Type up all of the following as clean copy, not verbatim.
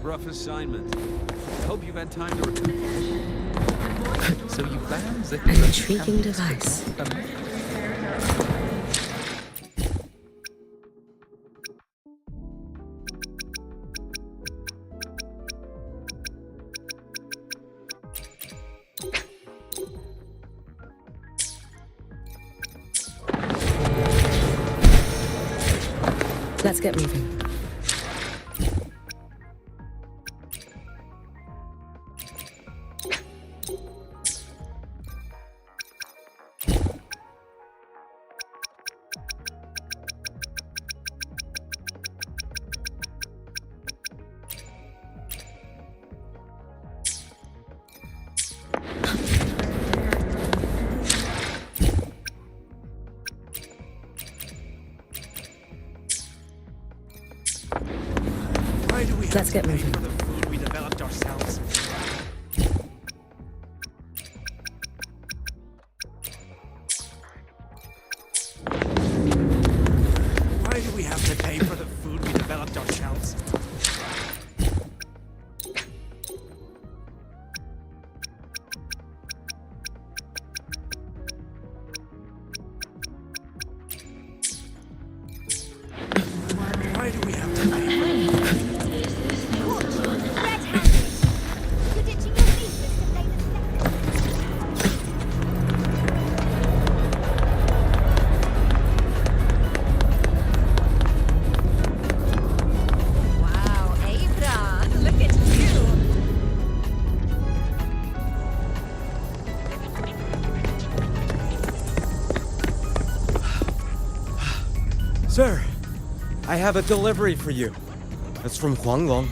Rough assignment. I hope you've had time to recoup. So you found the An intriguing device. Let's get moving. Let's get moving. For the food we developed ourselves. Why do we have to pay for the food we developed ourselves? Why do we have to pay for the Sir, I have a delivery for you. It's from Huanglong.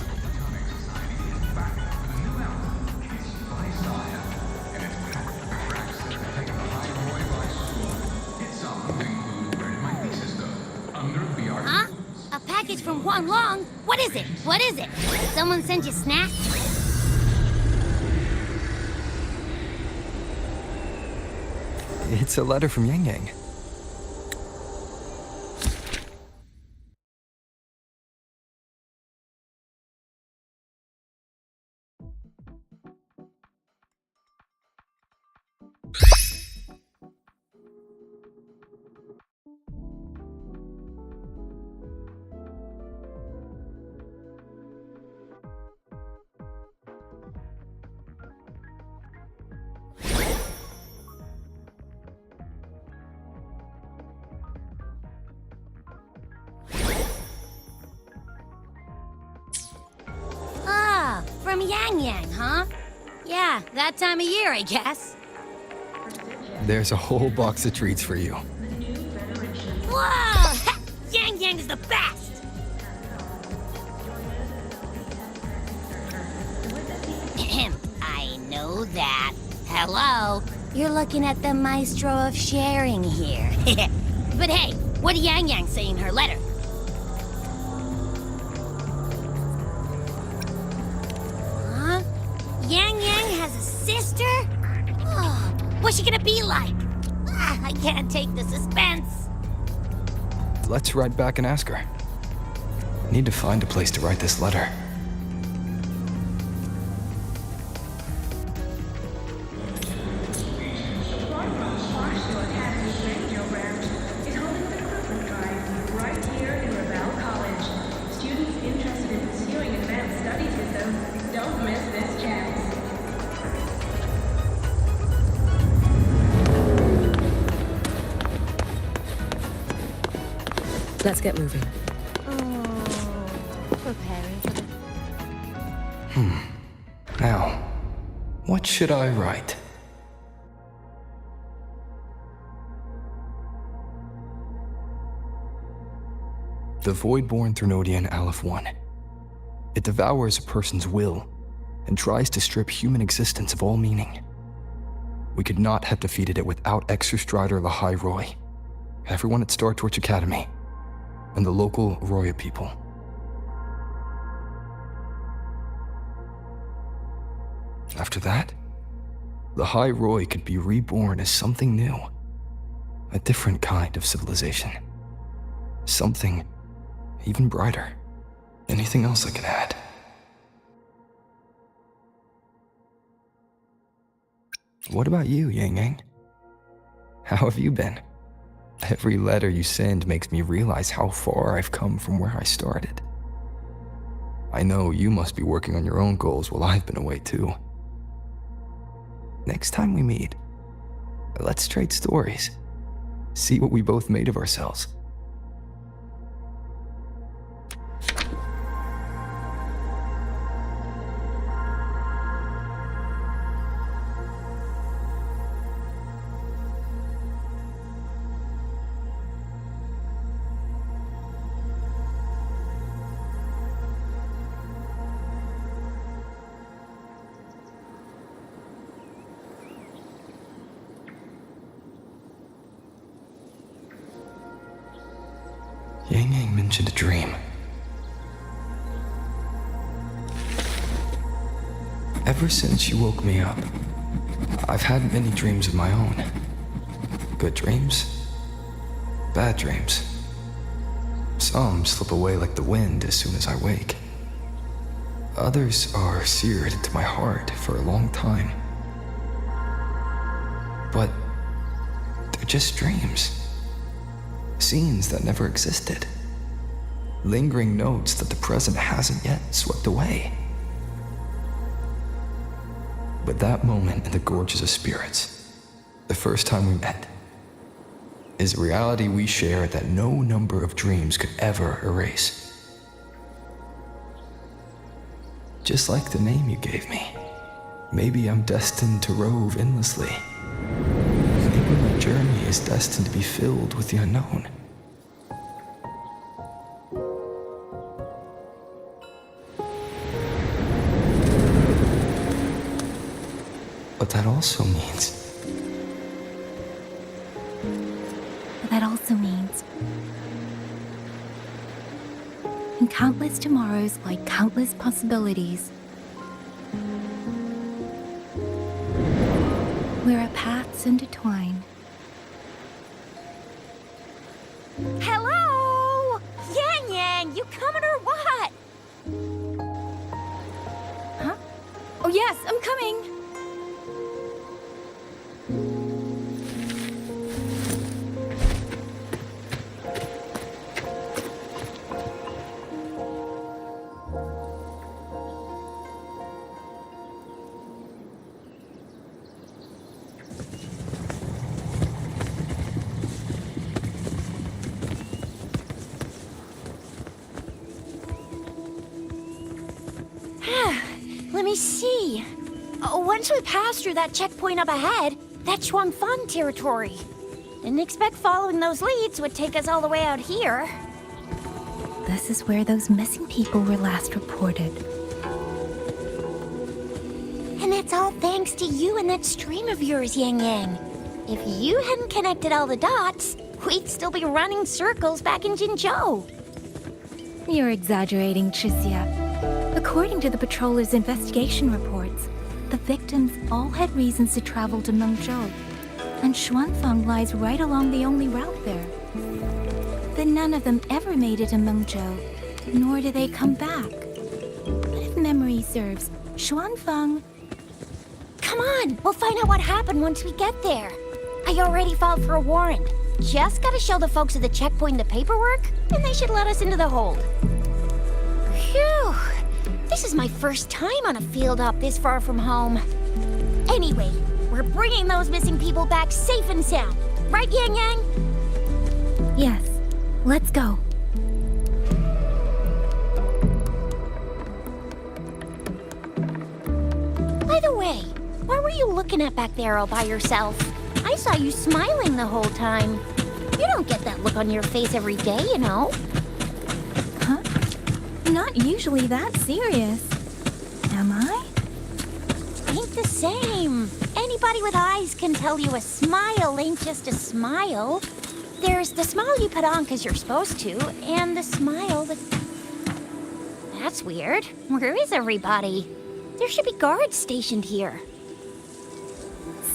Huh? A package from Huanglong? What is it? What is it? Did someone send you snacks? It's a letter from Yang Yang. Ah, from Yang Yang, huh? Yeah, that time of year, I guess. There's a whole box of treats for you. Whoa! Yang Yang's the best! I know that. Hello? You're looking at the maestro of sharing here. But hey, what did Yang Yang say in her letter? Huh? Yang Yang has a sister? Oh, what's she gonna be like? I can't take the suspense. Let's write back and ask her. Need to find a place to write this letter. Let's get moving. Oh, preparing for the... Now, what should I write? The Voidborn Threnodian Aleph 1. It devours a person's will and tries to strip human existence of all meaning. We could not have defeated it without Exostrider Lahai Roy, everyone at Star Torch Academy, and the local Roya people. After that, Lahai Roy could be reborn as something new, a different kind of civilization, something even brighter. Anything else I can add? What about you, Yang Yang? How have you been? Every letter you send makes me realize how far I've come from where I started. I know you must be working on your own goals while I've been away too. Next time we meet, let's trade stories. See what we both made of ourselves. Yang Yang mentioned a dream. Ever since you woke me up, I've had many dreams of my own. Good dreams, bad dreams. Some slip away like the wind as soon as I wake. Others are seared into my heart for a long time. But they're just dreams. Scenes that never existed. Lingering notes that the present hasn't yet swept away. But that moment in the Gorges of Spirits, the first time we met, is a reality we share that no number of dreams could ever erase. Just like the name you gave me, maybe I'm destined to rove endlessly. Maybe my journey is destined to be filled with the unknown. But that also means... in countless tomorrows lie countless possibilities. Where our paths intertwine. Hello? Yang Yang, you coming or what? Huh? Oh yes, I'm coming! Let me see. Once we pass through that checkpoint up ahead, that's Shuangfang territory. Didn't expect following those leads would take us all the way out here. This is where those missing people were last reported. And that's all thanks to you and that stream of yours, Yang Yang. If you hadn't connected all the dots, we'd still be running circles back in Jinzhou. You're exaggerating, Tricia. According to the patroller's investigation reports, the victims all had reasons to travel to Mengzhou, and Shuangfang lies right along the only route there. But none of them ever made it to Mengzhou, nor do they come back. But if memory serves, Shuangfang... Come on, we'll find out what happened once we get there. I already filed for a warrant. Just gotta show the folks at the checkpoint the paperwork, and they should let us into the hold. Phew! This is my first time on a field up this far from home. Anyway, we're bringing those missing people back safe and sound. Right, Yang Yang? Yes, let's go. By the way, what were you looking at back there all by yourself? I saw you smiling the whole time. You don't get that look on your face every day, you know. Huh? Not usually that serious. Am I? Ain't the same. Anybody with eyes can tell you a smile ain't just a smile. There's the smile you put on because you're supposed to, and the smile that... That's weird. Where is everybody? There should be guards stationed here.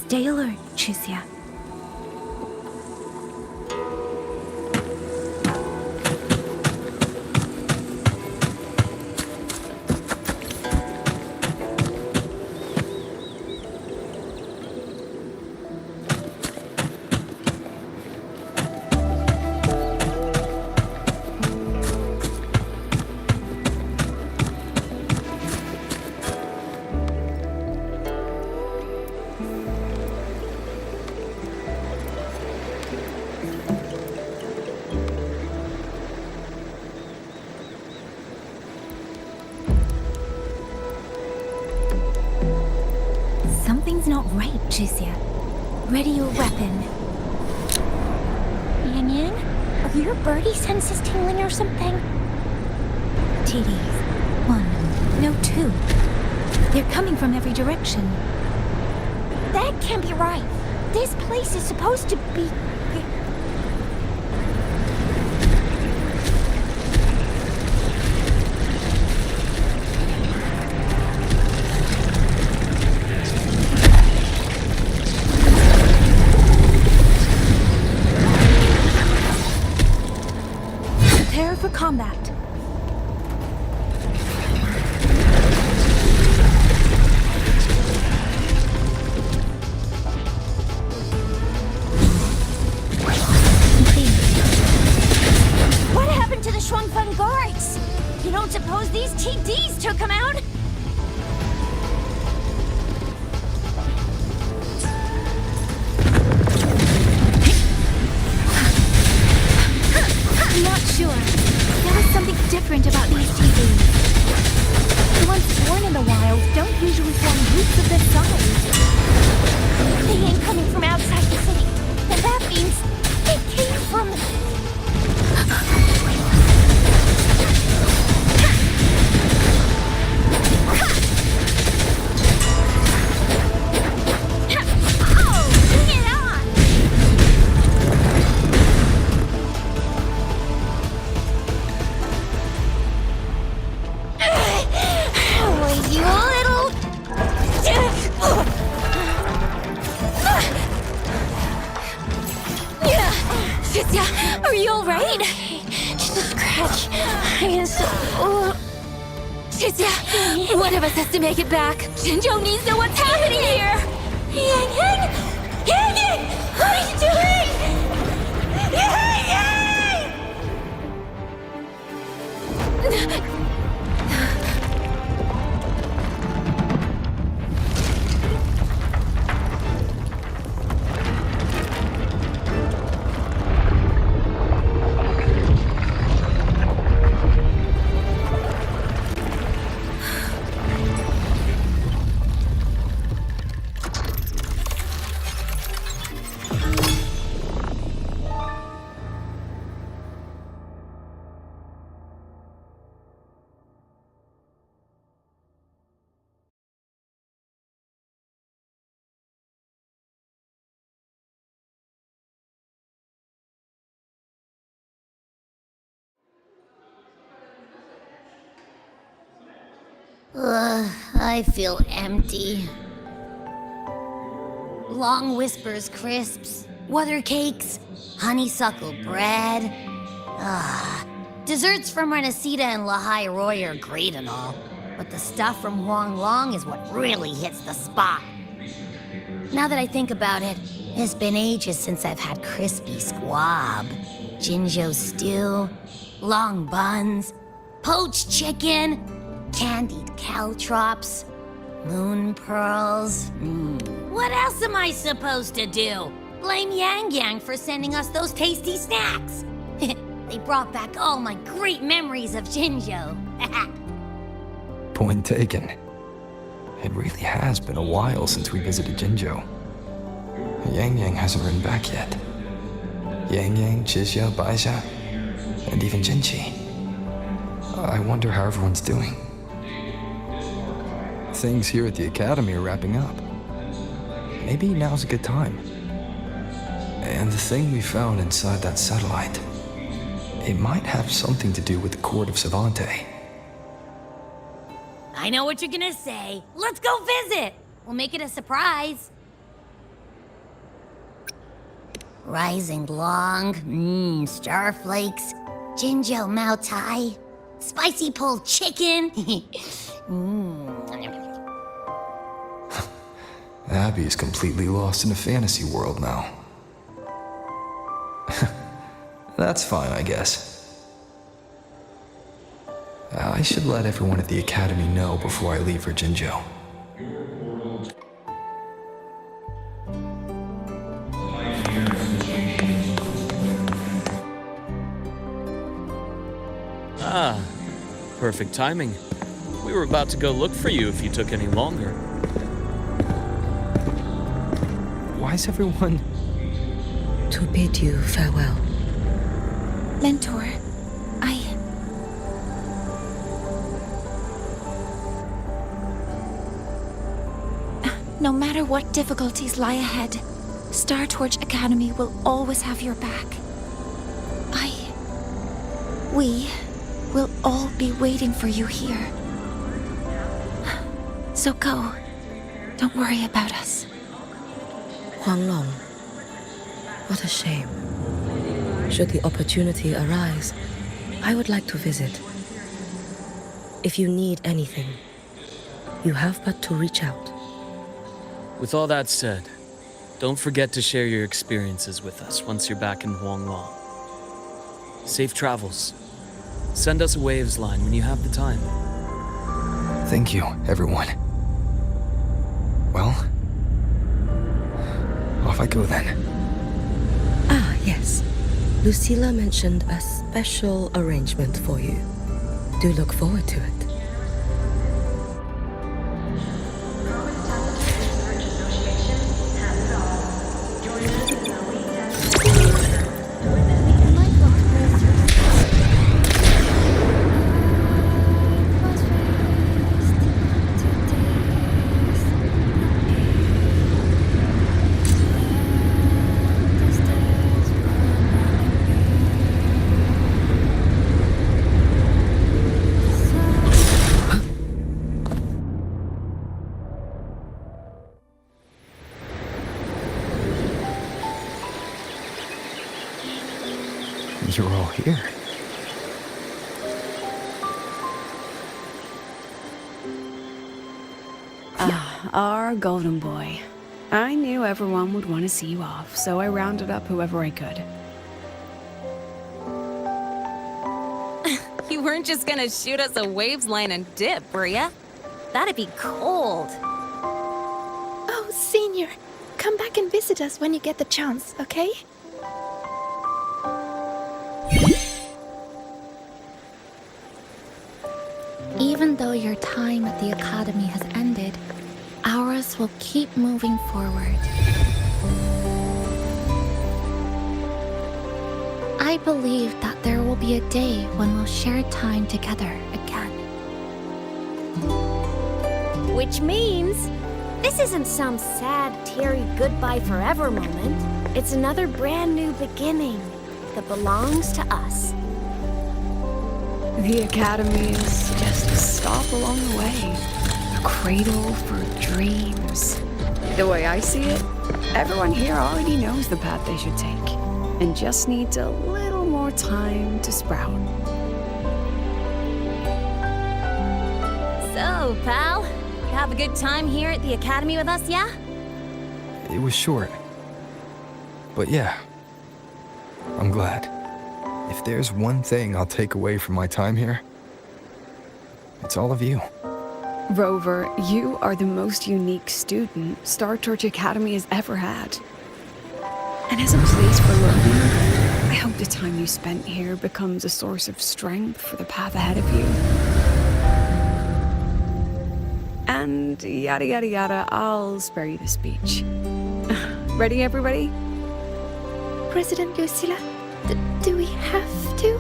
Stay alert, Chisia. Something's not right, Chisia. Ready your weapon. Yang Yang, are your birdie senses tingling or something? TDs. 1, no 2. They're coming from every direction. That can't be right. This place is supposed to be... Prepare for combat. What happened to the Shuangfeng guards? You don't suppose these TDs took them out? I'm not sure. There was something different about these TVs. The ones born in the wild don't usually form groups of this size. They ain't coming from outside the city. And that means they came from... Oh, bring it on! Oh, you little... Chisia, are you alright? Just a scratch. I am so... Chisia, one of us has to make it back. Jinzhou needs to know what's happening here. Yang Yang! Yang Yang! What are you doing? Yang Yang! I feel empty. Long whispers crisps, water cakes, honeysuckle bread. Desserts from Renacita and Lahai Roy are great and all, but the stuff from Huanglong is what really hits the spot. Now that I think about it, it's been ages since I've had crispy squab, Jinzhou stew, long buns, poached chicken, candied caltrops, moon pearls. What else am I supposed to do? Blame Yang Yang for sending us those tasty snacks. They brought back all my great memories of Jinzhou. Point taken. It really has been a while since we visited Jinzhou. Yang Yang hasn't written back yet. Yang Yang, Chixia, Baixia, and even Jinchi. I wonder how everyone's doing. Things here at the Academy are wrapping up. Maybe now's a good time. And the thing we found inside that satellite, it might have something to do with the Court of Savante. I know what you're gonna say. Let's go visit! We'll make it a surprise. Rising Long, starflakes, Jinzhou Mao Tai, spicy pulled chicken. Abby is completely lost in a fantasy world now. That's fine, I guess. I should let everyone at the Academy know before I leave for Jinzhou. Ah, perfect timing. We were about to go look for you if you took any longer. Why is everyone... To bid you farewell. Mentor, No matter what difficulties lie ahead, Star Torch Academy will always have your back. We will all be waiting for you here. So go. Don't worry about us. Huanglong. What a shame. Should the opportunity arise, I would like to visit. If you need anything, you have but to reach out. With all that said, don't forget to share your experiences with us once you're back in Huanglong. Safe travels. Send us a waves line when you have the time. Thank you, everyone. Well, off I go then. Ah, yes. Lucilla mentioned a special arrangement for you. Do look forward to it. You're all here. Our golden boy. I knew everyone would want to see you off, so I rounded up whoever I could. You weren't just gonna shoot us a waves line and dip, were ya? That'd be cold. Oh, Senior, come back and visit us when you get the chance, okay? Even though your time at the Academy has ended, ours will keep moving forward. I believe that there will be a day when we'll share time together again. Which means, this isn't some sad, teary goodbye forever moment. It's another brand new beginning that belongs to us. The Academy is just a stop along the way. A cradle for dreams. The way I see it, everyone here already knows the path they should take, and just needs a little more time to sprout. So, pal, you have a good time here at the Academy with us, yeah? It was short. But yeah, I'm glad. If there's one thing I'll take away from my time here, it's all of you. Rover, you are the most unique student Star Torch Academy has ever had. And as a place for learning, I hope the time you spent here becomes a source of strength for the path ahead of you. And and yada yada yada, I'll spare you the speech. Ready, everybody? President Lucilla, do we have to?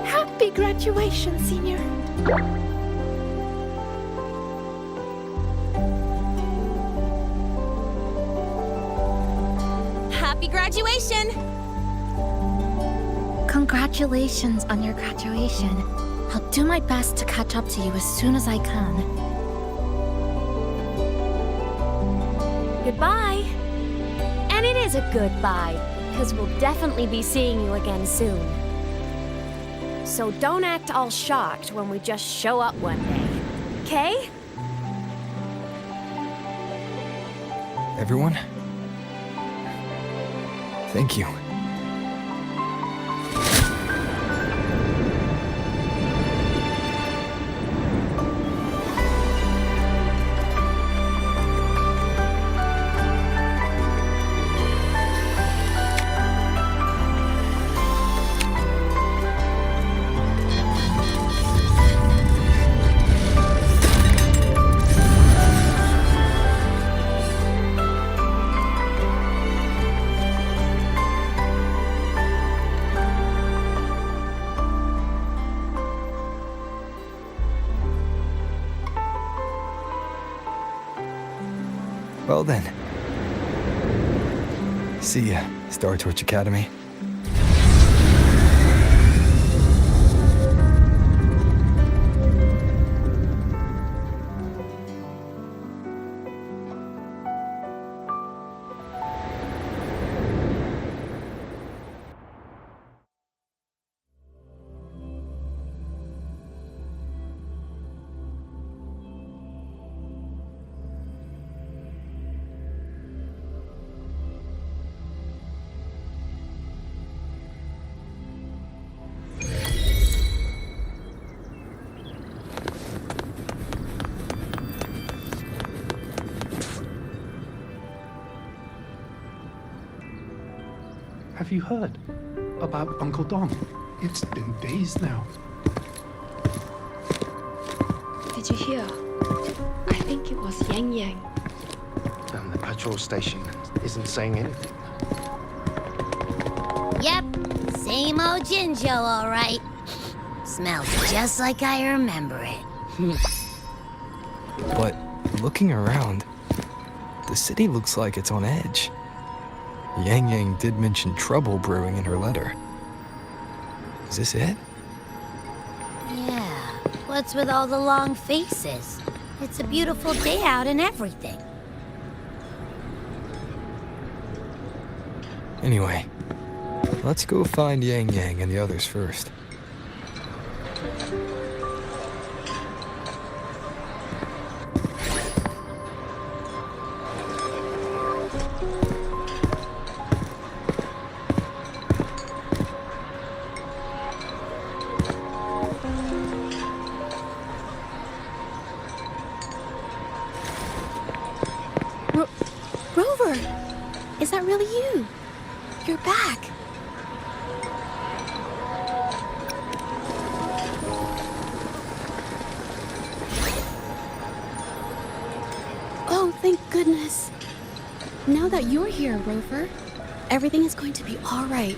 Happy graduation, Senior. Happy graduation! Congratulations on your graduation. I'll do my best to catch up to you as soon as I can. Goodbye. And it is a goodbye, because we'll definitely be seeing you again soon. So don't act all shocked when we just show up one day, okay? Everyone? Thank you. Well then. See ya, Star Torch Academy. Have you heard about Uncle Dom? It's been days now. Did you hear? I think it was Yang Yang. And the patrol station isn't saying anything. Yep, same old Jinjo, all right. Smells just like I remember it. But looking around, the city looks like it's on edge. Yang Yang did mention trouble brewing in her letter. Is this it? Yeah, what's with all the long faces? It's a beautiful day out and everything. Anyway, let's go find Yang Yang and the others first. Rover! Is that really you? You're back. Oh, thank goodness. Now that you're here, Rover, everything is going to be all right.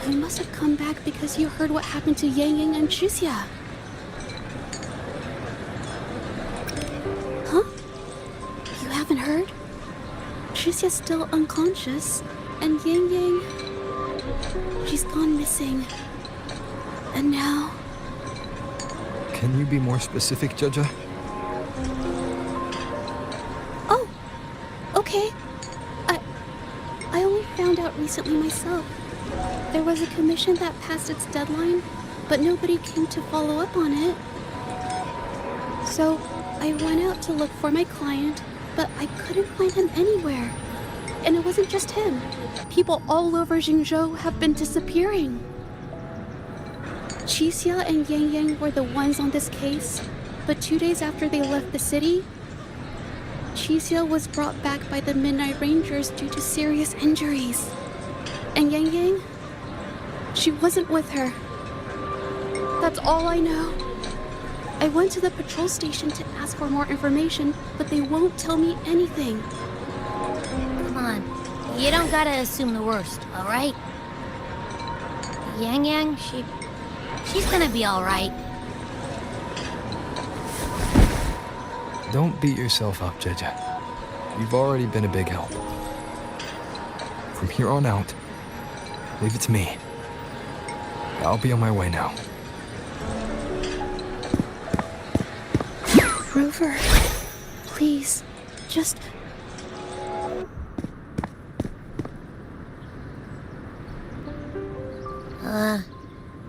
You must have come back because you heard what happened to Yang Yang and Chuxia. Huh? You haven't heard? Chuxia's still unconscious, and Yang Yang, she's gone missing. And now... Can you be more specific, Jaja? Oh, okay. I only found out recently myself. There was a commission that passed its deadline, but nobody came to follow up on it. So I went out to look for my client, but I couldn't find him anywhere. And it wasn't just him. People all over Jingzhou have been disappearing. Chuxia and Yang Yang were the ones on this case, but 2 days after they left the city, Chuxia was brought back by the Midnight Rangers due to serious injuries. And Yang Yang, She wasn't with her. That's all I know. I went to the patrol station to ask for more information, but they won't tell me anything. Come on. You don't gotta assume the worst, alright? Yang, she's gonna be alright. Don't beat yourself up, Jeja. You've already been a big help. From here on out, leave it to me. I'll be on my way now. Rover, please, just...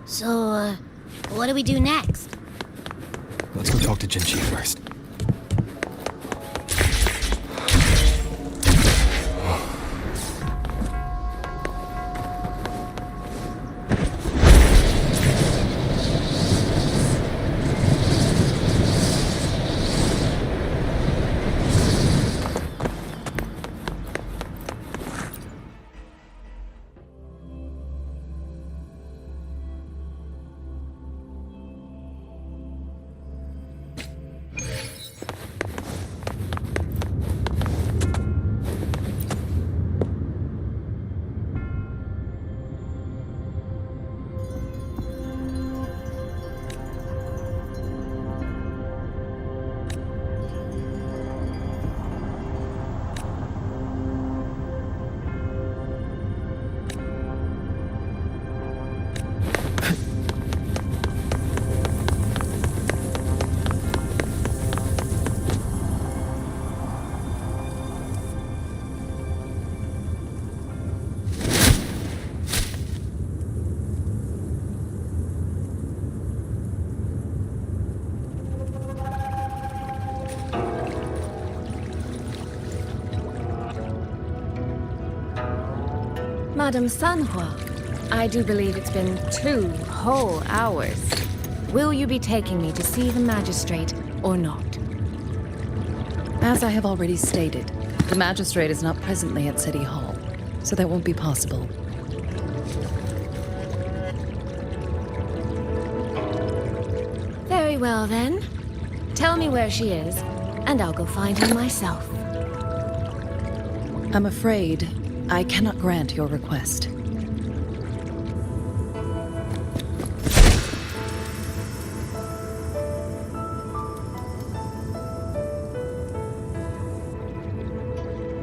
So, what do we do next? Let's go talk to Jinchi first. Madame Sanhua, I do believe it's been 2 whole hours. Will you be taking me to see the magistrate or not? As I have already stated, the magistrate is not presently at City Hall, so that won't be possible. Very well then. Tell me where she is, and I'll go find her myself. I'm afraid I cannot grant your request.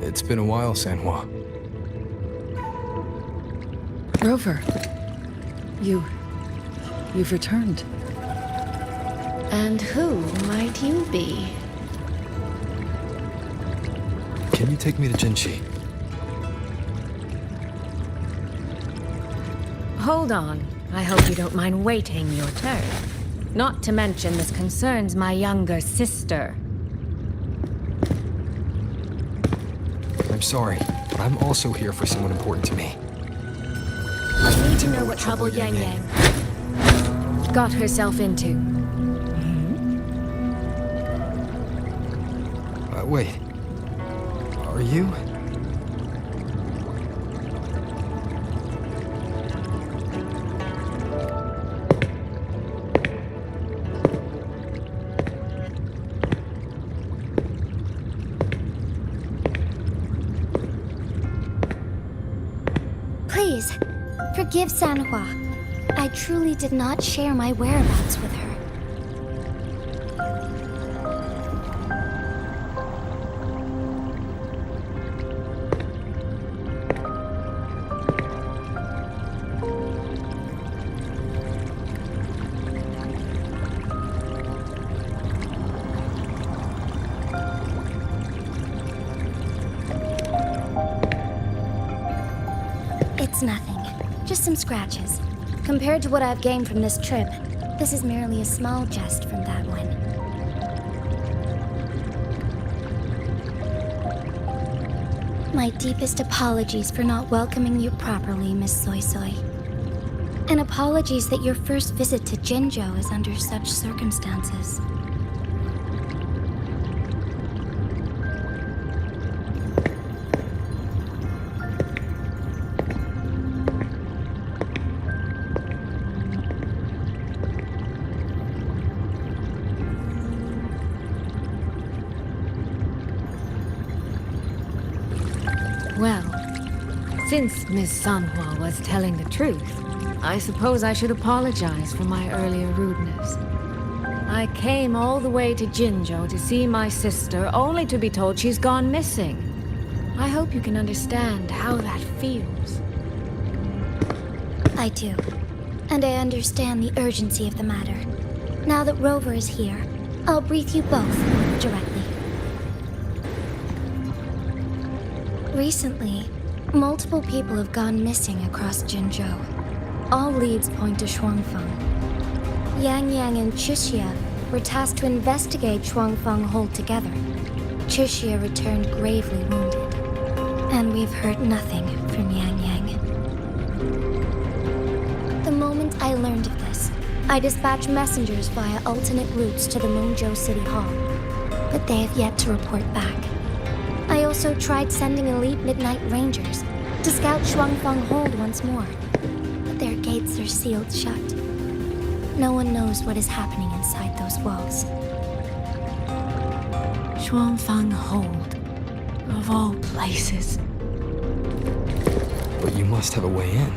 It's been a while, Sanhua. Rover, you've returned. And who might you be? Can you take me to Jinchi? Hold on. I hope you don't mind waiting your turn. Not to mention this concerns my younger sister. I'm sorry, but I'm also here for someone important to me. I need to know what trouble Yang Yang got herself into. Wait. Are you? Please, forgive Sanhua. I truly did not share my whereabouts with her. It's nothing. Just some scratches. Compared to what I've gained from this trip, this is merely a small jest from that one. My deepest apologies for not welcoming you properly, Miss Soy Soy. And apologies that your first visit to Jinzhou is under such circumstances. Well, since Miss Sanhua was telling the truth, I suppose I should apologize for my earlier rudeness. I came all the way to Jinzhou to see my sister, only to be told she's gone missing. I hope you can understand how that feels. I do. And I understand the urgency of the matter. Now that Rover is here, I'll brief you both directly. Recently, multiple people have gone missing across Jinzhou. All leads point to Shuangfeng. Yang Yang and Chixia were tasked to investigate Shuangfeng Hold together. Chixia returned gravely wounded, and we've heard nothing from Yang Yang. The moment I learned of this, I dispatched messengers via alternate routes to the Mengzhou City Hall, but they have yet to report back. I also tried sending elite midnight rangers to scout Shuangfeng Hold once more, but their gates are sealed shut. No one knows what is happening inside those walls. Shuangfeng Hold, of all places. But you must have a way in.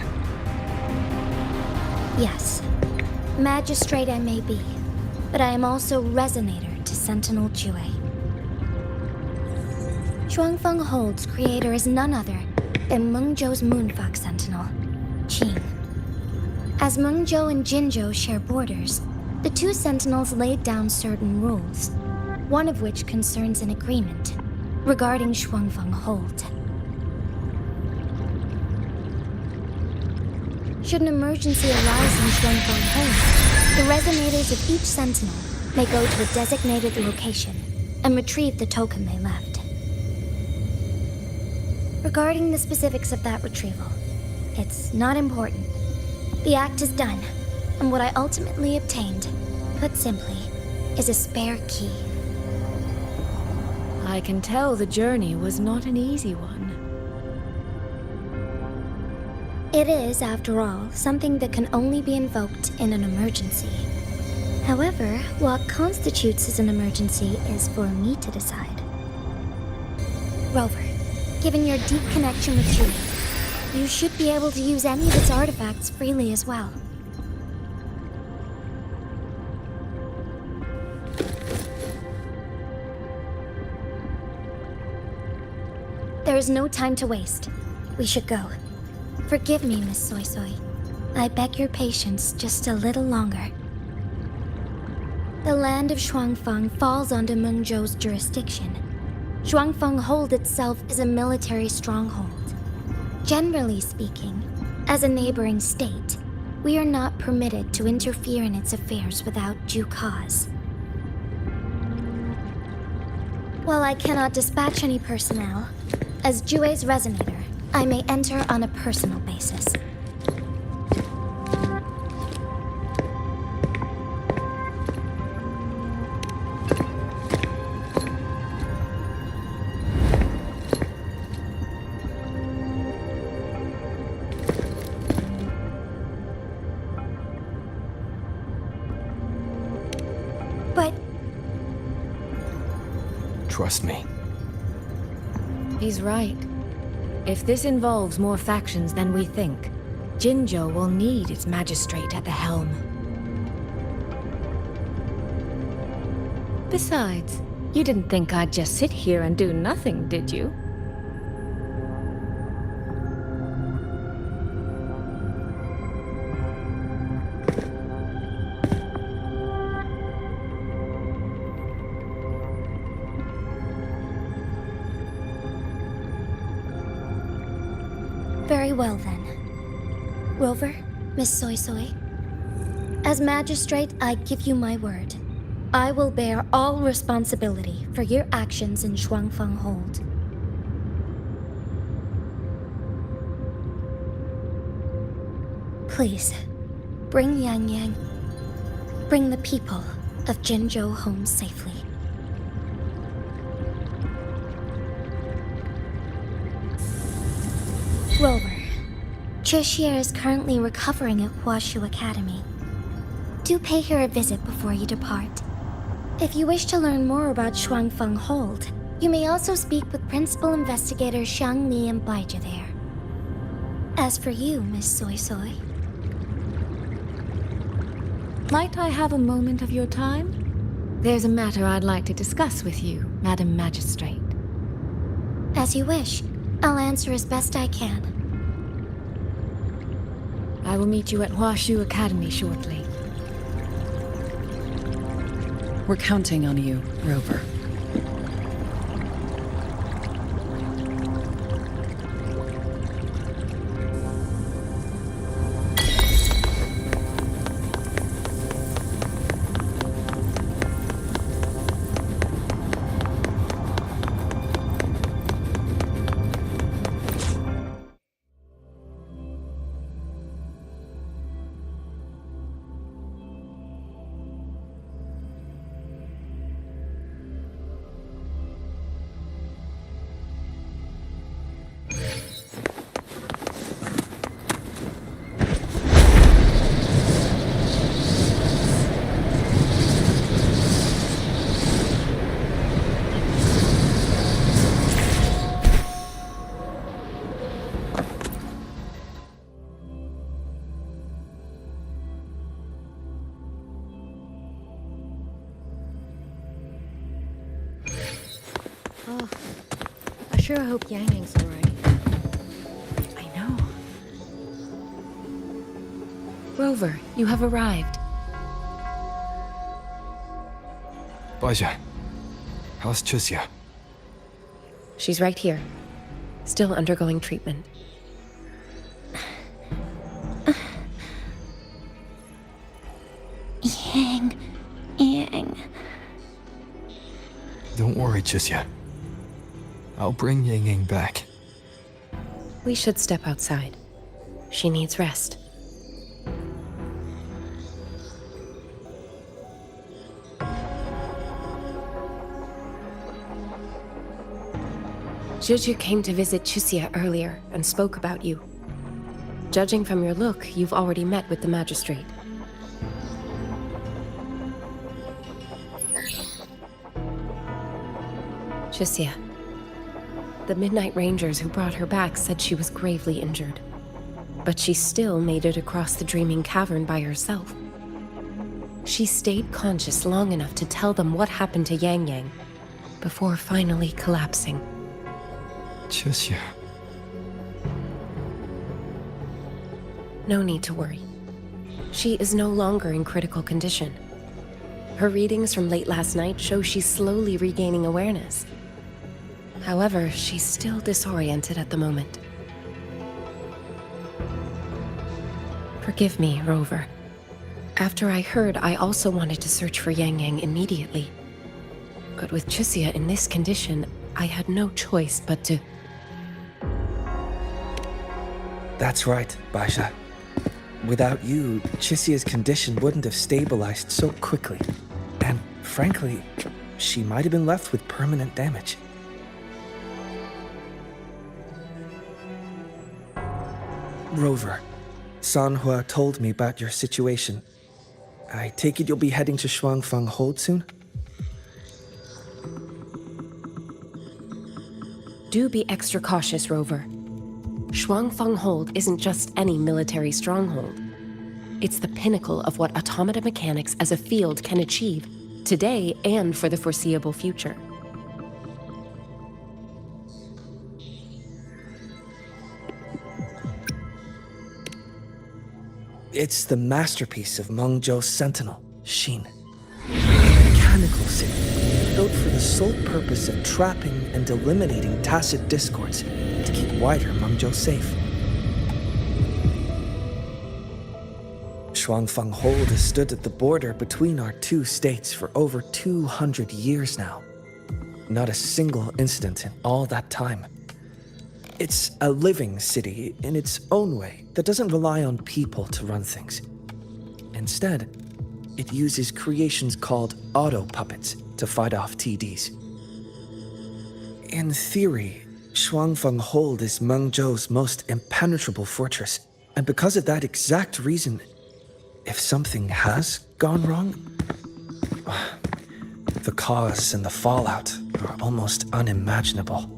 Yes. Magistrate I may be, but I am also Resonator to Sentinel Jue. Shuangfeng Hold's creator is none other than Mengzhou's Moonfox Sentinel, Qing. As Mengzhou and Jinzhou share borders, the two sentinels laid down certain rules, one of which concerns an agreement regarding Shuangfeng Hold. Should an emergency arise in Shuangfeng Hold, the resonators of each sentinel may go to a designated location and retrieve the token they left. Regarding the specifics of that retrieval, it's not important. The act is done, and what I ultimately obtained, put simply, is a spare key. I can tell the journey was not an easy one. It is, after all, something that can only be invoked in an emergency. However, what constitutes as an emergency is for me to decide. Rover, given your deep connection with Jue, you should be able to use any of its artifacts freely as well. There is no time to waste. We should go. Forgive me, Miss Soy Soy. I beg your patience just a little longer. The land of Shuangfeng falls under Mengzhou's jurisdiction. Shuangfeng Hold itself is a military stronghold. Generally speaking, as a neighboring state, we are not permitted to interfere in its affairs without due cause. While I cannot dispatch any personnel, as Jue's Resonator, I may enter on a personal basis. But... Trust me. He's right. If this involves more factions than we think, Jinzhou will need its magistrate at the helm. Besides, you didn't think I'd just sit here and do nothing, did you? Very well then. Rover, Miss Soy Soy. As magistrate, I give you my word. I will bear all responsibility for your actions in Shuangfeng Hold. Please, bring Yang Yang. Bring the people of Jinzhou home safely. Rover, Chixia is currently recovering at Huashu Academy. Do pay her a visit before you depart. If you wish to learn more about Shuangfeng Hold, You may also speak with Principal Investigators Xiang Li and Baizhi there. As for you, Miss Soy Soy... Might I have a moment of your time? There's a matter I'd like to discuss with you, Madam Magistrate. As you wish. I'll answer as best I can. I will meet you at Huashu Academy shortly. We're counting on you, Rover. Oh, I sure hope Yang Yang's alright. I know. Rover, you have arrived. Baizhi, how's Chixia? She's right here, still undergoing treatment. Yang. Don't worry, Chixia. I'll bring Yang Yang back. We should step outside. She needs rest. Juju came to visit Chixia earlier and spoke about you. Judging from your look, you've already met with the magistrate. Chixia. The Midnight Rangers who brought her back said she was gravely injured. But she still made it across the Dreaming Cavern by herself. She stayed conscious long enough to tell them what happened to Yang Yang, before finally collapsing. Chixia. No need to worry. She is no longer in critical condition. Her readings from late last night show she's slowly regaining awareness. However, she's still disoriented at the moment. Forgive me, Rover. After I heard, I also wanted to search for Yang Yang immediately. But with Chixia in this condition, I had no choice but to... That's right, Baizhi. Without you, Chixia's condition wouldn't have stabilized so quickly. And frankly, she might have been left with permanent damage. Rover, Sanhua told me about your situation. I take it you'll be heading to Shuangfang Hold soon? Do be extra cautious, Rover. Shuangfang Hold isn't just any military stronghold. It's the pinnacle of what automata mechanics as a field can achieve, today and for the foreseeable future. It's the masterpiece of Mengzhou's sentinel, Xin. A mechanical city, built for the sole purpose of trapping and eliminating tacit discords to keep wider Mengzhou safe. Shuangfang Hold has stood at the border between our two states for over 200 years now. Not a single incident in all that time. It's a living city in its own way that doesn't rely on people to run things. Instead, it uses creations called auto-puppets to fight off TDs. In theory, Shuangfang Hold is Mengzhou's most impenetrable fortress, and because of that exact reason, if something has gone wrong, the cause and the fallout are almost unimaginable.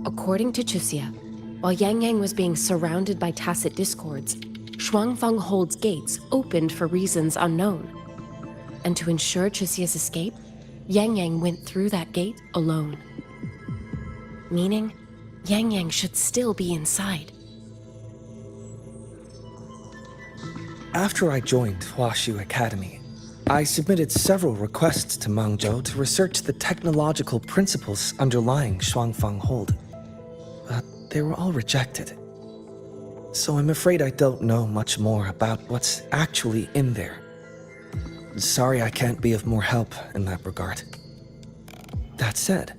According to Chuxia, while Yang Yang was being surrounded by tacit discords, Shuangfang Hold's gates opened for reasons unknown. And to ensure Chuxia's escape, Yang Yang went through that gate alone. Meaning, Yang Yang should still be inside. After I joined Huaxu Academy, I submitted several requests to Mangzhou to research the technological principles underlying Shuangfang Hold. But they were all rejected. So I'm afraid I don't know much more about what's actually in there. Sorry I can't be of more help in that regard. That said,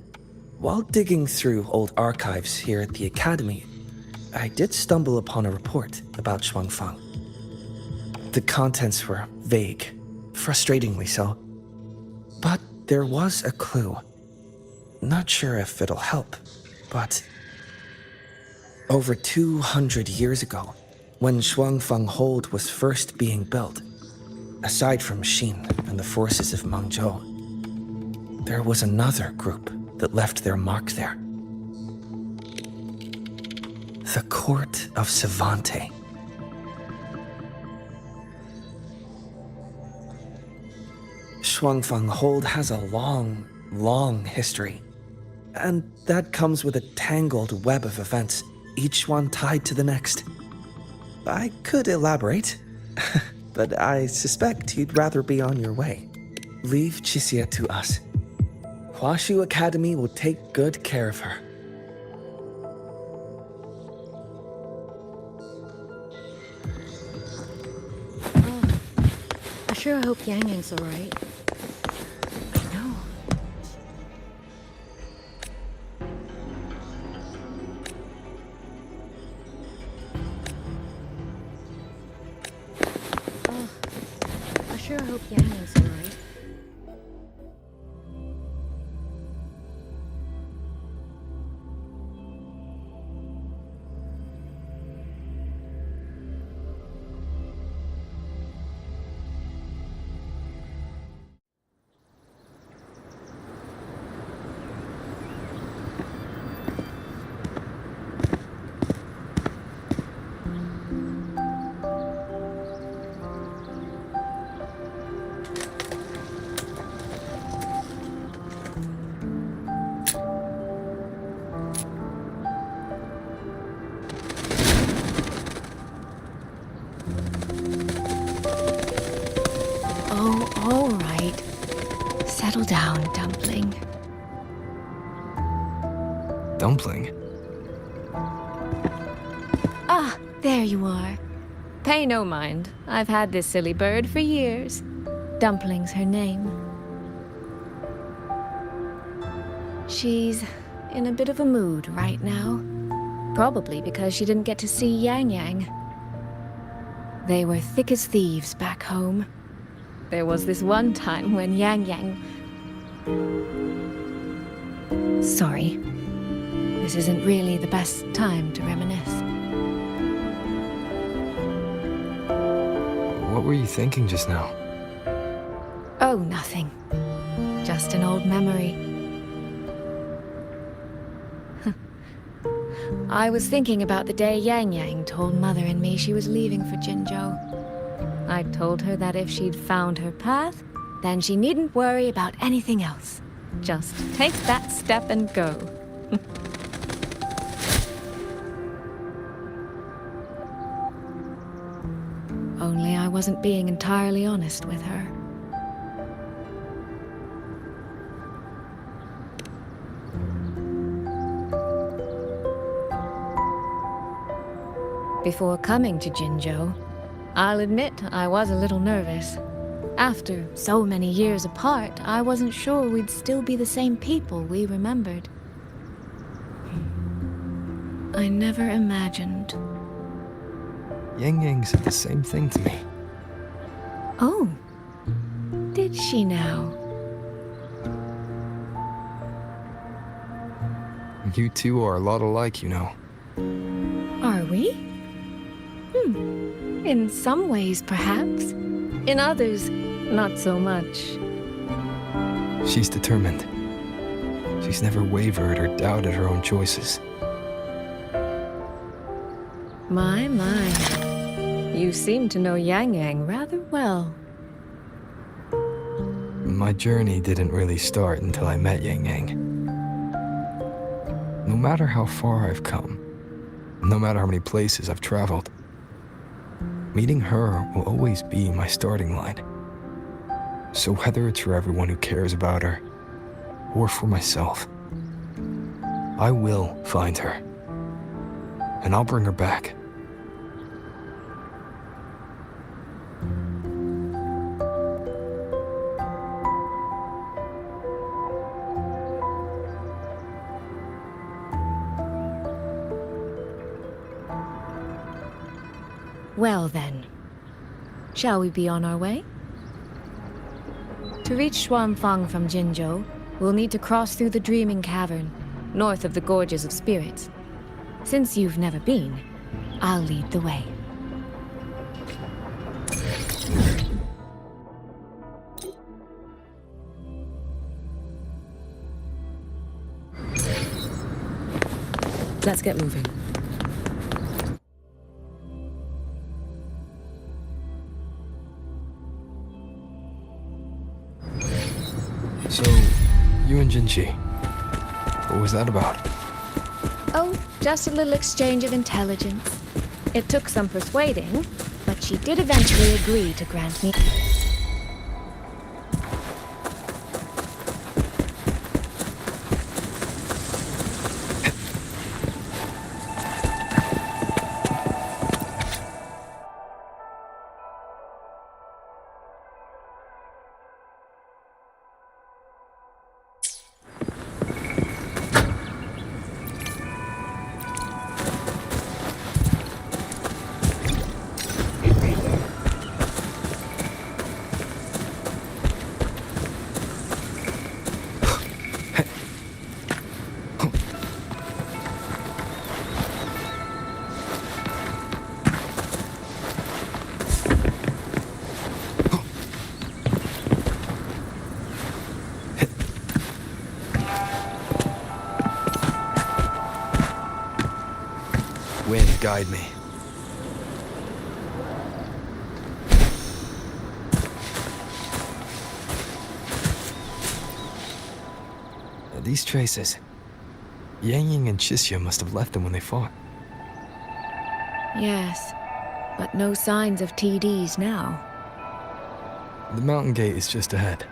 while digging through old archives here at the Academy, I did stumble upon a report about Shuangfang. The contents were vague, frustratingly so. But there was a clue. Not sure if it'll help, but over 200 years ago, when Shuangfang Hold was first being built, aside from Xin and the forces of Mangzhou, there was another group that left their mark there. The Court of Savante. Shuangfang Hold has a long history. And that comes with a tangled web of events, each one tied to the next. I could elaborate, but I suspect you'd rather be on your way. Leave Chuxia to us. Huaxu Academy will take good care of her. I sure hope Yang Yang's alright. I know. I sure hope Yang Yang's alright. All right. Settle down, Dumpling. Dumpling? Ah, there you are. Pay no mind. I've had this silly bird for years. Dumpling's her name. She's in a bit of a mood right now. Probably because she didn't get to see Yang Yang. They were thick as thieves back home. There was this one time when Yang Yang... Sorry. This isn't really the best time to reminisce. What were you thinking just now? Oh, nothing. Just an old memory. I was thinking about the day Yang Yang told Mother and me she was leaving for Jinzhou. I told her that if she'd found her path, then she needn't worry about anything else. Just take that step and go. Only I wasn't being entirely honest with her. Before coming to Jinzhou, I'll admit I was a little nervous. After so many years apart, I wasn't sure we'd still be the same people we remembered. I never imagined. Yang Yang said the same thing to me. Oh, did she now? You two are a lot alike, you know. Are we? In some ways, perhaps. In others, not so much. She's determined. She's never wavered or doubted her own choices. My. You seem to know Yang Yang rather well. My journey didn't really start until I met Yang Yang. No matter how far I've come, no matter how many places I've traveled, meeting her will always be my starting line. So whether it's for everyone who cares about her, or for myself, I will find her. And I'll bring her back. Well then, shall we be on our way? To reach Xuanfang from Jinzhou, we'll need to cross through the Dreaming Cavern, north of the Gorges of Spirits. Since you've never been, I'll lead the way. Let's get moving. So, you and Jinchi, what was that about? Oh, just a little exchange of intelligence. It took some persuading, but she did eventually agree to grant me... Wind, guide me. These traces. Yang Yang and Chixia must have left them when they fought. Yes, but no signs of TDs now. The mountain gate is just ahead.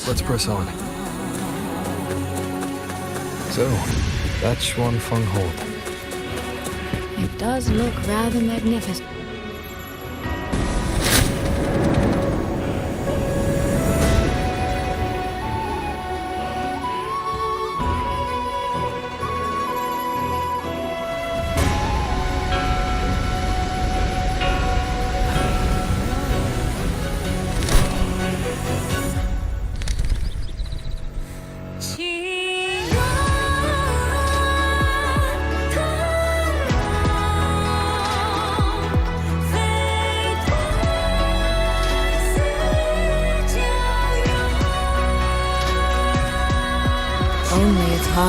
Let's press on. So, that's Xuanfang Hold. It does look rather magnificent.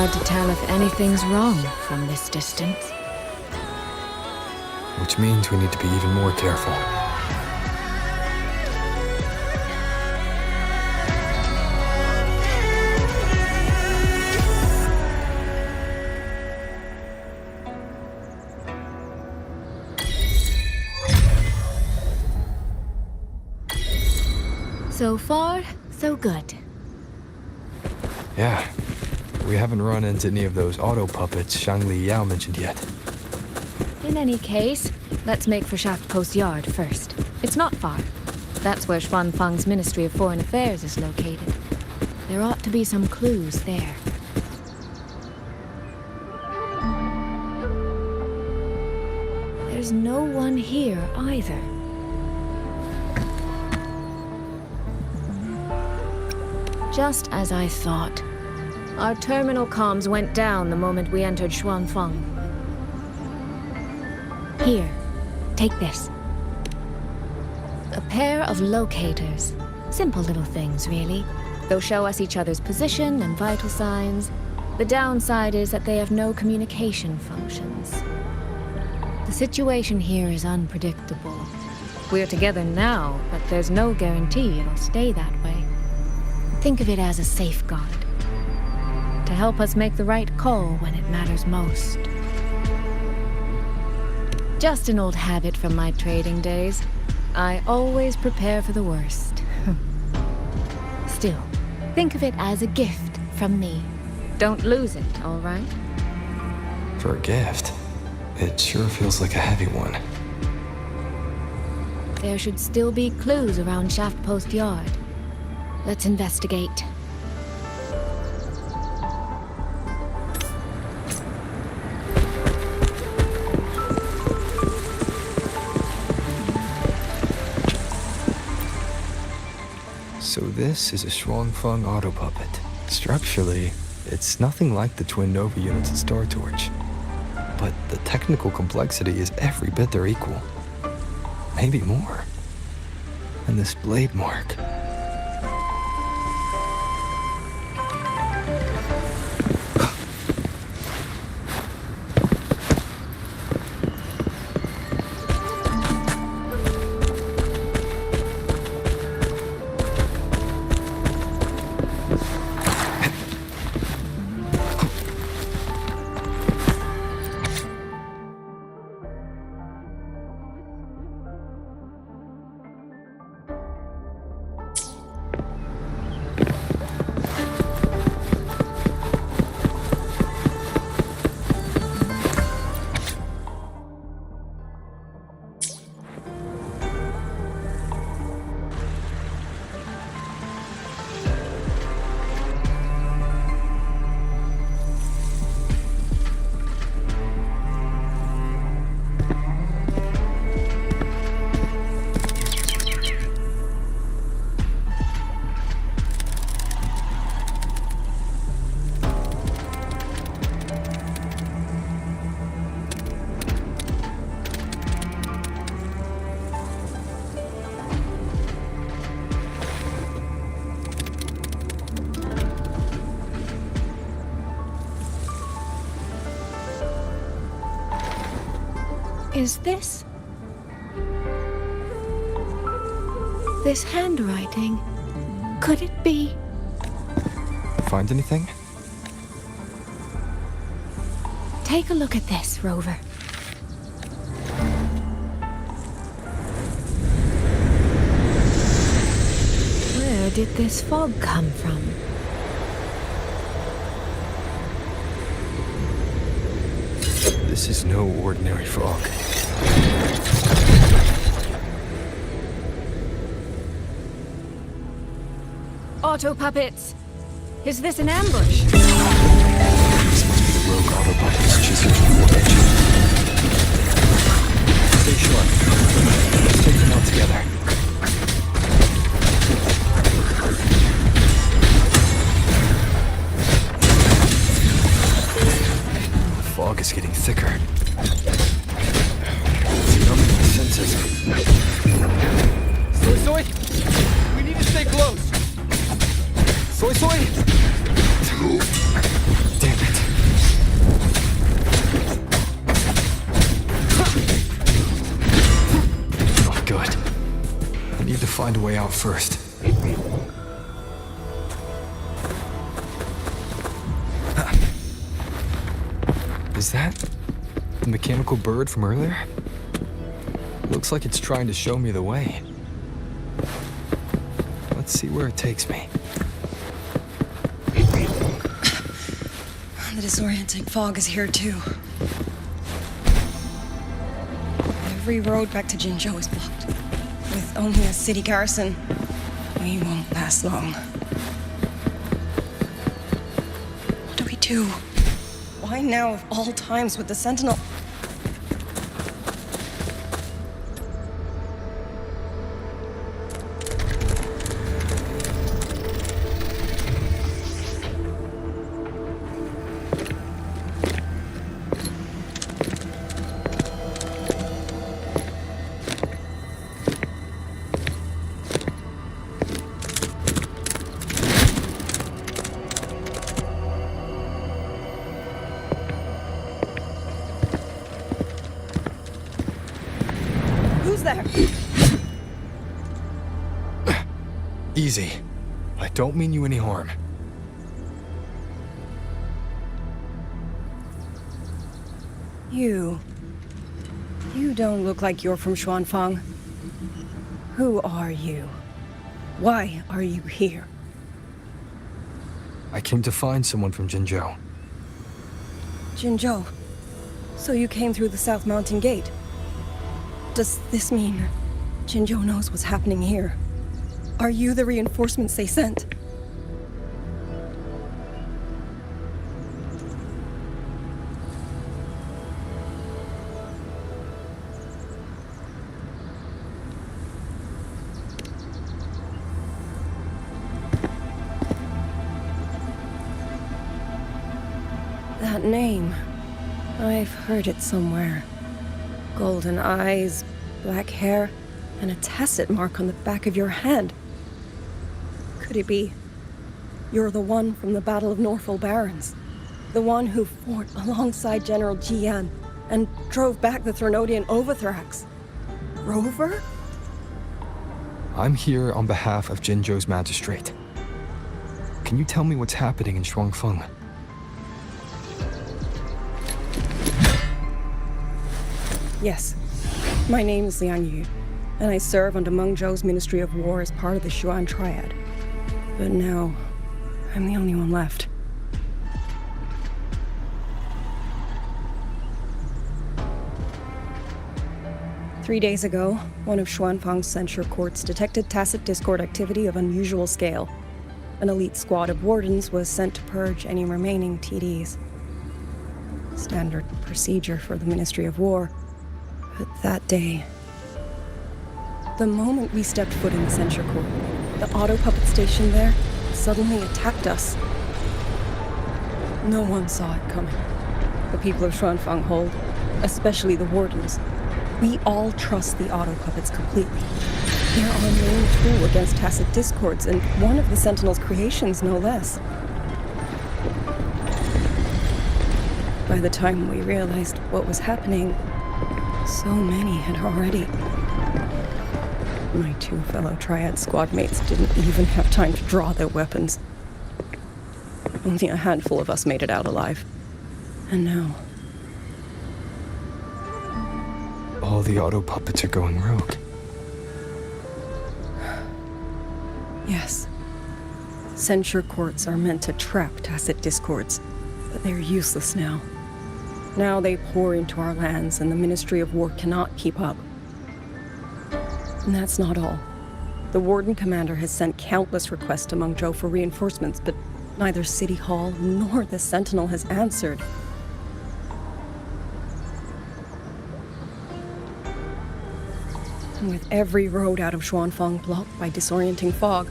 hard to tell if anything's wrong from this distance. Which means we need to be even more careful. So far, so good. Yeah. We haven't run into any of those auto puppets Shangli Yao mentioned yet. In any case, let's make for Shaft Post Yard first. It's not far. That's where Xuanfang's Ministry of Foreign Affairs is located. There ought to be some clues there. There's no one here either. Just as I thought. Our terminal comms went down the moment we entered Xuanfang. Here, take this. A pair of locators. Simple little things, really. They'll show us each other's position and vital signs. The downside is that they have no communication functions. The situation here is unpredictable. We're together now, but there's no guarantee it'll stay that way. Think of it as a safeguard. To help us make the right call when it matters most. Just an old habit from my trading days. I always prepare for the worst. Still, think of it as a gift from me. Don't lose it, all right? For a gift, it sure feels like a heavy one. There should still be clues around Shaft Post Yard. Let's investigate. So this is a Xuanfang auto puppet. Structurally, it's nothing like the twin Nova units at Star Torch. But the technical complexity is every bit their equal. Maybe more. And this blade mark. Is this handwriting? Could it be? Find anything? Take a look at this, Rover. Where did this fog come from? This is no ordinary fog. Auto puppets! Is this an ambush? This must be the rogue auto puppets Chisel reported. Stay sharp. Let's take them out together. The fog is getting thicker. It's numbing my senses. Soy Soy! We need to stay close! Soy Soy! Damn it. find a way out first. Is that the mechanical bird from earlier? Looks like it's trying to show me the way. Let's see where it takes me. The disorienting fog is here too. Every road back to Jinzhou is blocked. With only a city garrison, we won't last long. What do we do? Why now of all times with the Sentinel? Who's there? Easy. I don't mean you any harm. You don't look like you're from Xuanfang. Who are you? Why are you here? I came to find someone from Jinzhou. Jinzhou. So you came through the South Mountain Gate. Does this mean Jinzhou knows what's happening here? Are you the reinforcements they sent? That name, I've heard it somewhere. Golden eyes, black hair, and a tacit mark on the back of your hand. Could it be you're the one from the Battle of Norfolk Barrens? The one who fought alongside General Jian and drove back the Threnodian Overthrax? Rover? I'm here on behalf of Jinzhou's magistrate. Can you tell me what's happening in Shuangfeng? Yes. My name is Liang Yu, and I serve under Meng Zhou's Ministry of War as part of the Xuan Triad. But now, I'm the only one left. Three days ago, one of Xuanfang's censure courts detected tacit discord activity of unusual scale. An elite squad of wardens was sent to purge any remaining TDs. Standard procedure for the Ministry of War. But that day, the moment we stepped foot in the censure court, the auto puppet station there suddenly attacked us. No one saw it coming. The people of Xuanfang hold, especially the wardens. We all trust the auto puppets completely. They're our main tool against tacit discords, and one of the Sentinel's creations, no less. By the time we realized what was happening, so many had already. My two fellow Triad squad mates didn't even have time to draw their weapons. Only a handful of us made it out alive. And now... all the auto puppets are going rogue. Yes. Censure courts are meant to trap tacit discords, but they're useless now. Now they pour into our lands, and the Ministry of War cannot keep up. And that's not all. The Warden Commander has sent countless requests to Meng Zhou for reinforcements, but neither City Hall nor the Sentinel has answered. And with every road out of Xuanfang blocked by disorienting fog,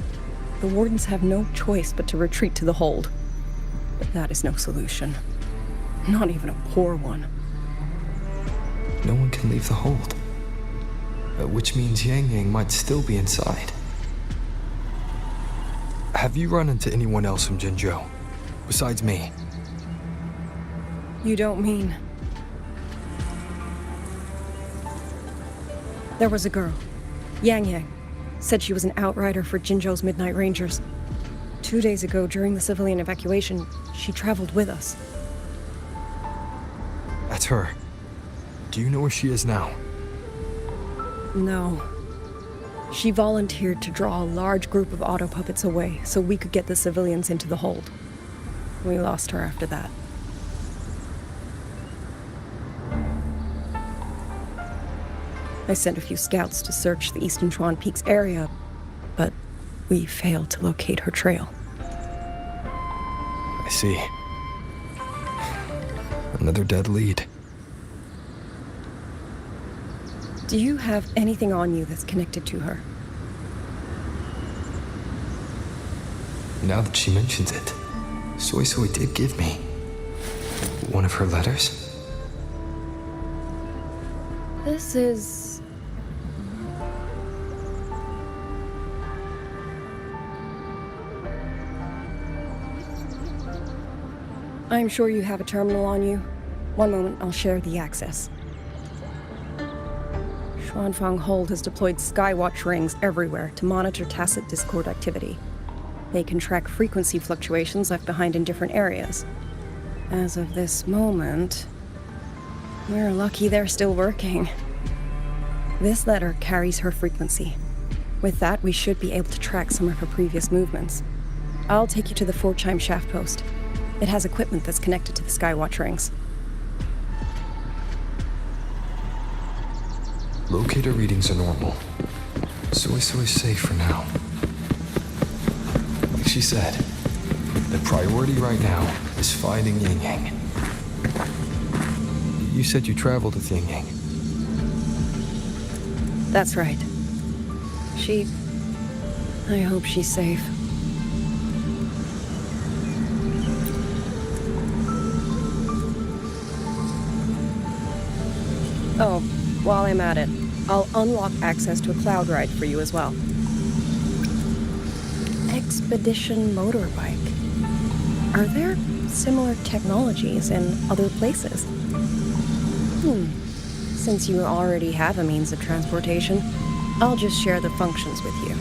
the Wardens have no choice but to retreat to the hold. But that is no solution. Not even a poor one. No one can leave the hold. Which means Yang Yang might still be inside. Have you run into anyone else from Jinzhou? Besides me? You don't mean... There was a girl, Yang Yang. Said she was an outrider for Jinzhou's Midnight Rangers. 2 days ago, during the civilian evacuation, she traveled with us. That's her. Do you know where she is now? No. She volunteered to draw a large group of auto puppets away so we could get the civilians into the hold. We lost her after that. I sent a few scouts to search the Eastern Chuan Peaks area, but we failed to locate her trail. I see. Another dead lead. Do you have anything on you that's connected to her? Now that she mentions it, Soy Soy did give me one of her letters. This is... I'm sure you have a terminal on you. One moment, I'll share the access. Xuanfang Hold has deployed Skywatch rings everywhere to monitor tacit Discord activity. They can track frequency fluctuations left behind in different areas. As of this moment, we're lucky they're still working. This letter carries her frequency. With that, we should be able to track some of her previous movements. I'll take you to the 4-chime shaft post. It has equipment that's connected to the Skywatch rings. Locator readings are normal. Soy Soy's safe for now. Like she said, the priority right now is finding Ying Yang. You said you traveled with Ying Yang. That's right. I hope she's safe. Oh, while I'm at it, I'll unlock access to a cloud ride for you as well. Expedition motorbike. Are there similar technologies in other places? Since you already have a means of transportation, I'll just share the functions with you.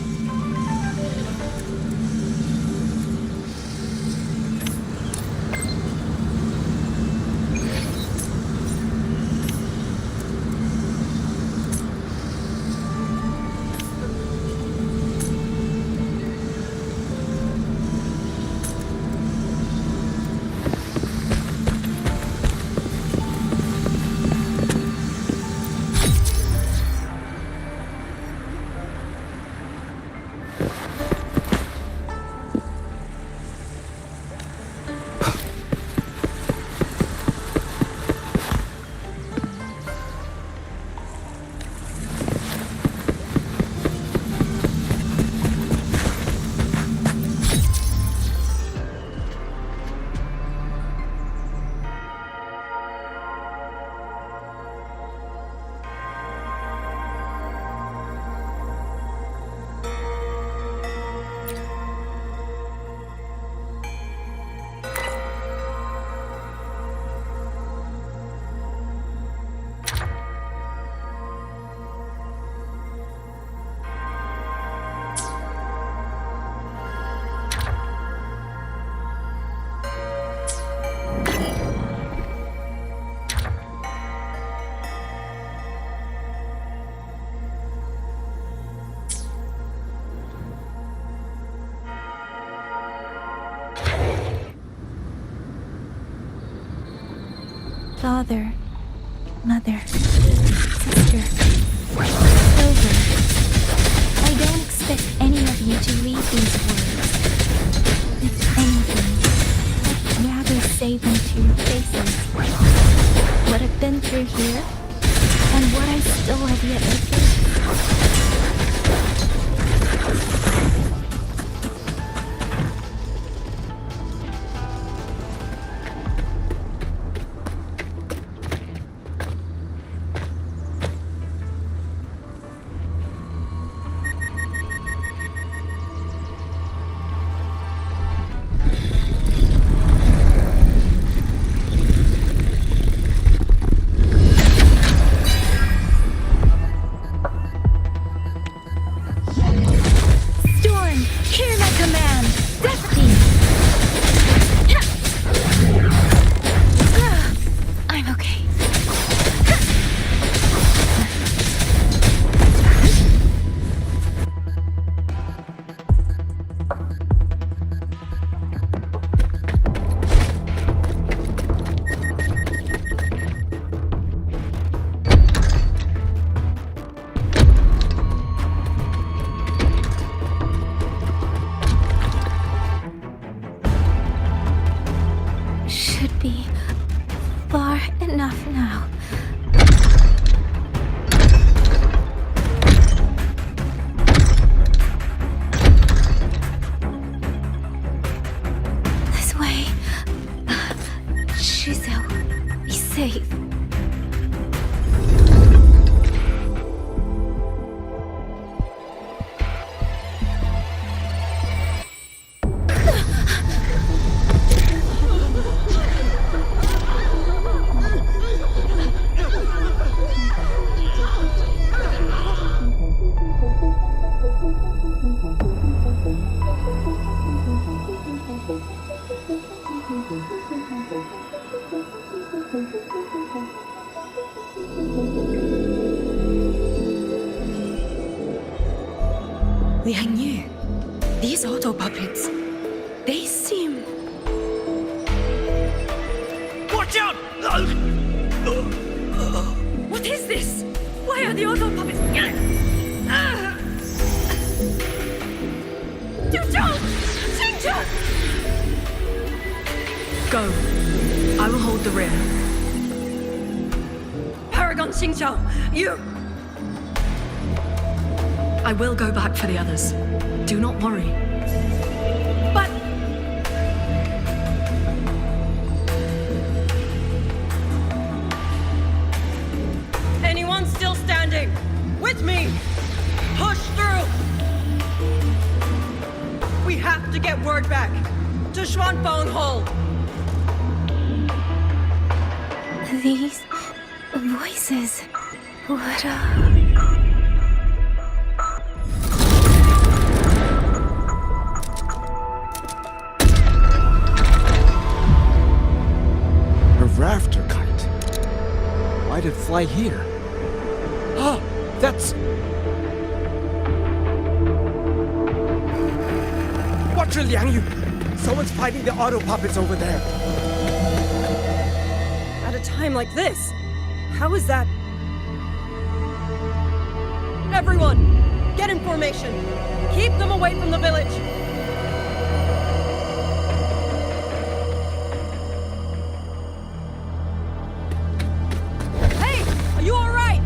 Father, mother, sister, Silver. I don't expect any of you to read these words. If anything, I'd rather say them to your faces. What I've been through here, and what I still have yet to face. Liang Yu, these auto puppets, they seem... Watch out! What is this? Why are the auto puppets... Go. I will hold the rear. Paragon Xingqiao, you... I will go back for the others. Do not worry. But... Anyone still standing? With me! Push through! We have to get word back to Xuanfeng Hold! These voices. What A rafter kite. Why'd it fly here? Ah, that's... Watch it, Liang Yu! Someone's fighting the auto puppets over there. At a time like this, how is that? Everyone, get in formation. Keep them away from the village. Hey, are you all right?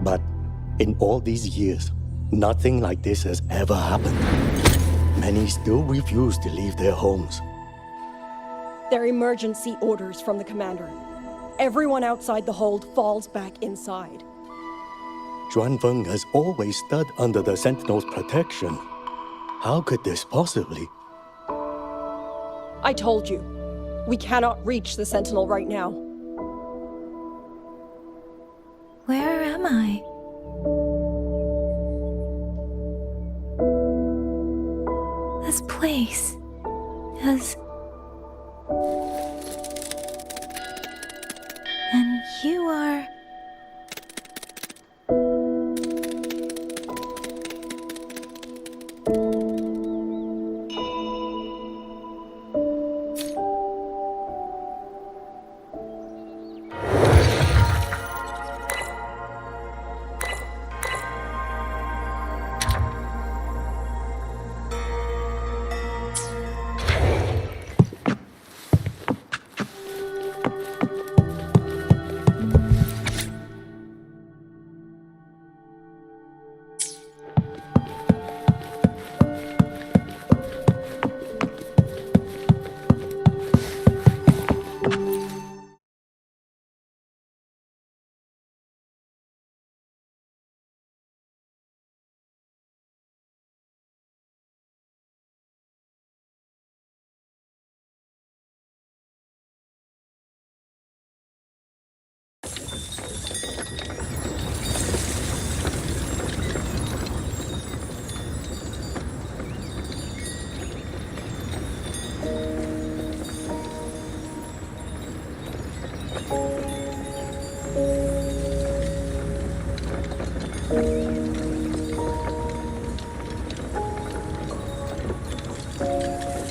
But in all these years, nothing like this has ever happened. Many still refuse to leave their homes. They're emergency orders from the commander. Everyone outside the hold falls back inside. Xuanfeng has always stood under the Sentinel's protection. How could this possibly? I told you, we cannot reach the Sentinel right now. Where am I? This place is... And you are...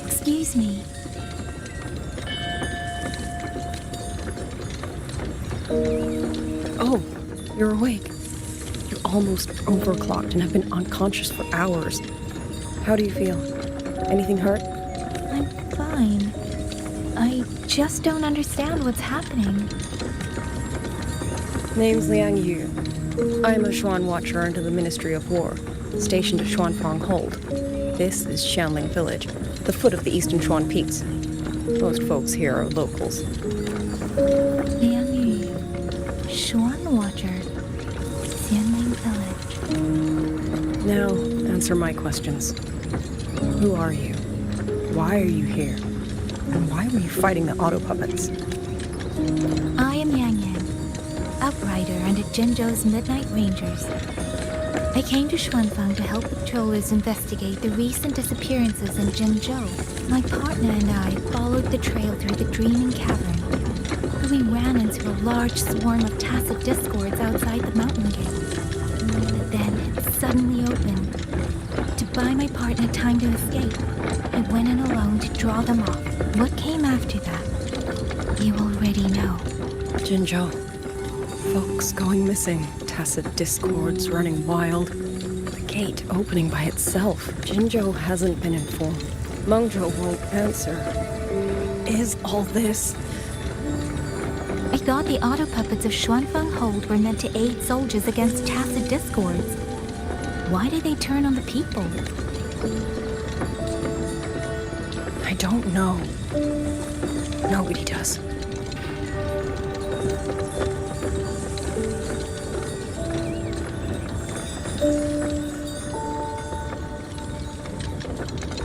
Excuse me. Oh, you're awake. You're almost overclocked and have been unconscious for hours. How do you feel? Anything hurt? I'm fine. I just don't understand what's happening. Name's Liang Yu. I'm a Xuan Watcher under the Ministry of War, stationed at Xuanfeng Hold. This is Shanling Village, the foot of the Eastern Chuan Peaks. Most folks here are locals. Liang Xuan Watcher, Xianling Village. Now, answer my questions. Who are you? Why are you here? And why were you fighting the auto puppets? I am Yang Yang, outrider under Jinzhou's Midnight Rangers. I came to Xuanfang to help the patrollers investigate the recent disappearances in Jinzhou. My partner and I followed the trail through the Dreaming Cavern. We ran into a large swarm of tacit discords outside the mountain gate. But then it suddenly opened. To buy my partner time to escape, I went in alone to draw them off. What came after that, you already know. Jinzhou. Folks going missing. Tacit discords running wild. The gate opening by itself. Jinzhou hasn't been informed. Mengzhou won't answer. Is all this... I thought the auto puppets of Xuanfang Hold were meant to aid soldiers against tacit discords. Why did they turn on the people? I don't know. Nobody does.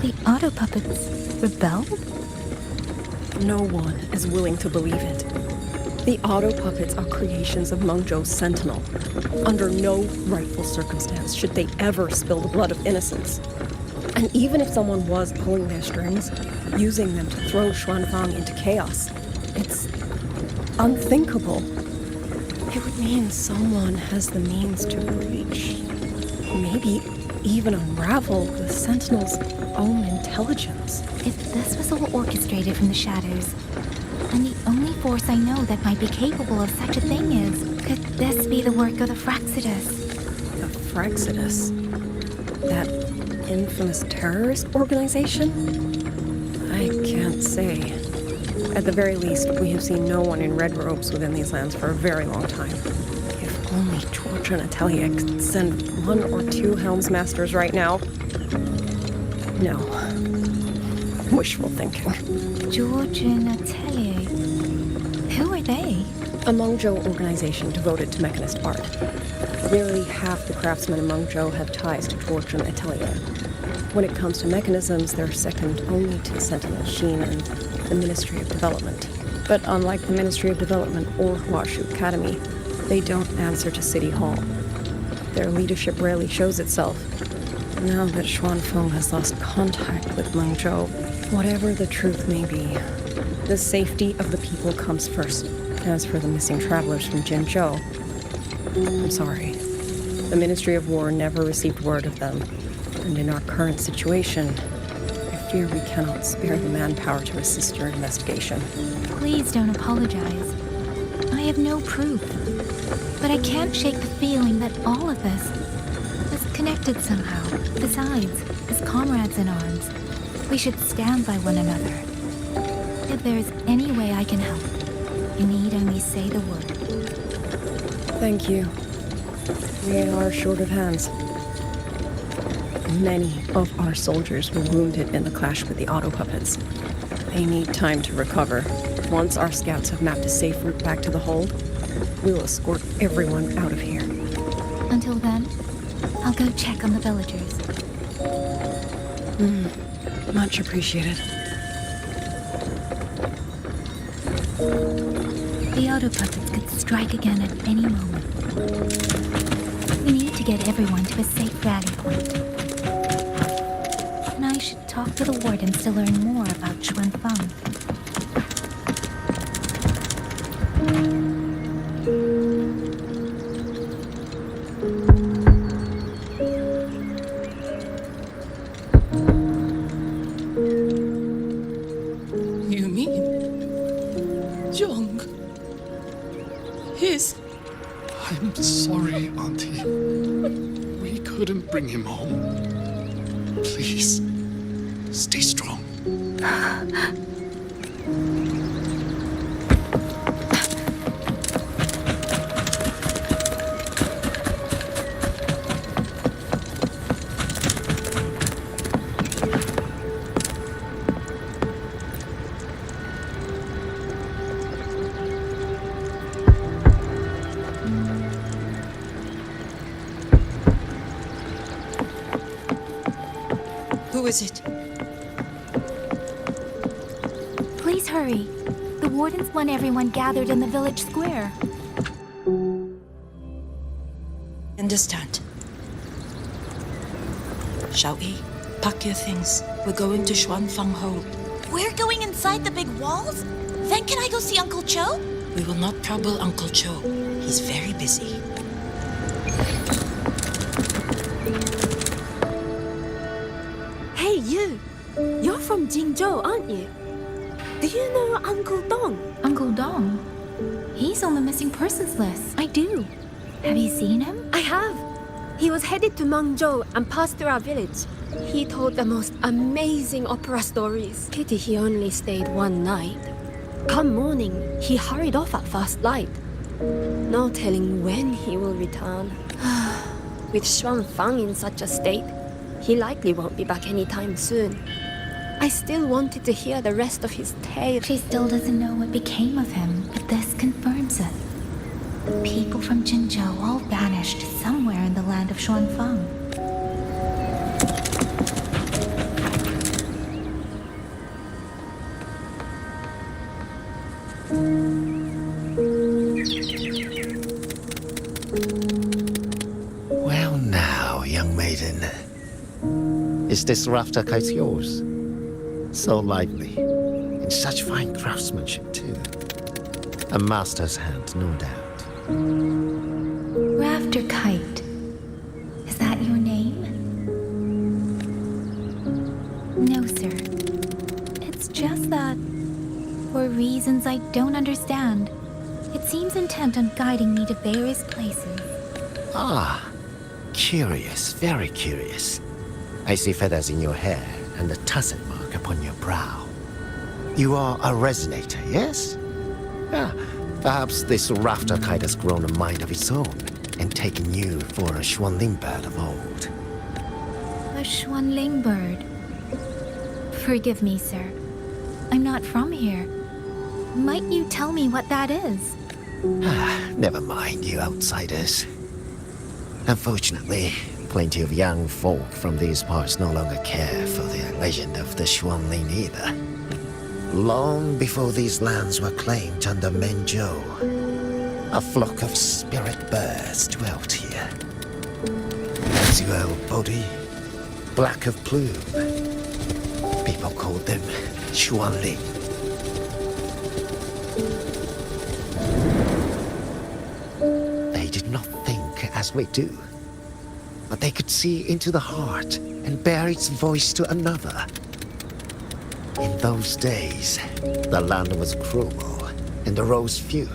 The auto puppets rebelled? No one is willing to believe it. The auto puppets are creations of Mengzhou's Sentinel. Under no rightful circumstance should they ever spill the blood of innocents. And even if someone was pulling their strings, using them to throw Xuanfang into chaos, it's unthinkable. It would mean someone has the means to breach, maybe even unravel the Sentinel's own intelligence. If this was all orchestrated from the shadows, and the only force I know that might be capable of such a thing is, could this be the work of the Fraxidus? The Fraxidus? That infamous terrorist organization? I can't say. At the very least, we have seen no one in red robes within these lands for a very long time. If only George and Atelier could send 1 or 2 Helmsmasters right now. No. Wishful thinking. George and Atelier? Who are they? A Mengzhou organization devoted to mechanist art. Nearly half the craftsmen in Mengzhou have ties to George and Atelier. When it comes to mechanisms, they're second only to Sentinel Sheen and the Ministry of Development. But unlike the Ministry of Development or Huashu Academy, they don't answer to City Hall. Their leadership rarely shows itself. Now that Xuanfeng has lost contact with Mengzhou, whatever the truth may be, the safety of the people comes first. As for the missing travelers from Jinzhou, I'm sorry. The Ministry of War never received word of them. And in our current situation, I fear we cannot spare the manpower to assist your investigation. Please don't apologize. I have no proof. But I can't shake the feeling that all of this is connected somehow. Besides, as comrades in arms, we should stand by one another. If there is any way I can help, you need only say the word. Thank you. We are short of hands. Many of our soldiers were wounded in the clash with the auto puppets. They need time to recover. Once our scouts have mapped a safe route back to the hold, we'll escort everyone out of here. Until then, I'll go check on the villagers. Much appreciated. The auto puppets could strike again at any moment. We need to get everyone to a safe rally point. And I should talk to the wardens to learn more about Xuanfang. You mean Jung? His... I'm sorry, Auntie. We couldn't bring him home. Please, stay strong. Who is it? Please hurry. The wardens want everyone gathered in the village square. Understand. Shall we? Pack your things. We're going to Xuanfang Hold. We're going inside the big walls? Then can I go see Uncle Cho? We will not trouble Uncle Cho. He's very busy. Hey, you! You're from Jingzhou, aren't you? Do you know Uncle Dong? Uncle Dong? He's on the missing persons list. I do. Have you seen him? I have. He was headed to Mengzhou and passed through our village. He told the most amazing opera stories. Pity he only stayed one night. Come morning, he hurried off at first light. No telling when he will return. With Xuanfang in such a state, he likely won't be back anytime soon. I still wanted to hear the rest of his tale. She still doesn't know what became of him, but this confirms it. The people from Jinzhou all vanished somewhere in the land of Xuanfang. Well now, young maiden. Is this rafter kite yours? So lively, and such fine craftsmanship too. A master's hand, no doubt. Rafter Kite. Is that your name? No, sir. It's just that, for reasons I don't understand, it seems intent on guiding me to various places. Ah, curious, very curious. I see feathers in your hair and a tusset mark upon your brow. You are a resonator, yes? Ah, perhaps this rafter kite has grown a mind of its own and taken you for a Xuanling bird of old. A Xuanling bird. Forgive me, sir. I'm not from here. Might you tell me what that is? Never mind, you outsiders. Unfortunately, plenty of young folk from these parts no longer care for the legend of the Xuanling either. Long before these lands were claimed under Mengzhou, a flock of spirit birds dwelt here. Dual body, black of plume. People called them Xuanling. They did not think as we do, but they could see into the heart and bear its voice to another. In those days, the land was cruel and the roads few.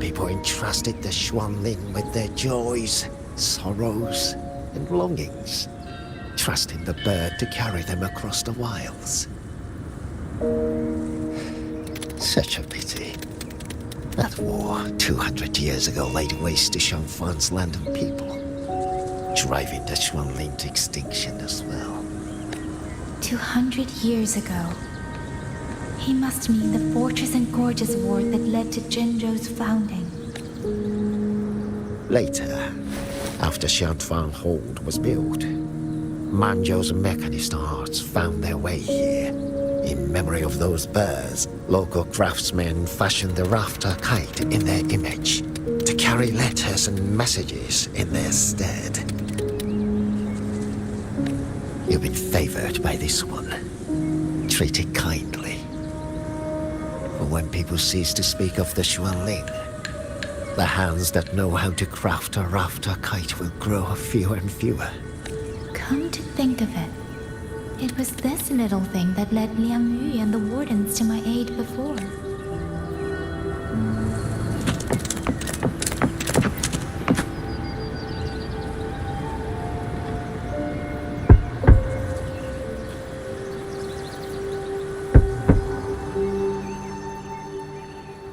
People entrusted the Xuanling with their joys, sorrows, and longings, trusting the bird to carry them across the wilds. Such a pity. That war 200 years ago laid waste to Xuanfang's land and people, driving the Xuanling to extinction as well. 200 years ago. He must mean the fortress and gorges war that led to Jinzhou's founding. Later, after Xuanfang Hold was built, Manzhou's mechanist arts found their way here. In memory of those birds, local craftsmen fashioned the rafter kite in their image to carry letters and messages in their stead. You've been favored by this one. Treat it kindly. For when people cease to speak of the Xuanling, the hands that know how to craft a rafter kite will grow fewer and fewer. Come to think of it, it was this little thing that led Liang Yu and the wardens to my aid before.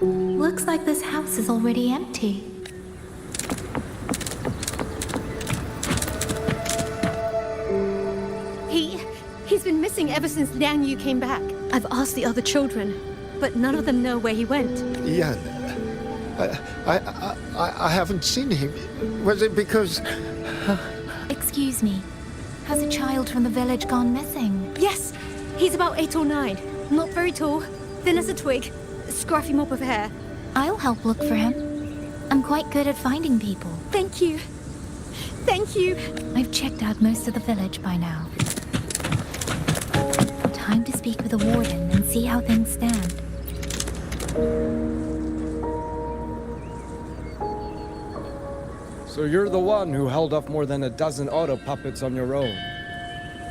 Looks like this house is already empty. He's been missing ever since Liang Yu came back. I've asked the other children, but none of them know where he went. Yan, I haven't seen him. Was it because... Excuse me. Has a child from the village gone missing? Yes, he's about 8 or 9. Not very tall, thin as a twig, scruffy mop of hair. I'll help look for him. I'm quite good at finding people. Thank you. Thank you. I've checked out most of the village by now. Time to speak with the warden and see how things stand. So you're the one who held off more than a dozen auto puppets on your own.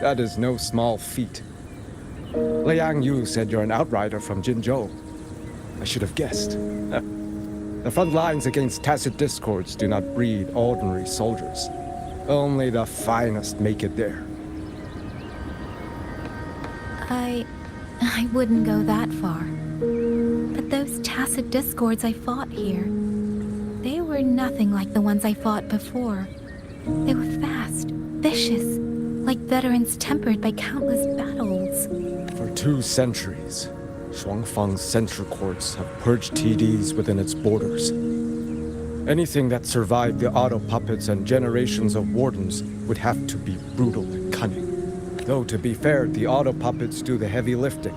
That is no small feat. Liang Yu said you're an outrider from Jinzhou. I should have guessed. The front lines against tacit discords do not breed ordinary soldiers. Only the finest make it there. I wouldn't go that far. But those tacit discords I fought here, they were nothing like the ones I fought before. They were fast, vicious, like veterans tempered by countless battles. For 2 centuries, Shuangfang's censure courts have purged TDs within its borders. Anything that survived the auto puppets and generations of wardens would have to be brutal and cunning. Though to be fair, the auto puppets do the heavy lifting.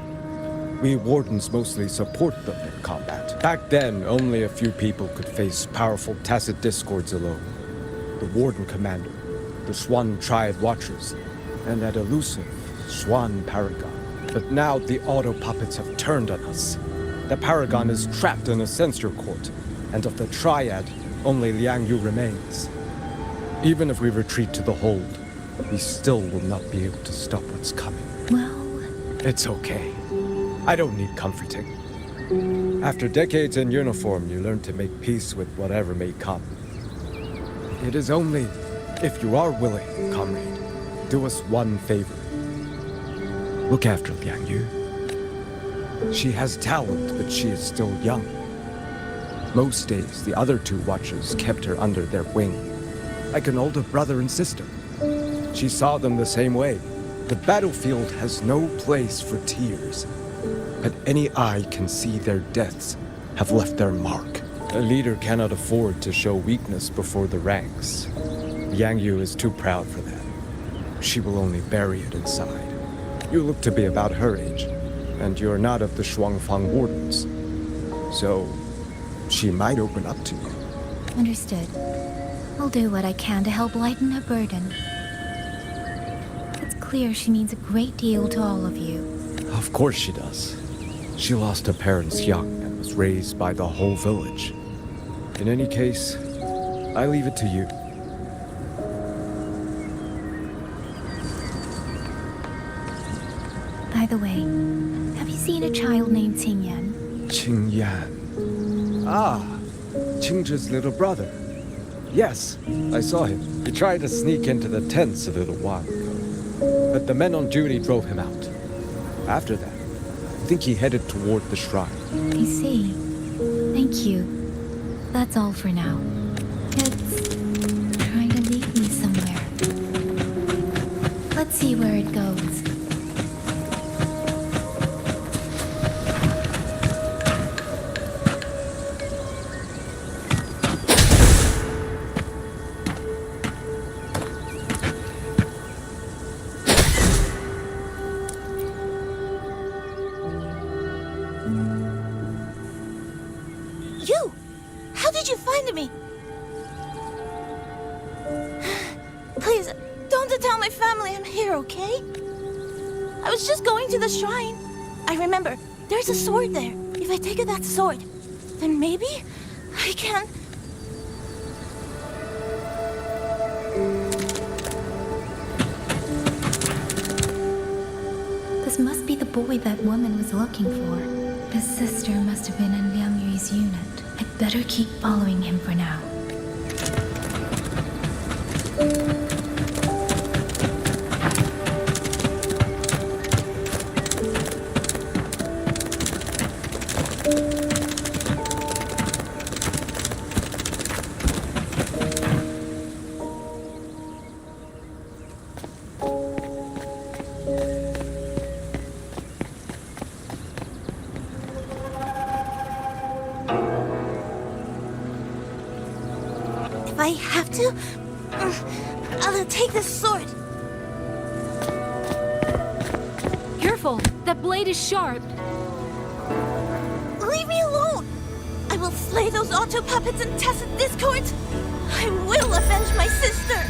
We wardens mostly support them in combat. Back then, only a few people could face powerful tacit discords alone. The warden commander, the Swan Triad Watchers, and that elusive Swan Paragon. But now the auto puppets have turned on us. The Paragon is trapped in a censure court, and of the Triad, only Liang Yu remains. Even if we retreat to the hold, we still will not be able to stop what's coming. Well... It's okay. I don't need comforting. After decades in uniform, you learn to make peace with whatever may come. It is only if you are willing, comrade, do us one favor. Look after Liang Yu. She has talent, but she is still young. Most days, the other 2 watchers kept her under their wing, like an older brother and sister. She saw them the same way. The battlefield has no place for tears, but any eye can see their deaths have left their mark. A leader cannot afford to show weakness before the ranks. Liang Yu is too proud for that. She will only bury it inside. You look to be about her age, and you're not of the Shuangfang wardens. So, she might open up to you. Understood. I'll do what I can to help lighten her burden. It's clear she means a great deal to all of you. Of course she does. She lost her parents young and was raised by the whole village. In any case, I leave it to you. By the way, have you seen a child named Qingyan? Qingyan. Ah, Qingzhi's little brother. Yes, I saw him. He tried to sneak into the tents a little while ago, but the men on duty drove him out. After that, I think he headed toward the shrine. I see. Thank you. That's all for now. It's trying to lead me somewhere. Let's see where it goes. Me. Please, don't tell my family I'm here, okay? I was just going to the shrine. I remember, there's a sword there. If I take that sword, then maybe I can... This must be the boy that woman was looking for. His sister must have been in Liang Yu's unit. I'd better keep following him for now. If I have to, I'll take this sword. careful! That blade is sharp! Leave me alone! I will slay those auto puppets and tacit discords! I will avenge my sister!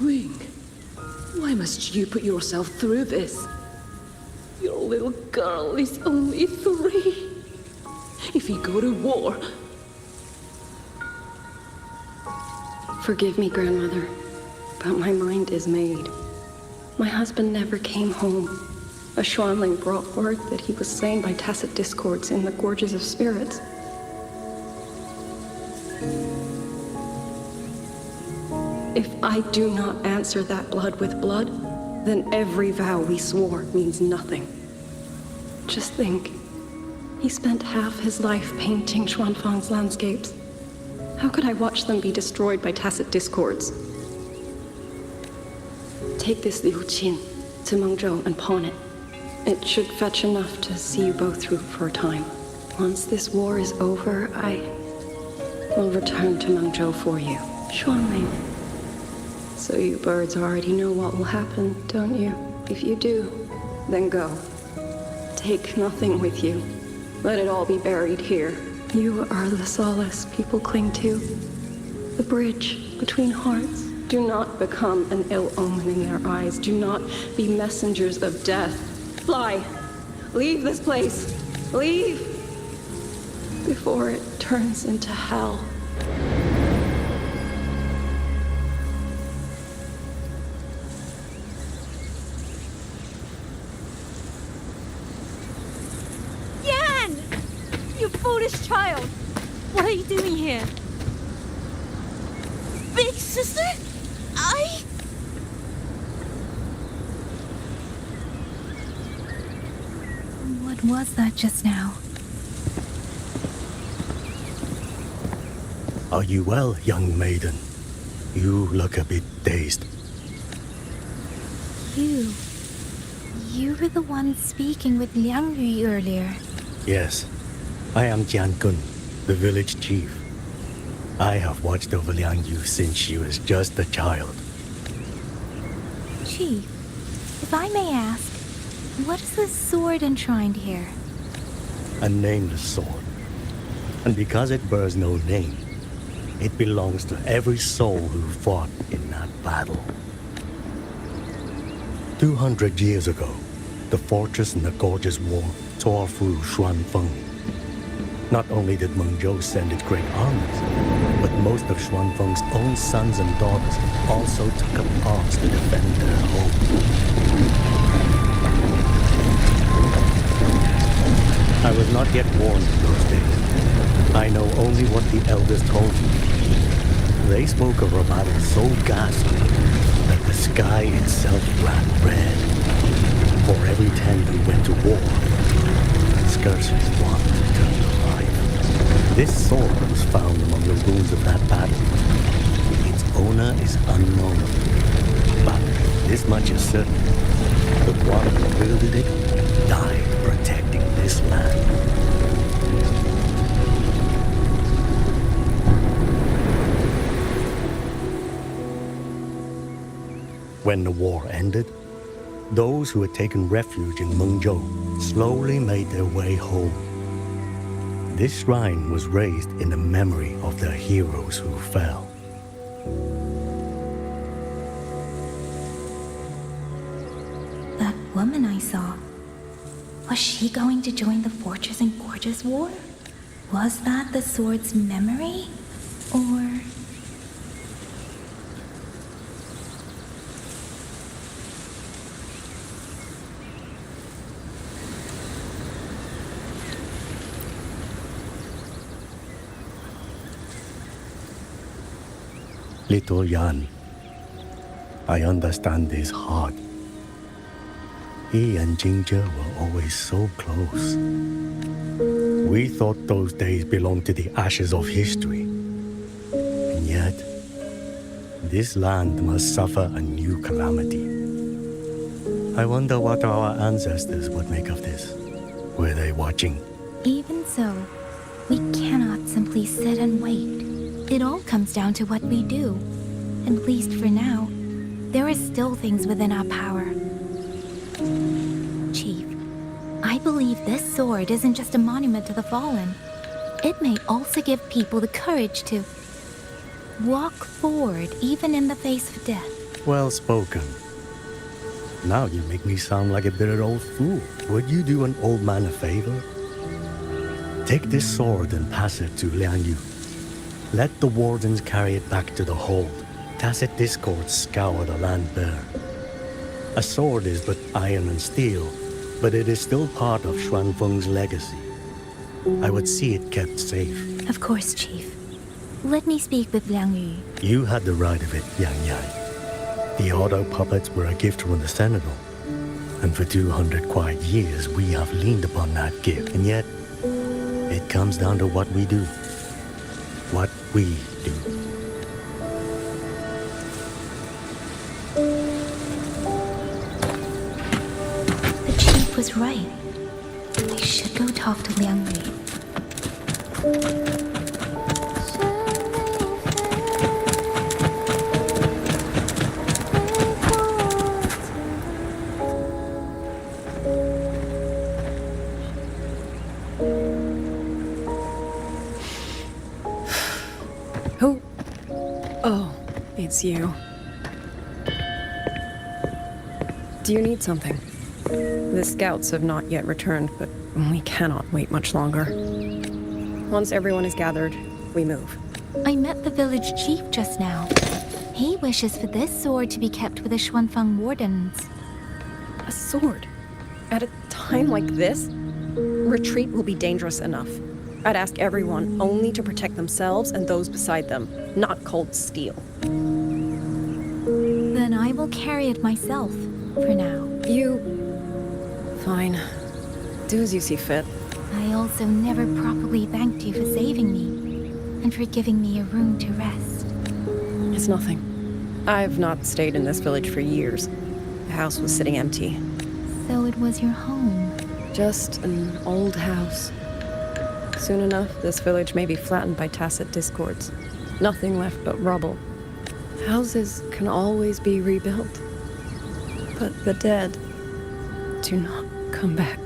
Wing, why must you put yourself through this? Your little girl is only 3. If you go to war... Forgive me, Grandmother, but my mind is made. My husband never came home. A Schwanling brought word that he was slain by tacit discords in the Gorges of Spirits. If I do not answer that blood with blood, then every vow we swore means nothing. Just think, he spent half his life painting Xuanfang's landscapes. How could I watch them be destroyed by tacit discords? Take this Liu Qin to Mengzhou and pawn it. It should fetch enough to see you both through for a time. Once this war is over, I will return to Mengzhou for you. Xuanling. So you birds already know what will happen, don't you? If you do, then go. Take nothing with you. Let it all be buried here. You are the solace people cling to. The bridge between hearts. Do not become an ill omen in their eyes. Do not be messengers of death. Fly. Leave this place. Leave. Before it turns into hell. Foolish child! What are you doing here? Big sister? What was that just now? Are you well, young maiden? You look a bit dazed. You were the one speaking with Liang Yu earlier. Yes. I am Jian Kun, the village chief. I have watched over Liang Yu since she was just a child. Chief, if I may ask, what is this sword enshrined here? A nameless sword. And because it bears no name, it belongs to every soul who fought in that battle. 200 years ago, the fortress in the Gorgeous War tore through Xuanfeng. Not only did Mengzhou send its great armies, but most of Xuanfeng's own sons and daughters also took up arms to defend their home. I was not yet born in those days. I know only what the elders told me. They spoke of a battle so ghastly that the sky itself ran red. For every 10 who went to war, scarcely one returned alive. This sword was found among the ruins of that battle. Its owner is unknown. But this much is certain. The one who wielded it died protecting this land. When the war ended, those who had taken refuge in Mengzhou slowly made their way home. This shrine was raised in the memory of the heroes who fell. That woman I saw, was she going to join the Fortress and Gorgeous War? Was that the sword's memory? Or... Little Yan, I understand his heart. He and Ginger were always so close. We thought those days belonged to the ashes of history. And yet, this land must suffer a new calamity. I wonder what our ancestors would make of this. Were they watching? Even so, we can't simply sit and wait. It all comes down to what we do. At least for now, there are still things within our power. Chief, I believe this sword isn't just a monument to the fallen. It may also give people the courage to walk forward even in the face of death. Well spoken. Now you make me sound like a bitter old fool. Would you do an old man a favor? Take this sword and pass it to Liang Yu. Let the wardens carry it back to the hold. Tacit discord scour the land bare. A sword is but iron and steel, but it is still part of Xuanfeng's legacy. I would see it kept safe. Of course, Chief. Let me speak with Liang Yu. You had the right of it, Yang Yang. The auto puppets were a gift from the Sentinel, and for 200 quiet years we have leaned upon that gift. And yet, it comes down to what we do. What we do. The Chief was right. I should go talk to Liang Yu. Who? Oh, it's you. Do you need something? The scouts have not yet returned, but we cannot wait much longer. Once everyone is gathered, we move. I met the village chief just now. He wishes for this sword to be kept with the Xuanfeng wardens. A sword? At a time like this? Retreat will be dangerous enough. I'd ask everyone only to protect themselves and those beside them, not cold steel. Then I will carry it myself, for now. Fine. Do as you see fit. I also never properly thanked you for saving me, and for giving me a room to rest. It's nothing. I've not stayed in this village for years. The house was sitting empty. So it was your home? Just an old house. Soon enough, this village may be flattened by tacit discords. Nothing left but rubble. Houses can always be rebuilt. But the dead do not come back.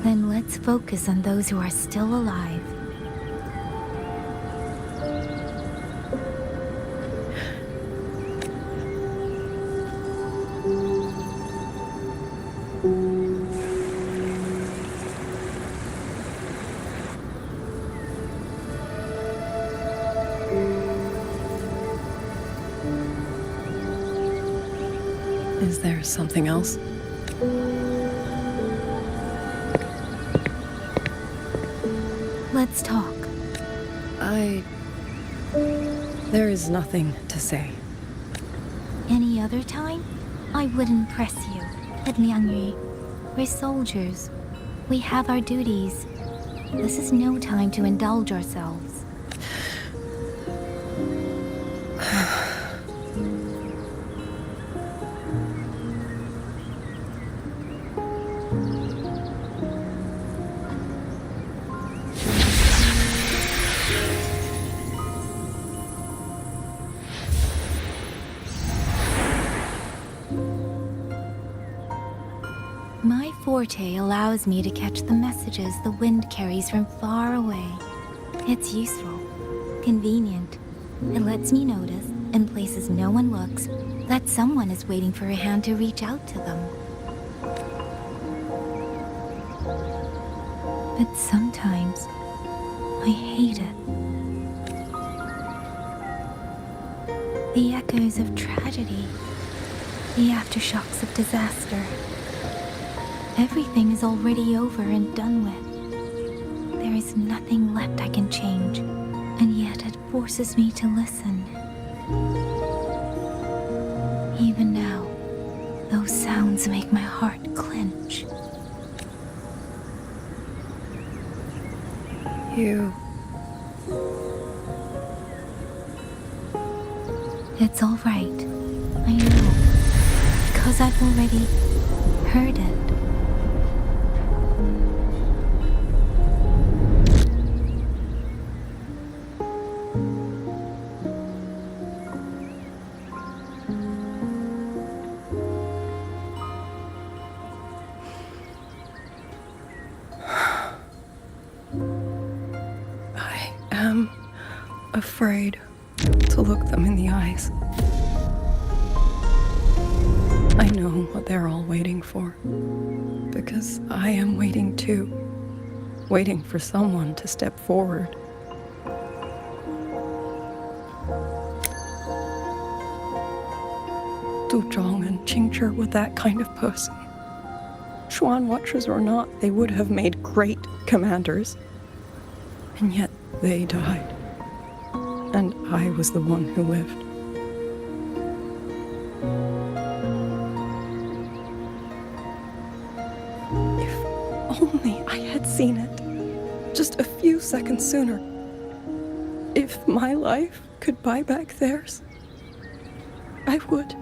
Then let's focus on those who are still alive. Is there something else? Let's talk. There is nothing to say. Any other time, I wouldn't press you. At Liang Yu, we're soldiers. We have our duties. This is no time to indulge ourselves. My forte allows me to catch the messages the wind carries from far away. It's useful, convenient. It lets me notice, in places no one looks, that someone is waiting for a hand to reach out to them. But sometimes, I hate it. The echoes of tragedy, the aftershocks of disaster. Everything is already over and done with. There is nothing left I can change, and yet it forces me to listen. Even now, those sounds make my heart clench. It's all right. I know. Because I've already heard it. afraid to look them in the eyes. I know what they're all waiting for, because I am waiting too. Waiting for someone to step forward. Du Zhong and Qingzhi were that kind of person. Xuan Watchers or not, they would have made great commanders. And yet they died. And I was the one who lived. If only I had seen it, just a few seconds sooner. If my life could buy back theirs, I would.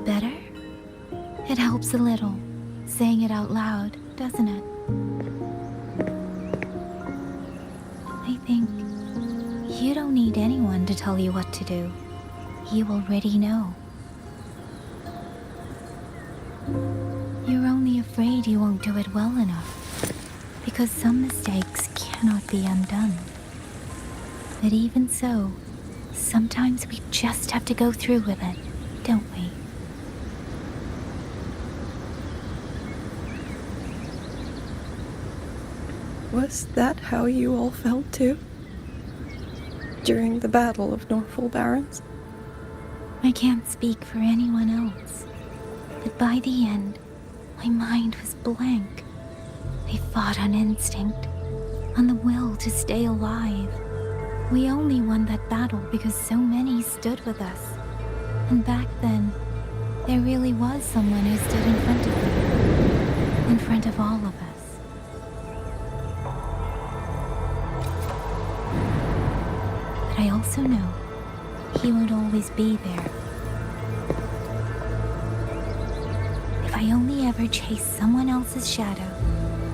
Better? It helps a little, saying it out loud, doesn't it? I think you don't need anyone to tell you what to do. You already know. You're only afraid you won't do it well enough, because some mistakes cannot be undone. But even so, sometimes we just have to go through with it, don't we? Was that how you all felt too? During the Battle of Norfolk Barrens? I can't speak for anyone else, but by the end, my mind was blank. I fought on instinct, on the will to stay alive. We only won that battle because so many stood with us. And back then, there really was someone who stood in front of me, in front of all of us. But I also know he won't always be there. If I only ever chase someone else's shadow,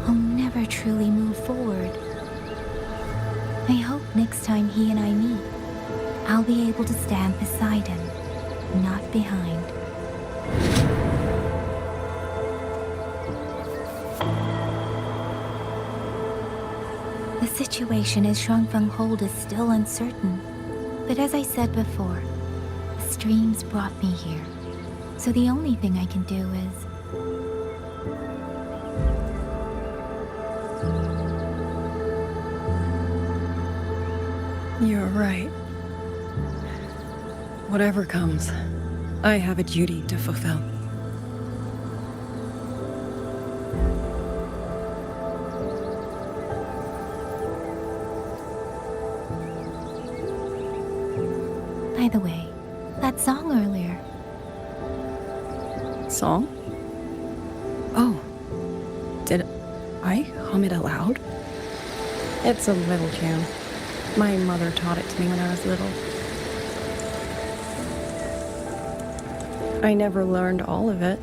I'll never truly move forward. I hope next time he and I meet, I'll be able to stand beside him, not behind. The situation as Shuangfeng Hold is still uncertain, but as I said before, the streams brought me here, so the only thing I can do is... You're right. Whatever comes, I have a duty to fulfill. By the way, that song earlier. Song? Oh. Did I hum it aloud? It's a little tune. My mother taught it to me when I was little. I never learned all of it.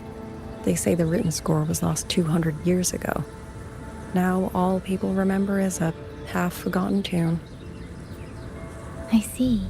They say the written score was lost 200 years ago. Now all people remember is a half-forgotten tune. I see.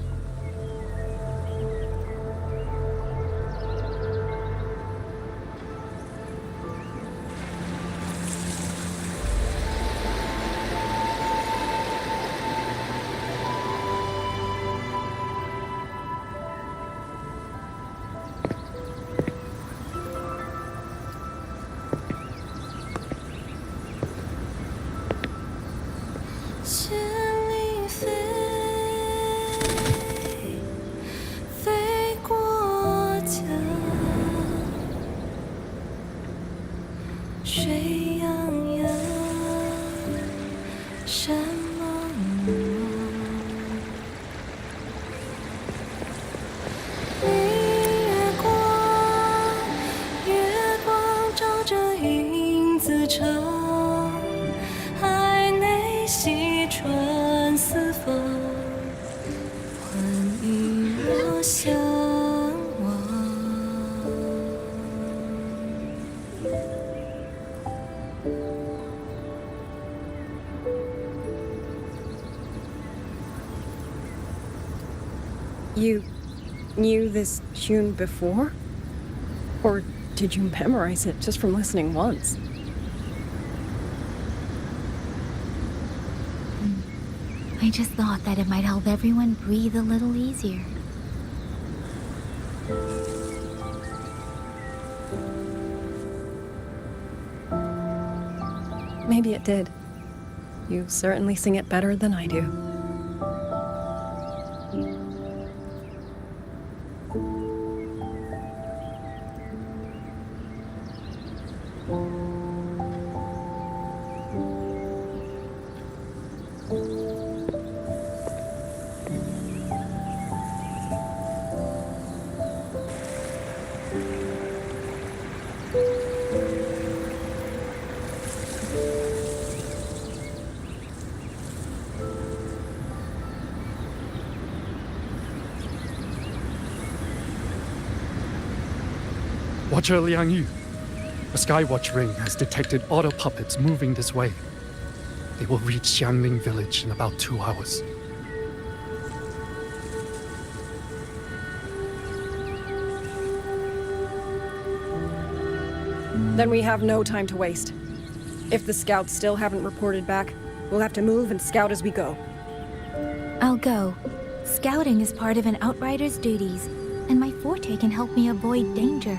knew this tune before? Or did you memorize it just from listening once? I just thought that it might help everyone breathe a little easier. Maybe it did. You certainly sing it better than I do. Watcher Liang Yu, a Skywatch ring has detected auto puppets moving this way. They will reach Xiangling village in about 2 hours. Then we have no time to waste. If the scouts still haven't reported back, we'll have to move and scout as we go. I'll go. Scouting is part of an outrider's duties, and my forte can help me avoid danger.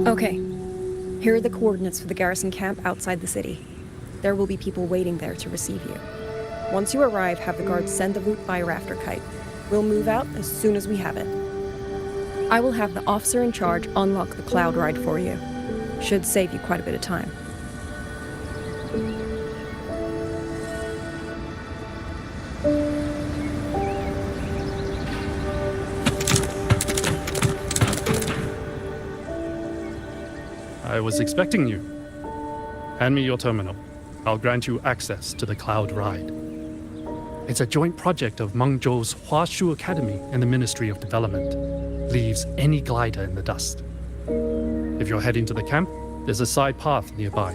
Okay. Here are the coordinates for the garrison camp outside the city. There will be people waiting there to receive you. Once you arrive, have the guards send the loot by rafter kite. We'll move out as soon as we have it. I will have the officer in charge unlock the cloud ride for you. Should save you quite a bit of time. I was expecting you. Hand me your terminal. I'll grant you access to the cloud ride. It's a joint project of Mengzhou's Huashu Academy and the Ministry of Development. Leaves any glider in the dust. If you're heading to the camp, there's a side path nearby.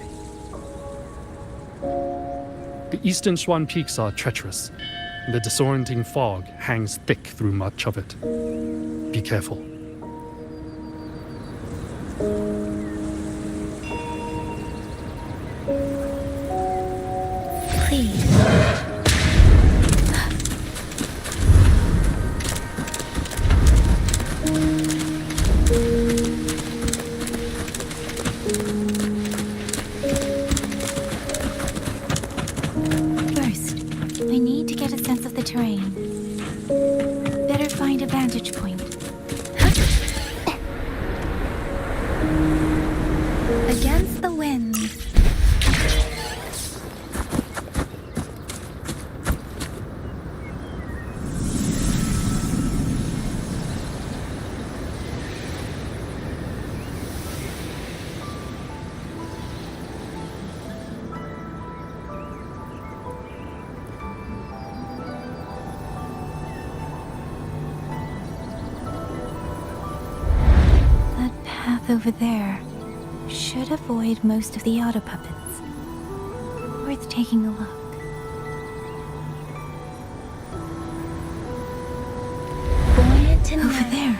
The eastern Xuan peaks are treacherous, and the disorienting fog hangs thick through much of it. Be careful. Please. First, I need to get a sense of the terrain. Better find a vantage point. Against the wind. Over there should avoid most of the auto puppets. Worth taking a look. Over there,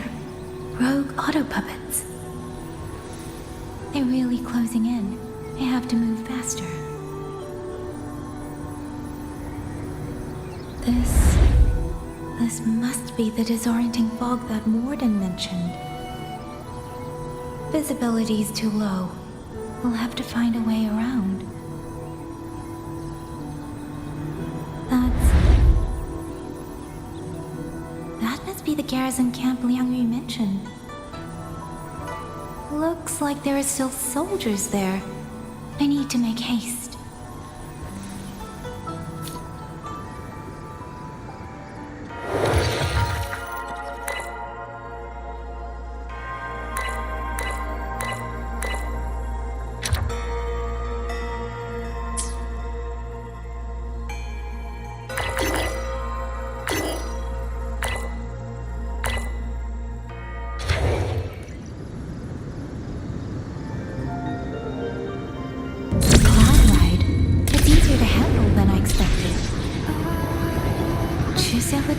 rogue auto puppets. They're really closing in. I have to move faster. This must be the disorienting fog that Morden mentioned. Visibility's too low. We'll have to find a way around. That must be the garrison camp Liang Yu mentioned. Looks like there are still soldiers there. I need to make haste.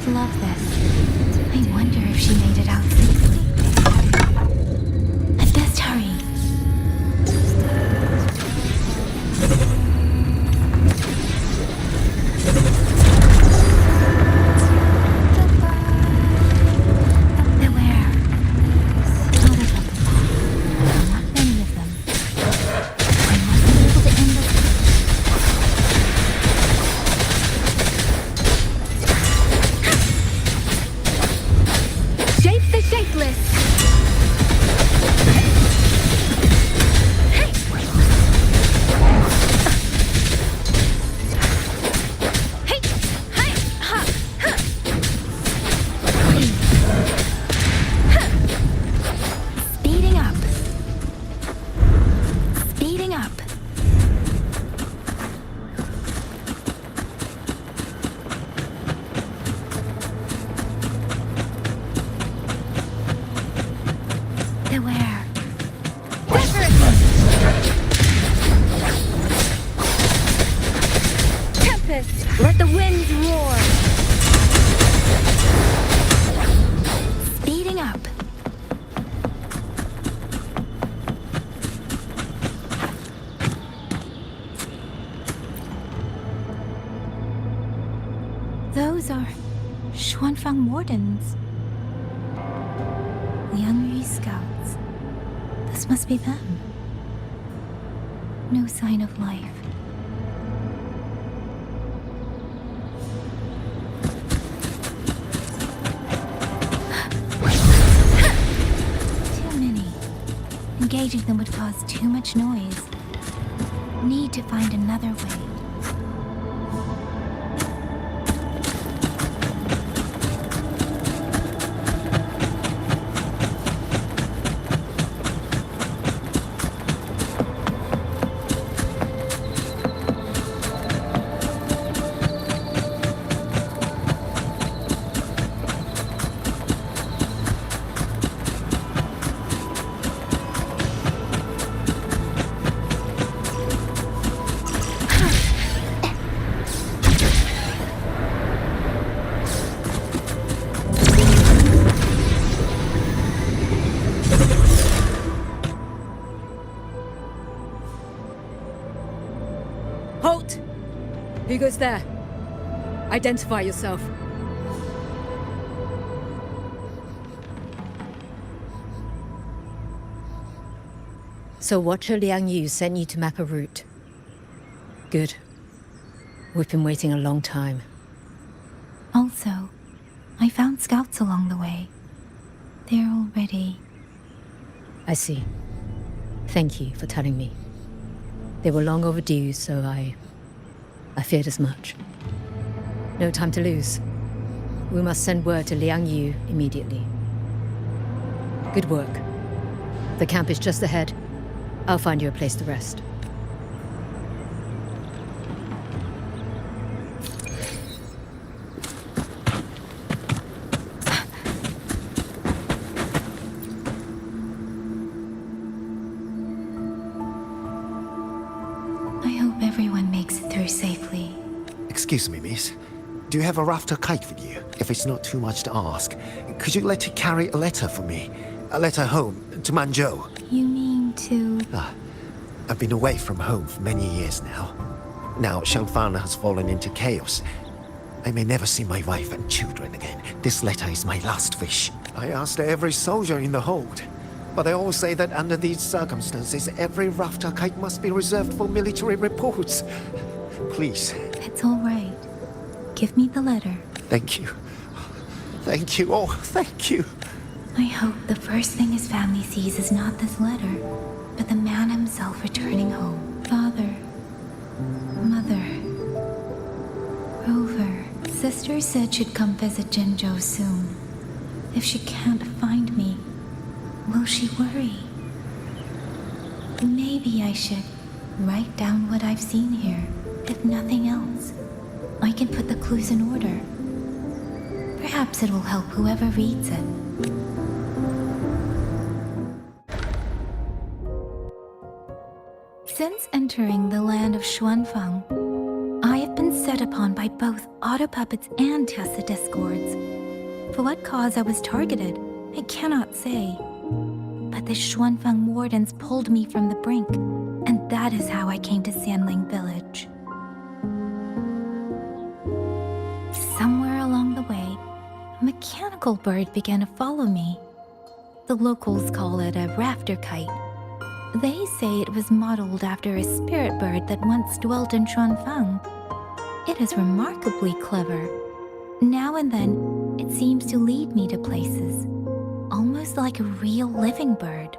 Love this. I wonder if she made it out safely. I'd best hurry. Beware. Other puppets. Not many of them. I must be able to end this. Shape the shapeless! Speeding up. Speeding up. Beware. Tempest, let the winds roar. Speeding up. Those are Xuanfang wardens. Liang Yu's scouts. This must be them. No sign of life. Too many. Engaging them would cause too much noise. Need to find another way. Halt! Who goes there? Identify yourself. So Watcher Liang Yu sent you to map a route. Good. We've been waiting a long time. Also, I found scouts along the way. They're already... I see. Thank you for telling me. They were long overdue, so I feared as much. No time to lose. We must send word to Liang Yu immediately. Good work. The camp is just ahead. I'll find you a place to rest. I hope everyone makes it through safely. Excuse me, miss. Do you have a rafter kite with you? If it's not too much to ask, could you let her carry a letter for me? A letter home, to Manzhou. You mean to... I've been away from home for many years now. Now Shangfang has fallen into chaos. I may never see my wife and children again. This letter is my last wish. I asked every soldier in the hold, but they all say that under these circumstances, every rafter kite must be reserved for military reports. Please. It's all right. Give me the letter. Thank you. Thank you. Oh, thank you. I hope the first thing his family sees is not this letter, but the man himself returning home. Father. Mother. Rover. Sister said she'd come visit Jinzhou soon. If she can't find me, will she worry? Maybe I should write down what I've seen here. If nothing else, I can put the clues in order. Perhaps it will help whoever reads it. Since entering the land of Xuanfang, I have been set upon by both auto puppets and Tessa discords. For what cause I was targeted, I cannot say. But the Xuanfeng wardens pulled me from the brink, and that is how I came to Sanling Village. Somewhere along the way, a mechanical bird began to follow me. The locals call it a rafter kite. They say it was modeled after a spirit bird that once dwelt in Xuanfeng. It is remarkably clever. Now and then, it seems to lead me to places, almost like a real living bird.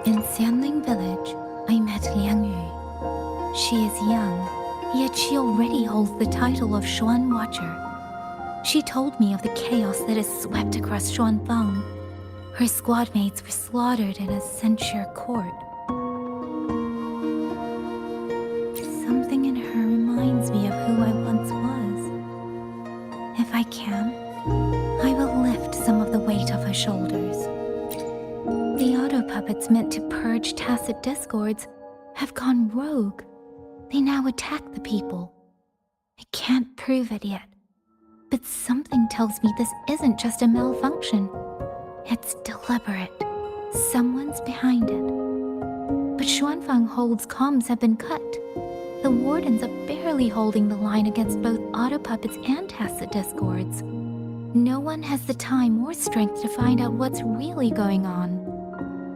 In Sanling Village, I met Liang Yu. She is young, yet she already holds the title of Xuan Watcher. She told me of the chaos that has swept across Xuanfeng. Her squad mates were slaughtered in a censure court. Something in her reminds me of who I once was. If I can, I will lift some of the weight off her shoulders. The auto puppets meant to purge tacit discords have gone rogue. They now attack the people. I can't prove it yet, but something tells me this isn't just a malfunction. It's deliberate. Someone's behind it. But Xuanfeng holds comms have been cut. The wardens are barely holding the line against both auto puppets and tacit discords. No one has the time or strength to find out what's really going on.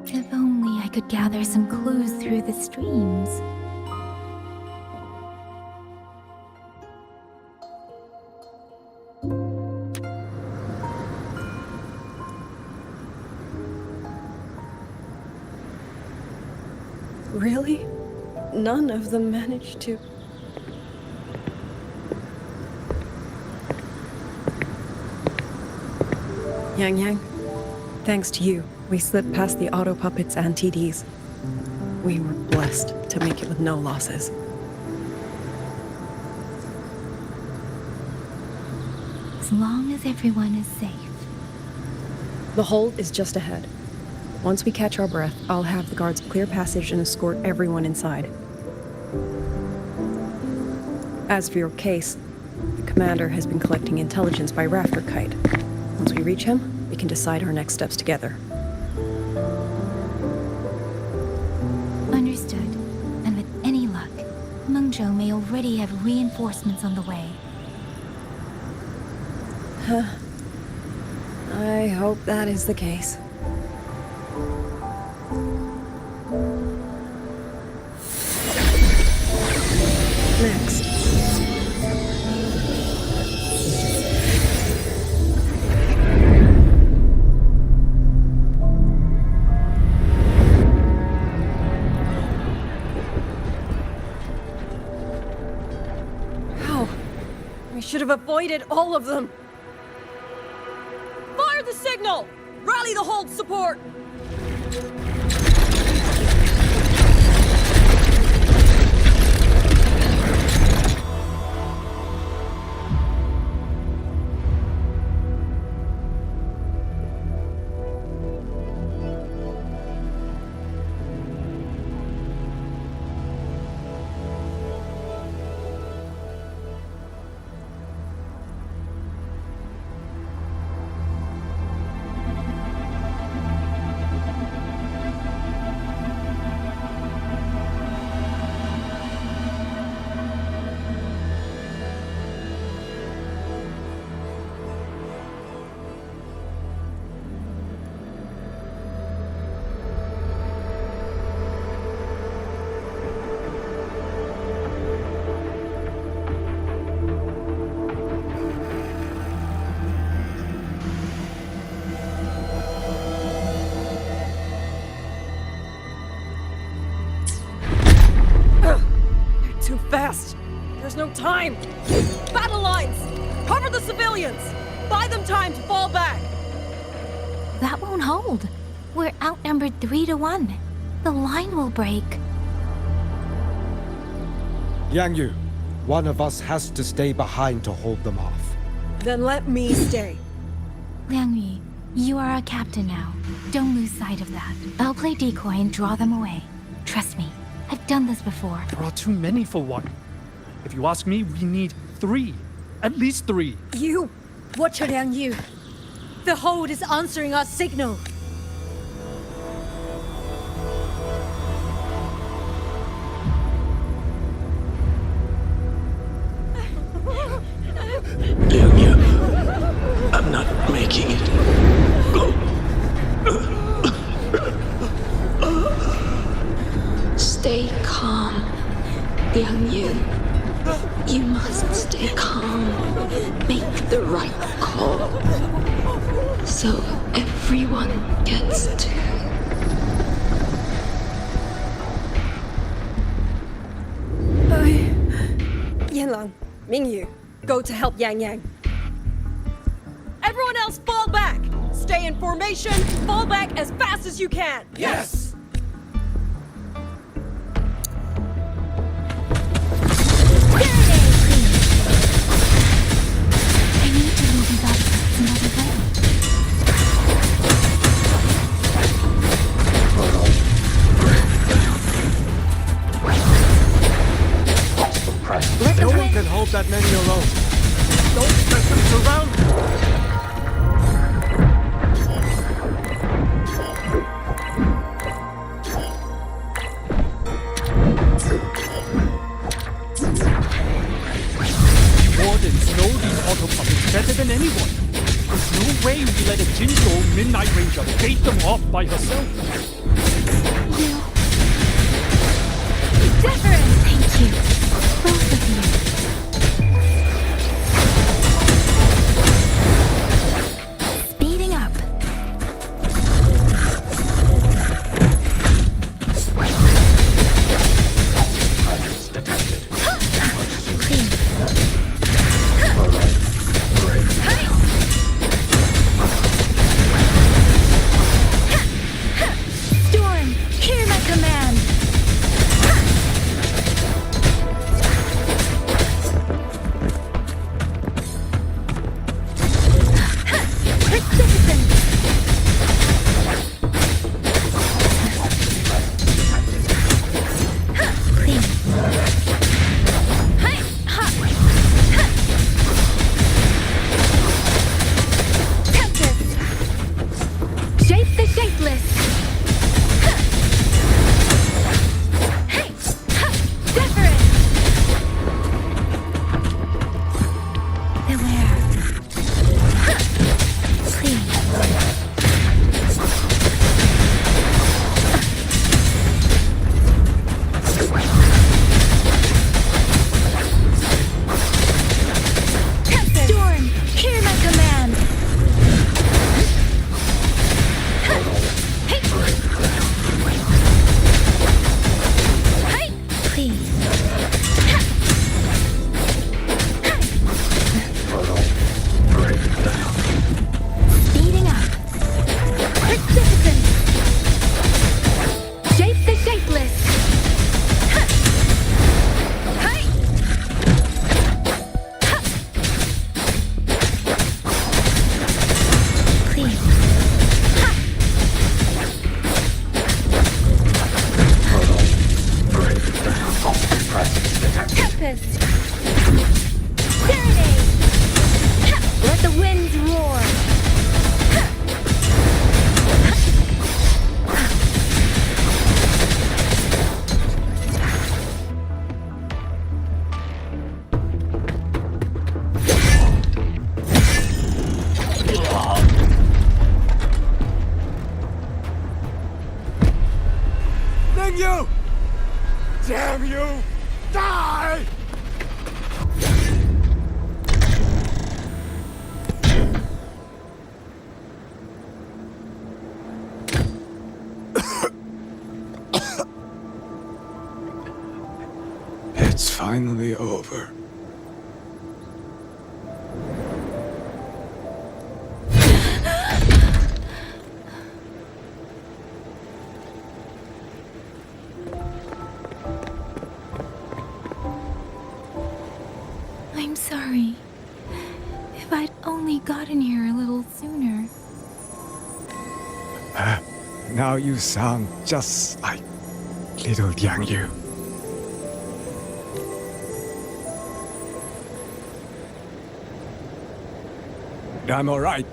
If only I could gather some clues through the streams. Really? None of them managed to... Yang, thanks to you, we slipped past the auto puppets and TDs. We were blessed to make it with no losses. As long as everyone is safe. The hold is just ahead. Once we catch our breath, I'll have the guards clear passage and escort everyone inside. As for your case, the commander has been collecting intelligence by Rafter Kite. Once we reach him, we can decide our next steps together. Understood. And with any luck, Mengzhou may already have reinforcements on the way. I hope that is the case. Next. How? We should have avoided all of them. Fire the signal! Rally the hold support! Too fast! There's no time! Battle lines! Cover the civilians! Buy them time to fall back! That won't hold. We're outnumbered 3-1. The line will break. Yang Yu, one of us has to stay behind to hold them off. Then let me stay. Liang Yu, you are our captain now. Don't lose sight of that. I'll play decoy and draw them away. Trust me, I've done this before. There are too many for one. If you ask me, we need 3. At least 3. You Watcher Liang Yu. The hold is answering our signal. Liang Yu, I'm not making it. Stay calm, Liang Yu. You must stay calm. Make the right call. So everyone gets to. Yanlang, Mingyu, go to help Yang Yang. Everyone else fall back! Stay in formation, fall back as fast as you can! Yes! I need to move these artifacts another way. No one can hold that many alone. Don't let them surround me. Wardens know these autopuppets better than anyone. There's no way we let a Jinzhou Midnight Ranger bait them off by herself. Deference! Thank you. Both of you. Speeding up. Storm, hear my command. Shape the shapeless. Hey, Deference. Beware. Clean. Storm, hear my command. Please. Speeding up. Precipitant. Shape the shapeless. Please. Tempest! Serenade! Let the winds roar! Mingyu! Damn you! Die! It's finally over. I'm sorry. If I'd only gotten here a little sooner. Now you sound just like little Liang Yu. I'm all right.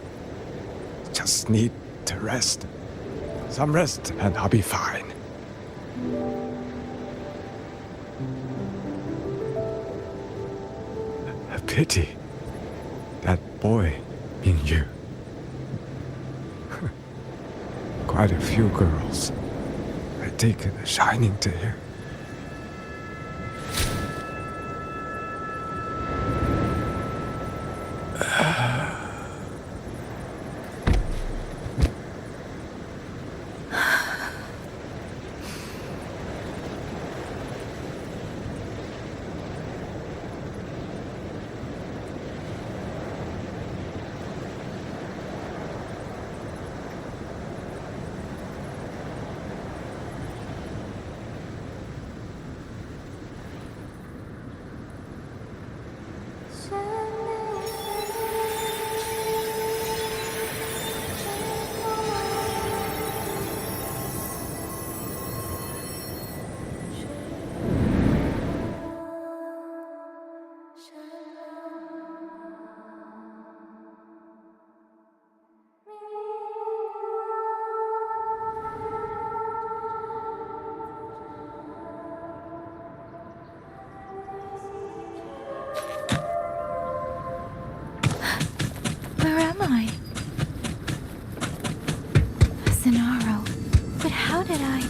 Just need to rest. Some rest, and I'll be fine. A pity. That boy in you. Quite a few girls had taken a shining to him. Where am I? Sonaro. But how did I...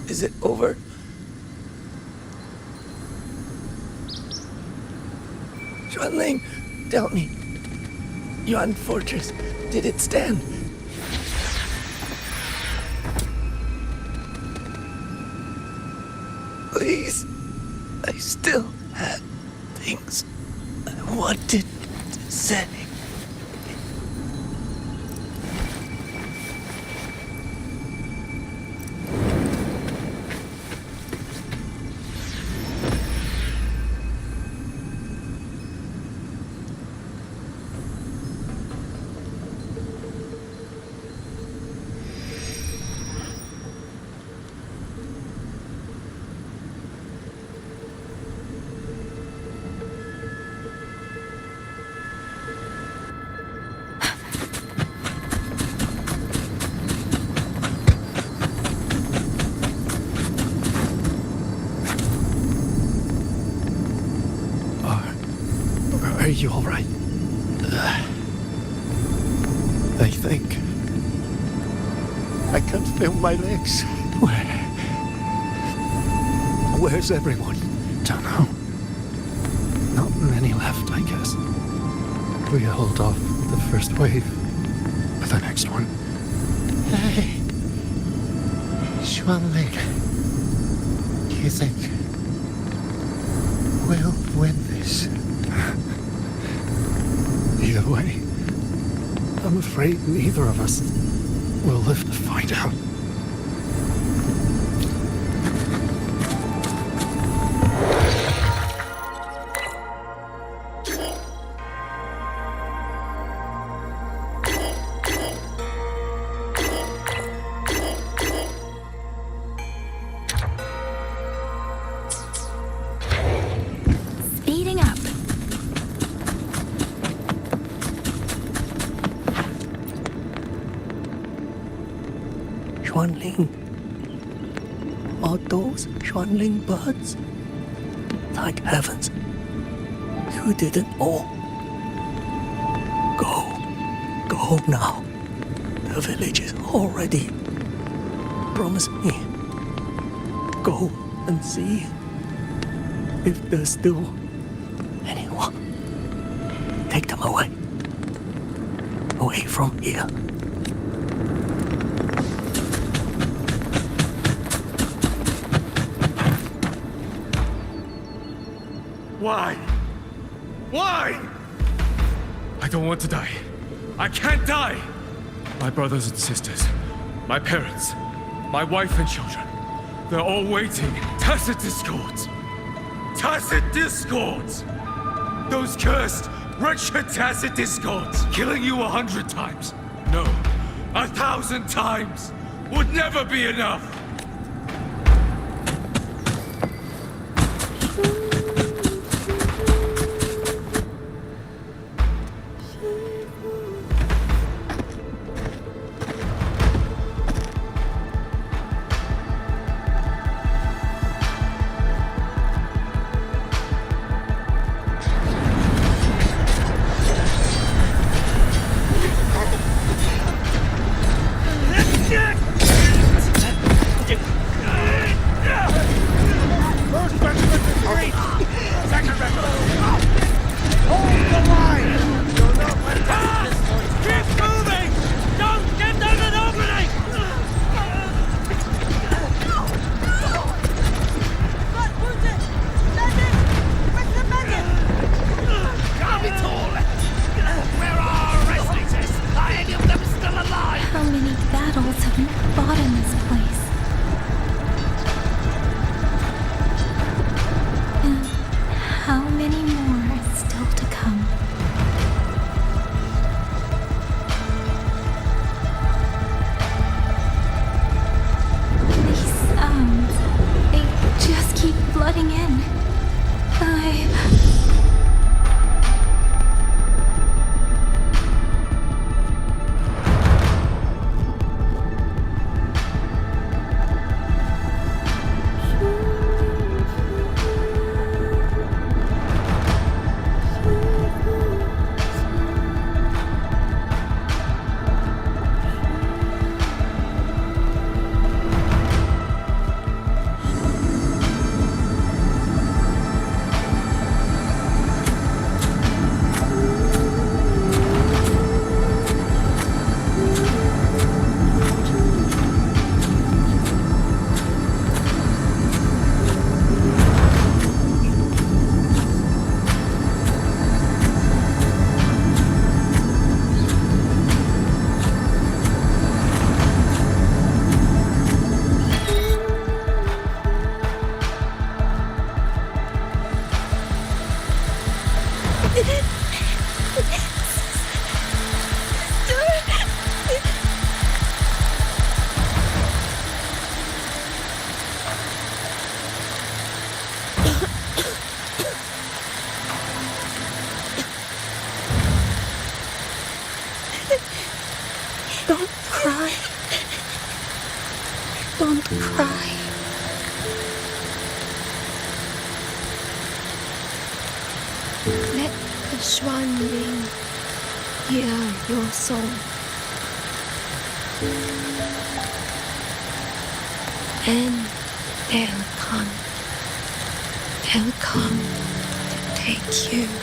Is it over? Xuanling, tell me. Yuan Fortress, did it stand? Please. I still had things I wanted to say. Are you all right? I think I can feel my legs. Where's everyone? Don't know. Not many left, I guess. We hold off the first wave for the next one. Hey, Xuanling, do you think we'll win this? Either way, I'm afraid neither of us will live to find out. Speeding up. Xuanling. Are those Xuanling birds? Thank heavens. You didn't all. Go. Go now. The village is all ready. Promise me. Go and see if there's still anyone. Take them away. Away from here. Why? Why? I don't want to die. I can't die! My brothers and sisters, my parents, my wife and children, they're all waiting. Tacit discords! Tacit discords! Those cursed, wretched tacit discords, killing you 100 times. No, 1,000 times would never be enough. in the bottomless place. And how many more are still to come? These sounds, they just keep flooding in. Don't cry. Don't cry. Let the swan ring hear your song. And they'll come. They'll come to take you home.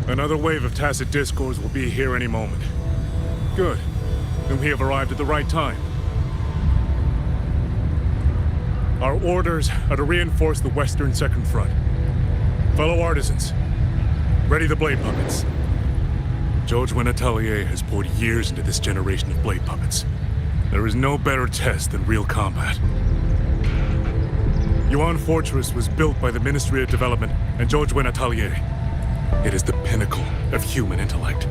Another wave of tacit discords will be here any moment. Good. Then we have arrived at the right time. Our orders are to reinforce the Western Second Front. Fellow artisans, Ready the blade puppets. George Atelier has poured years into this generation of blade puppets. There is no better test than real combat. Yuan Fortress was built by the Ministry of Development and George Atelier. It is the pinnacle of human intellect.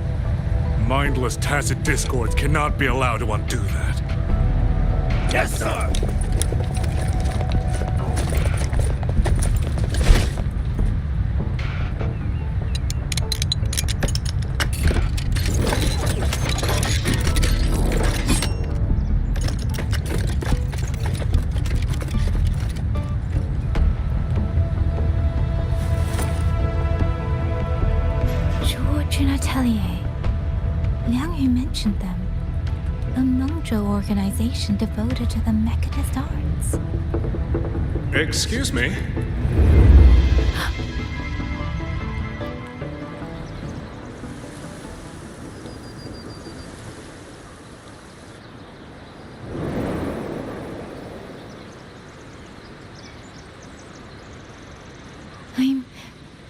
Mindless, tacit discords cannot be allowed to undo that. Yes, sir! Atelier. Liang Yu mentioned them. A Mengzhou organization devoted to the mechanist arts. Excuse me? I'm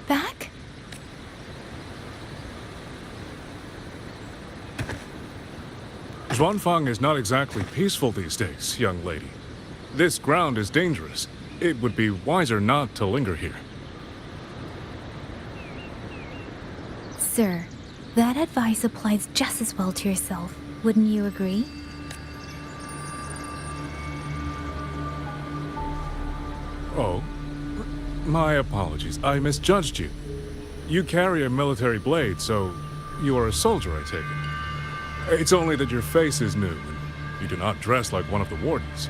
back? Xuanfang is not exactly peaceful these days, young lady. This ground is dangerous. It would be wiser not to linger here. Sir, that advice applies just as well to yourself. Wouldn't you agree? Oh? My apologies. I misjudged you. You carry a military blade, so you are a soldier, I take it. It's only that your face is new, and you do not dress like one of the wardens.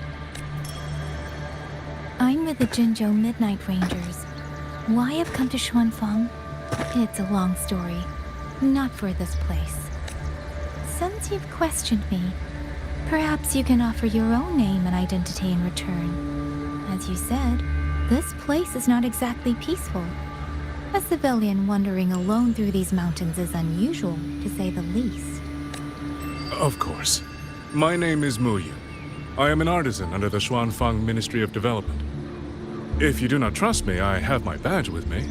I'm with the Jinzhou Midnight Rangers. Why I've come to Xuanfang? It's a long story. Not for this place. Since you've questioned me, perhaps you can offer your own name and identity in return. As you said, this place is not exactly peaceful. A civilian wandering alone through these mountains is unusual, to say the least. Of course. My name is Mu Yu. I am an artisan under the Xuanfang Ministry of Development. If you do not trust me, I have my badge with me.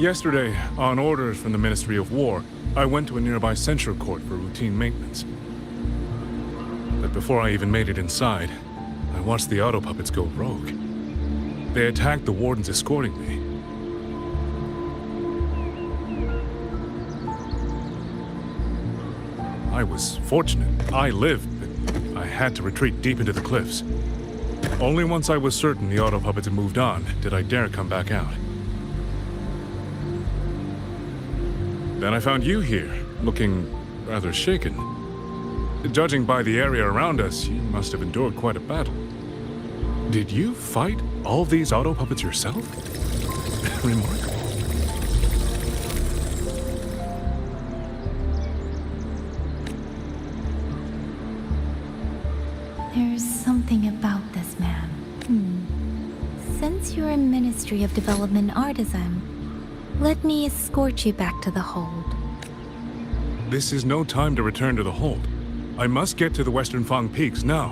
Yesterday, on orders from the Ministry of War, I went to a nearby censure court for routine maintenance. But before I even made it inside, I watched the auto puppets go rogue. They attacked the wardens escorting me. I was fortunate. I lived, but I had to retreat deep into the cliffs. Only once I was certain the auto puppets had moved on did I dare come back out. Then I found you here, looking rather shaken. Judging by the area around us, you must have endured quite a battle. Did you fight all these auto puppets yourself? Remarkable. There's something about this man. Since you're a Ministry of Development artisan, let me escort you back to the hold. This is no time to return to the hold. I must get to the Western Fang Peaks now.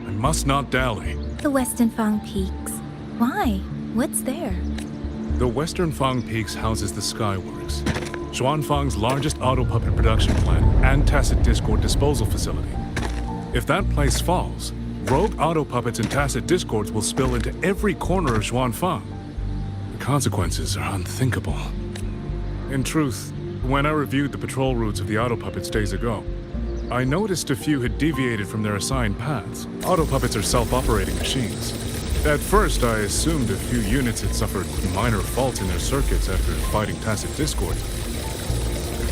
I must not dally. The Western Fang Peaks? Why? What's there? The Western Fang Peaks houses the Skyworks, Xuanfang's largest auto puppet production plant and tacit discord disposal facility. If that place falls, rogue auto puppets and tacit discords will spill into every corner of Xuanfang. The consequences are unthinkable. In truth, when I reviewed the patrol routes of the auto puppets days ago, I noticed a few had deviated from their assigned paths. Auto puppets are self-operating machines. At first, I assumed a few units had suffered minor faults in their circuits after fighting tacit discord.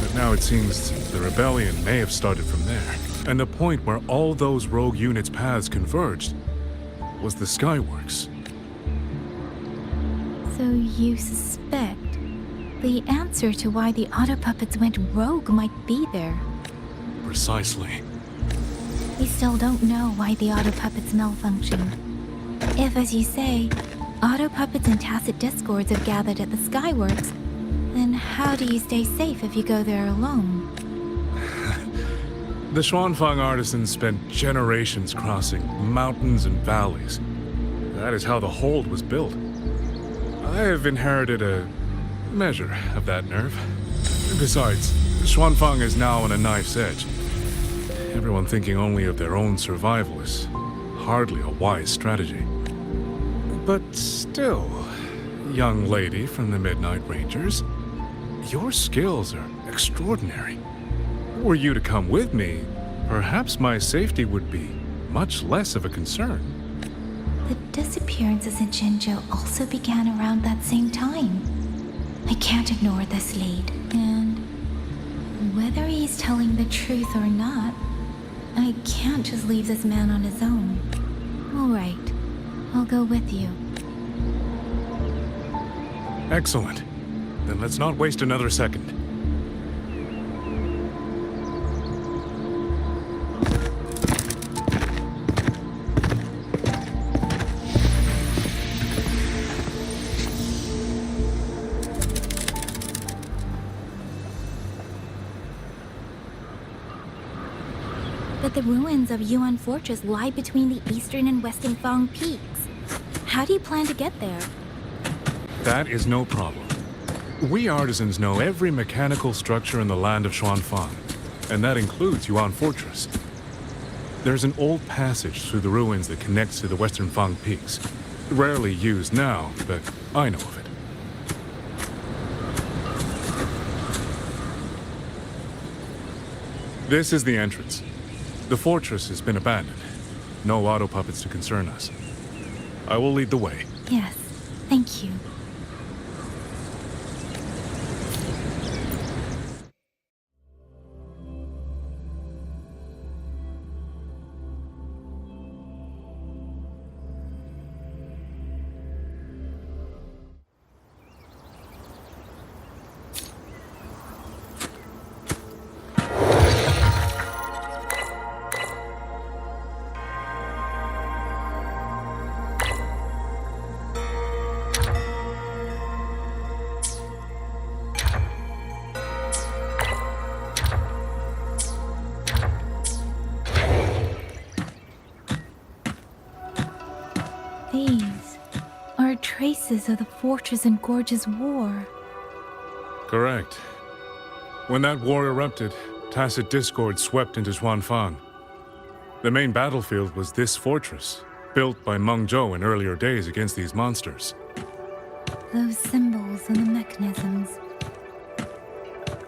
But now it seems the rebellion may have started from there. And the point where all those rogue units' paths converged was the Skyworks. So you suspect the answer to why the auto puppets went rogue might be there. Precisely. We still don't know why the auto puppets malfunctioned. If, as you say, auto puppets and tacit discords have gathered at the Skyworks, then how do you stay safe if you go there alone? The Xuanfang artisans spent generations crossing mountains and valleys. That is how the hold was built. I have inherited a measure of that nerve. Besides, Xuanfang is now on a knife's edge. Everyone thinking only of their own survival is hardly a wise strategy. But still, young lady from the Midnight Rangers, your skills are extraordinary. Were you to come with me, perhaps my safety would be much less of a concern. The disappearances in Jinzhou also began around that same time. I can't ignore this lead, and whether he's telling the truth or not, I can't just leave this man on his own. All right, I'll go with you. Excellent. Then let's not waste another second. But the ruins of Yuan Fortress lie between the eastern and western Fang peaks. How do you plan to get there? That is no problem. We artisans know every mechanical structure in the land of Xuanfang, and that includes Yuan Fortress. There's an old passage through the ruins that connects to the western Fang peaks. Rarely used now, but I know of it. This is the entrance. The fortress has been abandoned. No auto puppets to concern us. I will lead the way. Yes, thank you. These are traces of the Fortress and Gorge's war. Correct. When that war erupted, tacit discord swept into Xuanfang. The main battlefield was this fortress, built by Meng Zhou in earlier days against these monsters. Those symbols and the mechanisms.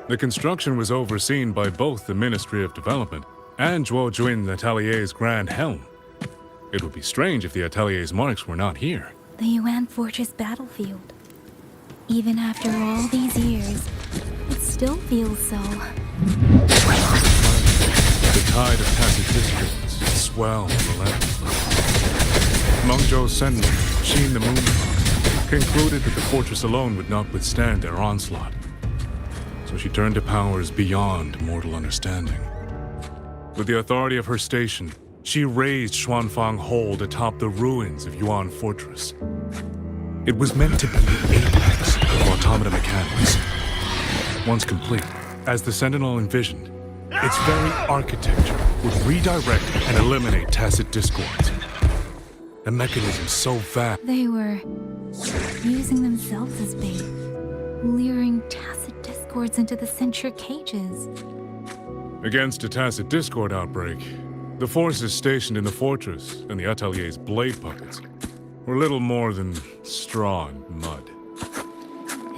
The construction was overseen by both the Ministry of Development and Zhuo Jun Atelier's Grand Helm. It would be strange if the Atelier's marks were not here. The Yuan Fortress battlefield. Even after all these years, it still feels so. The tide of tacit discords swelled relentlessly. Meng Zhou's sentinel, Sheen the Moon, concluded that the fortress alone would not withstand their onslaught. So she turned to powers beyond mortal understanding. With the authority of her station, she raised Xuanfang Hold atop the ruins of Yuan Fortress. It was meant to be the apex of automata mechanics. Once complete, as the Sentinel envisioned, its very architecture would redirect and eliminate tacit discords. A mechanism so vast. They were using themselves as bait, luring tacit discords into the censure cages. Against a tacit discord outbreak, the forces stationed in the fortress and the Atelier's blade puppets were little more than straw and mud.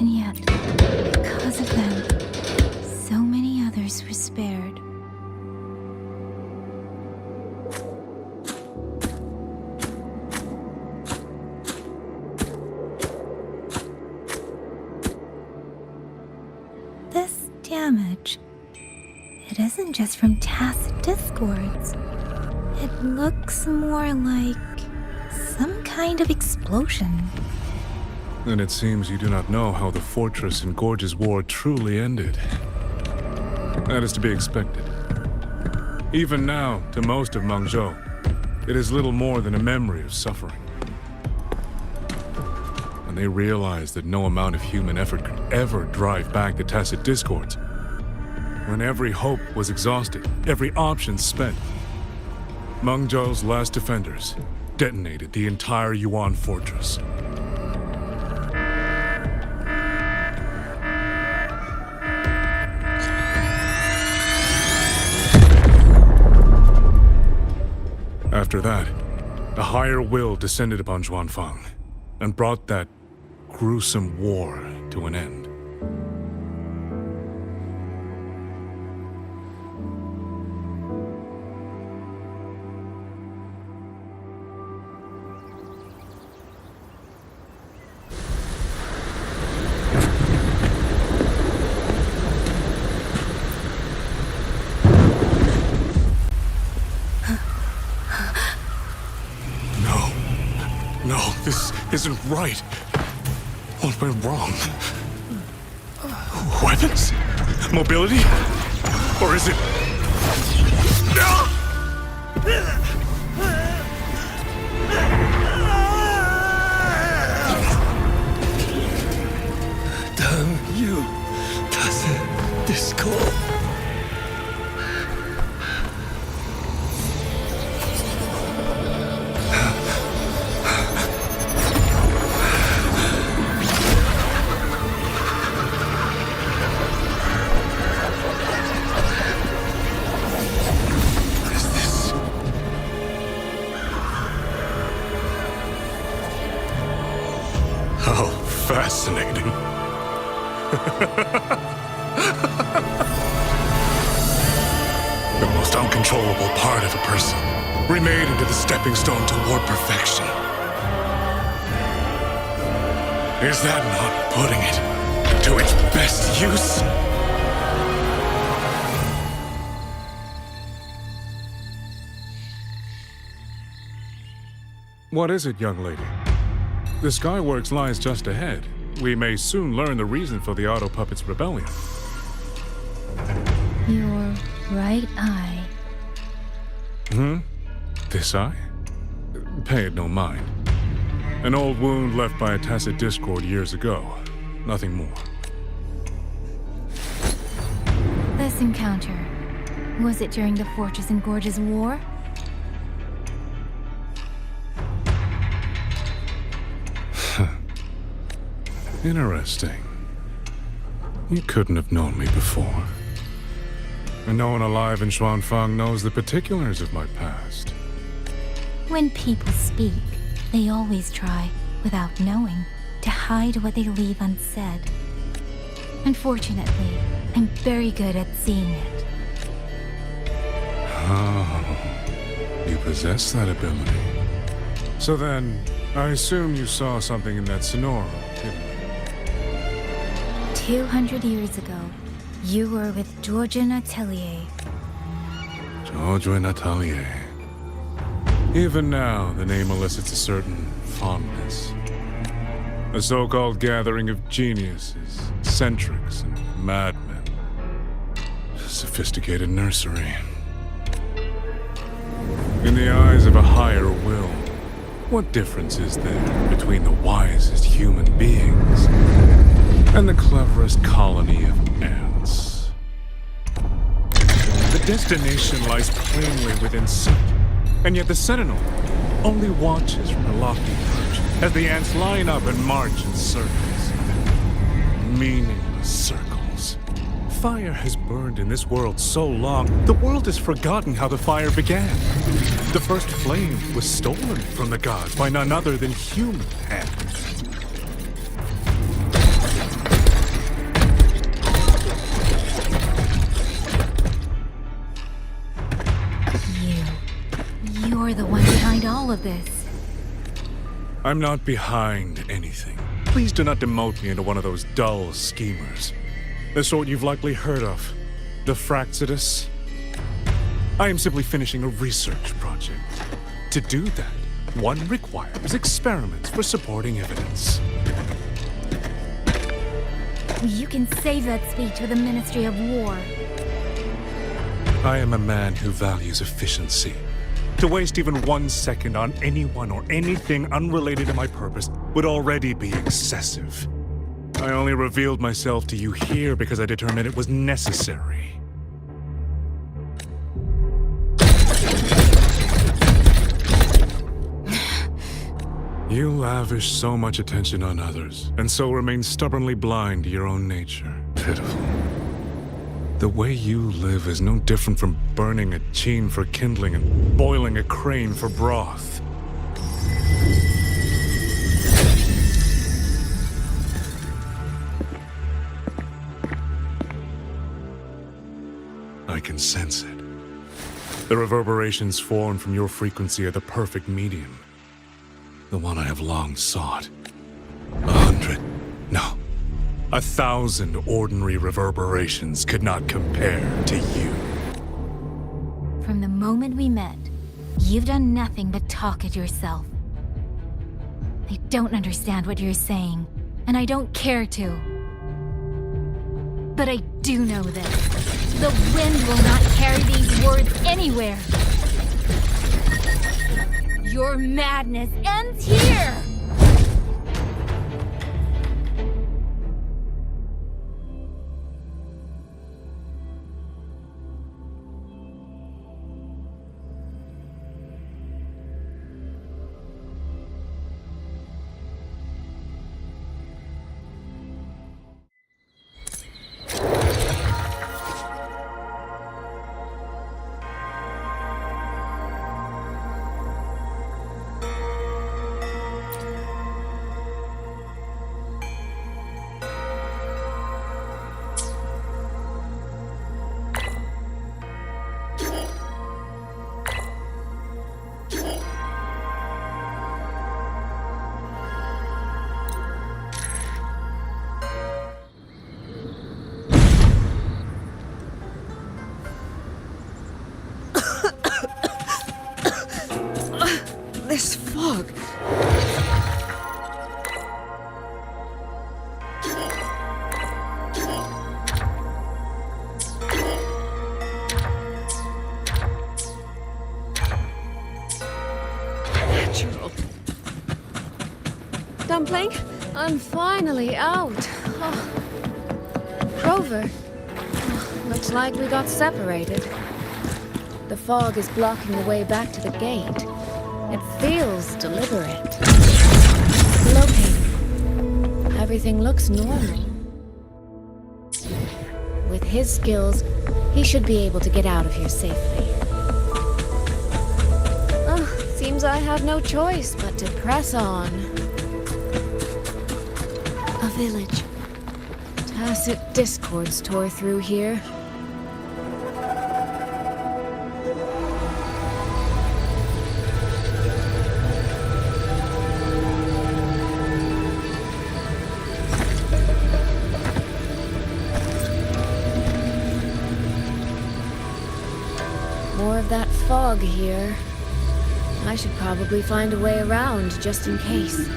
And yet, because of them, so many others were spared. This damage, it isn't just from tacit discords. It looks more like some kind of explosion. And it seems you do not know how the Fortress and Gorge's war truly ended. That is to be expected. Even now, to most of Meng Zhou, it is little more than a memory of suffering. When they realized that no amount of human effort could ever drive back the tacit discords, when every hope was exhausted, every option spent, Meng Zhou's last defenders detonated the entire Yuan Fortress. After that, a higher will descended upon Xuanfang and brought that gruesome war to an end. No, this isn't right. What went wrong? Weapons? Mobility? Or is it... Damn you, Tacit Discord. Fascinating. The most uncontrollable part of a person, remade into the stepping stone toward perfection. Is that not putting it to its best use? What is it, young lady? The Skyworks lies just ahead. We may soon learn the reason for the Auto Puppet's rebellion. Your right eye. This eye? Pay it no mind. An old wound left by a tacit discord years ago. Nothing more. This encounter, was it during the Fortress and Gorges War? Interesting. You couldn't have known me before. And no one alive in Xuanfang knows the particulars of my past. When people speak, they always try, without knowing, to hide what they leave unsaid. Unfortunately, I'm very good at seeing it. Oh, you possess that ability. So then, I assume you saw something in that Sonora, didn't you? 200 years ago, you were with Georgia Natelier. Georgia Natelier. Even now, the name elicits a certain fondness. A so-called gathering of geniuses, eccentrics, and madmen. A sophisticated nursery. In the eyes of a higher will, what difference is there between the wisest human beings and the cleverest colony of ants? The destination lies plainly within sight, and yet the Sentinel only watches from her lofty perch as the ants line up and march in circles. Meaningless circles. Fire has burned in this world so long, the world has forgotten how the fire began. The first flame was stolen from the gods by none other than human hands. You're the one behind all of this. I'm not behind anything. Please do not demote me into one of those dull schemers. The sort you've likely heard of. The Fraxidus. I am simply finishing a research project. To do that, one requires experiments for supporting evidence. You can save that speech for the Ministry of War. I am a man who values efficiency. To waste even 1 second on anyone or anything unrelated to my purpose would already be excessive. I only revealed myself to you here because I determined it was necessary. You lavish so much attention on others, and so remain stubbornly blind to your own nature. Pitiful. The way you live is no different from burning a chain for kindling and boiling a crane for broth. I can sense it. The reverberations formed from your frequency are the perfect medium. The one I have long sought. 100, no, 1,000 ordinary reverberations could not compare to you. From the moment we met, you've done nothing but talk at yourself. I don't understand what you're saying, and I don't care to. But I do know this. The wind will not carry these words anywhere. Your madness ends here! This fog. Natural. Dumpling? I'm finally out. Oh. Rover. Oh, looks like we got separated. The fog is blocking the way back to the gate. It feels deliberate. Located. Everything looks normal. With his skills, he should be able to get out of here safely. Seems I have no choice but to press on. A village. Tacit discords tore through here. More of that fog here. I should probably find a way around, just in case.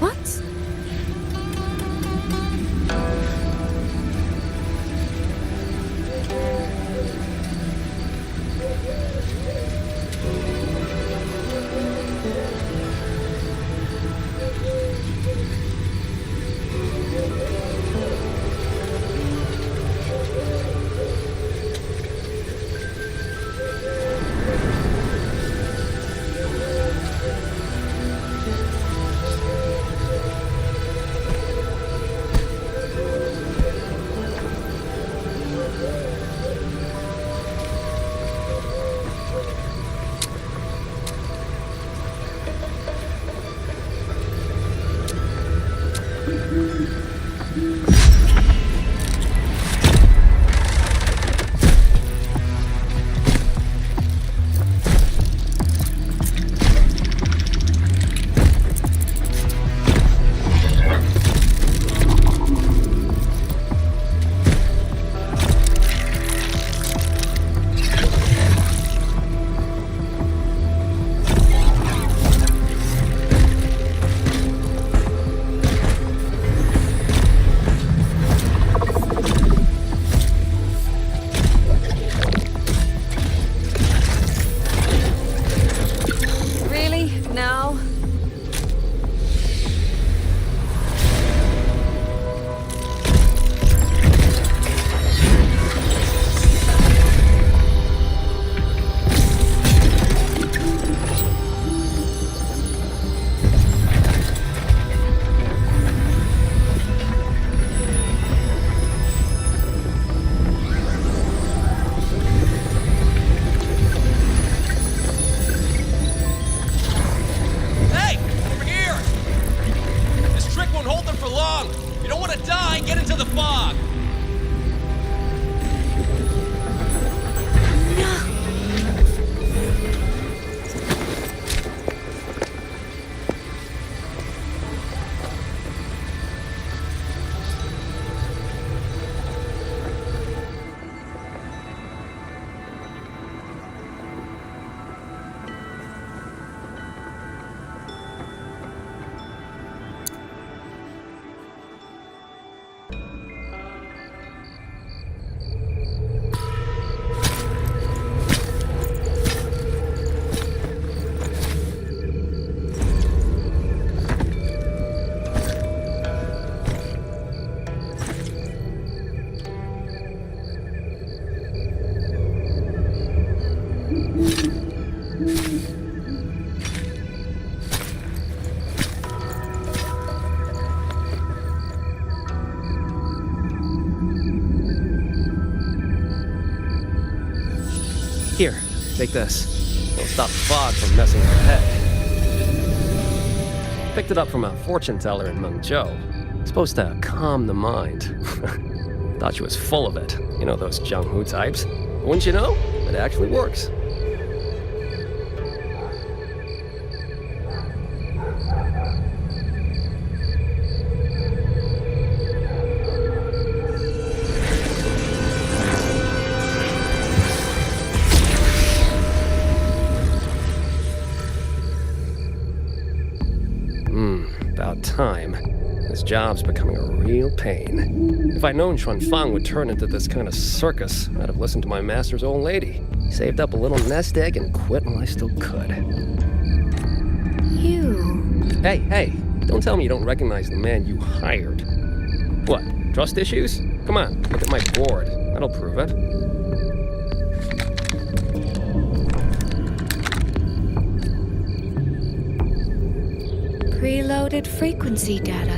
What? take this. It'll stop the fog from messing with your head. Picked it up from a fortune teller in Mengzhou. Supposed to calm the mind. Thought she was full of it. You know those Jianghu types. But wouldn't you know? It actually works. About time. This job's becoming a real pain. If I'd known Xuanfang would turn into this kind of circus, I'd have listened to my master's old lady. Saved up a little nest egg and quit while I still could. You... Hey, don't tell me you don't recognize the man you hired. What, trust issues? Come on, look at my board. That'll prove it. Preloaded frequency data.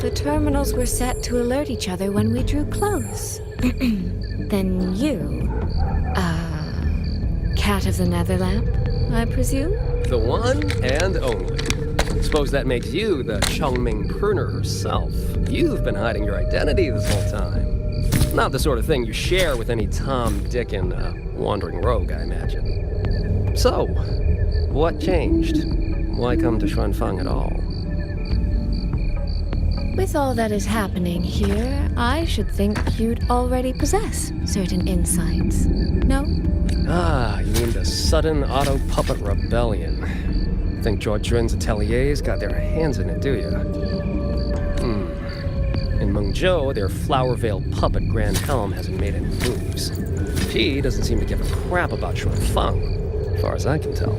The terminals were set to alert each other when we drew close. Then you... Cat of the Netherlamp, I presume? The one and only. Suppose that makes you the Chongming Pruner herself. You've been hiding your identity this whole time. Not the sort of thing you share with any Tom, Dick, and wandering rogue, I imagine. So, what changed? Why come to Xuanfang at all? With all that is happening here, I should think you'd already possess certain insights. No? Ah, you mean the sudden auto-puppet rebellion. Think Zhuojuan's ateliers got their hands in it, do you? In Mengzhou, their flower-veiled puppet Grand Helm hasn't made any moves. He doesn't seem to give a crap about Xuanfang, as far as I can tell.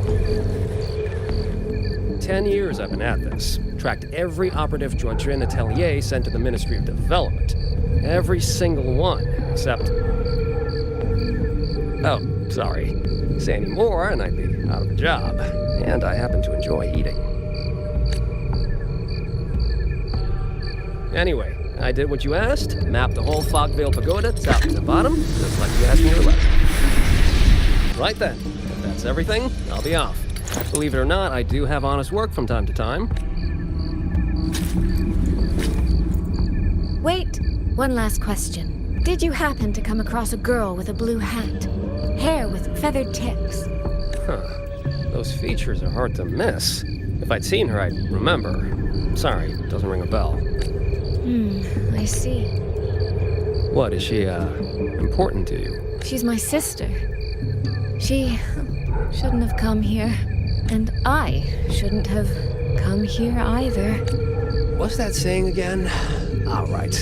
10 years I've been at this. Tracked every operative Zhuojuan atelier sent to the Ministry of Development. Every single one, except... Oh, sorry. Say any more and I'd be out of a job. And I happen to enjoy eating. Anyway, I did what you asked. Mapped the whole Fogvale Pagoda top to bottom, just like you asked me to letter. Right then, if that's everything, I'll be off. Believe it or not, I do have honest work from time to time. Wait, one last question. Did you happen to come across a girl with a blue hat? Hair with feathered tips? Huh. Those features are hard to miss. If I'd seen her, I'd remember. Sorry, doesn't ring a bell. I see. What, is she, important to you? She's my sister. She shouldn't have come here. And I shouldn't have come here either. What's that saying again? All right.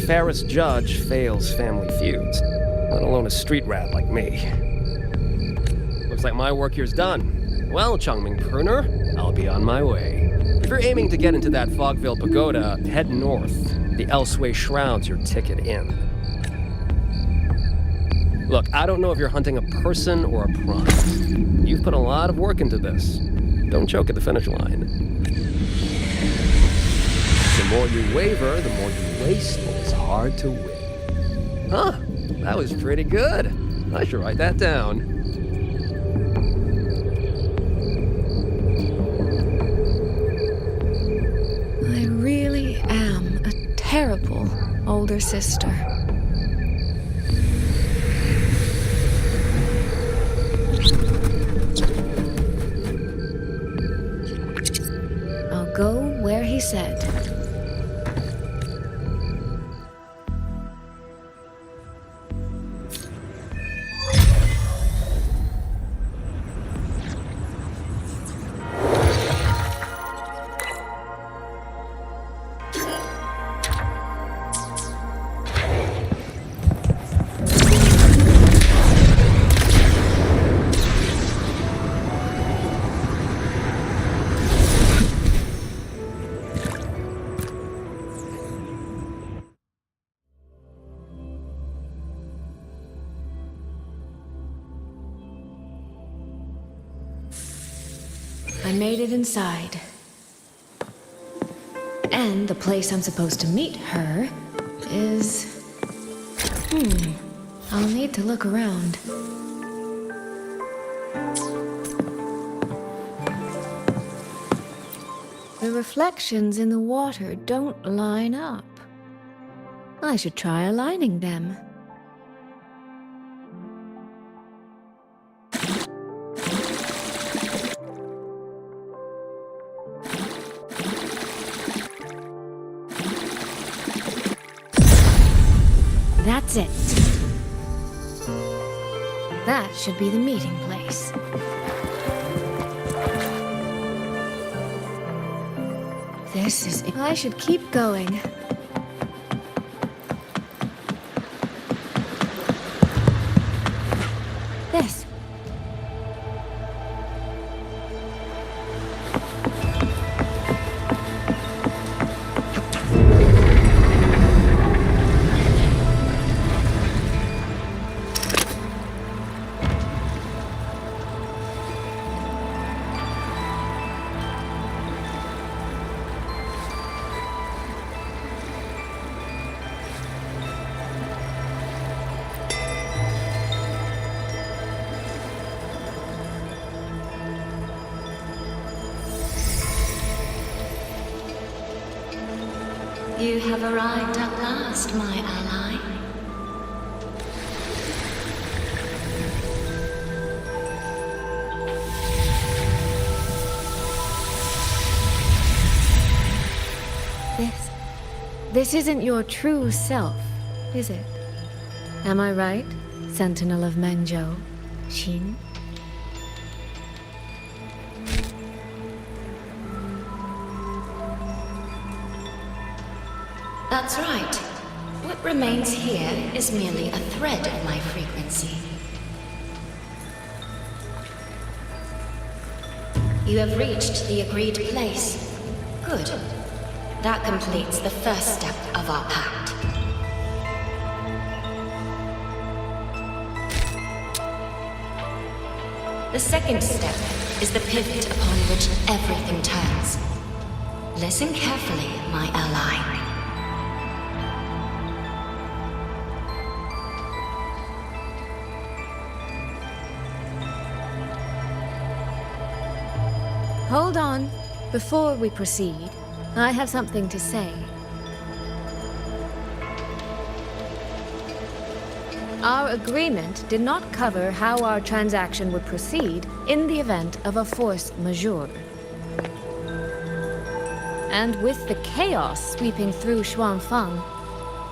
Fairest judge fails family feuds, let alone a street rat like me. Looks like my work here's done. Well, Chongming Pruner, I'll be on my way. If you're aiming to get into that Fogvale Pagoda, head north. The Elseway Shroud's your ticket in. Look, I don't know if you're hunting a person or a prize. You've put a lot of work into this. Don't choke at the finish line. The more you waver, the more you waste what was hard to win. Huh, that was pretty good. I should write that down. I really am a terrible older sister. I'll go where he said. I made it inside. And the place I'm supposed to meet her is... I'll need to look around. The reflections in the water don't line up. I should try aligning them. That's it. That should be the meeting place. This is it. I should keep going. This. You have arrived at last, my ally. This isn't your true self, is it? Am I right, Sentinel of Mengzhou, Xin? That's right. What remains here is merely a thread of my frequency. You have reached the agreed place. Good. That completes the first step of our pact. The second step is the pivot upon which everything turns. Listen carefully, my ally. Hold on. Before we proceed, I have something to say. Our agreement did not cover how our transaction would proceed in the event of a force majeure. And with the chaos sweeping through Xuanfang,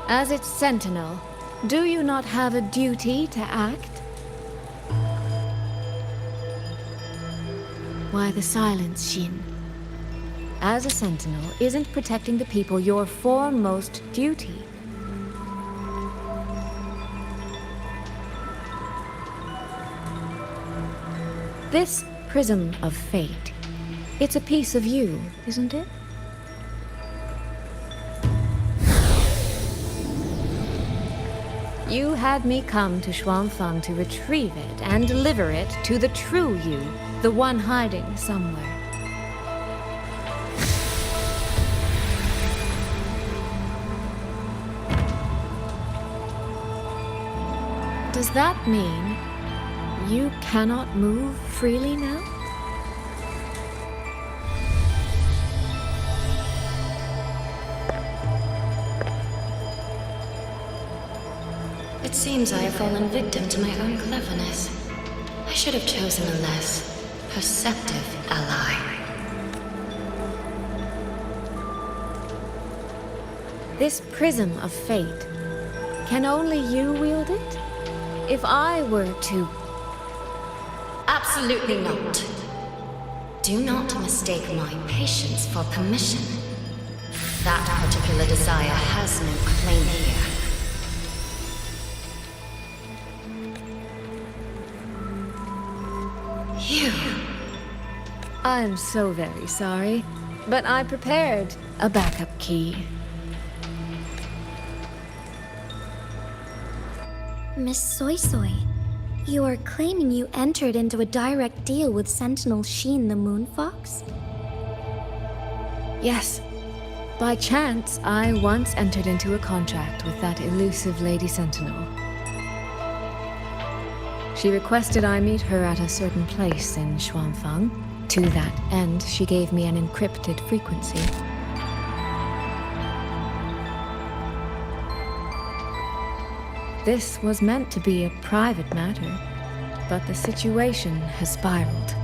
as its sentinel, do you not have a duty to act? Why the silence, Xin? As a sentinel, isn't protecting the people your foremost duty? This prism of fate, it's a piece of you, isn't it? You had me come to Xuanfang to retrieve it and deliver it to the true you, the one hiding somewhere. Does that mean you cannot move freely now? It seems I have fallen victim to my own cleverness. I should have chosen a less perceptive ally. This prism of fate, can only you wield it? If I were to... Absolutely not. Do not mistake my patience for permission. That particular desire has no claim here. You. I'm so very sorry, but I prepared a backup key. Miss Soy Soy, you are claiming you entered into a direct deal with Sentinel Xin the Moon Fox? Yes. By chance, I once entered into a contract with that elusive Lady Sentinel. She requested I meet her at a certain place in Xuanfang. To that end, she gave me an encrypted frequency. This was meant to be a private matter, but the situation has spiraled.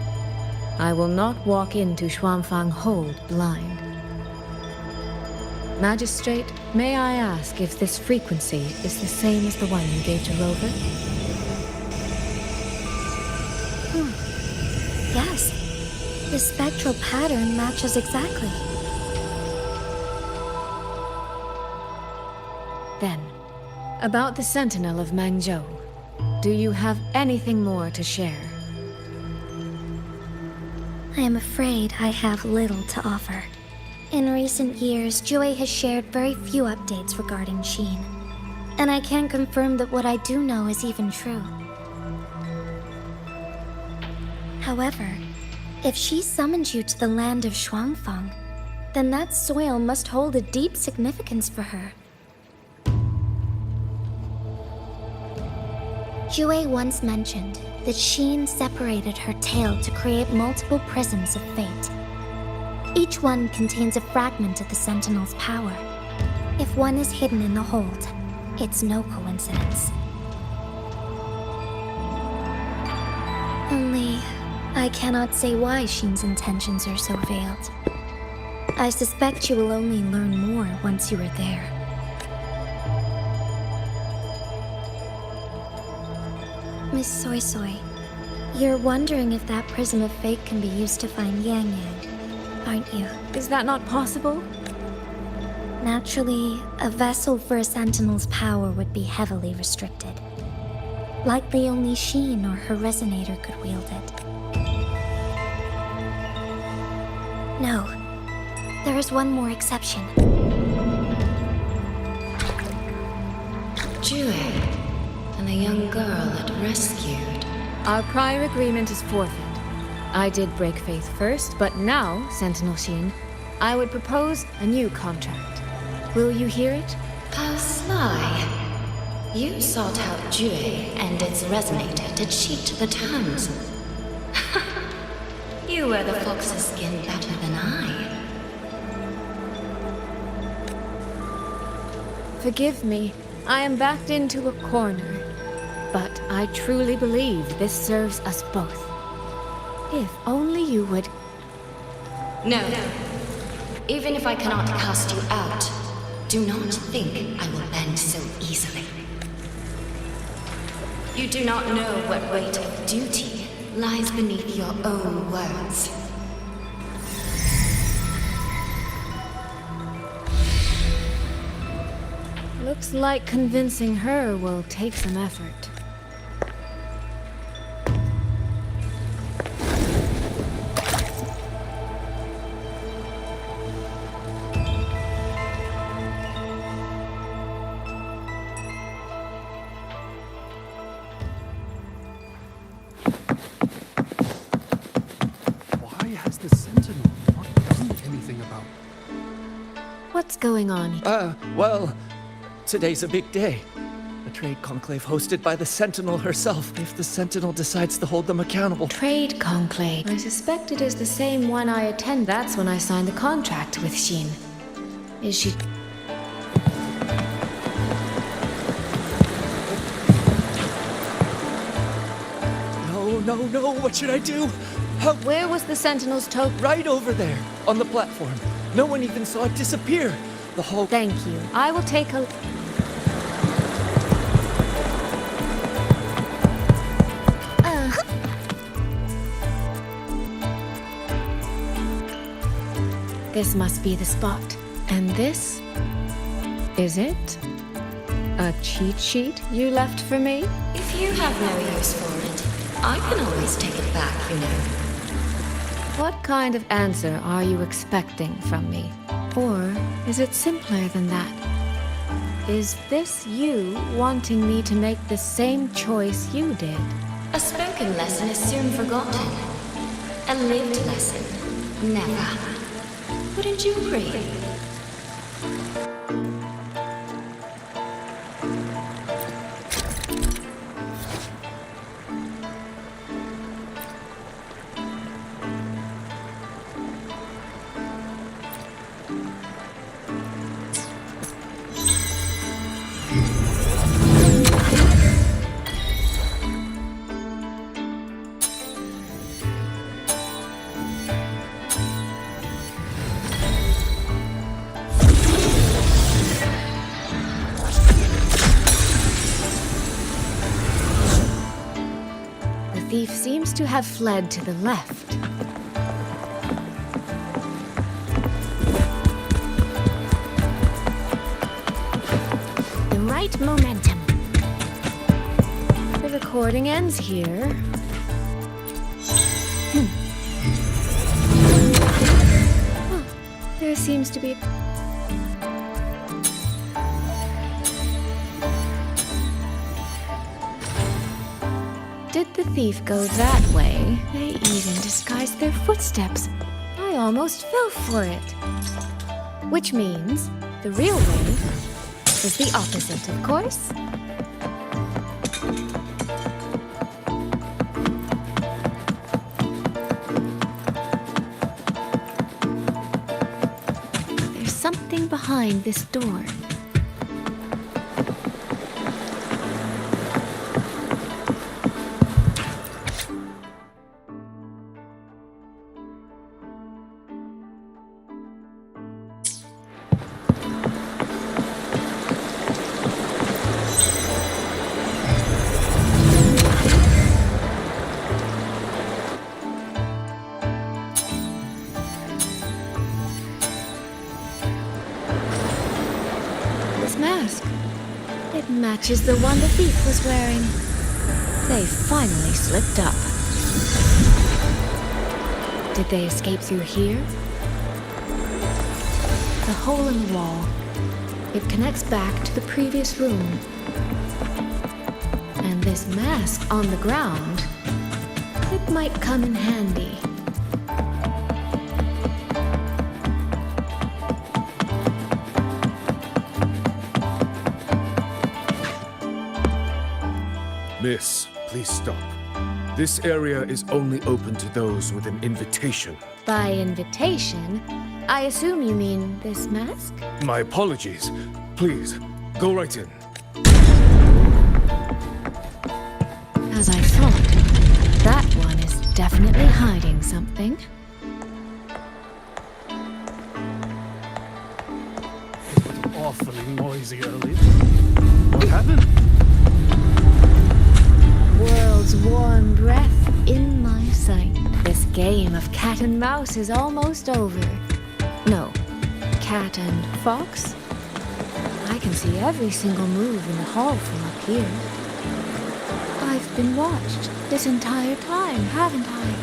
I will not walk into Xuanfang Hold blind. Magistrate, may I ask if this frequency is the same as the one you gave to Rover? Yes. The spectral pattern matches exactly. Then, about the Sentinel of Mangzhou, do you have anything more to share? I am afraid I have little to offer. In recent years, Jue has shared very few updates regarding Sheen. And I can confirm that what I do know is even true. However, if she summoned you to the land of Xuanfang, then that soil must hold a deep significance for her. Jue once mentioned that Sheen separated her tail to create multiple prisms of fate. Each one contains a fragment of the Sentinel's power. If one is hidden in the hold, it's no coincidence. Only, I cannot say why Sheen's intentions are so veiled. I suspect you will only learn more once you are there. Miss Soy Soy, you're wondering if that prism of fate can be used to find Yang Yang, aren't you? Is that not possible? Naturally, a vessel for a Sentinel's power would be heavily restricted. Likely only Sheen or her resonator could wield it. No, there is one more exception. Jue, and the young girl it rescued. Our prior agreement is forfeit. I did break faith first, but now, Sentinel Sheen, I would propose a new contract. Will you hear it? How sly. You sought out Jue and its resonator to cheat the terms. You wear the fox's skin better than I. Forgive me, I am backed into a corner. But I truly believe this serves us both. If only you would... No. Even if I cannot cast you out, do not think I will bend so easily. You do not know what weight of duty lies beneath your own words. Looks like convincing her will take some effort. Why has the Sentinel not done anything about it? What's going on? Well, today's a big day. A trade conclave hosted by the Sentinel herself. If the Sentinel decides to hold them accountable. Trade conclave. I suspect it is the same one I attend. That's when I signed the contract with Sheen. Is she... No, what should I do? Where was the Sentinel's token? Right over there, on the platform. No one even saw it disappear. The whole... Thank you. I will take a... This must be the spot. And this? Is it? A cheat sheet you left for me? If you have no use for it, I can always take it back, you know. What kind of answer are you expecting from me? Or is it simpler than that? Is this you wanting me to make the same choice you did? A spoken lesson is soon forgotten. A lived lesson, never. Wouldn't you agree? thief seems to have fled to the left. The right momentum. The recording ends here. Oh, there seems to be... Did the thief go that way? They even disguised their footsteps. I almost fell for it. Which means the real way is the opposite, of course. There's something behind this door. Mask. It matches the one the thief was wearing. They finally slipped up. Did they escape through here? The hole in the wall. It connects back to the previous room. And this mask on the ground, it might come in handy. Miss, please stop. This area is only open to those with an invitation. By invitation, I assume you mean this mask? My apologies. Please, go right in. As I thought, that one is definitely hiding something. Awfully noisy earlier. What happened? World's warm breath in my sight. This game of cat and mouse is almost over. No, cat and fox? I can see every single move in the hall from up here. I've been watched this entire time, haven't I?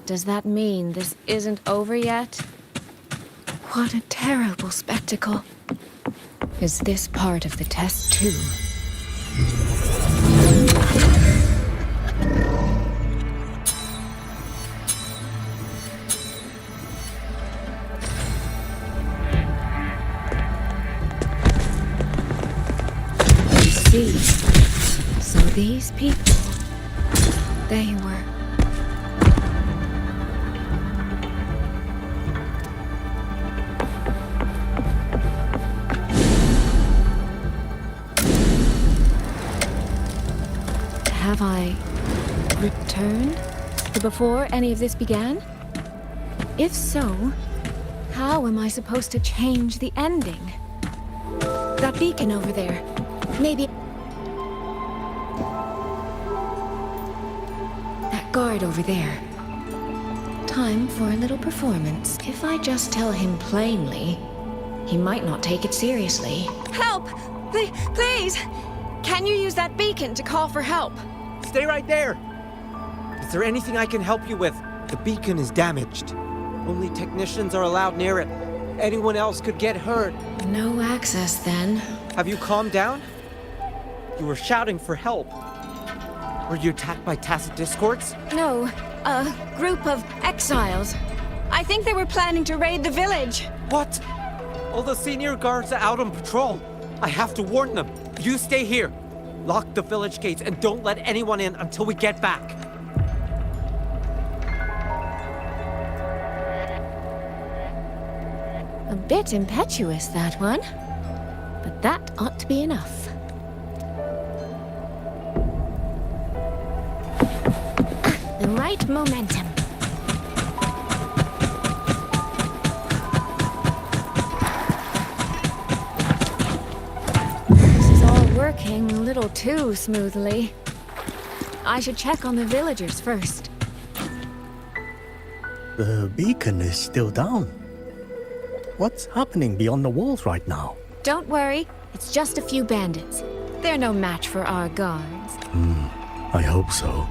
Does that mean this isn't over yet? What a terrible spectacle. Is this part of the test too? You see, so these people, they were... Have I returned to before any of this began? If so, how am I supposed to change the ending? That beacon over there, maybe... That guard over there. Time for a little performance. If I just tell him plainly, he might not take it seriously. Help! Please! Can you use that beacon to call for help? Stay right there! Is there anything I can help you with? The beacon is damaged. Only technicians are allowed near it. Anyone else could get hurt. No access then. Have you calmed down? You were shouting for help. Were you attacked by Tacet Discords? No, a group of exiles. I think they were planning to raid the village. What? All the senior guards are out on patrol. I have to warn them. You stay here. Lock the village gates and don't let anyone in until we get back. A bit impetuous, that one. But that ought to be enough. The right momentum. This is all working a little too smoothly. I should check on the villagers first. The beacon is still down. What's happening beyond the walls right now? Don't worry, it's just a few bandits. They're no match for our guards. I hope so.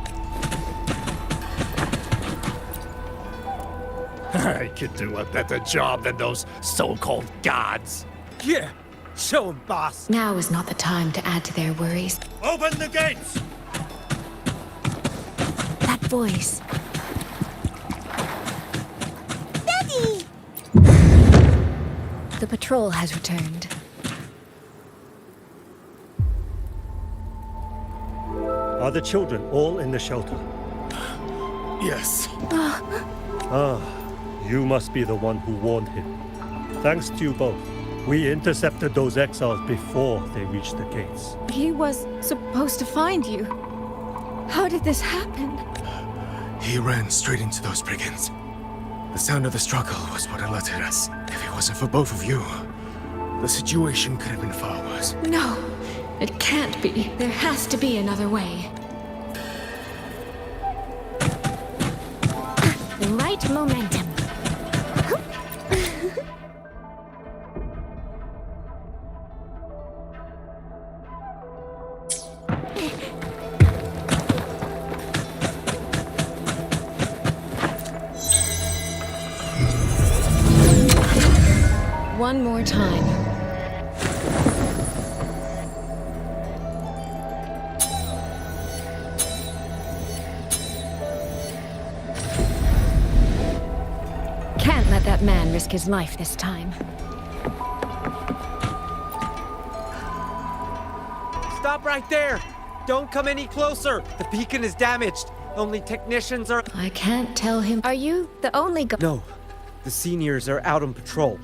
I could do a better job than those so-called gods. Yeah, show 'em, boss. Now is not the time to add to their worries. Open the gates! That voice. Daddy! The patrol has returned. Are the children all in the shelter? Yes. You must be the one who warned him. Thanks to you both, we intercepted those exiles before they reached the gates. He was supposed to find you. How did this happen? He ran straight into those brigands. The sound of the struggle was what alerted us. If it wasn't for both of you, the situation could have been far worse. No, it can't be. There has to be another way. The right momentum. One more time. Can't let that man risk his life this time. Stop right there! Don't come any closer! The beacon is damaged. Only technicians are... I can't tell him. Are you the only No. The seniors are out on patrol.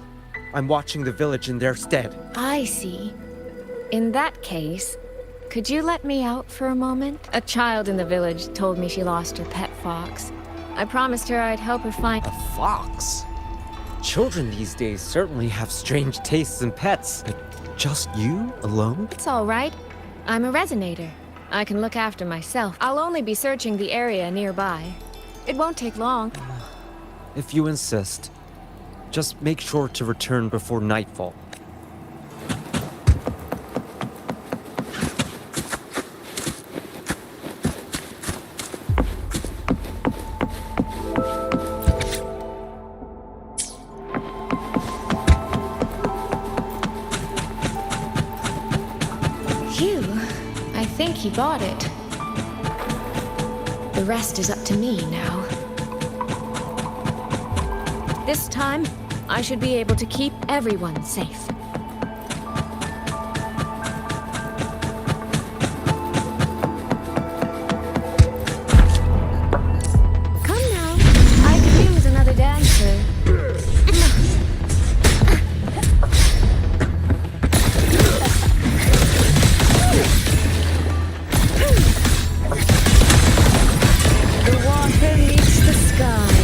I'm watching the village in their stead. I see. In that case, could you let me out for a moment? A child in the village told me she lost her pet fox. I promised her I'd help her find... A fox? Children these days certainly have strange tastes in pets. But just you alone? It's all right. I'm a resonator. I can look after myself. I'll only be searching the area nearby. It won't take long. If you insist. Just make sure to return before nightfall. Phew. I think he bought it. The rest is up to me now. This time, I should be able to keep everyone safe. Come now. I could use another dancer. The water meets the sky.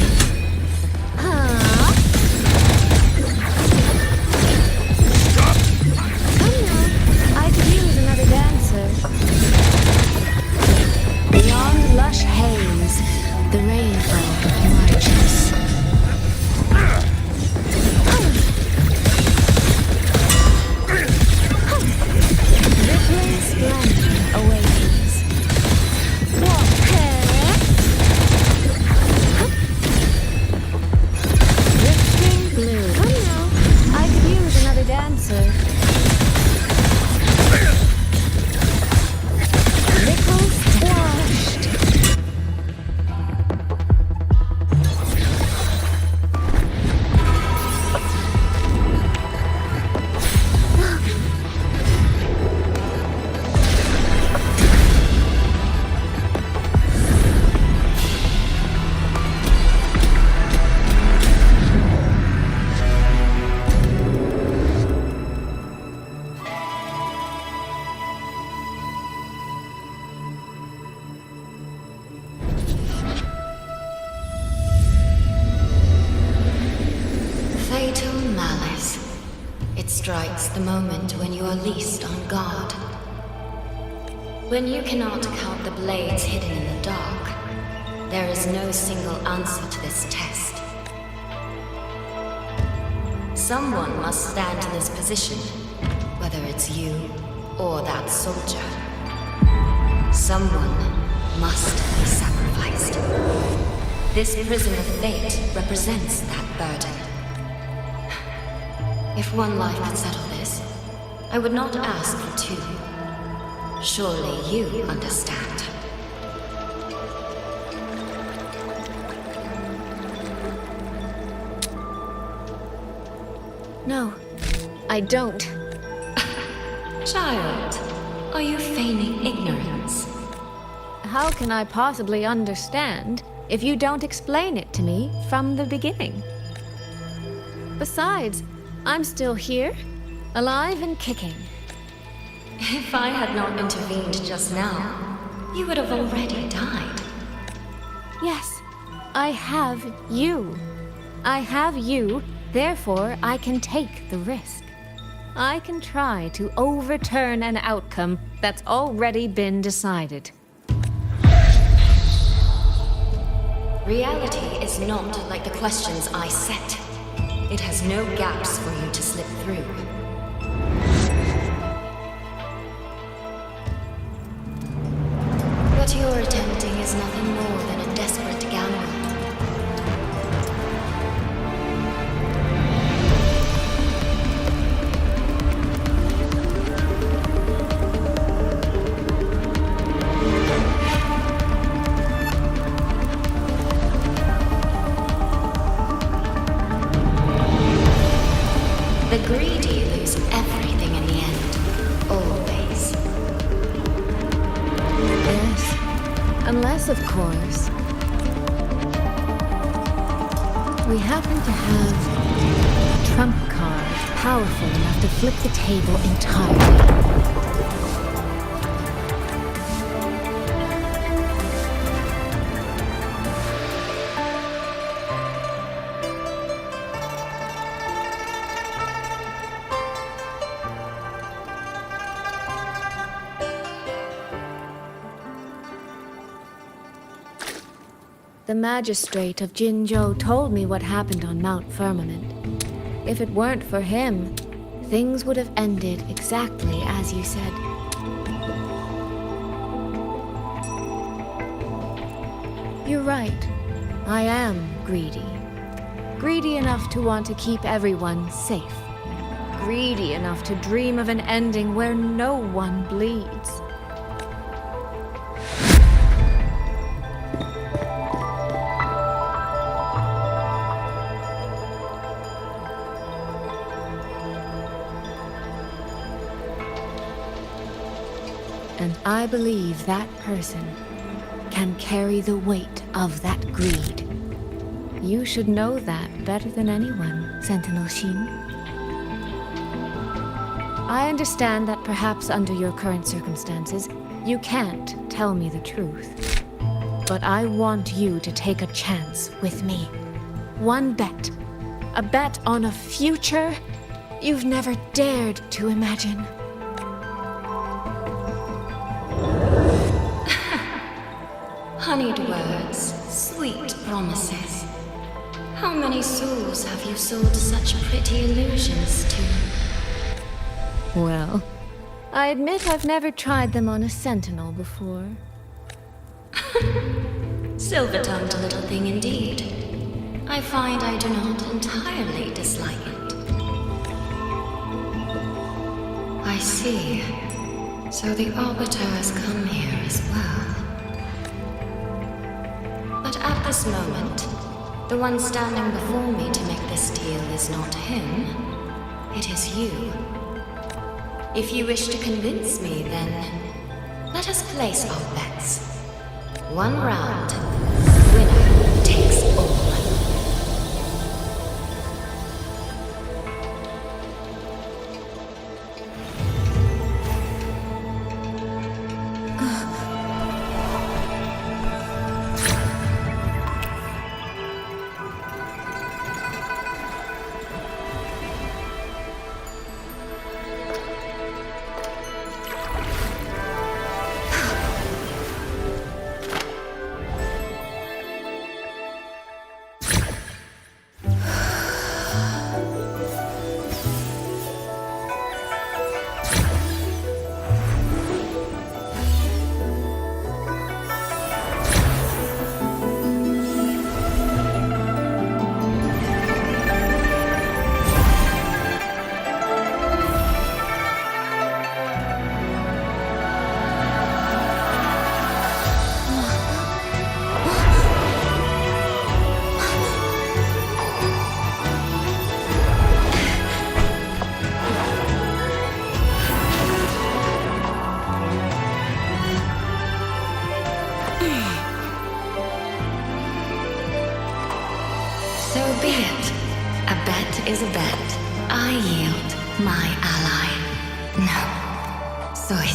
strikes the moment when you are least on guard. When you cannot count the blades hidden in the dark, there is no single answer to this test. Someone must stand in this position, whether it's you or that soldier. Someone must be sacrificed. This prison of fate represents that burden. If one life could settle this, I would not ask for two. Surely you understand. No, I don't. Child, are you feigning ignorance? How can I possibly understand if you don't explain it to me from the beginning? Besides, I'm still here, alive and kicking. If I had not intervened just now, you would have already died. Yes, I have you. I have you, therefore I can take the risk. I can try to overturn an outcome that's already been decided. Reality is not like the questions I set. It has no gaps for you to slip through. What you're attempting is nothing more than a desperate gamble. The greedy lose everything in the end. Always. Yes. Unless, of course, we happen to have a trump card powerful enough to flip the table entirely. The magistrate of Jinzhou told me what happened on Mount Firmament. If it weren't for him, things would have ended exactly as you said. You're right. I am greedy. Greedy enough to want to keep everyone safe. Greedy enough to dream of an ending where no one bleeds. And I believe that person can carry the weight of that greed. You should know that better than anyone, Sentinel Xin. I understand that perhaps under your current circumstances, you can't tell me the truth. But I want you to take a chance with me. One bet. A bet on a future you've never dared to imagine. Honeyed words, sweet promises. How many souls have you sold such pretty illusions to? Well, I admit I've never tried them on a sentinel before. Silver-tongued little thing indeed. I find I do not entirely dislike it. I see. So the Arbiter has come here as well. But at this moment, the one standing before me to make this deal is not him. It is you. If you wish to convince me, then let us place our bets. One round, winner takes all. So be it. A bet is a bet. I yield my ally. No. Soy.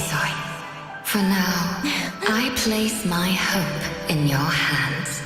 For now, I place my hope in your hands.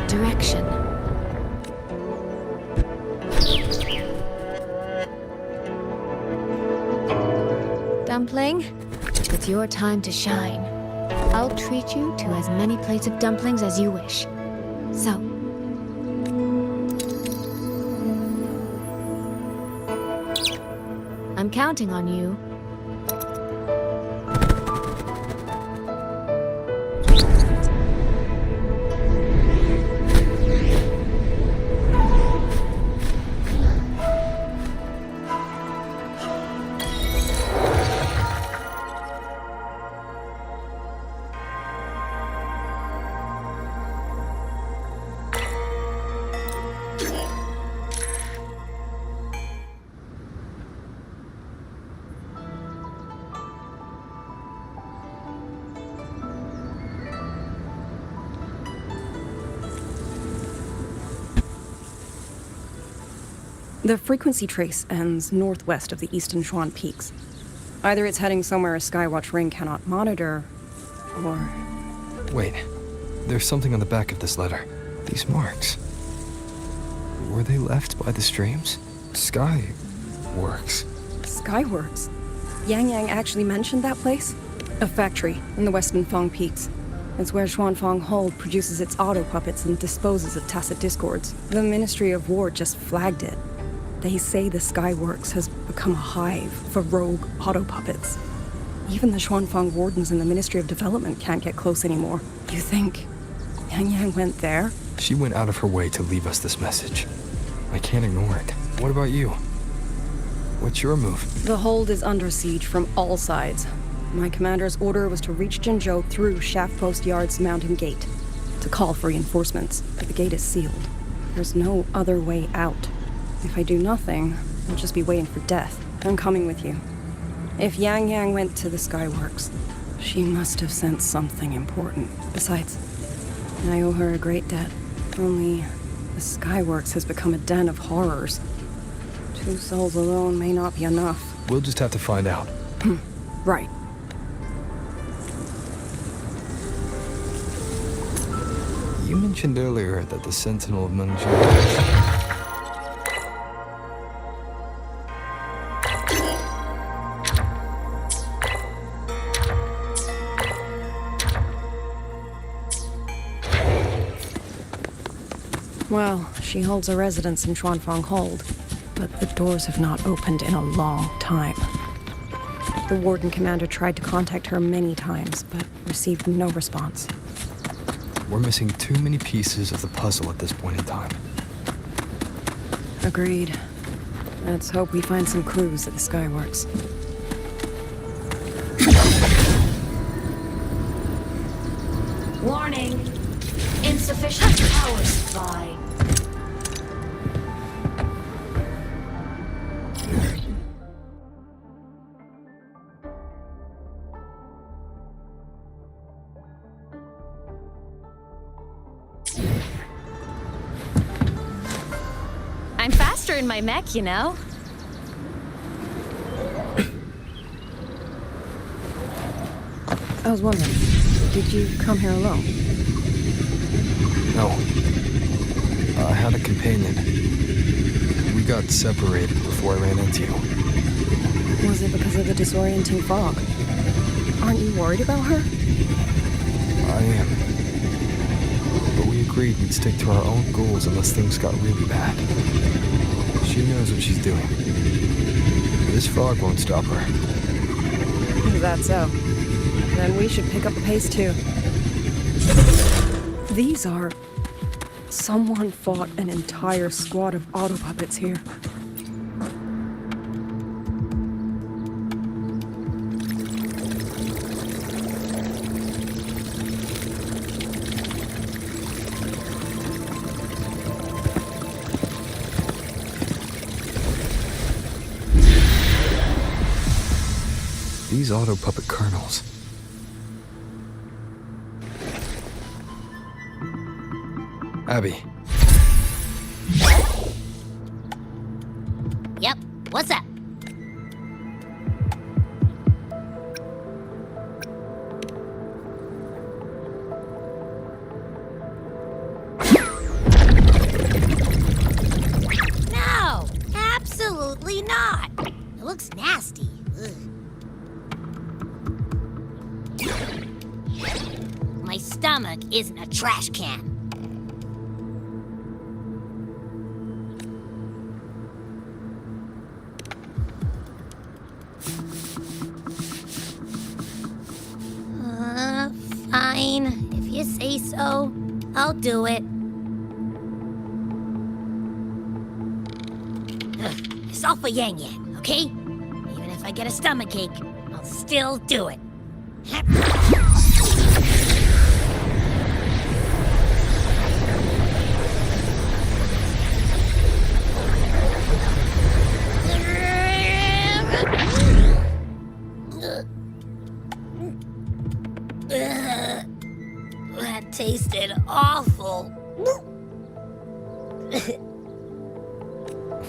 Direction. Dumpling, it's your time to shine. I'll treat you to as many plates of dumplings as you wish. So, I'm counting on you. The frequency trace ends northwest of the eastern Shuan Peaks. Either it's heading somewhere a Skywatch ring cannot monitor, or... Wait, there's something on the back of this letter. These marks. Were they left by the streams? Skyworks. Skyworks? Yang actually mentioned that place? A factory in the western Fang Peaks. It's where Xuanfang Hold produces its auto puppets and disposes of tacit discords. The Ministry of War just flagged it. They say the Skyworks has become a hive for rogue auto puppets. Even the Xuanfang Wardens in the Ministry of Development can't get close anymore. You think Yang went there? She went out of her way to leave us this message. I can't ignore it. What about you? What's your move? The hold is under siege from all sides. My commander's order was to reach Jinzhou through Shaft Post Yard's mountain gate, to call for reinforcements, but the gate is sealed. There's no other way out. If I do nothing, I'll just be waiting for death. I'm coming with you. If Yang went to the Skyworks, she must have sent something important. Besides, I owe her a great debt. Only the Skyworks has become a den of horrors. 2 souls alone may not be enough. We'll just have to find out. Right. You mentioned earlier that the Sentinel of Mengzhou... Well, she holds a residence in Xuanfang Hold, but the doors have not opened in a long time. The Warden Commander tried to contact her many times, but received no response. We're missing too many pieces of the puzzle at this point in time. Agreed. Let's hope we find some clues at the Skyworks. Warning! Insufficient power supply. I'm faster in my mech, you know. I was wondering, did you come here alone? No. I had a companion. We got separated before I ran into you. Was it because of the disorienting fog? Aren't you worried about her? I am. But we agreed we'd stick to our own goals unless things got really bad. She knows what she's doing. This fog won't stop her. Is that so? Then we should pick up the pace too. These are... Someone fought an entire squad of auto puppets here. These auto puppet colonels. Abby. Yep, what's up? No, absolutely not. It looks nasty. Ugh. My stomach isn't a trash can. Fine. If you say so, I'll do it. Ugh, it's all for Yang Yang, okay? Even if I get a stomachache, I'll still do it. That tasted awful.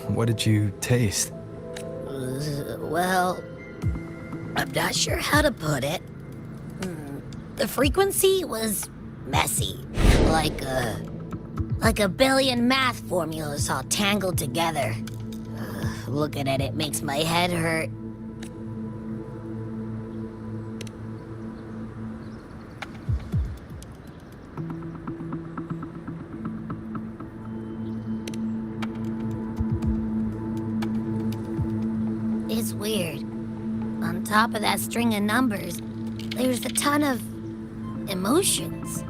What did you taste? Well, I'm not sure how to put it. The frequency was messy, like a billion math formulas all tangled together. Looking at it makes my head hurt. It's weird. On top of that string of numbers, there's a ton of emotions.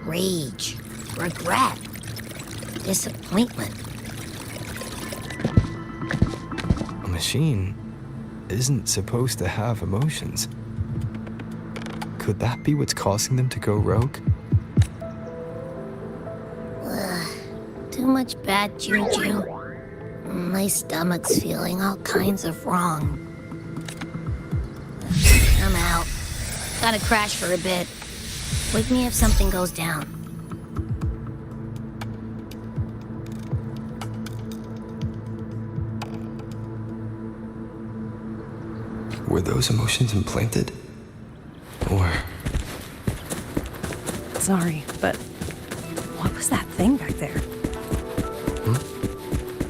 Rage, regret, disappointment. A machine isn't supposed to have emotions. Could that be what's causing them to go rogue? Too much bad juju. My stomach's feeling all kinds of wrong. I'm out. Gotta crash for a bit. Wake me if something goes down. Were those emotions implanted? Or... Sorry, but what was that thing back there?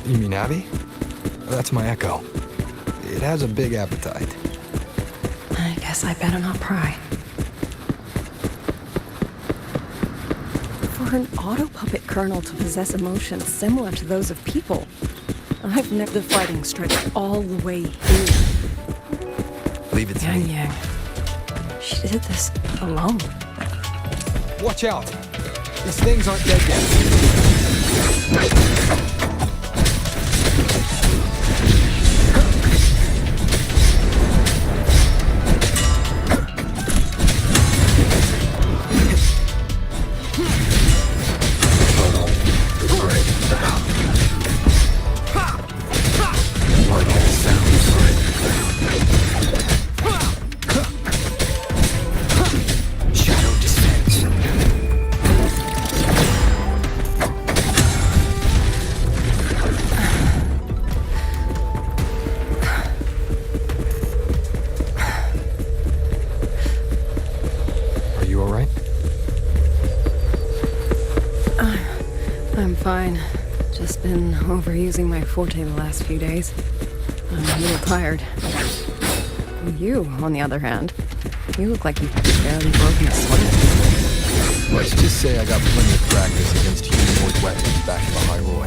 You mean Abby? That's my echo. It has a big appetite. I guess I better not pry. For an auto puppet colonel to possess emotions similar to those of people, I've never the fighting stretched all the way here. Leave it to me. Yang. She did this alone. Watch out! These things aren't dead yet. Been overusing my forte the last few days. I'm a little tired. You, on the other hand, you look like you've barely broken a sweat. Let's just say I got plenty of practice against humanoid weapons back in the Hyrule.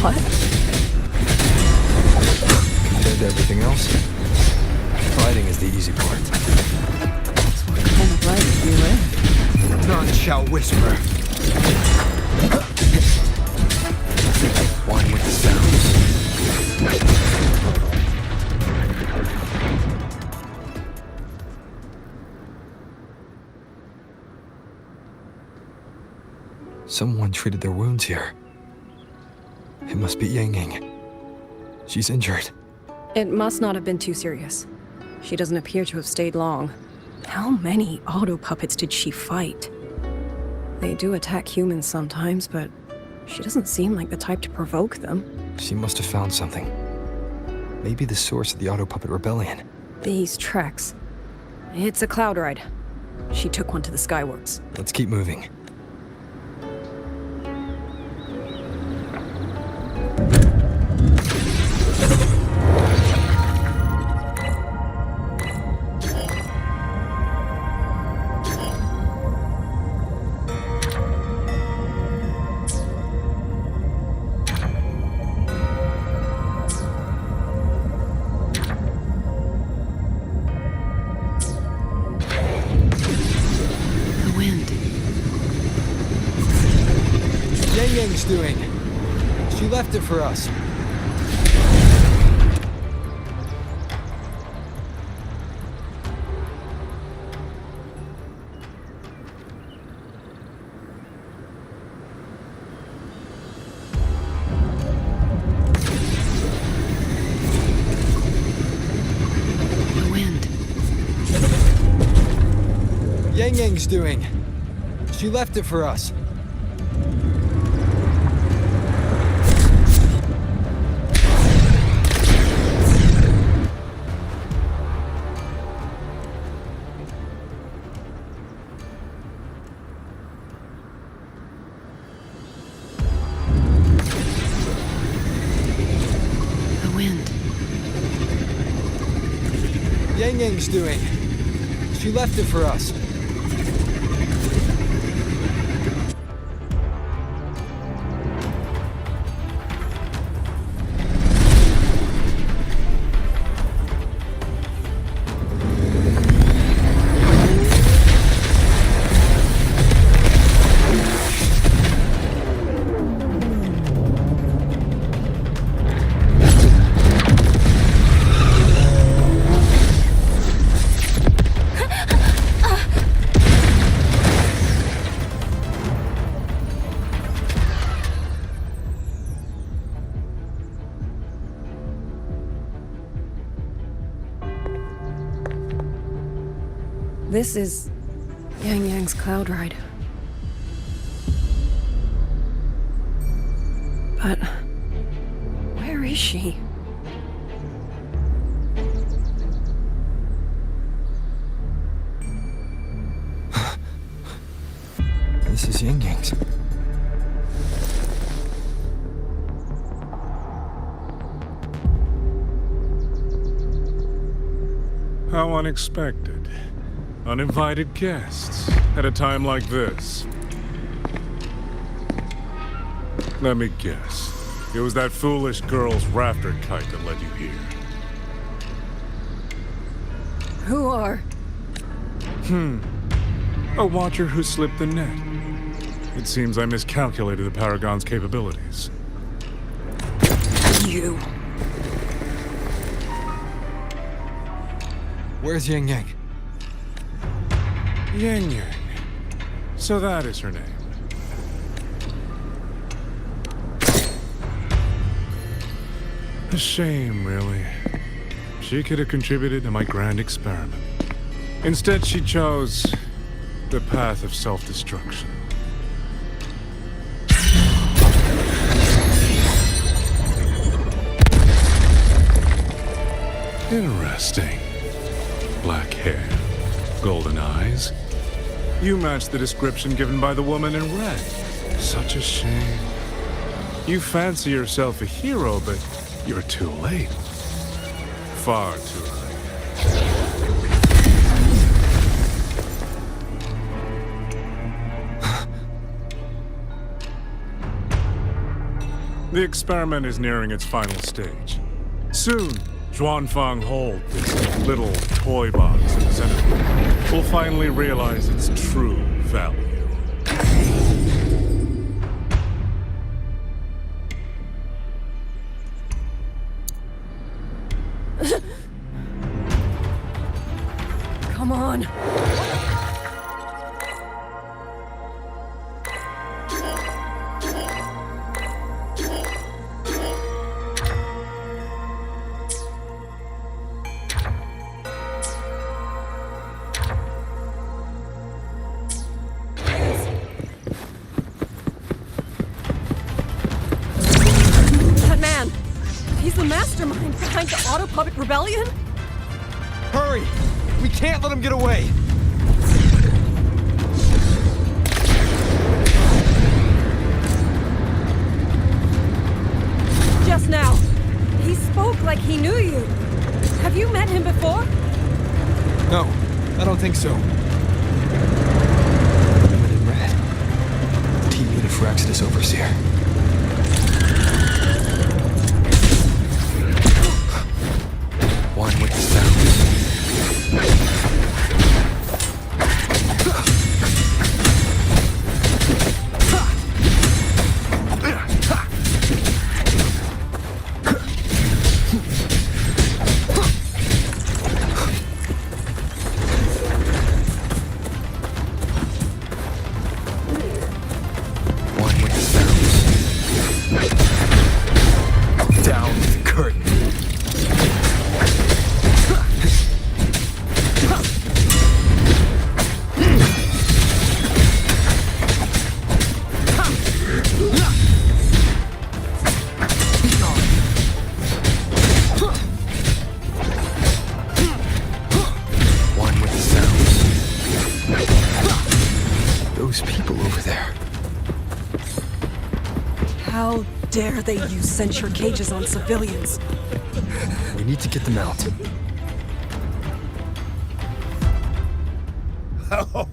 What? Compared to everything else, fighting is the easy part. What kind of life do you live? None shall whisper. One with the sounds. Someone treated their wounds here. It must be Yang Yang. She's injured. It must not have been too serious. She doesn't appear to have stayed long. How many auto puppets did she fight? They do attack humans sometimes, but she doesn't seem like the type to provoke them. She must have found something. Maybe the source of the auto puppet rebellion. These tracks. It's a cloud ride. She took one to the Skyworks. Let's keep moving. Doing? She left it for us. The wind. Yang Yang's doing? She left it for us. Yang Yang's doing? She left it for us. This is Yang Yang's cloud ride. But where is she? This is Yang Yang's. How unexpected. Uninvited guests at a time like this. Let me guess. It was that foolish girl's rafter kite that led you here. Who are? A watcher who slipped the net. It seems I miscalculated the Paragon's capabilities. You. Where's Yang Yang? Yang Yang. So that is her name. A shame, really. She could have contributed to my grand experiment. Instead, she chose the path of self-destruction. Interesting. Black hair, golden eyes. You match the description given by the woman in red. Such a shame. You fancy yourself a hero, but you're too late. Far too late. The experiment is nearing its final stage. Soon, Zhuanfang Hold, this little toy box in the center, will finally realize its true value. Come on. That man, he's the mastermind behind the Auto-Puppet Rebellion? Hurry! We can't let him get away! Just now, he spoke like he knew you. Have you met him before? No, I don't think so. Women in red. Team Unit for Exodus Overseer. One with the sounds. One with the sounds. Down with the curtain. One with the sounds. Those people over there. How dare they use censure cages on civilians? We need to get them out. Oh,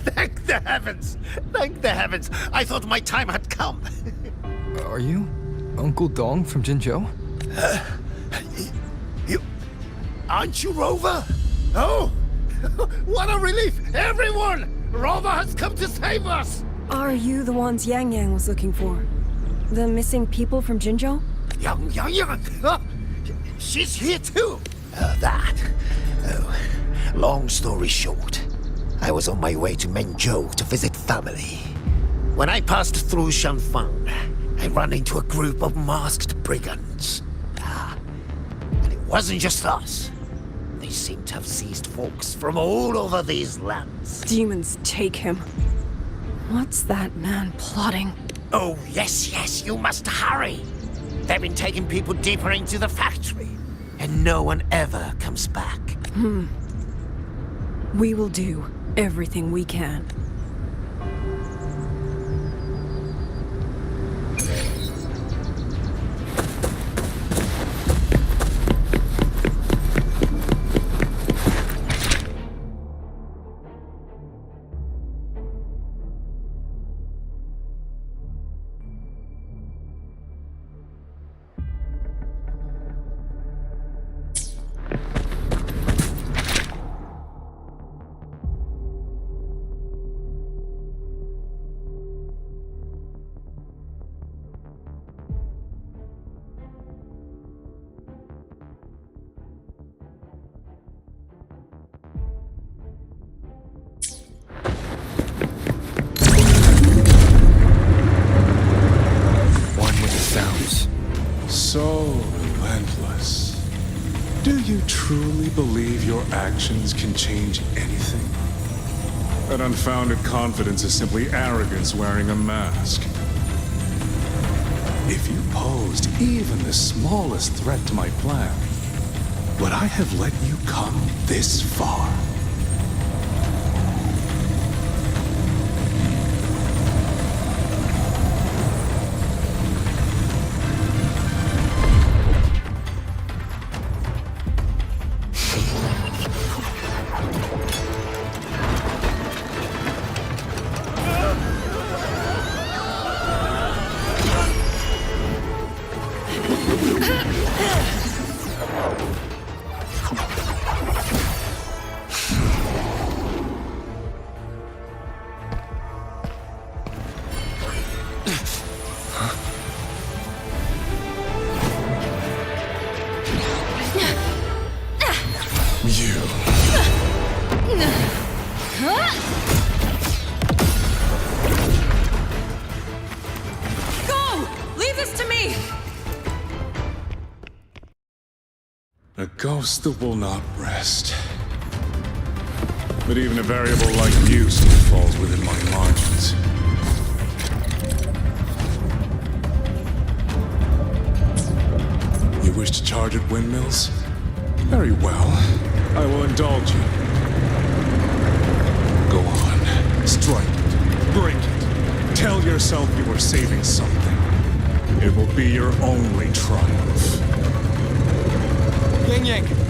thank the heavens! Thank the heavens! I thought my time had come. Are you Uncle Dong from Jinzhou? You... Aren't you Rover? Oh! What a relief! Everyone! Rover has come to save us! Are you the ones Yang Yang was looking for? The missing people from Jinzhou? Yang! She's here too! That. Oh, long story short, I was on my way to Menzhou to visit family. When I passed through Shanfang, I ran into a group of masked brigands. And it wasn't just us. They seem to have seized folks from all over these lands. Demons take him. What's that man plotting? Oh, yes, you must hurry. They've been taking people deeper into the factory, and no one ever comes back. We will do everything we can. So relentless. Do you truly believe your actions can change anything? That unfounded confidence is simply arrogance wearing a mask. If you posed even the smallest threat to my plan, would I have let you come this far? A ghost that will not rest. But even a variable like you still falls within my margins. You wish to charge at windmills? Very well. I will indulge you. Go on. Strike it. Break it. Tell yourself you are saving something. It will be your only triumph. Yang Yang!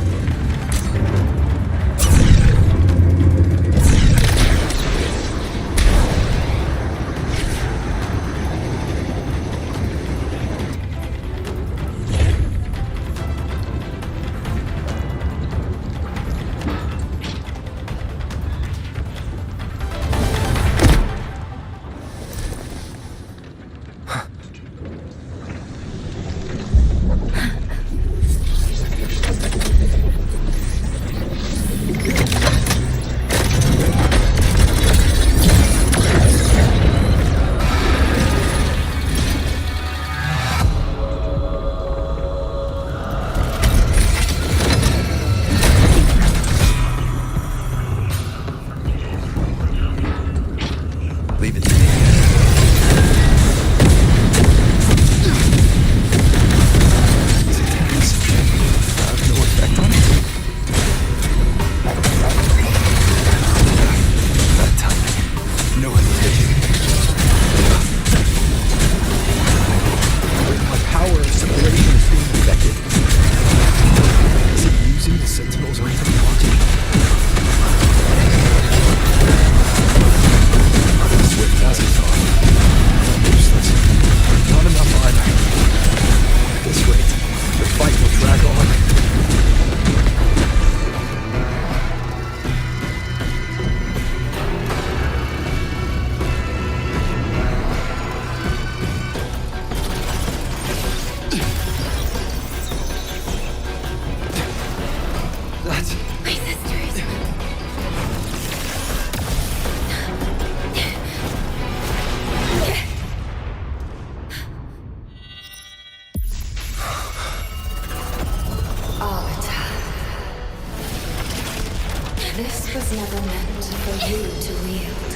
This was never meant for you to wield.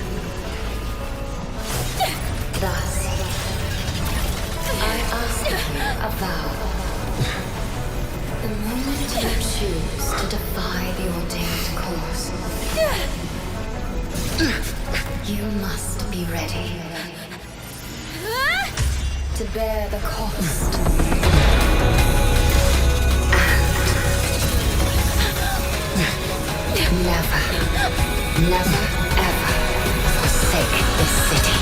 Thus, I ask you a vow. The moment you choose to defy the ordained course, you must be ready to bear the cost. Never, never, ever forsake this city.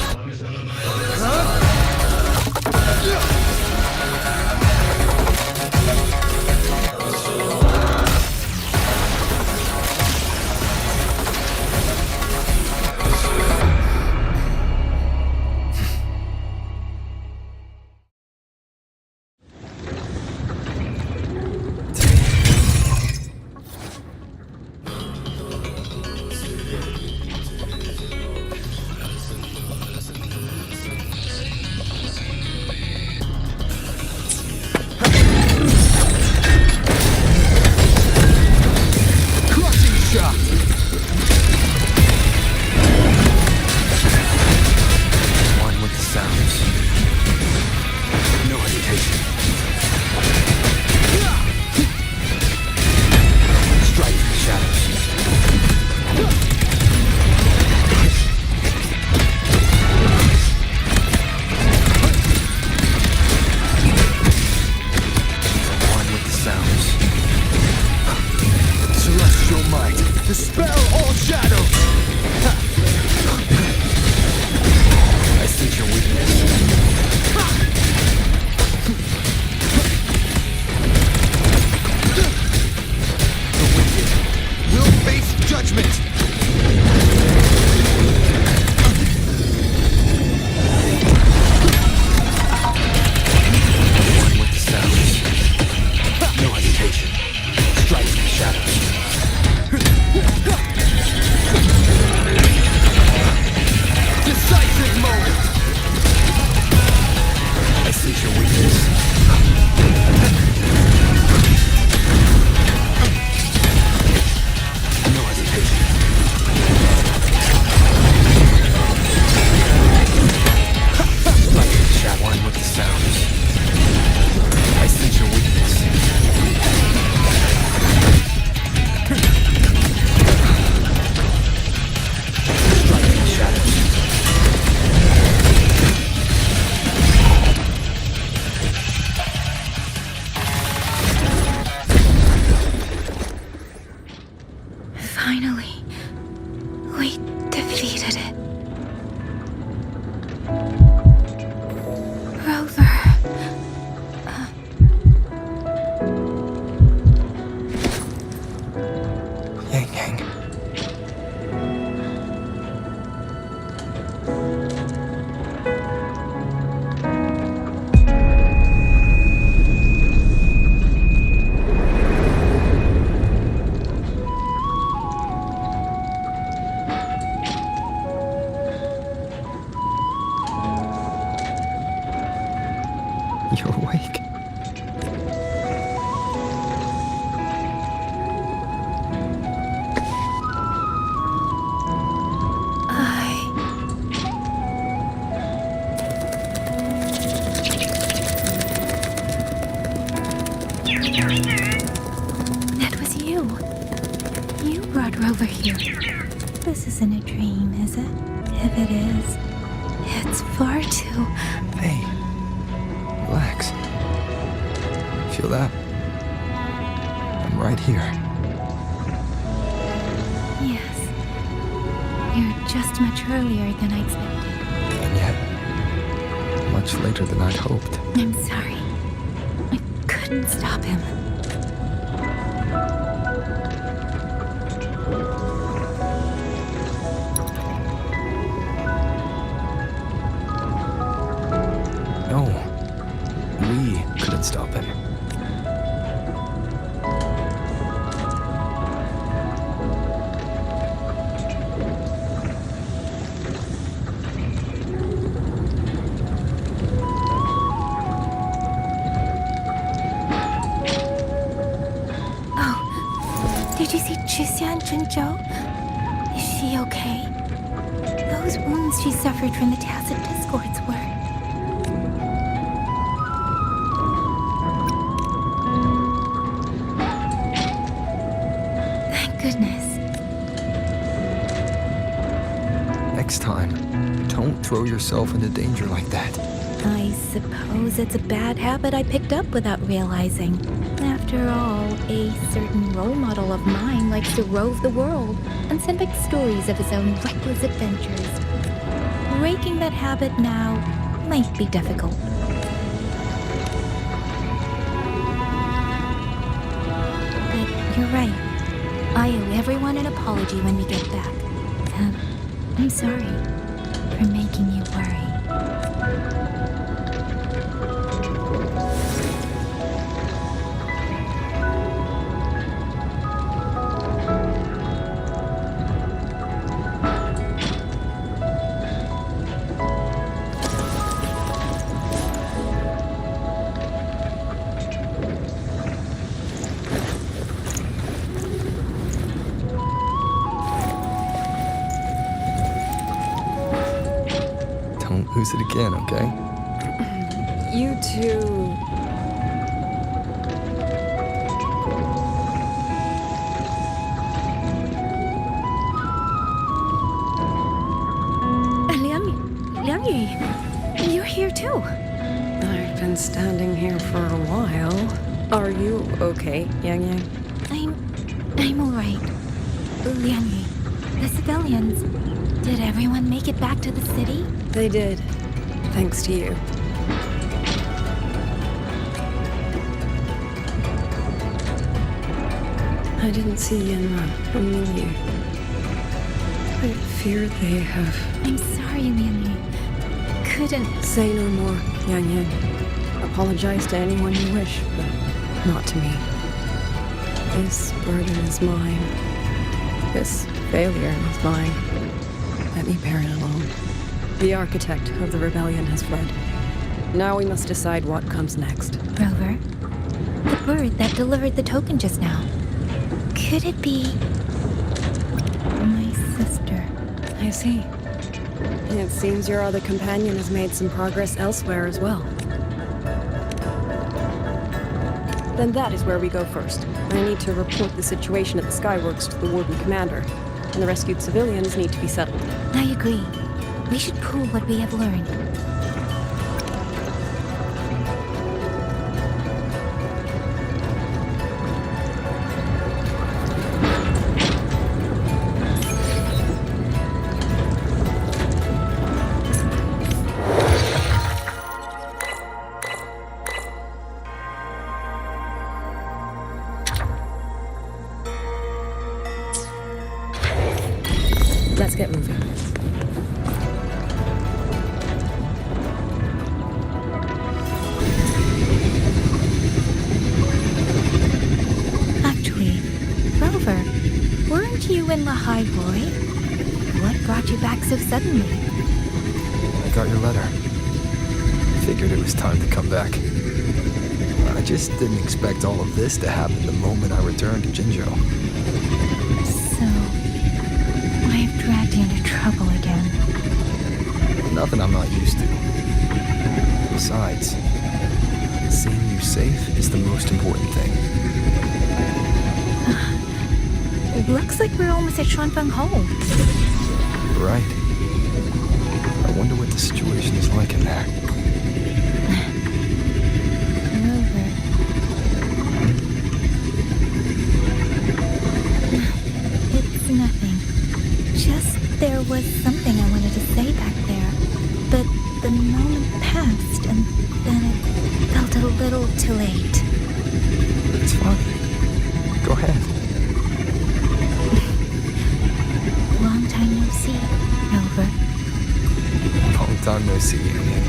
That was you. You brought Rover here. This isn't a dream, is it? If it is, it's far too... Hey, relax. Feel that? I'm right here. Yes. You're just much earlier than I expected. And yet, much later than I'd hoped. I'm sorry. I couldn't stop him. No, we couldn't stop him. Did you see Chixia and Jinzhou? Is she okay? Those wounds she suffered from the tacit discords were... Thank goodness. Next time, don't throw yourself into danger like that. I suppose it's a bad habit I picked up without realizing. After all, a certain role model of mine likes to rove the world and send back stories of his own reckless adventures. Breaking that habit now might be difficult. But you're right. I owe everyone an apology when we get back. I'm sorry for making you worry. Don't lose it again, okay? You two... Liang Yu, you're here too. I've been standing here for a while. Are you okay, Yang Yang? I'm alright. Liang Yu, the civilians, did everyone make it back to the city? They did. Thanks to you. I didn't see Yanma or Mingyu. I fear they have... I'm sorry, Liang Yu. Couldn't... Say no more, Yang Yang. Apologize to anyone you wish, but not to me. This burden is mine. This failure is mine. Let me bear it alone. The architect of the rebellion has fled. Now we must decide what comes next. Rover, the bird that delivered the token just now. Could it be... my sister? I see. It seems your other companion has made some progress elsewhere as well. Then that is where we go first. I need to report the situation at the Skyworks to the Warden Commander, and the rescued civilians need to be settled. I agree. We should pool what we have learned. Let's get moving. Actually, Rover, weren't you in Lahai Roy? What brought you back so suddenly? I got your letter. Figured it was time to come back. I just didn't expect all of this to happen the moment I returned to Jinzhou. So, I've dragged you into trouble again. Nothing I'm not used to. Besides, seeing you safe is the most important thing. Looks like we're almost at Xuanfeng home. Right. I wonder what the situation is like in there. Rover. It's nothing. Just there was something I wanted to say back there. But the moment passed and then it felt a little too late. It's fine. Go ahead. Long time no see, Rover. Long time no see, Yang Yang.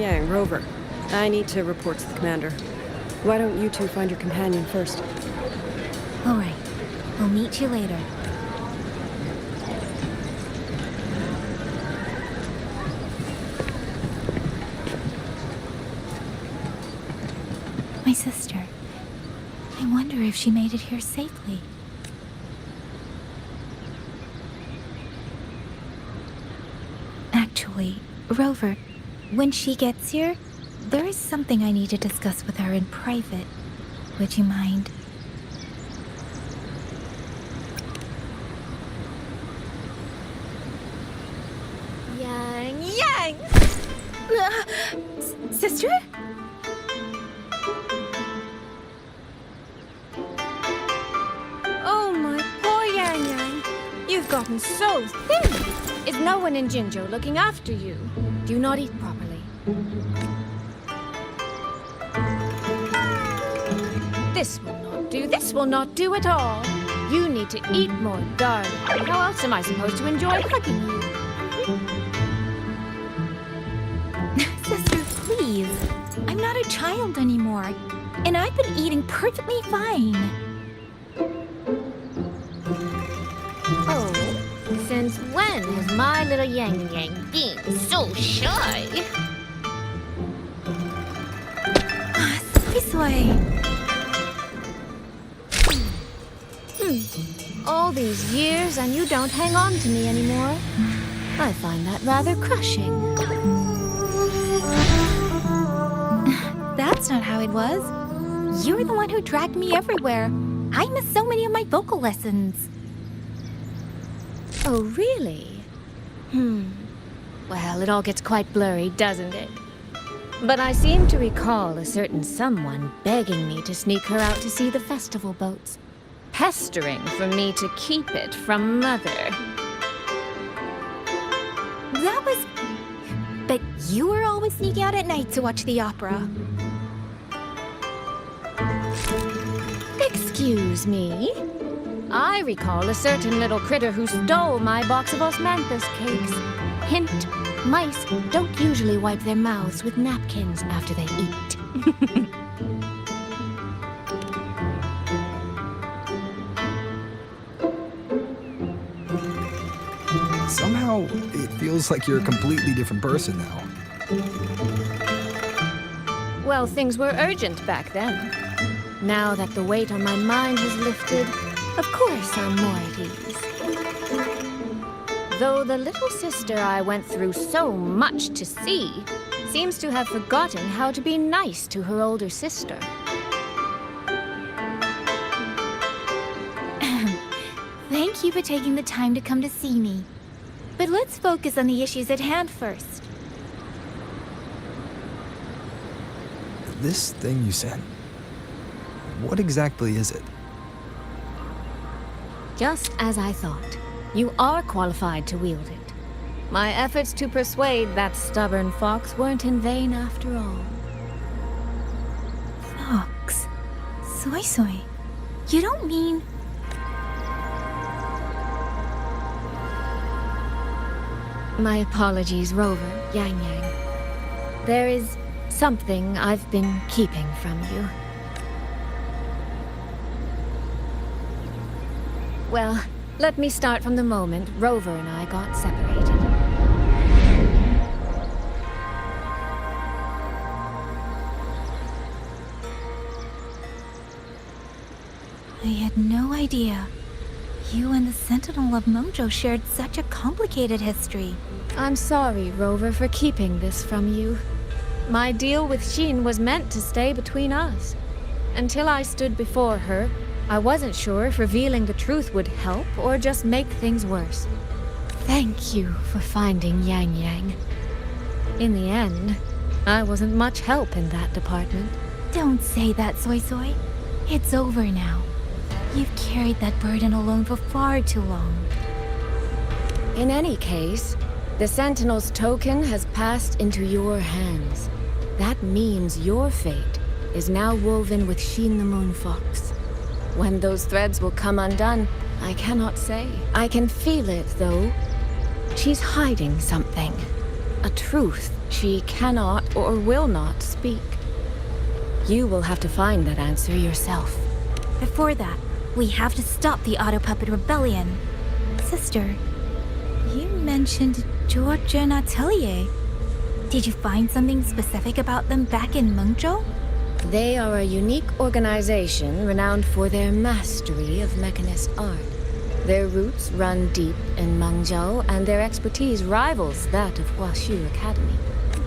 Yang, Rover. I need to report to the commander. Why don't you two find your companion first? All right. We'll meet you later. My sister. I wonder if she made it here safely. Actually, Rover, when she gets here, there is something I need to discuss with her in private. Would you mind? Yang! Sister? Oh, my poor Yang. You've gotten so thin. Is no one in Jinzhou looking after you? Do you not eat properly? This will not do. This will not do at all. You need to eat more, darling. How else am I supposed to enjoy hugging you? Sister, please. I'm not a child anymore. And I've been eating perfectly fine. Oh, since when has my little Yang Yang been so shy? Soy. All these years and you don't hang on to me anymore. I find that rather crushing. That's not how it was. You were the one who dragged me everywhere. I missed so many of my vocal lessons. Oh, really? Well, it all gets quite blurry, doesn't it? But I seem to recall a certain someone begging me to sneak her out to see the festival boats. Pestering for me to keep it from Mother. That was... But you were always sneaking out at night to watch the opera. Excuse me? I recall a certain little critter who stole my box of osmanthus cakes. Hint, mice don't usually wipe their mouths with napkins after they eat. Somehow, it feels like you're a completely different person now. Well, things were urgent back then. Now that the weight on my mind has lifted, of course I'm more at ease. Though the little sister I went through so much to see seems to have forgotten how to be nice to her older sister. Thank you for taking the time to come to see me. But let's focus on the issues at hand first. This thing you sent, what exactly is it? Just as I thought. You are qualified to wield it. My efforts to persuade that stubborn fox weren't in vain after all. Fox? Soy. You don't mean... My apologies, Rover, Yang Yang. There is something I've been keeping from you. Well, let me start from the moment Rover and I got separated. I had no idea. You and the Sentinel of Mungjo shared such a complicated history. I'm sorry, Rover, for keeping this from you. My deal with Xin was meant to stay between us. Until I stood before her, I wasn't sure if revealing the truth would help or just make things worse. Thank you for finding Yang Yang. In the end, I wasn't much help in that department. Don't say that, Soy Soy. It's over now. You've carried that burden alone for far too long. In any case, the Sentinel's token has passed into your hands. That means your fate is now woven with Xin the Moon Fox. When those threads will come undone, I cannot say. I can feel it, though. She's hiding something. A truth she cannot or will not speak. You will have to find that answer yourself. Before that, we have to stop the Auto Puppet Rebellion. Sister, you mentioned Georgian Atelier. Did you find something specific about them back in Mungjo? They are a unique organization renowned for their mastery of mechanist art. Their roots run deep in Mengzhou, and their expertise rivals that of Huashu Academy.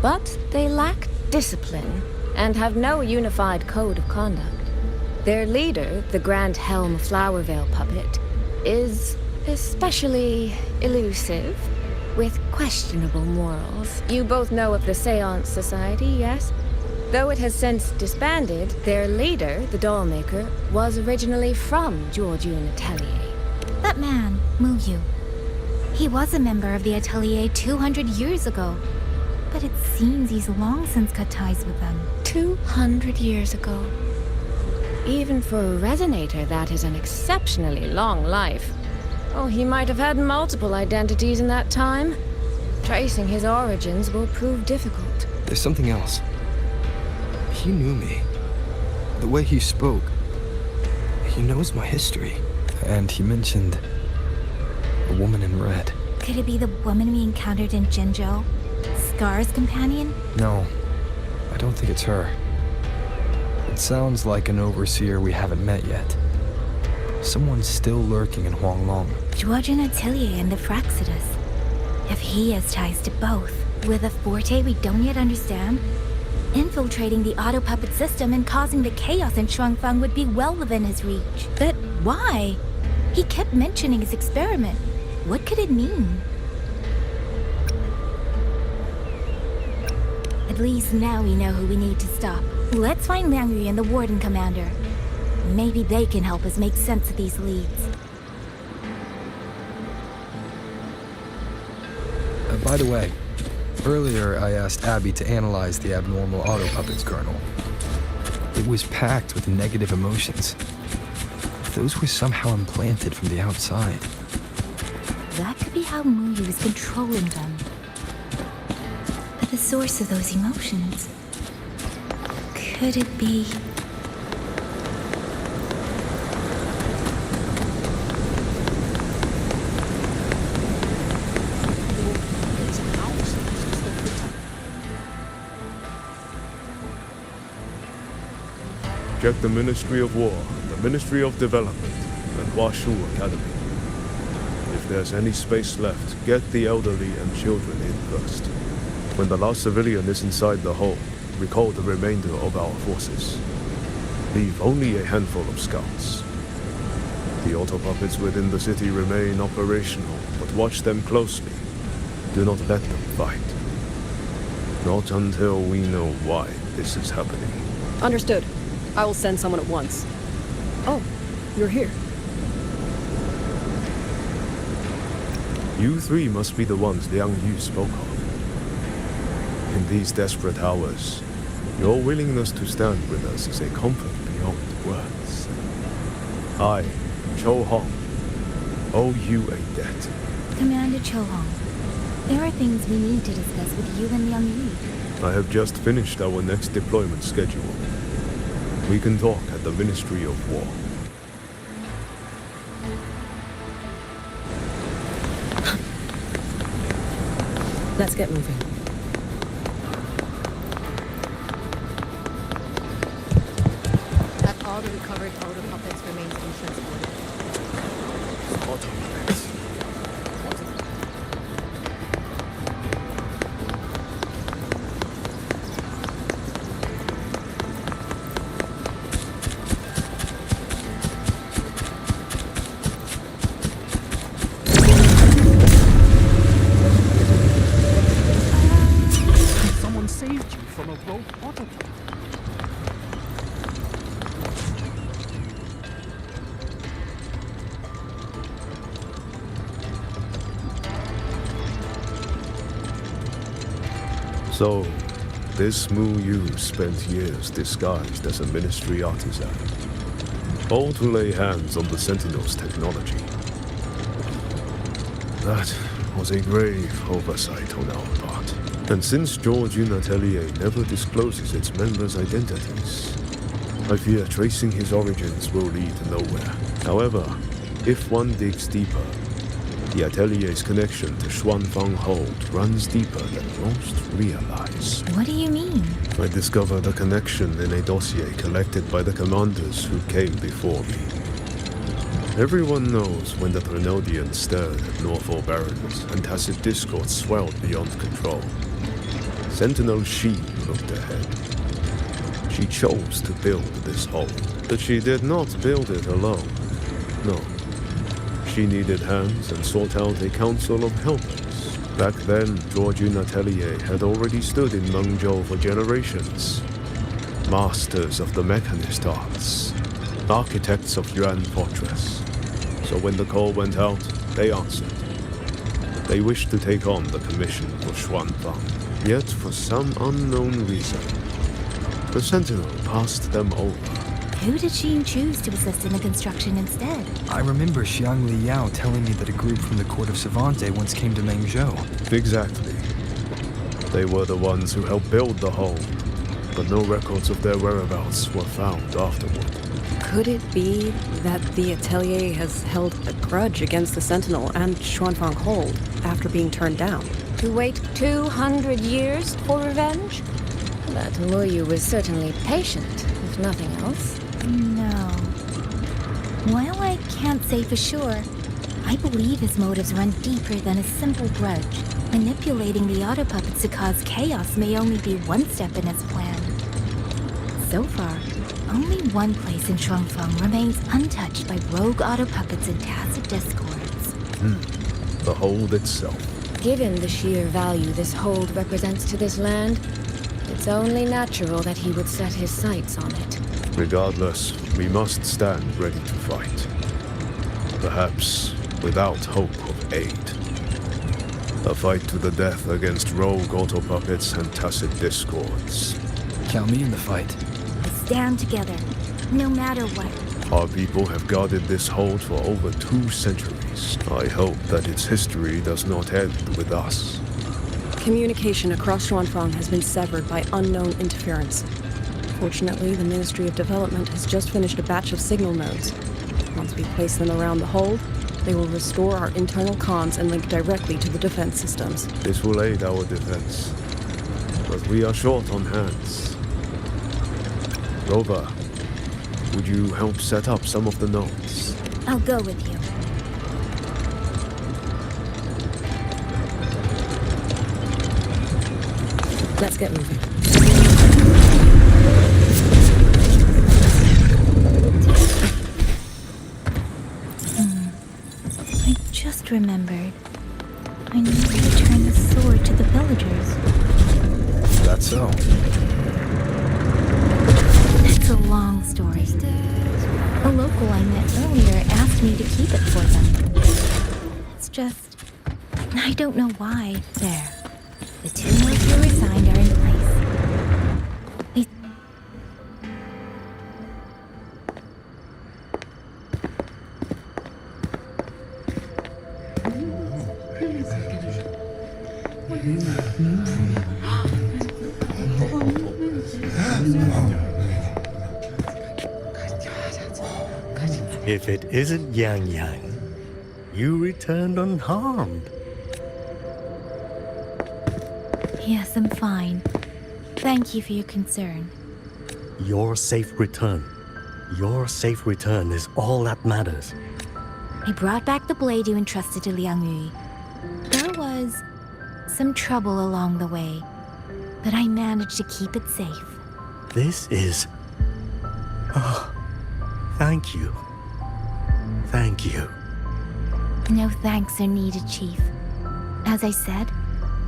But they lack discipline and have no unified code of conduct. Their leader, the Grand Helm Flowervale puppet, is especially elusive, with questionable morals. You both know of the Seance Society, yes? Though it has since disbanded, their leader, the dollmaker, was originally from Georgian Atelier. That man, Muyu. He was a member of the Atelier 200 years ago. But it seems he's long since cut ties with them. 200 years ago. Even for a resonator, that is an exceptionally long life. Oh, he might have had multiple identities in that time. Tracing his origins will prove difficult. There's something else. He knew me. The way he spoke. He knows my history. And he mentioned a woman in red. Could it be the woman we encountered in Jinzhou? Scar's companion? No, I don't think it's her. It sounds like an overseer we haven't met yet. Someone's still lurking in Huanglong. Georgian Atelier and the Fraxidus. If he has ties to both, with a forte we don't yet understand, infiltrating the auto puppet system and causing the chaos in Shuangfang would be well within his reach. But why? He kept mentioning his experiment. What could it mean? At least now we know who we need to stop. Let's find Liang Yu and the Warden Commander. Maybe they can help us make sense of these leads. By the way, earlier I asked Abby to analyze the abnormal auto puppet's kernel. It was packed with negative emotions. Those were somehow implanted from the outside. That could be how Muyu is controlling them. But the source of those emotions... could it be... Get the Ministry of War, the Ministry of Development, and Huashu Academy. If there's any space left, get the elderly and children in first. When the last civilian is inside the hold, recall the remainder of our forces. Leave only a handful of scouts. The auto puppets within the city remain operational, but watch them closely. Do not let them fight. Not until we know why this is happening. Understood. I will send someone at once. Oh, you're here. You three must be the ones Liang Yu spoke of. In these desperate hours, your willingness to stand with us is a comfort beyond words. I, Cho Hong, owe you a debt. Commander Cho Hong, there are things we need to discuss with you and Liang Yu. I have just finished our next deployment schedule. We can talk at the Ministry of War. Let's get moving. Have all the recovered auto puppets remains untransported. Auto puppets. Someone saved you from a rogue autopilot. So, this Mu Yu spent years disguised as a ministry artisan, all to lay hands on the Sentinel's technology. That was a grave oversight on our part. And since George Atelier never discloses its members' identities, I fear tracing his origins will lead nowhere. However, if one digs deeper, the Atelier's connection to Xuanfang Hold runs deeper than most realize. What do you mean? I discovered a connection in a dossier collected by the commanders who came before me. Everyone knows when the Threnodians stirred at Norfolk Barrens and tacit discord swelled beyond control. Sentinel Shi looked ahead. She chose to build this hold, but she did not build it alone. No. She needed hands and sought out a council of helpers. Back then, Georgian Atelier had already stood in Mengzhou for generations. Masters of the mechanist arts. Architects of Yuan Fortress. So when the call went out, they answered. They wished to take on the commission for Xuanfang. Yet, for some unknown reason, the Sentinel passed them over. Who did Xin choose to assist in the construction instead? I remember Xiang Li Yao telling me that a group from the court of Savante once came to Mengzhou. Exactly. They were the ones who helped build the hold, but no records of their whereabouts were found afterward. Could it be that the Atelier has held a grudge against the Sentinel and Xuanfang Hold after being turned down? To wait 200 years for revenge? That Muyu was certainly patient, if nothing else. No. While I can't say for sure, I believe his motives run deeper than a simple grudge. Manipulating the auto puppets to cause chaos may only be one step in his plan. So far, only one place in Shuangfeng remains untouched by rogue auto puppets and tacit discords. The hold itself. Given the sheer value this hold represents to this land, it's only natural that he would set his sights on it. Regardless, we must stand ready to fight. Perhaps without hope of aid. A fight to the death against rogue auto puppets and tacit discords. Count me in the fight. Stand together, no matter what. Our people have guarded this hold for over 2 centuries. I hope that its history does not end with us. Communication across Xuanfang has been severed by unknown interference. Fortunately, the Ministry of Development has just finished a batch of signal nodes. Once we place them around the hold, they will restore our internal comms and link directly to the defense systems. This will aid our defense. But we are short on hands. Rover, would you help set up some of the nodes? I'll go with you. Let's get moving. I just remembered. I need to return the sword to the villagers. That's so. It's a long story. A local I met earlier asked me to keep it for them. It's just... I don't know why. There. The 2 notes you resigned are in place. If it isn't Yang Yang, you returned unharmed. Yes, I'm fine. Thank you for your concern. Your safe return. Your safe return is all that matters. I brought back the blade you entrusted to Liang Yu. There was some trouble along the way, but I managed to keep it safe. This is... Oh, thank you. Thank you. No thanks are needed, Chief. As I said,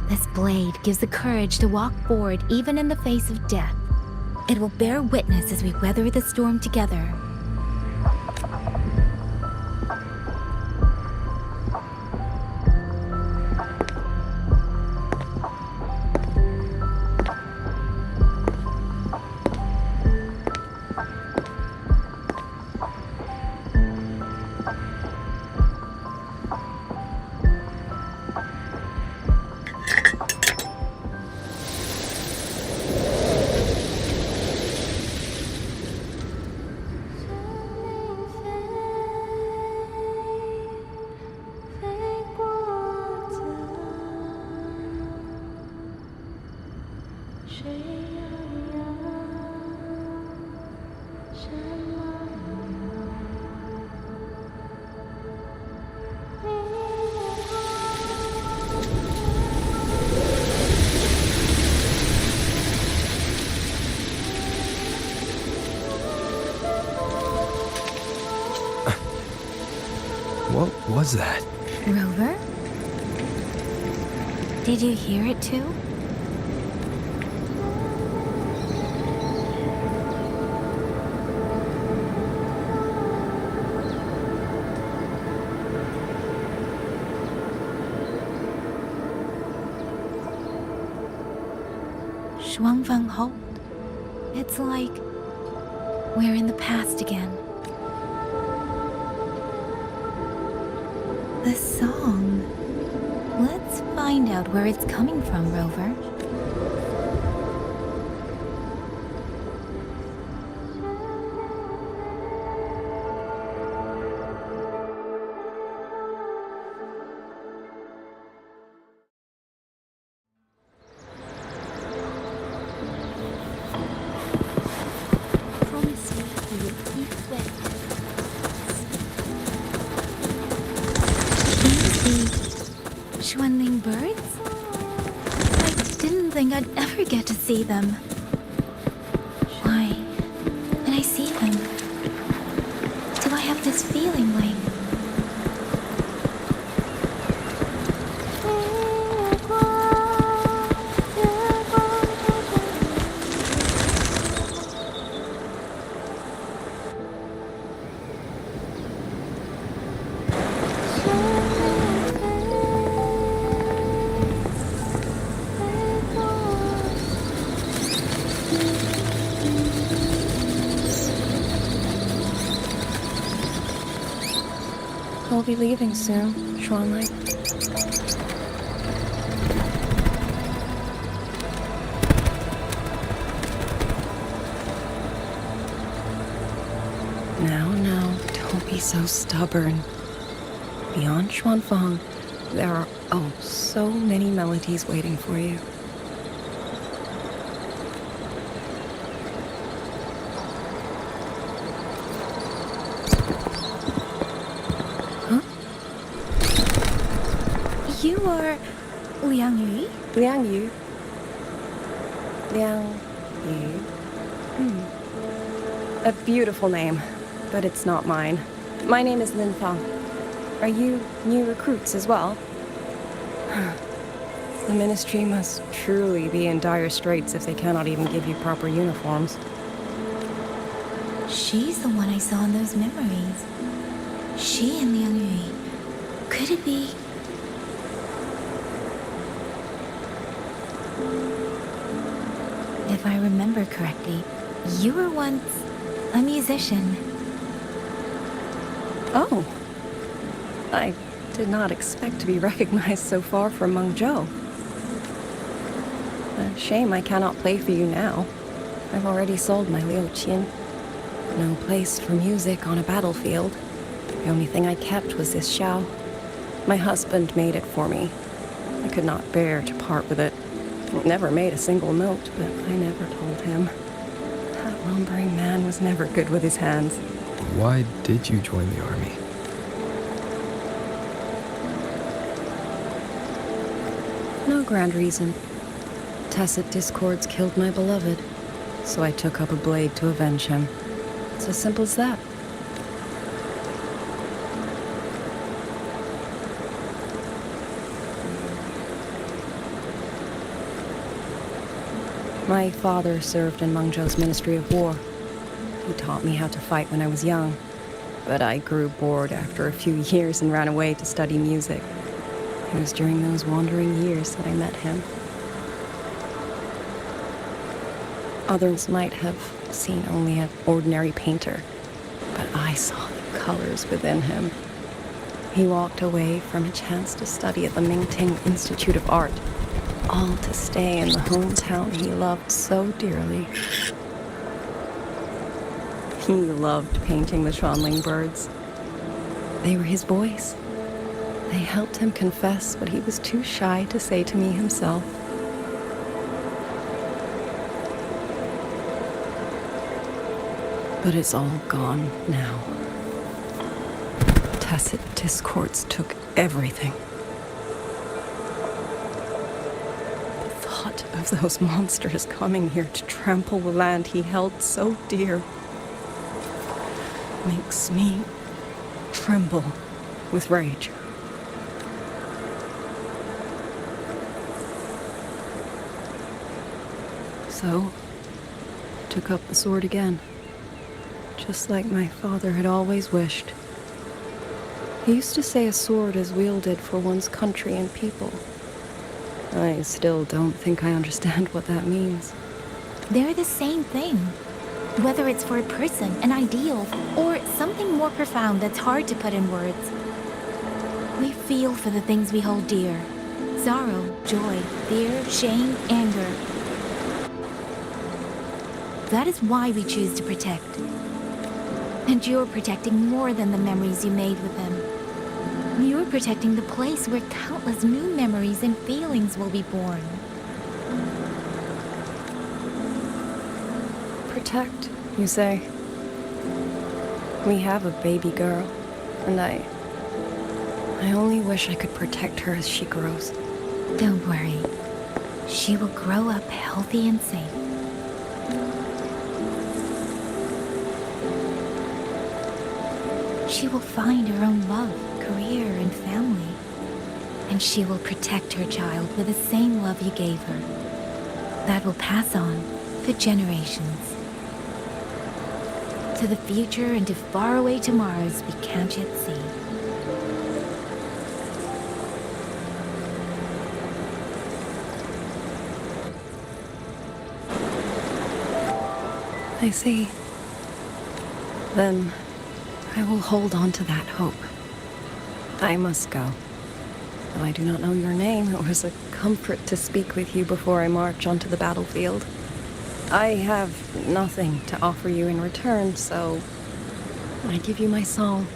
this blade gives the courage to walk forward even in the face of death. It will bear witness as we weather the storm together. What was that? Rover? Did you hear it too? Shuangfeng Hold. It's like we're in the past again. The song. Let's find out where it's coming from, Rover. Promise me you will keep well. Xuanling birds? I didn't think I'd ever get to see them. Why, when I see them, do I have this feeling like... We'll be leaving soon, Xuanling. Now, don't be so stubborn. Beyond Xuanfang, there are, so many melodies waiting for you. You are... Liang Yu? Liang Yu. Liang Yu. A beautiful name, but it's not mine. My name is Lin Fang. Are you new recruits as well? The Ministry must truly be in dire straits if they cannot even give you proper uniforms. She's the one I saw in those memories. She and Liang Yu. Could it be... If I remember correctly, you were once a musician. Oh. I did not expect to be recognized so far from Mengzhou. A shame I cannot play for you now. I've already sold my Liuqian. No place for music on a battlefield. The only thing I kept was this Xiao. My husband made it for me. I could not bear to part with it. It never made a single note, but I never told him. That lumbering man was never good with his hands. Why did you join the army? No grand reason. Tacit discords killed my beloved, so I took up a blade to avenge him. It's as simple as that. My father served in Mengzhou's Ministry of War. He taught me how to fight when I was young, but I grew bored after a few years and ran away to study music. It was during those wandering years that I met him. Others might have seen only an ordinary painter, but I saw the colors within him. He walked away from a chance to study at the Mingting Institute of Art, all to stay in the hometown he loved so dearly. He loved painting the Shanling birds. They were his voice. They helped him confess what he was too shy to say to me himself. But it's all gone now. Tacit discords took everything. The thought of those monsters coming here to trample the land he held so dear makes me tremble with rage. So, took up the sword again, just like my father had always wished. He used to say a sword is wielded for one's country and people. I still don't think I understand what that means. They're the same thing. Whether it's for a person, an ideal, or something more profound that's hard to put in words. We feel for the things we hold dear. Sorrow, joy, fear, shame, anger. That is why we choose to protect. And you're protecting more than the memories you made with him. You're protecting the place where countless new memories and feelings will be born. Protect, you say? We have a baby girl, and I only wish I could protect her as she grows. Don't worry. She will grow up healthy and safe. She will find her own love, career, and family. And she will protect her child with the same love you gave her. That will pass on for generations. To the future and to faraway tomorrows we can't yet see. I see. Then I will hold on to that hope. I must go. Though I do not know your name, it was a comfort to speak with you before I march onto the battlefield. I have nothing to offer you in return, so I give you my song.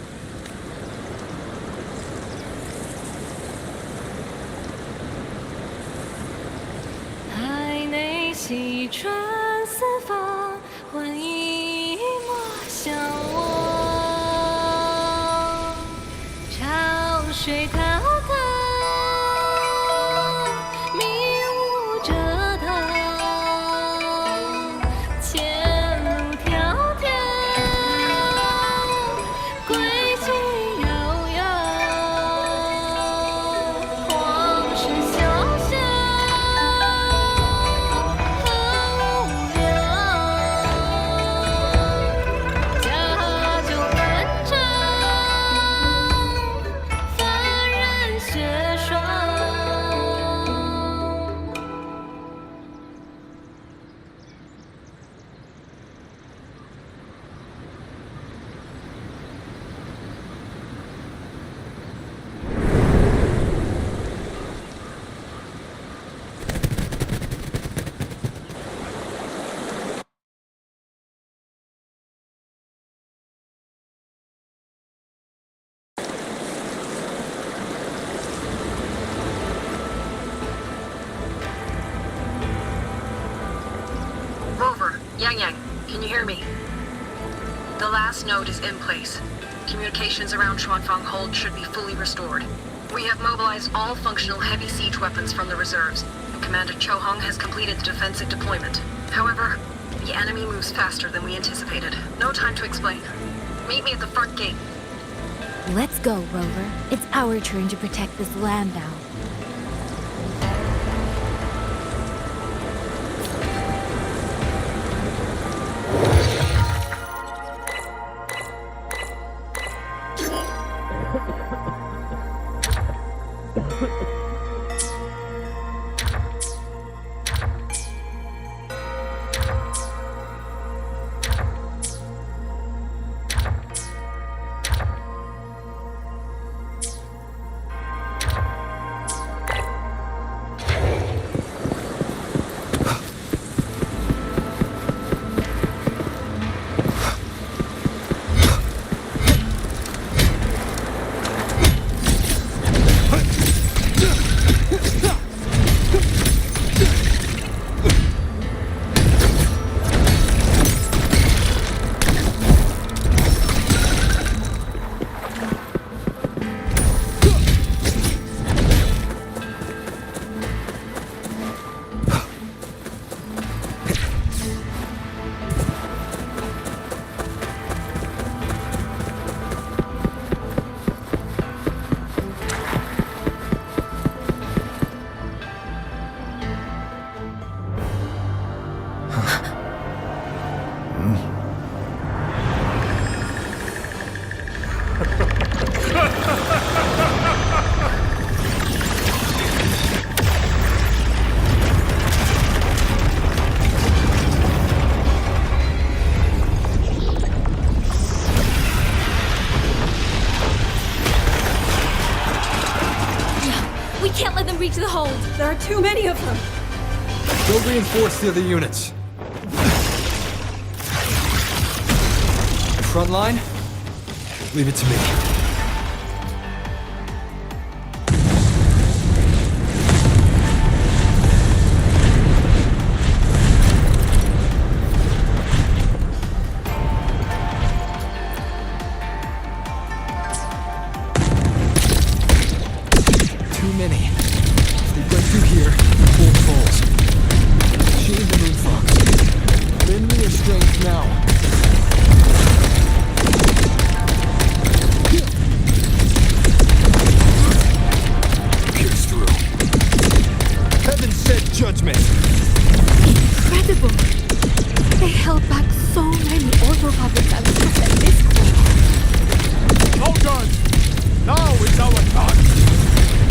hear me? The last node is in place. Communications around Xuanfang Hold should be fully restored. We have mobilized all functional heavy siege weapons from the reserves, and Commander Cho Hong has completed the defensive deployment. However, the enemy moves faster than we anticipated. No time to explain. Meet me at the front gate. Let's go, Rover. It's our turn to protect this land now. Reach the hold. There are too many of them. Go reinforce the other units. Front line? Leave it to me. Too many. Right through here, hold falls. Shade the Moonfox. Lend me your strength now. Pierce through. Heaven sent judgment. Incredible! They held back so many Orthopublic attacks at this point. All guns! Now is our time!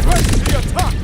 Press the attack!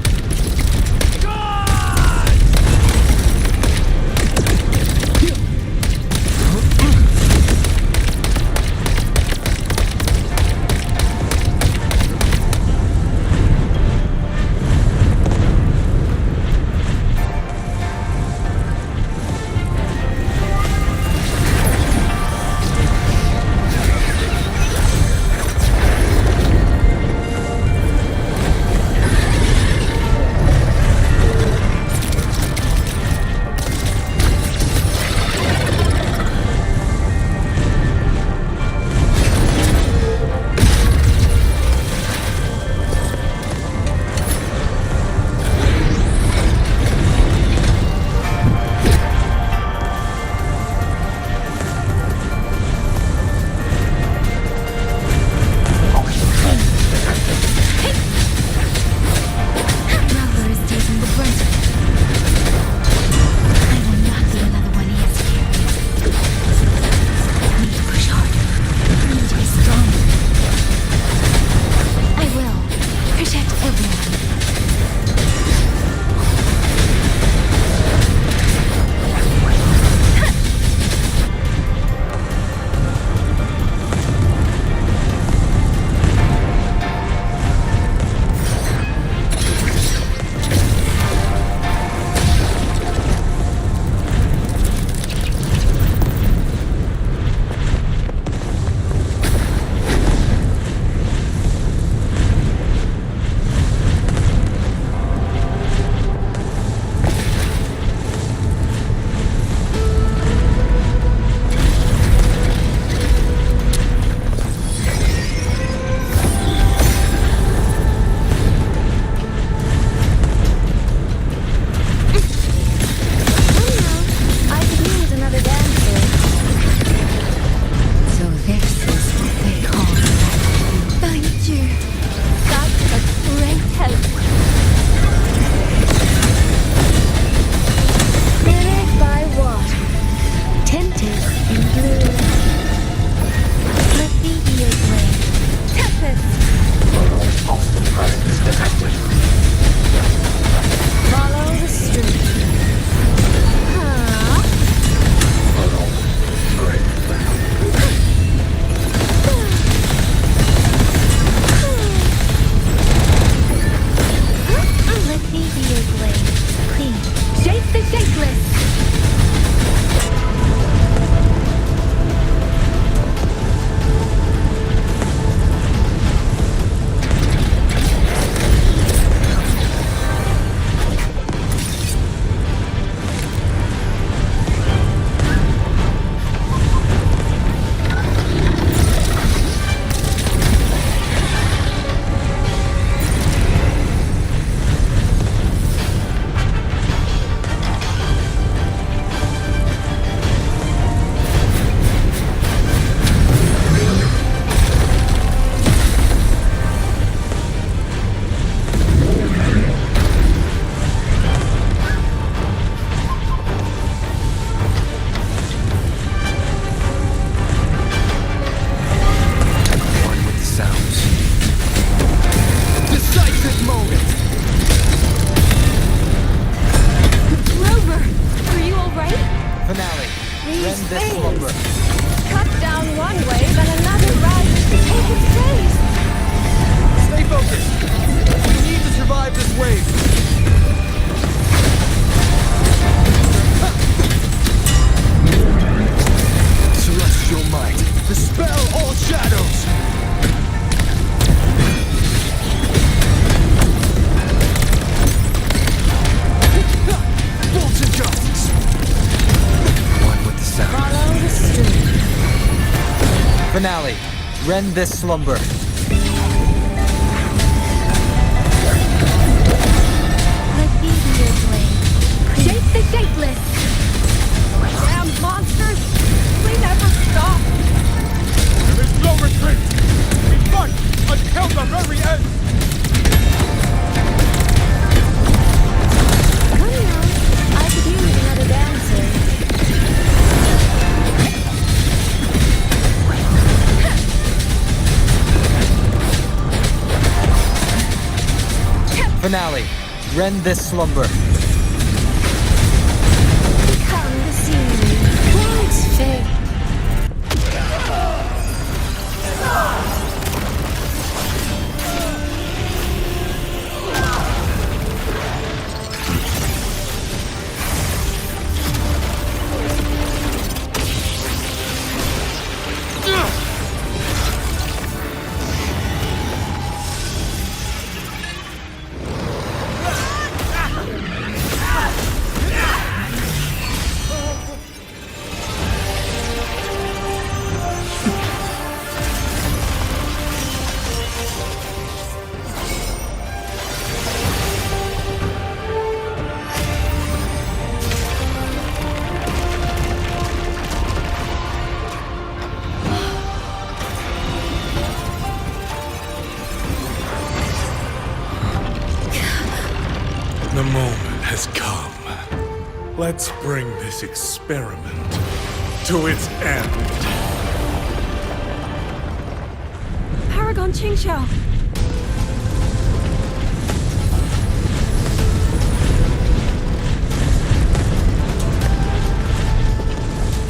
down one wave and another rises to take its place. Stay focused. We need to survive this wave. Celestial might, dispel all shadows. Bolts of justice. One with the sound. Follow the stream. Finale. Rend this slumber. Let me be your blade. Shape the shapeless. Damn monsters! We never stop! There is no retreat. We fight until the very end. Come now. I could use another dancer. Finale. Rend this slumber. Become the scenery. Won't fade. The moment has come. Let's bring this experiment to its end. Paragon Qingxiao.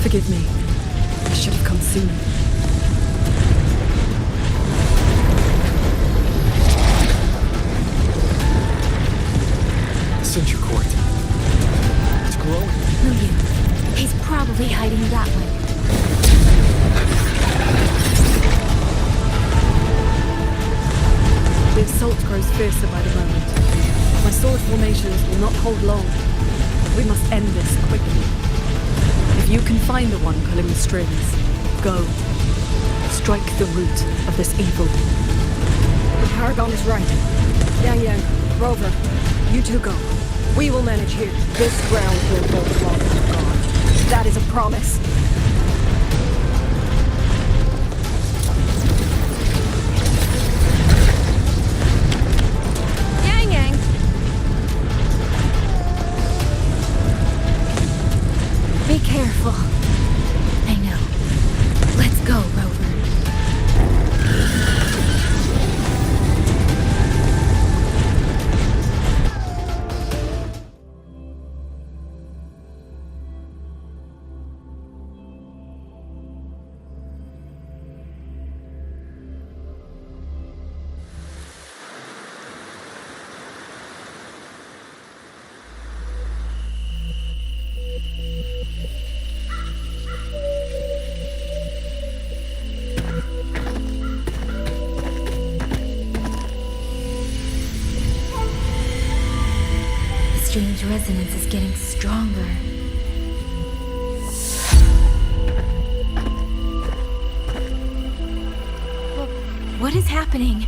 Forgive me. I should have come sooner. Sentry Court. It's growing. Who knew? He's probably hiding that way. The assault grows fiercer by the moment. My sword formations will not hold long. We must end this quickly. If you can find the one pulling the strings, go. Strike the root of this evil. The Paragon is right. Yang, Rover, you two go. We will manage here. This ground will hold long to God. That is a promise. Yang. Be careful. I know. Let's go, Rover. Strange resonance is getting stronger. What is happening?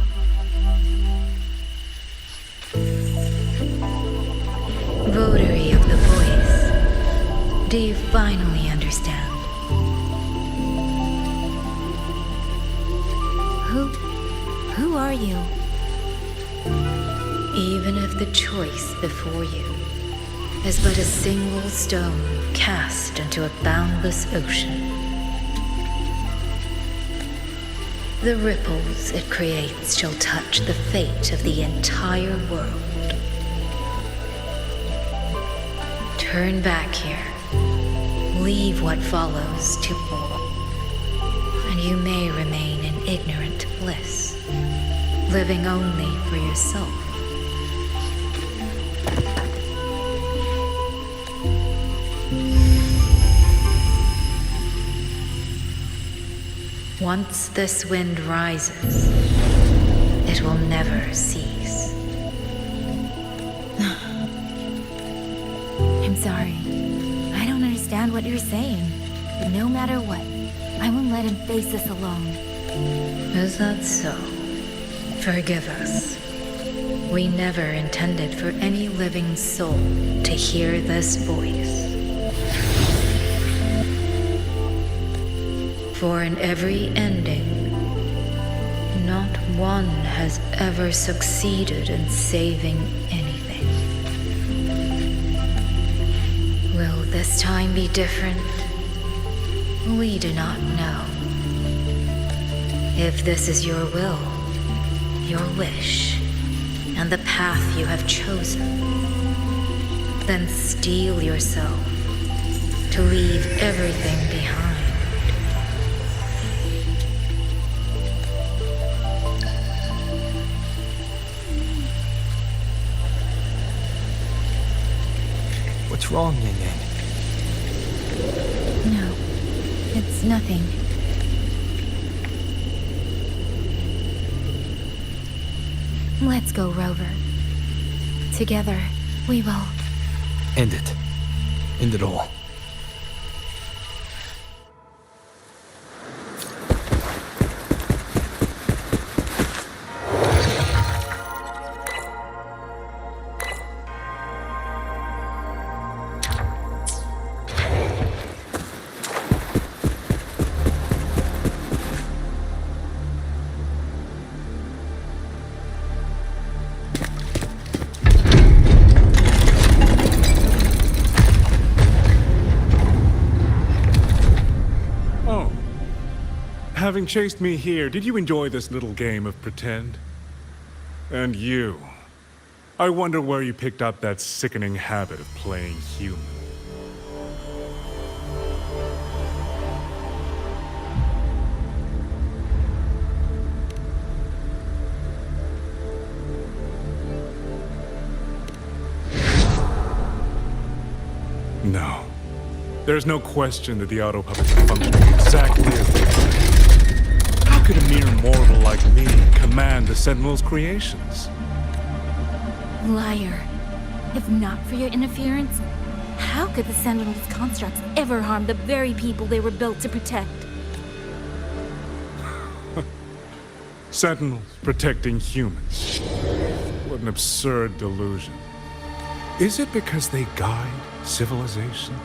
Votary of the voice. Do you finally understand? Who are you? Even if the choice before you is but a single stone cast into a boundless ocean, the ripples it creates shall touch the fate of the entire world. Turn back here. Leave what follows to you may remain in ignorant bliss, living only for yourself. Once this wind rises, it will never cease. I'm sorry. I don't understand what you're saying. But no matter what, I won't let him face this alone. Is that so? Forgive us. We never intended for any living soul to hear this voice. For in every ending, not one has ever succeeded in saving anything. Will this time be different? We do not know. If this is your will, your wish, and the path you have chosen, then steel yourself to leave everything behind. What's wrong, Yang Yang? No, it's nothing. Let's go, Rover. Together, we will. End it. End it all. Having chased me here, did you enjoy this little game of pretend? And you? I wonder where you picked up that sickening habit of playing human. No. There's no question that the auto puppets are functioning exactly as they should. How could a mere mortal like me command the Sentinel's creations? Liar. If not for your interference, how could the Sentinel's constructs ever harm the very people they were built to protect? Sentinels protecting humans. What an absurd delusion. Is it because they guide civilization?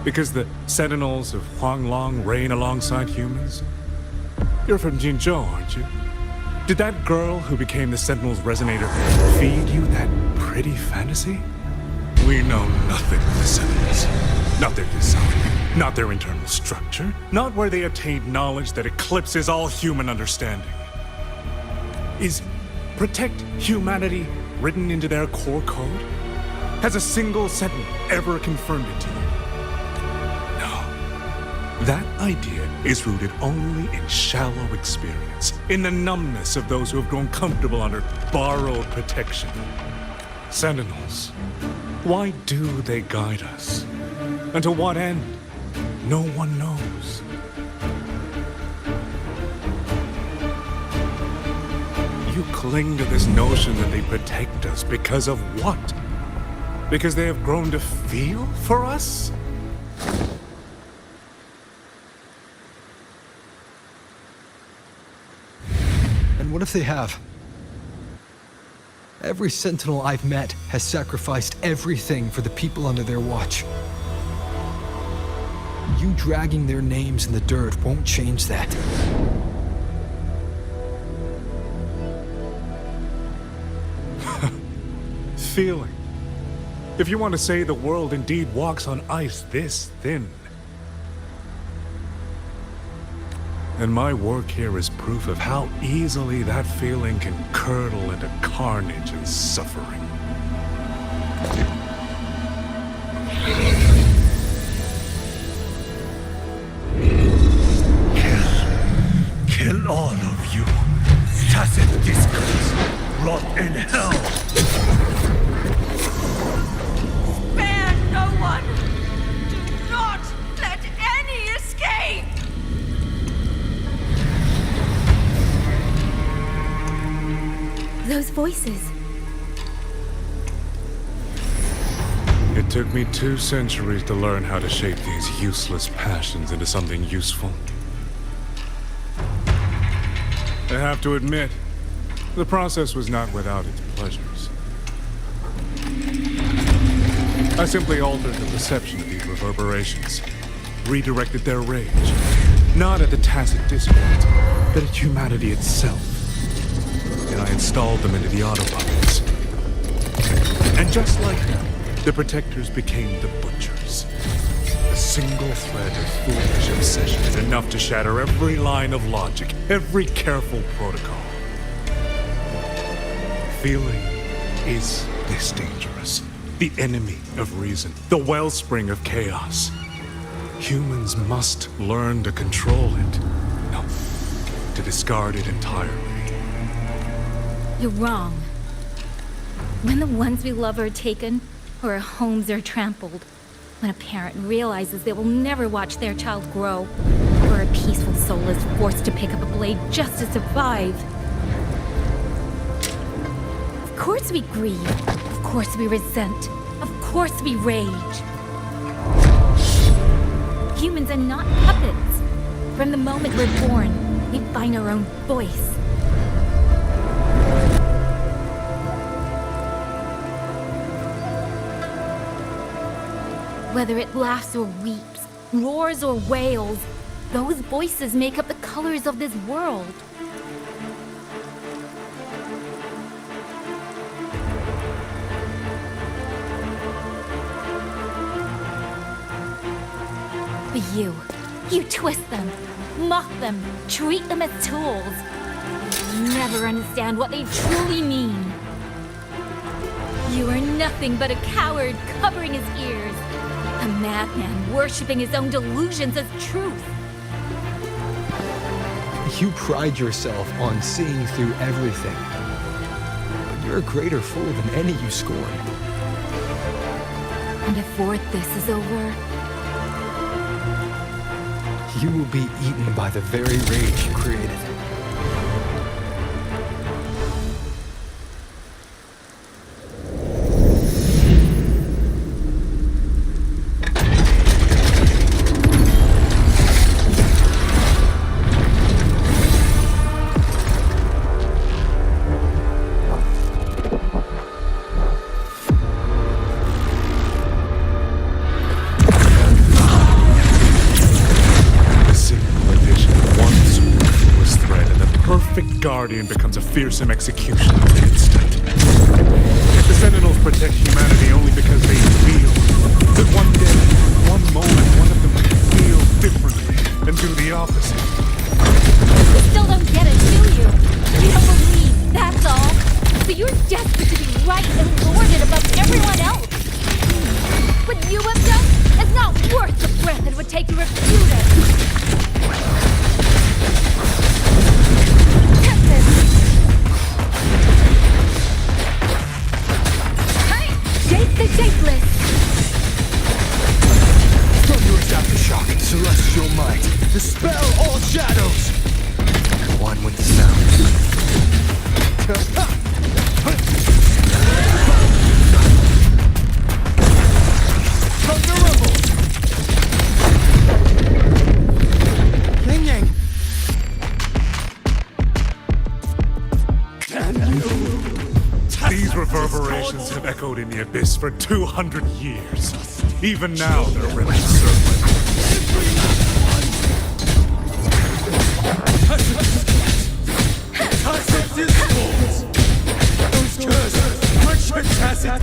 Because the Sentinels of Huanglong reign alongside humans? You're from Jinzhou, aren't you? Did that girl who became the Sentinel's resonator feed you that pretty fantasy? We know nothing of the Sentinels. Not their design, not their internal structure, not where they attained knowledge that eclipses all human understanding. Is protect humanity written into their core code? Has a single Sentinel ever confirmed it to you? That idea is rooted only in shallow experience, in the numbness of those who have grown comfortable under borrowed protection. Sentinels, why do they guide us? And to what end? No one knows. You cling to this notion that they protect us because of what? Because they have grown to feel for us? What if they have? Every Sentinel I've met has sacrificed everything for the people under their watch. You dragging their names in the dirt won't change that. Feeling. If you want to say the world indeed walks on ice this thin, and my work here is proof of how easily that feeling can curdle into carnage and suffering. Tacit discourse. Rot in hell. Spare no one! Do not let any escape! Those voices. It took me 2 centuries to learn how to shape these useless passions into something useful. I have to admit, the process was not without its pleasures. I simply altered the perception of these reverberations, redirected their rage, not at the tacit discord, but at humanity itself. And I installed them into the autopuppets. And just like that, the protectors became the butchers. A single thread of foolish obsession is enough to shatter every line of logic, every careful protocol. Feeling is this dangerous. The enemy of reason, the wellspring of chaos. Humans must learn to control it. No, to discard it entirely. You're wrong. When the ones we love are taken, or our homes are trampled, when a parent realizes they will never watch their child grow, or a peaceful soul is forced to pick up a blade just to survive. Of course we grieve. Of course we resent. Of course we rage. Humans are not puppets. From the moment we're born, we find our own voice. Whether it laughs or weeps, roars or wails, those voices make up the colors of this world. But you twist them, mock them, treat them as tools. You never understand what they truly mean. You are nothing but a coward covering his ears. A madman worshipping his own delusions as truth. You pride yourself on seeing through everything. But you're a greater fool than any you scorn. And before this is over, you will be eaten by the very rage you created. Guardian becomes a fearsome executioner in an instant. The Sentinels protect humanity only because they feel that one day, one moment, one of them can feel differently and do the opposite. You still don't get it, do you? You don't believe, that's all. So you're desperate to be right and lorded above everyone else. What you have done is not worth the breath it would take to refute it. The shapeless! Thunderous aftershock, celestial might, dispel all shadows! One with the sound. Thunder rumble! Yang Yang! Damn you! These reverberations have echoed in the abyss for 200 years. Even now, they're remnants circling. Tacit discords! Those curses! Quench the tacit!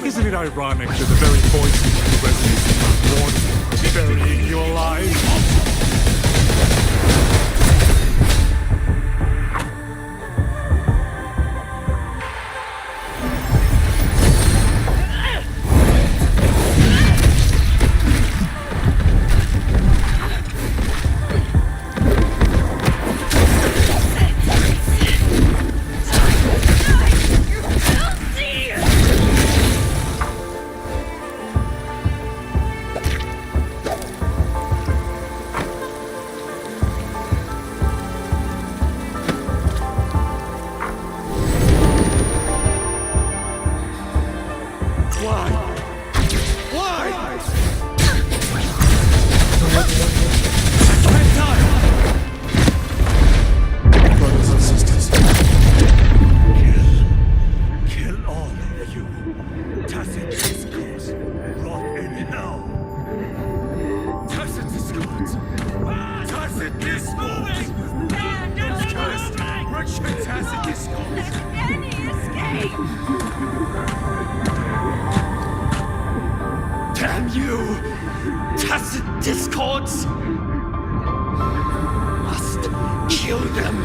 Isn't it ironic that the very voices who resonate warn you of burying you alive? Damn you! Tacit discords! Must kill them!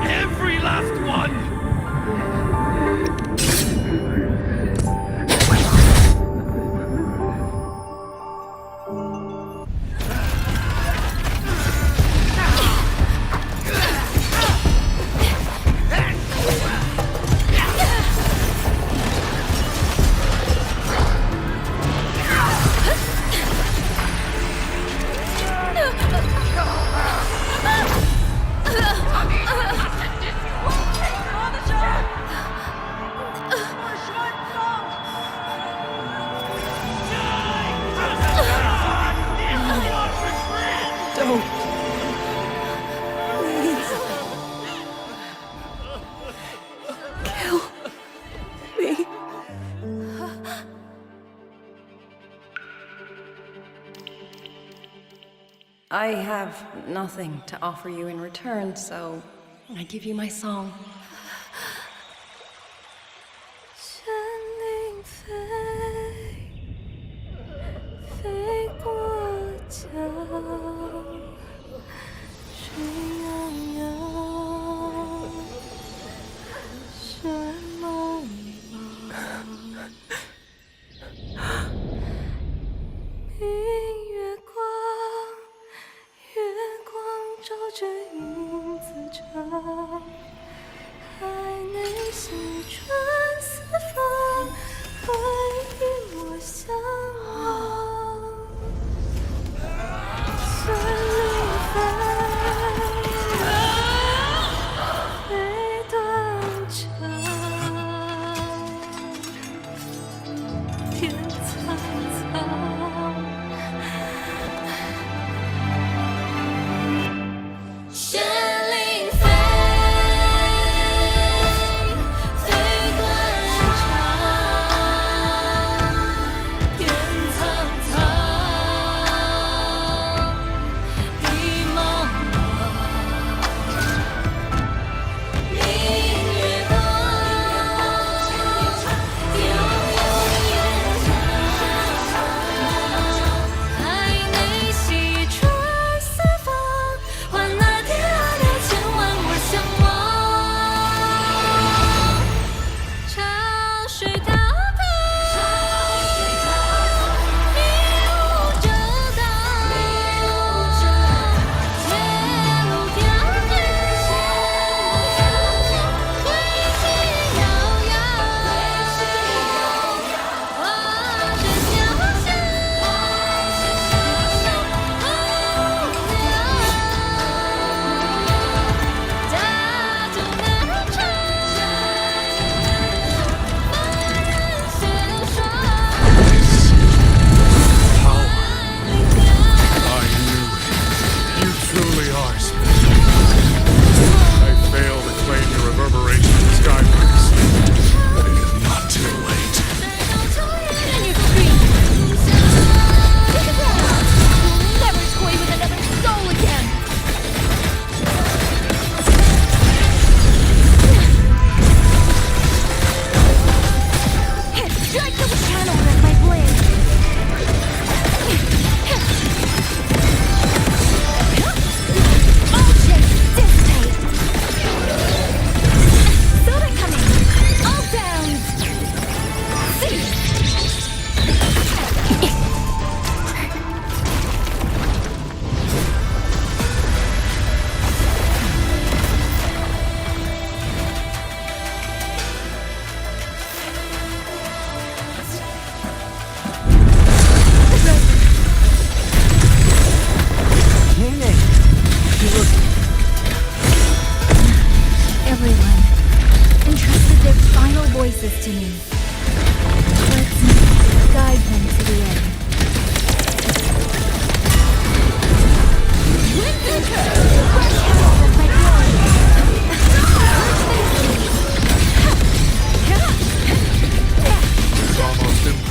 Every last one! I have nothing to offer you in return, so I give you my song.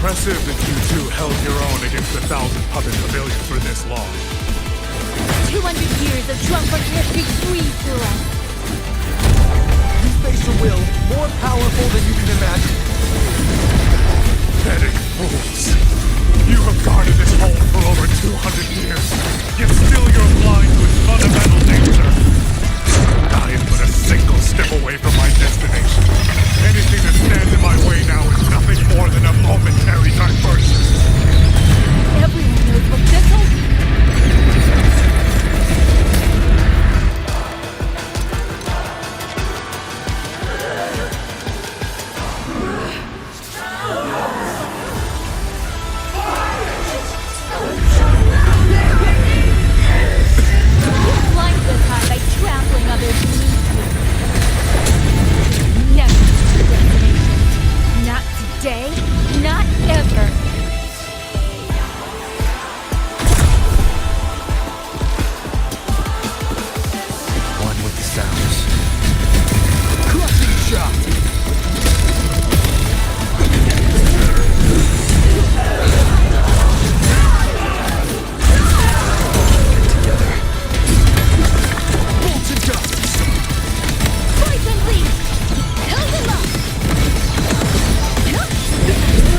Impressive that you two held your own against 1,000 puppet pavilions for this long. 200 years of Shuangfeng history breathe through us. You face a will more powerful than you can imagine. Pathetic fools. You have guarded this home for over 200 years, yet still you're blind to its fundamental nature. I am but a single step away from my destination. Anything that stands in my way now is nothing more than a momentary diversion. Everyone knows what this'll... Blind this time by trampling others beneath you. Never to your destination. Not today, not ever. One with the sounds. Crushing shot! Bolts and guns! Poison leaf! Fill them up!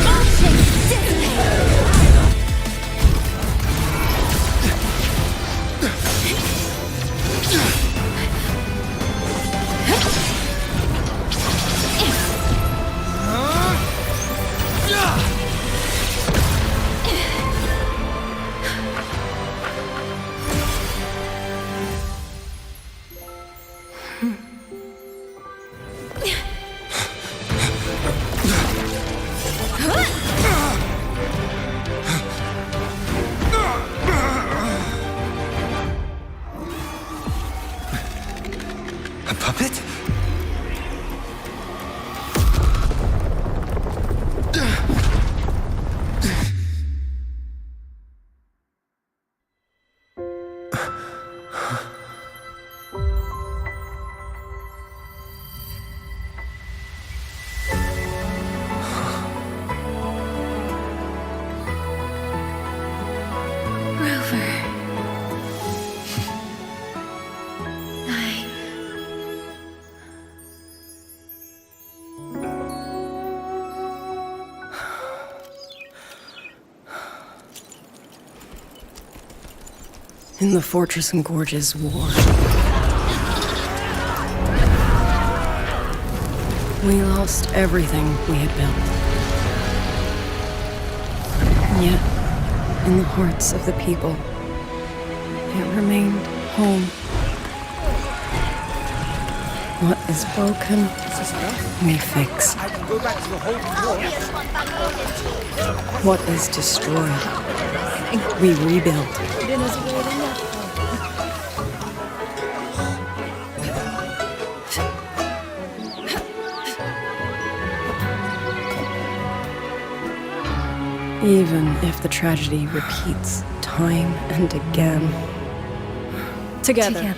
Motion A puppet? Rover. In the Fortress and Gorges War, we lost everything we had built. And yet, in the hearts of the people, it remained home. What is broken, we fix. I can go back to the whole floor. What is destroyed, we rebuild. Even if the tragedy repeats time and again. Together.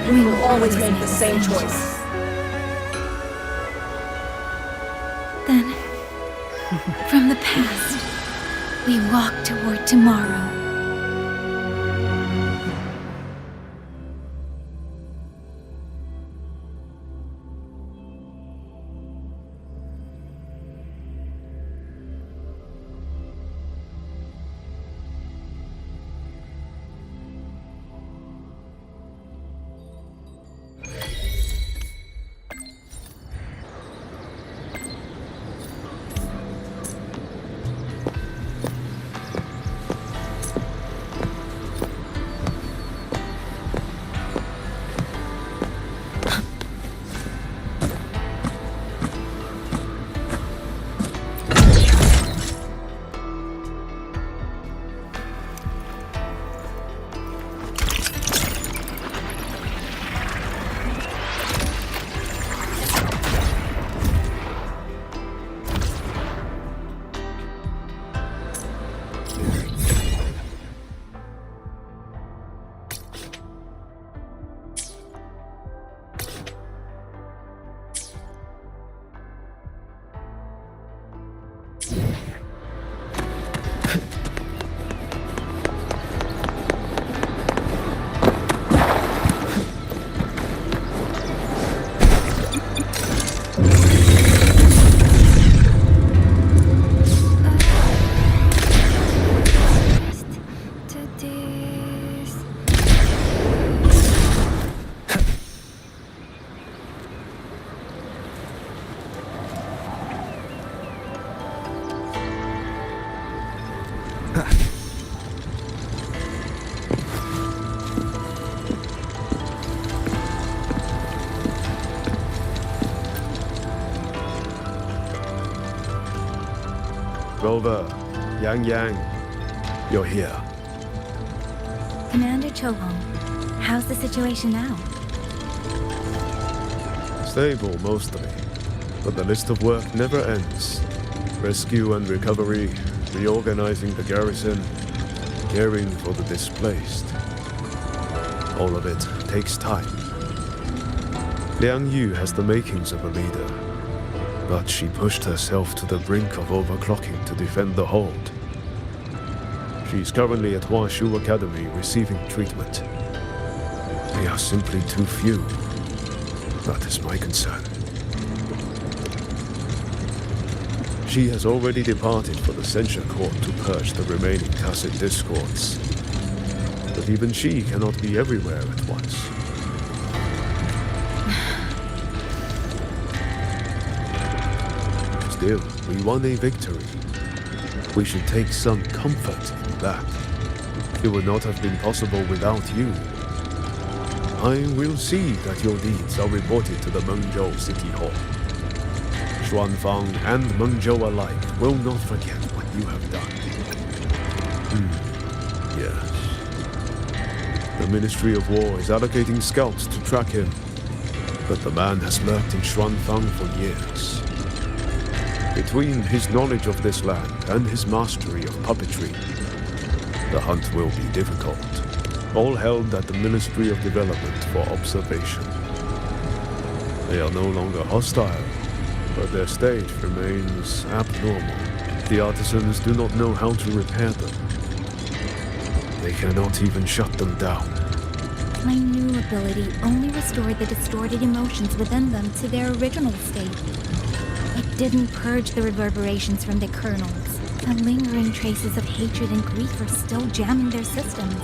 We will always make the same choice. Then, from the past, we walk toward tomorrow. Rover, Yang, you're here. Commander Chohong, how's the situation now? Stable, mostly. But the list of work never ends. Rescue and recovery, reorganizing the garrison, caring for the displaced. All of it takes time. Liang Yu has the makings of a leader, but she pushed herself to the brink of overclocking to defend the hold. She's currently at Huashu Academy receiving treatment. We are simply too few. That is my concern. She has already departed for the censure court to purge the remaining tacit discords. But even she cannot be everywhere at once. Still, we won a victory. We should take some comfort in that. It would not have been possible without you. I will see that your deeds are reported to the Mengzhou City Hall. Xuanfang and Mengzhou alike will not forget what you have done. Yes. The Ministry of War is allocating scouts to track him, but the man has lurked in Xuanfang for years. Between his knowledge of this land and his mastery of puppetry, the hunt will be difficult. All held at the Ministry of Development for observation. They are no longer hostile, but their state remains abnormal. The artisans do not know how to repair them. They cannot even shut them down. My new ability only restored the distorted emotions within them to their original state. It didn't purge the reverberations from their kernels. The lingering traces of hatred and grief are still jamming their systems.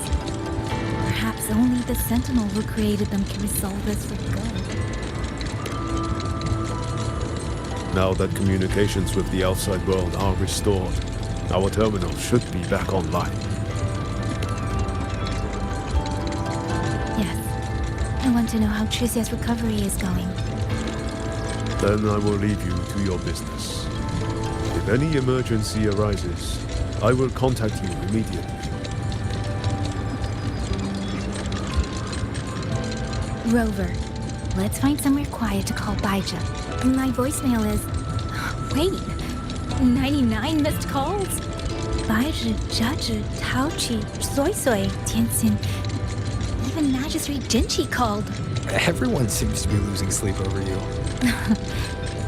Perhaps only the Sentinel who created them can resolve this for good. Now that communications with the outside world are restored, our terminal should be back online. Yes. I want to know how Tricia's recovery is going. Then I will leave you to your business. If any emergency arises, I will contact you immediately. Rover, let's find somewhere quiet to call Baija. My voicemail is... Wait, 99 missed calls? Baija, Judge, Taochi, Soy Soy, Tianxin. Even Magistrate Jinchi called. Everyone seems to be losing sleep over you.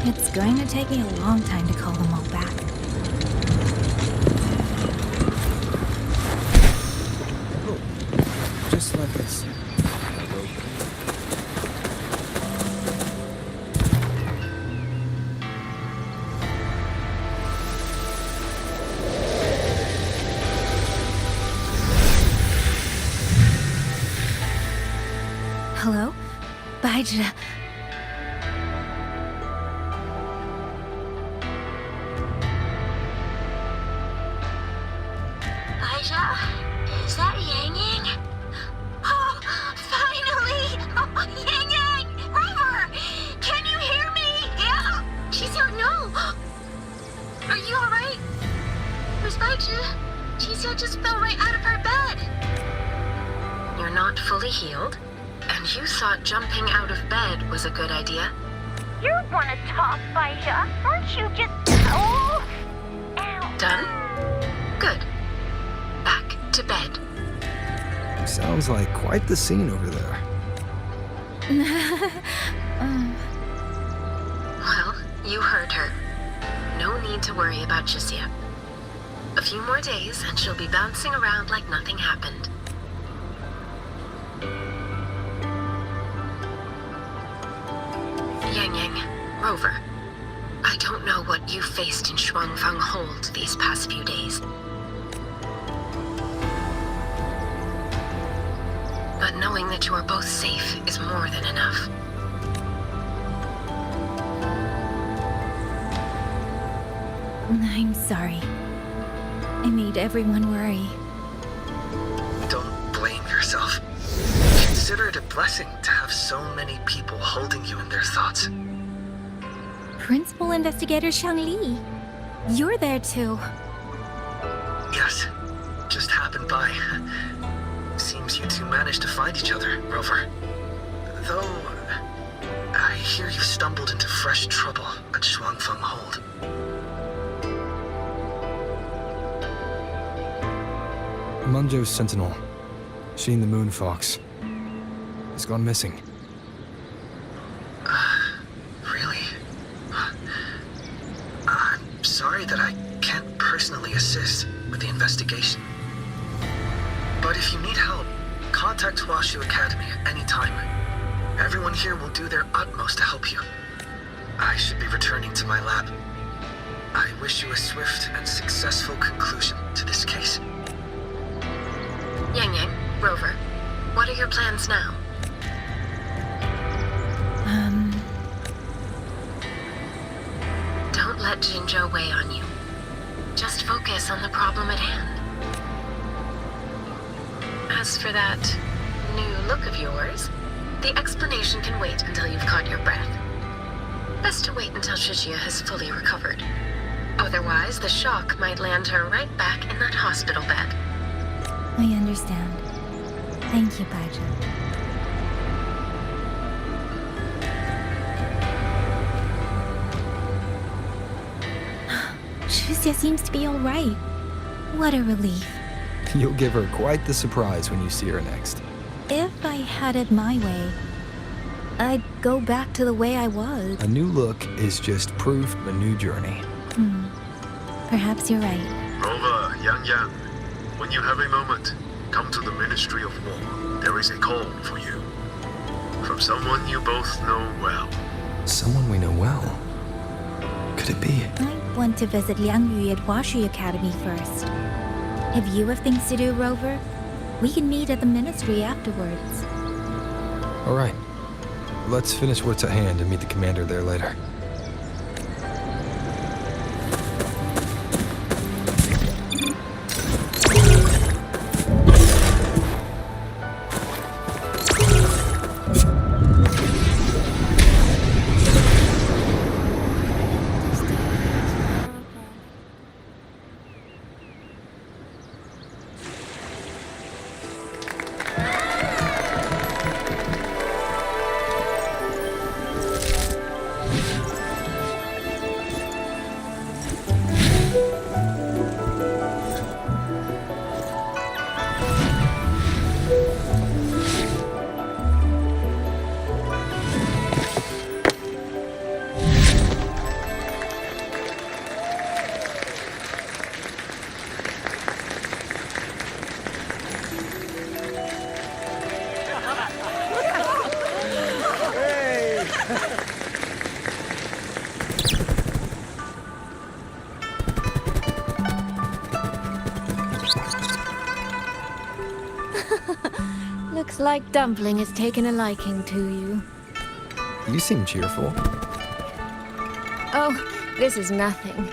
It's going to take me a long time to call them all back. Just like this. Hello? Baija. Baija? Is that Yang Yang? Oh, finally! Oh, Yang Yang! Rover! Can you hear me? Yeah! She's here. No! Are you alright? Where's Baija? She's just fell right out of her bed. You're not fully healed? And you thought jumping out of bed was a good idea? You want to talk, Baija? Aren't you just... Oh! Ow. Done? Good. Back to bed. Sounds like quite the scene over there. Well, you heard her. No need need to worry about Chisia. A few more days, and she'll be bouncing around like nothing happened. Yang, Rover, I don't know what you faced in Shuangfang Hold these past few days. But knowing that you are both safe is more than enough. I'm sorry. I made everyone worry. Don't blame yourself. Consider it a blessing to have so many people holding you in their thoughts. Principal Investigator Shang-Li, you're there too. Yes, just happened by. Seems you two managed to find each other, Rover. Though, I hear you stumbled into fresh trouble at Shuangfang Hold. Mengzhou's sentinel, Sheen the Moon Fox, has gone missing. Really? I'm sorry that I can't personally assist with the investigation. But if you need help, contact Huashu Academy at any time. Everyone here will do their utmost to help you. I should be returning to my lab. I wish you a swift and successful conclusion to this case. Yang, Rover, what are your plans now? Don't let Jinzhou weigh on you. Just focus on the problem at hand. As for that new look of yours, the explanation can wait until you've caught your breath. Best to wait until Shishia has fully recovered. Otherwise, the shock might land her right back in that hospital bed. I understand. Thank you, Baizhen. Shuzia seems to be all right. What a relief. You'll give her quite the surprise when you see her next. If I had it my way, I'd go back to the way I was. A new look is just proof of a new journey. Perhaps you're right. Rover, Yang, when you have a moment, come to the Ministry of War. There is a call for you. From someone you both know well. Someone we know well? Could it be? I want to visit Liang Yu at Huashu Academy first. If you have things to do, Rover, we can meet at the Ministry afterwards. All right. Let's finish what's at hand and meet the commander there later. Looks like Dumpling has taken a liking to you. You seem cheerful. Oh, this is nothing.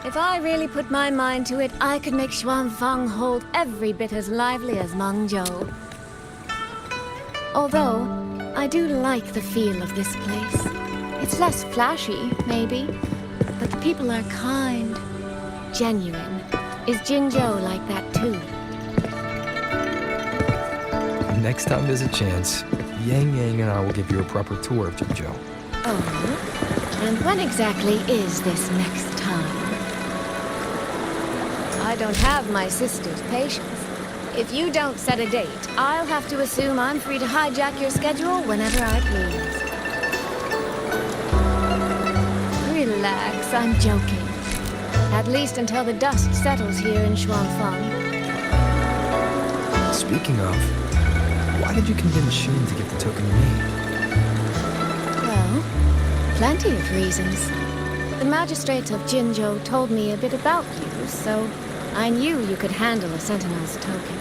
If I really put my mind to it, I could make Shuangfang Hold every bit as lively as Mengzhou. Although, I do like the feel of this place. It's less flashy, maybe, but the people are kind, genuine. Is Jinzhou like that too? Next time there's a chance, Yang and I will give you a proper tour of Jinzhou. Oh? And when exactly is this next time? I don't have my sister's patience. If you don't set a date, I'll have to assume I'm free to hijack your schedule whenever I please. Relax, I'm joking. At least until the dust settles here in Xuanfang. Speaking of, why did you convince Sheen to give the token to me? Well, plenty of reasons. The magistrate of Jinzhou told me a bit about you, so I knew you could handle a Sentinel's token.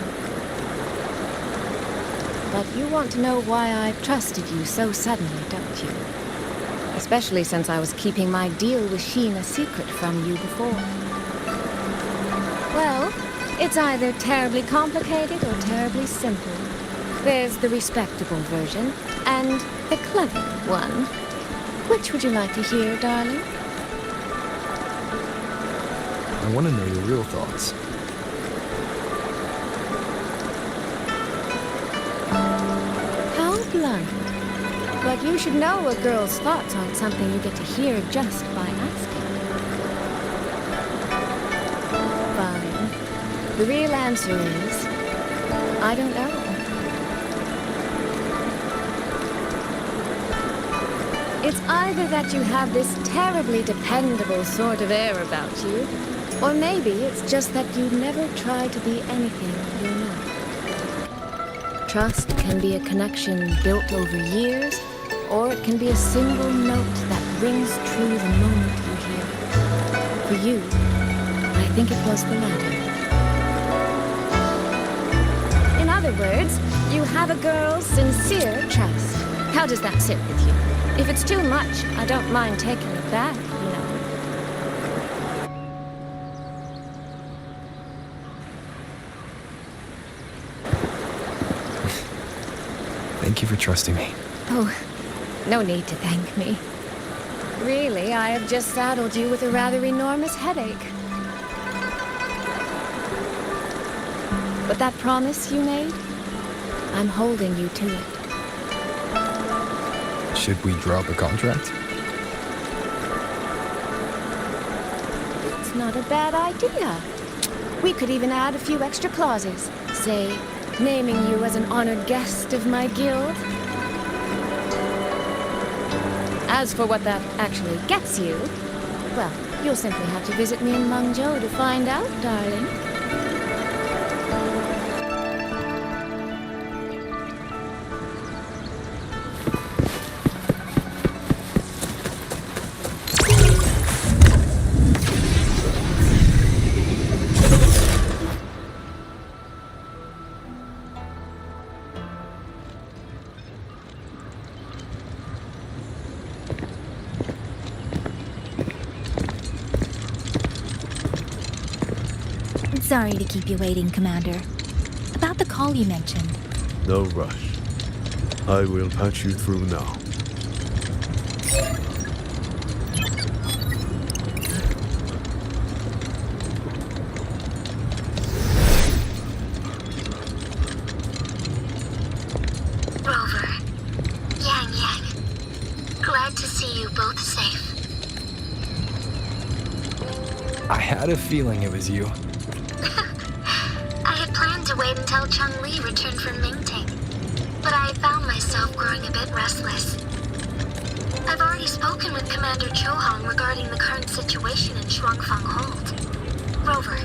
But you want to know why I trusted you so suddenly, don't you? Especially since I was keeping my deal with Sheen a secret from you before. Well, it's either terribly complicated or terribly simple. There's the respectable version, and the clever one. Which would you like to hear, darling? I want to know your real thoughts. How blunt. But you should know a girl's thoughts aren't something you get to hear just by asking. Fine. The real answer is, I don't know. It's either that you have this terribly dependable sort of air about you, or maybe it's just that you never try to be anything you're not. Trust can be a connection built over years, or it can be a single note that rings true the moment you hear it. For you, I think it was the latter. In other words, you have a girl's sincere trust. How does that sit with you? If it's too much, I don't mind taking it back, you know. Thank you for trusting me. Oh, no need to thank me. Really, I have just saddled you with a rather enormous headache. But that promise you made, I'm holding you to it. Should we drop a contract? It's not a bad idea. We could even add a few extra clauses. Say, naming you as an honored guest of my guild. As for what that actually gets you, well, you'll simply have to visit me in Mengzhou to find out, darling. Sorry to keep you waiting, Commander. About the call you mentioned. No rush. I will patch you through now. Rover, Yang Yang, glad to see you both safe. I had a feeling it was you. I had planned to wait until Chun-Li returned from Mingting, but I found myself growing a bit restless. I've already spoken with Commander Chohong regarding the current situation in Xuanfang Hold. Rover,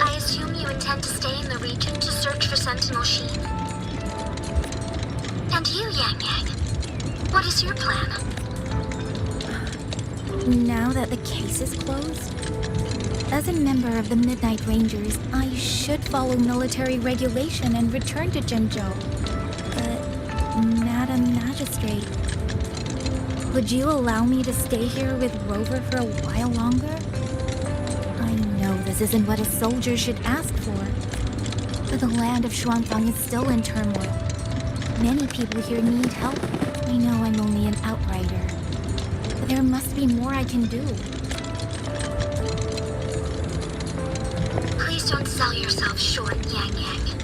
I assume you intend to stay in the region to search for Sentinel Sheen? And you, Yang Yang, what is your plan? Now that the case is closed, as a member of the Midnight Rangers, I should follow military regulation and return to Jinzhou. But, Madam Magistrate, would you allow me to stay here with Rover for a while longer? I know this isn't what a soldier should ask for, but the land of Xuanfang is still in turmoil. Many people here need help. I know I'm only an outrider, but there must be more I can do. Please don't sell yourself short, Yang Yang.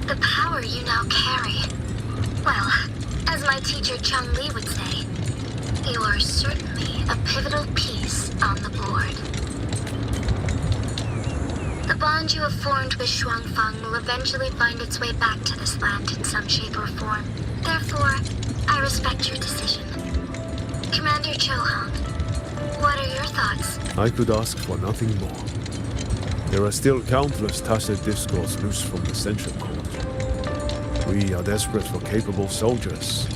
The power you now carry. Well, as my teacher Chun-Li would say, you are certainly a pivotal piece on the board. The bond you have formed with Xuanfang will eventually find its way back to this land in some shape or form. Therefore, I respect your decision. Commander Chohong, what are your thoughts? I could ask for nothing more. There are still countless tacit discords loose from the Central Court. We are desperate for capable soldiers.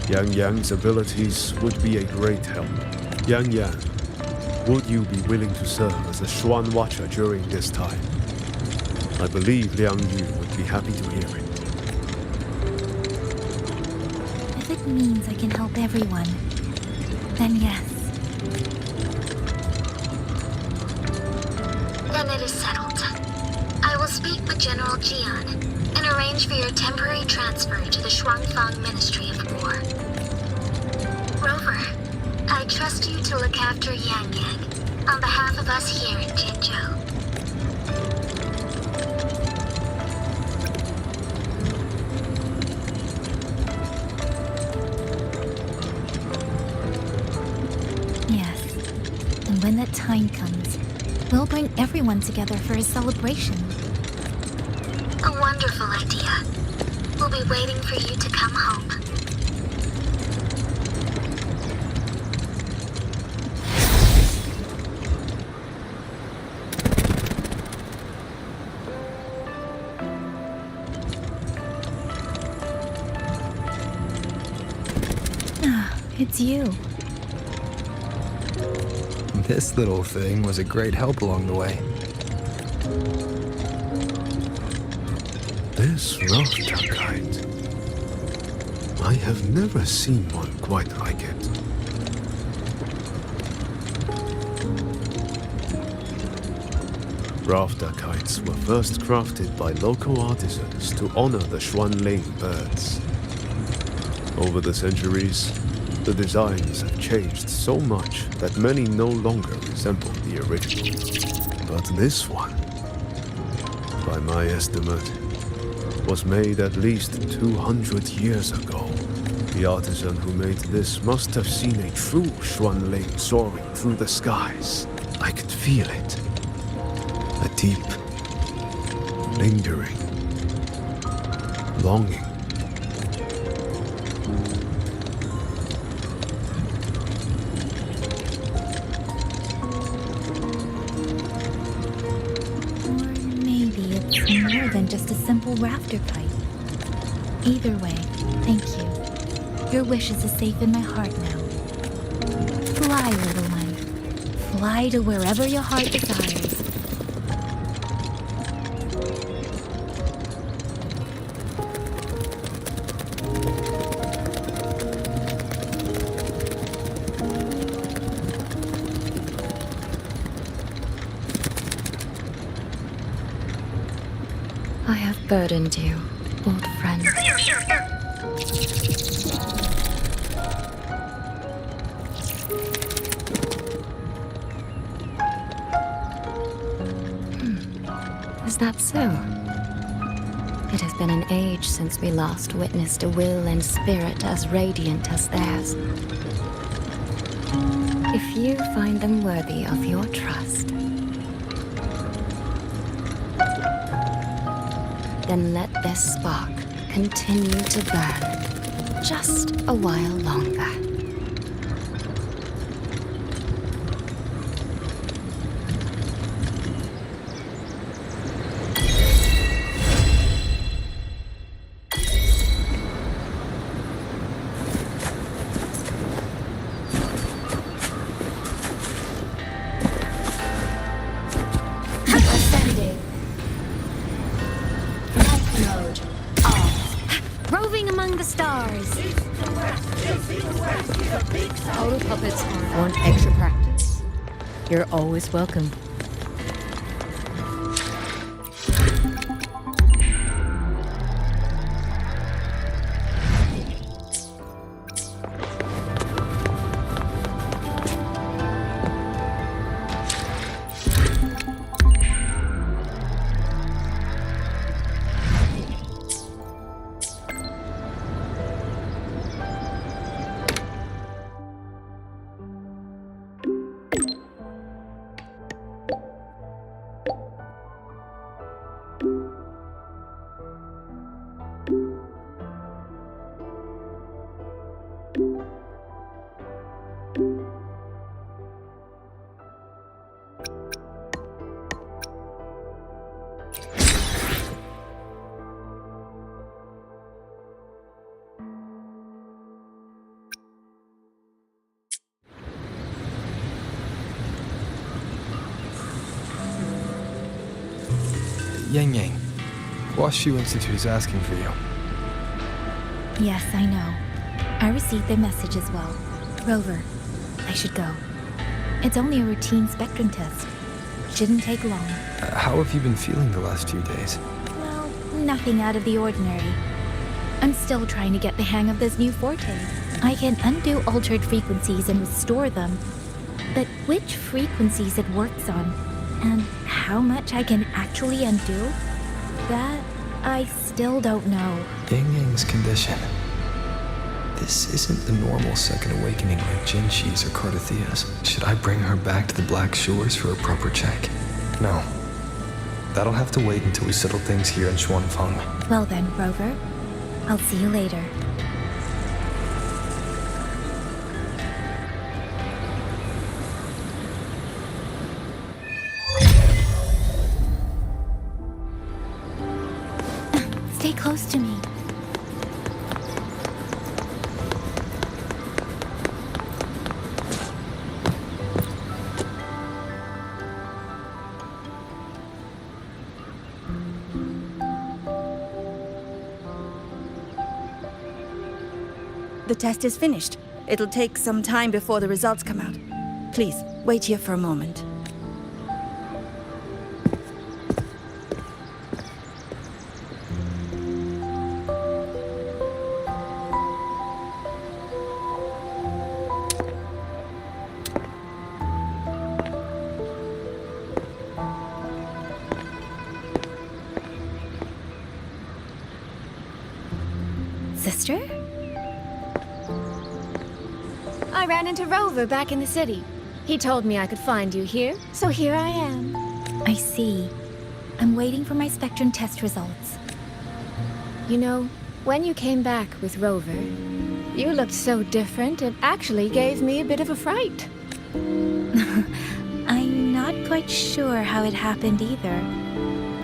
Yang Yang's abilities would be a great help. Yang Yang, would you be willing to serve as a Xuan Watcher during this time? I believe Liang Yu would be happy to hear it. If it means I can help everyone, then yes. Then it is settled. I will speak with General Jian and arrange for your temporary transfer to the Shuangfang Ministry of War. Rover, I trust you to look after Yang Yang on behalf of us here in Jinzhou. Yes. And when that time comes, we'll bring everyone together for a celebration. A wonderful idea. We'll be waiting for you to come home. Ah, it's you. This little thing was a great help along the way. This rafter kite. I have never seen one quite like it. Rafter kites were first crafted by local artisans to honor the Xuanling birds. Over the centuries, the designs have changed so much that many no longer resemble the original. But this one, by my estimate, was made at least 200 years ago. The artisan who made this must have seen a true Xuanling soaring through the skies. I could feel it. A deep, lingering longing. More than just a simple rafter kite. Either way, thank you. Your wishes are safe in my heart now. Fly, little one. Fly to wherever your heart desires. I have burdened you, old friend. Is that so? It has been an age since we last witnessed a will and spirit as radiant as theirs. If you find them worthy of your trust, then let this spark continue to burn just a while longer. Roving among the stars. Auto puppets want extra practice. You're always welcome. Yang Yang. Huashu Institute is asking for you. Yes, I know. I received their message as well. Rover, I should go. It's only a routine spectrum test. Shouldn't take long. How have you been feeling the last few days? Well, nothing out of the ordinary. I'm still trying to get the hang of this new forte. I can undo altered frequencies and restore them. But which frequencies it works on, and how much I can actually undo, that I still don't know. Yang Yang's condition. This isn't the normal second awakening like Jinshi's or Cardathia's. Should I bring her back to the Black Shores for a proper check? No. That'll have to wait until we settle things here in Xuanfang. Well then, Rover, I'll see you later. Stay close to me. The test is finished. It'll take some time before the results come out. Please, wait here for a moment. Sister? I ran into Rover back in the city. He told me I could find you here, so here I am. I see. I'm waiting for my spectrum test results. You know, when you came back with Rover, you looked so different, it actually gave me a bit of a fright. I'm not quite sure how it happened either.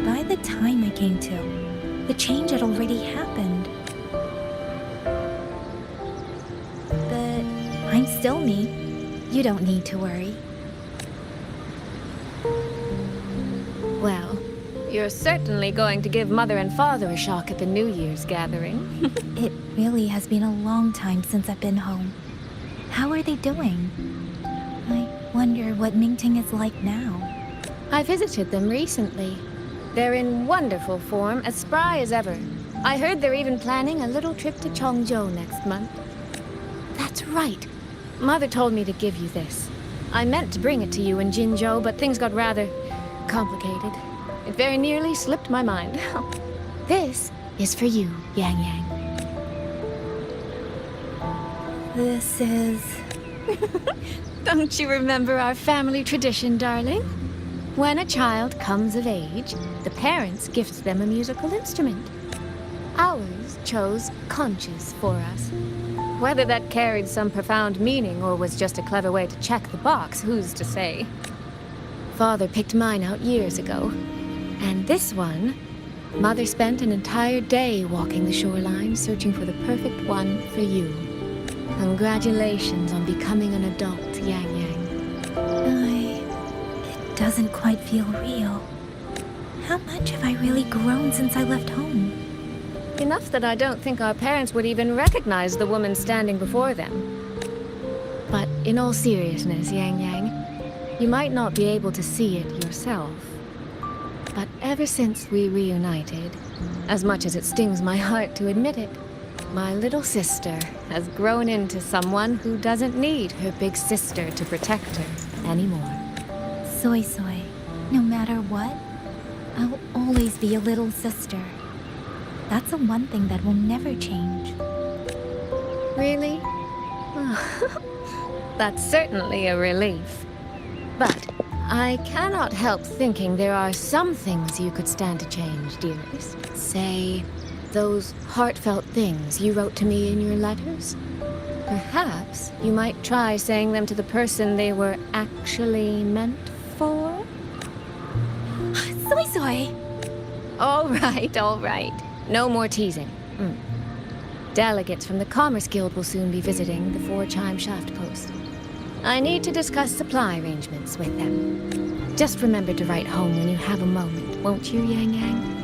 By the time I came to, the change had already happened. But I'm still me. You don't need to worry. Well, you're certainly going to give Mother and Father a shock at the New Year's gathering. It really has been a long time since I've been home. How are they doing? I wonder what Mingting is like now. I visited them recently. They're in wonderful form, as spry as ever. I heard they're even planning a little trip to Chongzhou next month. That's right. Mother told me to give you this. I meant to bring it to you in Jinzhou, but things got rather complicated. It very nearly slipped my mind. This is for you, Yang Yang. This is... Don't you remember our family tradition, darling? When a child comes of age, the parents gift them a musical instrument. Ours chose conches for us. Whether that carried some profound meaning or was just a clever way to check the box, who's to say? Father picked mine out years ago. And this one, Mother spent an entire day walking the shoreline searching for the perfect one for you. Congratulations on becoming an adult, Yang Yang. It doesn't quite feel real. How much have I really grown since I left home? Enough that I don't think our parents would even recognize the woman standing before them. But in all seriousness, Yang Yang, you might not be able to see it yourself. But ever since we reunited, as much as it stings my heart to admit it, my little sister has grown into someone who doesn't need her big sister to protect her anymore. Soy Soy, no matter what, I'll always be a little sister. That's the one thing that will never change. Really? That's certainly a relief. But I cannot help thinking there are some things you could stand to change, dearest. Say, those heartfelt things you wrote to me in your letters. Perhaps you might try saying them to the person they were actually meant for? Soy Soy! All right. No more teasing. Delegates from the Commerce Guild will soon be visiting the 4-chime shaft post. I need to discuss supply arrangements with them. Just remember to write home when you have a moment, won't you, Yang Yang?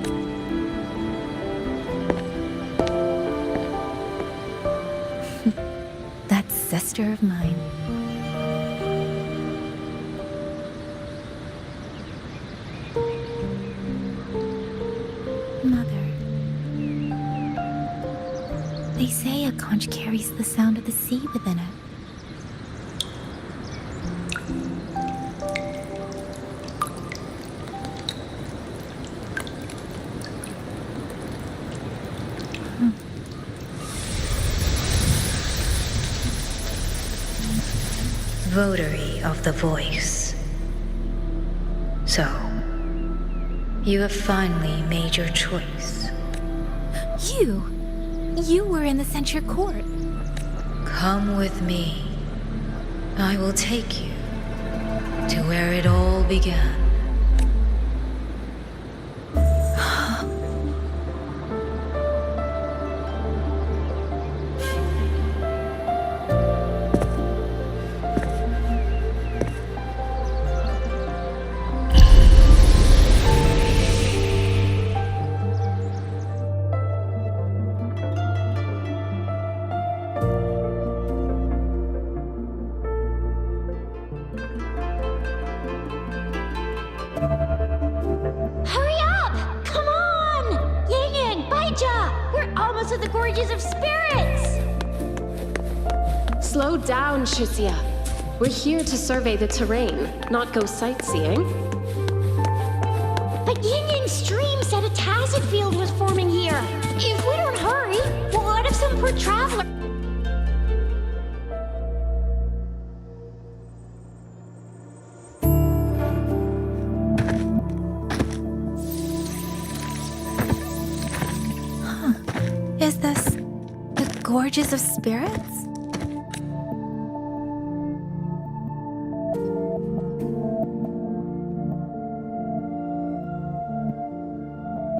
That sister of mine. Mother. They say a conch carries the sound of the sea within it. Votary of the Voice. So, you have finally made your choice. You were in the censure court. Come with me. I will take you to where it all began. Hurry up! Come on! Yang Yang, Baija! We're almost at the Gorges of Spirits! Slow down, Shisia. We're here to survey the terrain, not go sightseeing. But Yang Yang's stream said a tacit field was forming here. If we don't hurry, we'll out of some poor traveler. Is this the Gorges of Spirits?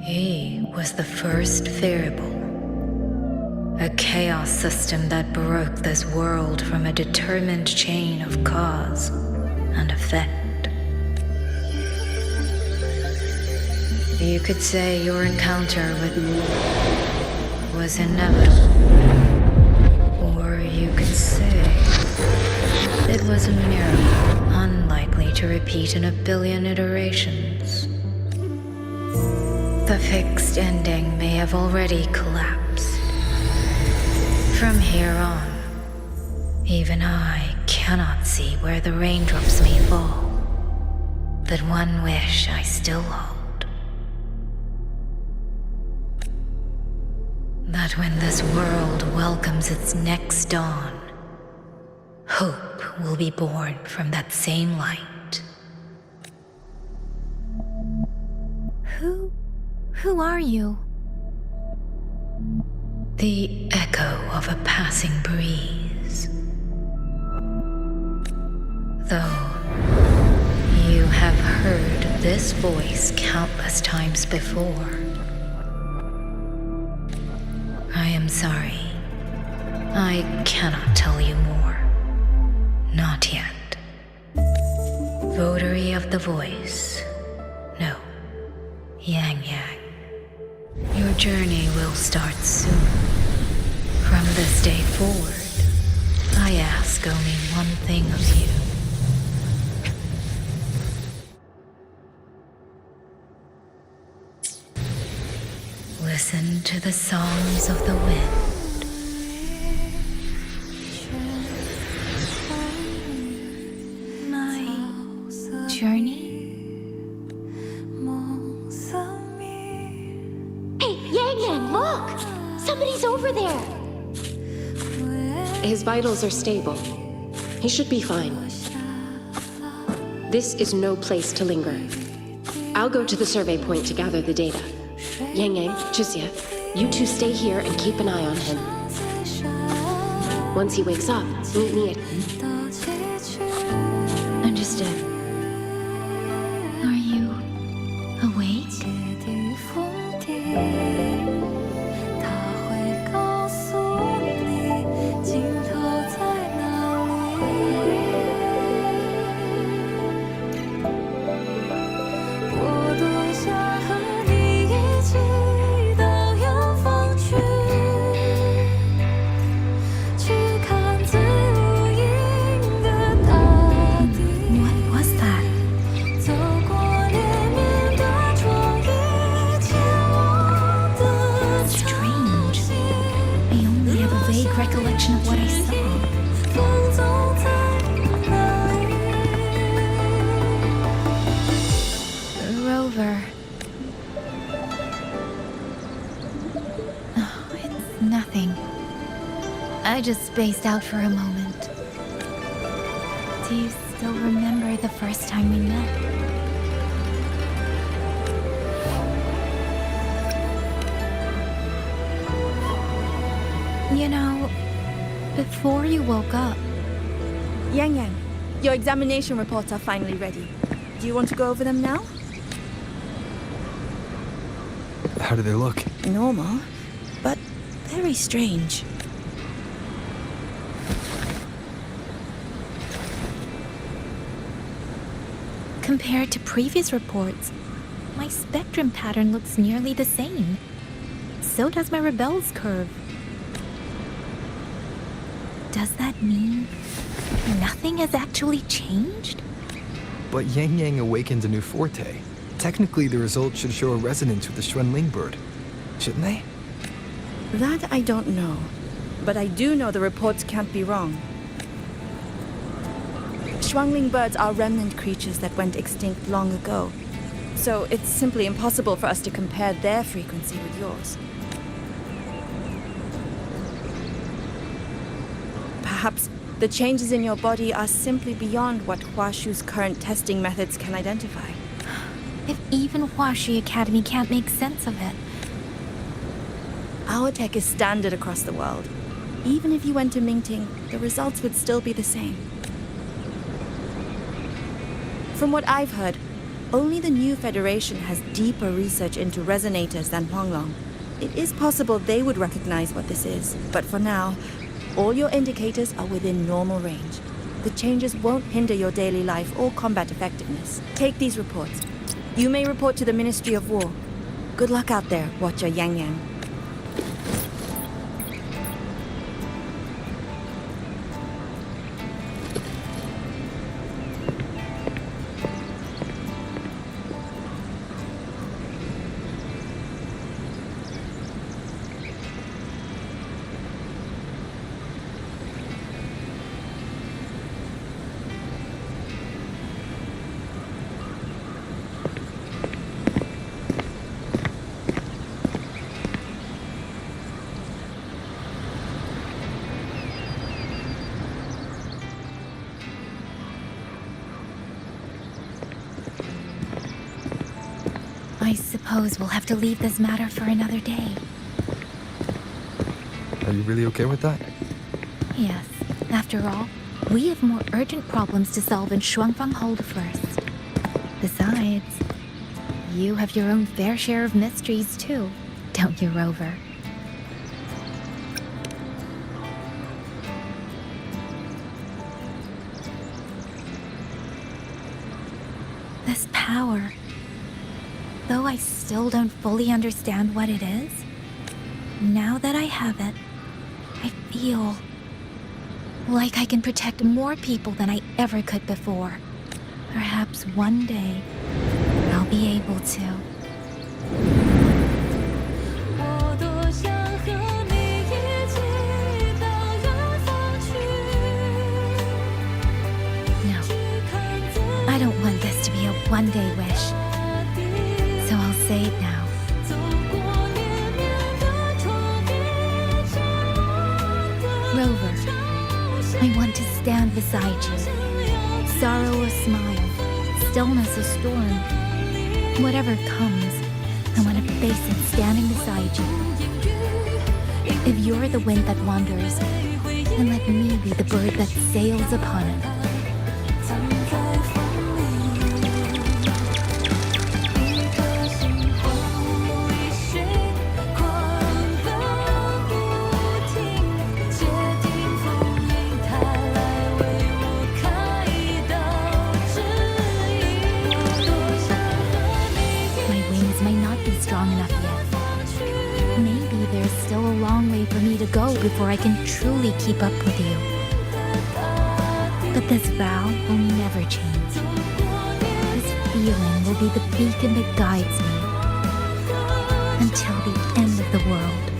He was the first variable. A chaos system that broke this world from a determined chain of cause and effect. You could say your encounter with me was inevitable. Or you could say it was a miracle unlikely to repeat in a billion iterations. The fixed ending may have already collapsed. From here on, even I cannot see where the raindrops may fall. But one wish I still hold. That when this world welcomes its next dawn, hope will be born from that same light. Who are you? The echo of a passing breeze. Though you have heard this voice countless times before, I am sorry. I cannot tell you more. Not yet. Votary of the Voice. No. Yang Yang. Your journey will start soon. From this day forward, I ask only one thing of you. Listen to the songs of the wind. My journey? Hey, Yang Yang, look! Somebody's over there! His vitals are stable. He should be fine. This is no place to linger. I'll go to the survey point to gather the data. Yang Yang, Chixia, you two stay here and keep an eye on him. Once he wakes up, meet me at... Understood. Are you awake? I just spaced out for a moment. Do you still remember the first time we met? You know, before you woke up... Yang Yang, your examination reports are finally ready. Do you want to go over them now? How do they look? Normal, but very strange. Compared to previous reports, my spectrum pattern looks nearly the same. So does my rebel's curve. Does that mean nothing has actually changed? But Yang Yang awakened a new forte. Technically, the results should show a resonance with the Xuanling bird. Shouldn't they? That I don't know. But I do know the reports can't be wrong. Xuanling birds are remnant creatures that went extinct long ago. So it's simply impossible for us to compare their frequency with yours. Perhaps the changes in your body are simply beyond what Huashu's current testing methods can identify. If even Huashi Academy can't make sense of it. Our tech is standard across the world. Even if you went to Mingting, the results would still be the same. From what I've heard, only the new Federation has deeper research into resonators than Huanglong. It is possible they would recognize what this is, but for now, all your indicators are within normal range. The changes won't hinder your daily life or combat effectiveness. Take these reports. You may report to the Ministry of War. Good luck out there, Watcher Yang Yang. I suppose we'll have to leave this matter for another day. Are you really okay with that? Yes. After all, we have more urgent problems to solve in Shuangfang Hold first. Besides, you have your own fair share of mysteries too, don't you, Rover? This power... Though I still don't fully understand what it is, now that I have it, I feel like I can protect more people than I ever could before. Perhaps one day, I'll be able to. No, I don't want this to be a one-day wish. So I'll say it now. Rover, I want to stand beside you. Sorrow or smile, stillness or storm. Whatever comes, I want to face it standing beside you. If you're the wind that wanders, then let me be the bird that sails upon it. Strong enough yet. Maybe there's still a long way for me to go before I can truly keep up with you. But this vow will never change. This feeling will be the beacon that guides me until the end of the world.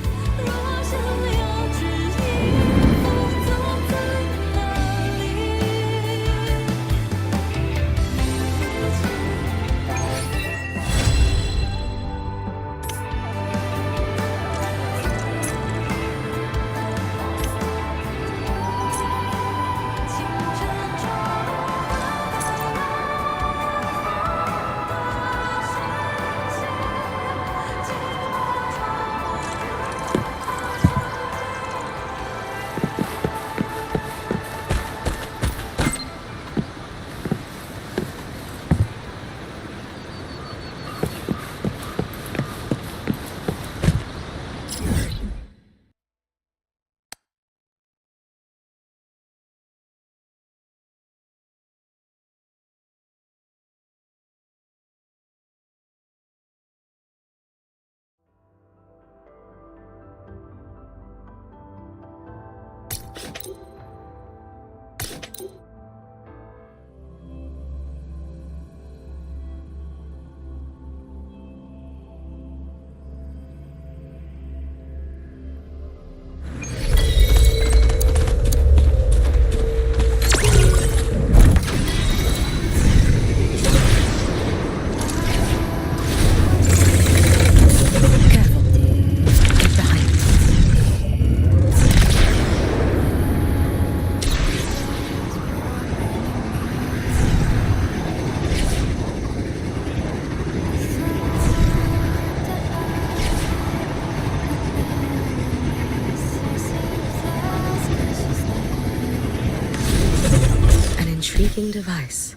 device.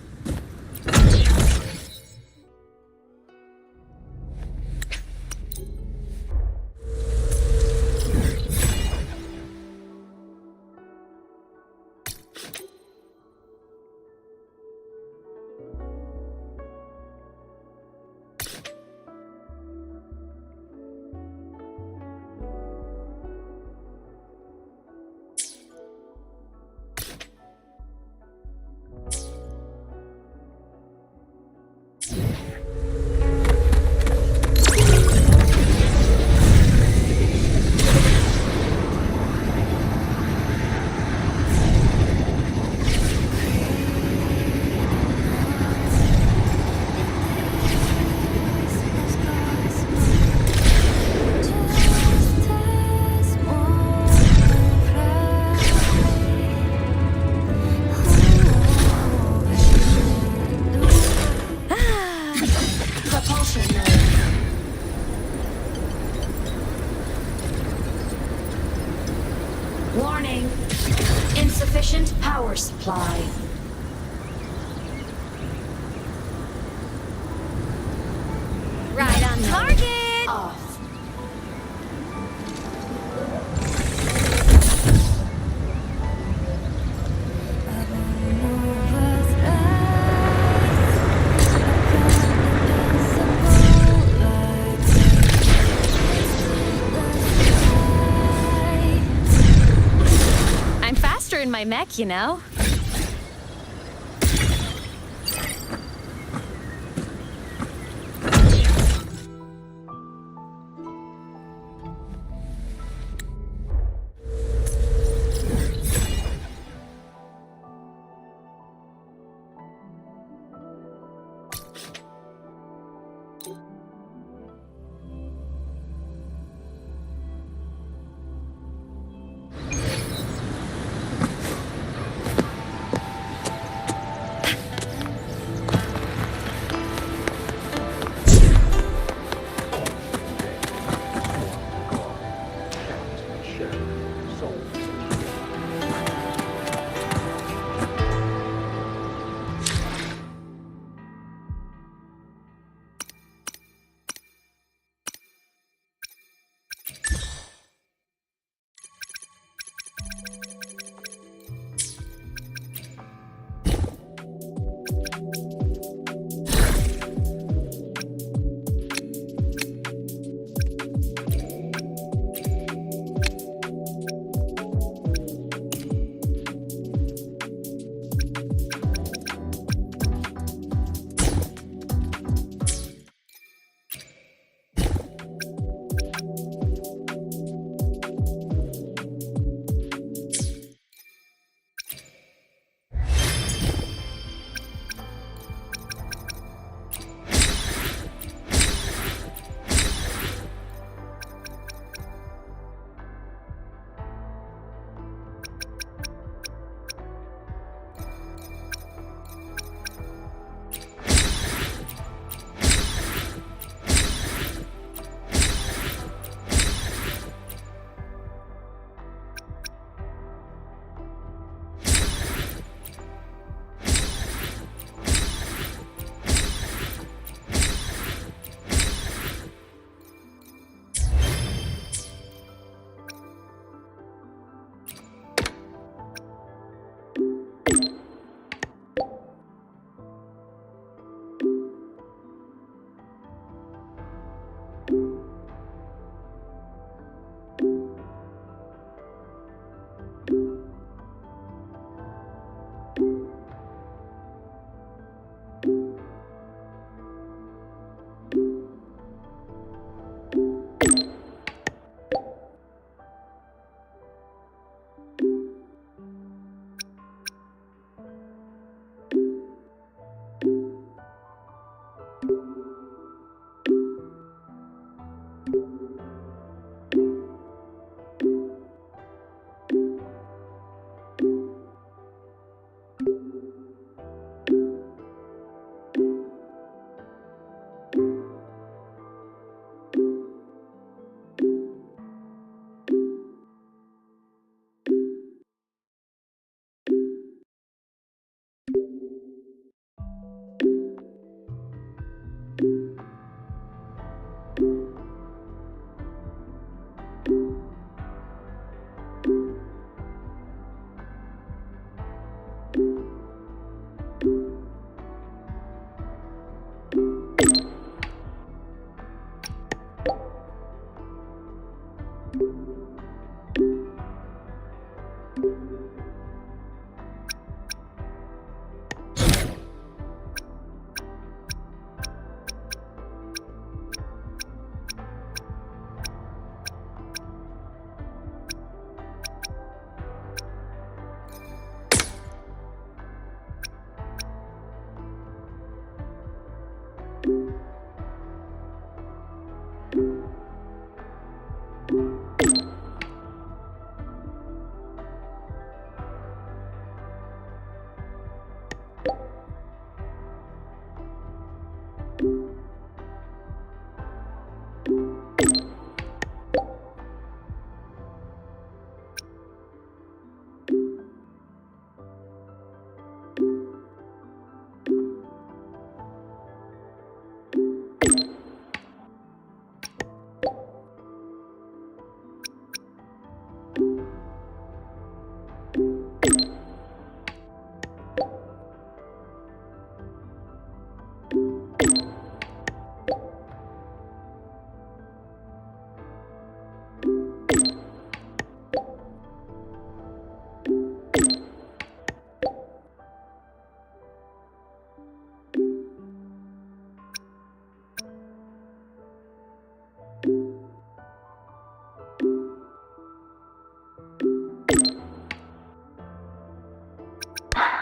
Warning. Insufficient power supply. Right on target! Off. I'm faster in my mech, you know?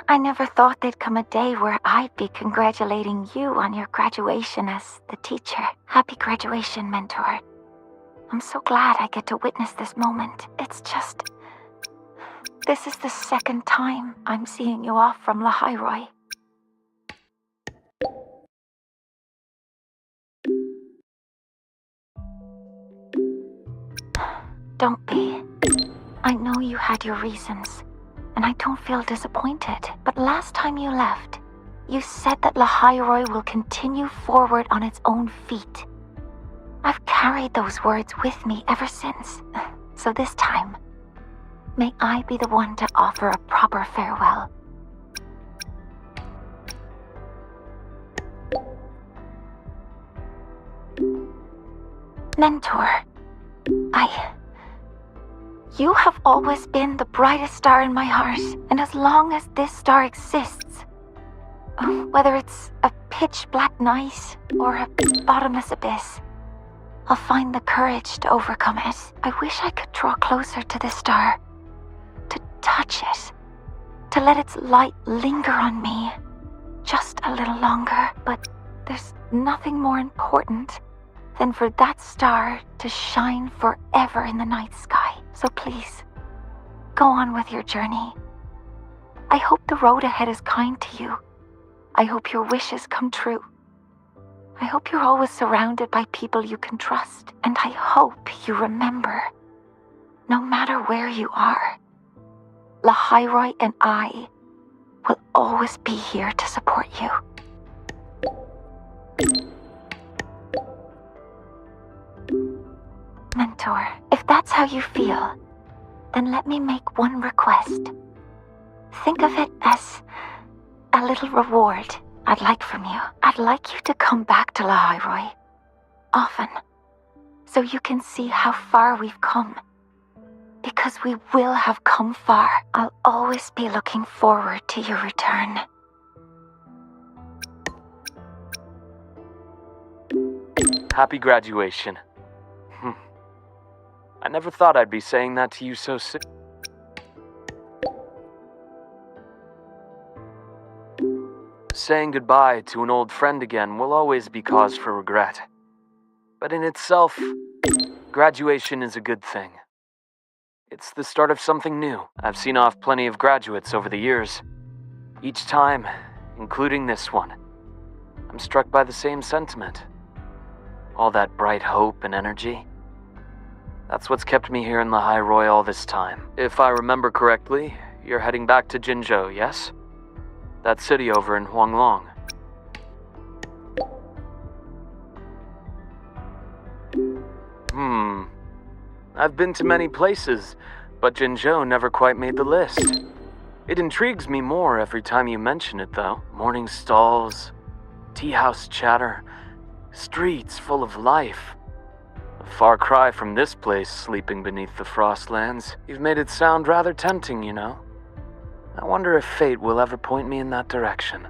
I never thought there'd come a day where I'd be congratulating you on your graduation as the teacher. Happy graduation, mentor. I'm so glad I get to witness this moment. It's just... this is the second time I'm seeing you off from Lahairoi. Don't be. I know you had your reasons, and I don't feel disappointed. But last time you left, you said that Lahairoi will continue forward on its own feet. I've carried those words with me ever since. So this time, may I be the one to offer a proper farewell. Mentor, you have always been the brightest star in my heart, and as long as this star exists, whether it's a pitch-black night or a bottomless abyss, I'll find the courage to overcome it. I wish I could draw closer to this star, to touch it, to let its light linger on me just a little longer, but there's nothing more important than for that star to shine forever in the night sky. So please, go on with your journey. I hope the road ahead is kind to you. I hope your wishes come true. I hope you're always surrounded by people you can trust. And I hope you remember, no matter where you are, Lahairoi and I will always be here to support you. Mentor, if that's how you feel, then let me make one request. Think of it as a little reward I'd like from you. I'd like you to come back to Lahairoi often, so you can see how far we've come. Because we will have come far. I'll always be looking forward to your return. Happy graduation. I never thought I'd be saying that to you so soon. Saying goodbye to an old friend again will always be cause for regret. But in itself, graduation is a good thing. It's the start of something new. I've seen off plenty of graduates over the years. Each time, including this one, I'm struck by the same sentiment. All that bright hope and energy. That's what's kept me here in Lahairoi all this time. If I remember correctly, you're heading back to Jinzhou, yes? That city over in Huanglong. I've been to many places, but Jinzhou never quite made the list. It intrigues me more every time you mention it, though. Morning stalls, tea house chatter, streets full of life. A far cry from this place sleeping beneath the frostlands. You've made it sound rather tempting, you know. I wonder if fate will ever point me in that direction.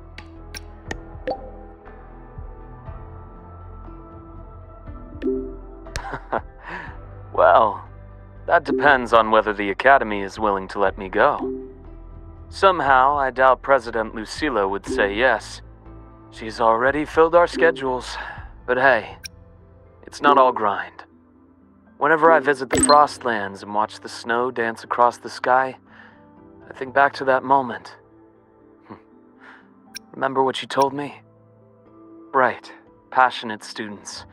Well, that depends on whether the Academy is willing to let me go. Somehow, I doubt President Lucilla would say yes. She's already filled our schedules. But hey, it's not all grind. Whenever I visit the Frostlands and watch the snow dance across the sky, I think back to that moment. Remember what you told me? Bright, passionate students.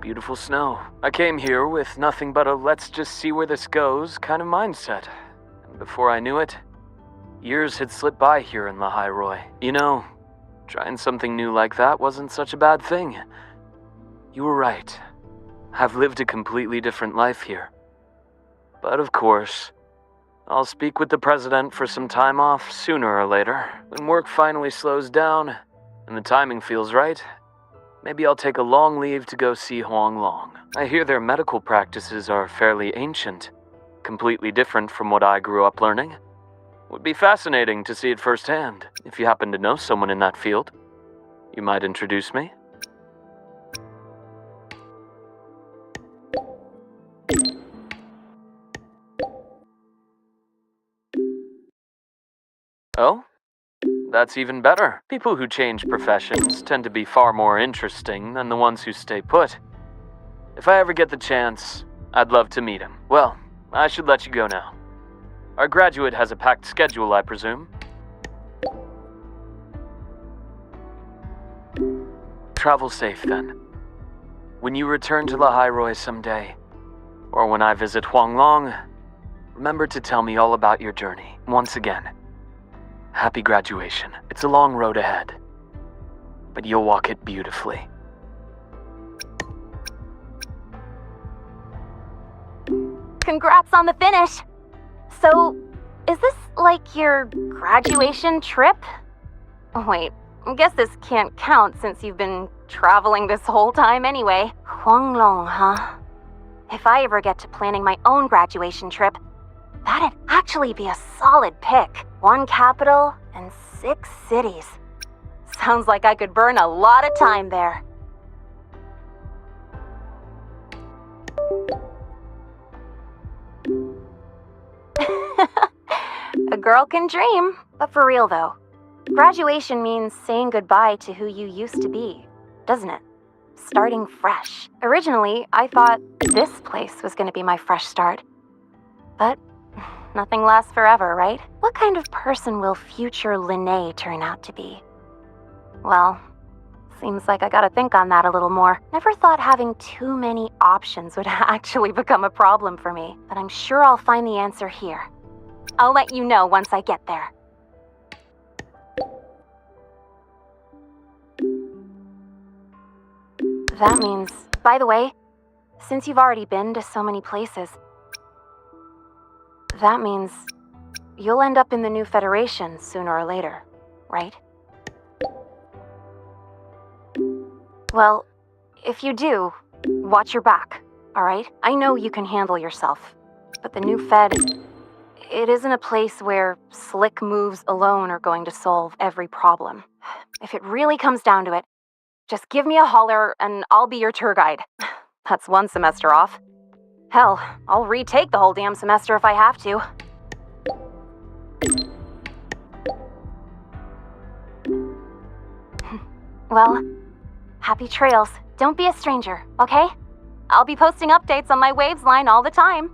Beautiful snow. I came here with nothing but a let's just see where this goes kind of mindset. And before I knew it, years had slipped by here in La Roy. You know, trying something new like that wasn't such a bad thing. You were right. I've lived a completely different life here. But of course, I'll speak with the president for some time off sooner or later. When work finally slows down and the timing feels right, maybe I'll take a long leave to go see Huang Long. I hear their medical practices are fairly ancient, completely different from what I grew up learning. Would be fascinating to see it firsthand. If you happen to know someone in that field, you might introduce me. Oh? That's even better. People who change professions tend to be far more interesting than the ones who stay put. If I ever get the chance, I'd love to meet him. Well, I should let you go now. Our graduate has a packed schedule, I presume. Travel safe, then. When you return to La Roy someday, or when I visit Huang Long, remember to tell me all about your journey. Once again, happy graduation. It's a long road ahead, but you'll walk it beautifully. Congrats on the finish! So, is this like your graduation trip? Oh, wait, I guess this can't count since you've been traveling this whole time anyway. Huang Long, huh? If I ever get to planning my own graduation trip, that'd actually be a solid pick. 1 capital and 6 cities. Sounds like I could burn a lot of time there. A girl can dream. But for real though, graduation means saying goodbye to who you used to be, doesn't it? Starting fresh. Originally, I thought this place was going to be my fresh start. But nothing lasts forever, right? What kind of person will future Linnae turn out to be? Well, seems like I gotta think on that a little more. Never thought having too many options would actually become a problem for me, but I'm sure I'll find the answer here. I'll let you know once I get there. That means, by the way, since you've already been to so many places, that means you'll end up in the new Federation sooner or later, right? Well, if you do, watch your back, alright? I know you can handle yourself, but the new Fed, it isn't a place where slick moves alone are going to solve every problem. If it really comes down to it, just give me a holler and I'll be your tour guide. That's 1 semester off. Hell, I'll retake the whole damn semester if I have to. Well, happy trails. Don't be a stranger, okay? I'll be posting updates on my Waves line all the time.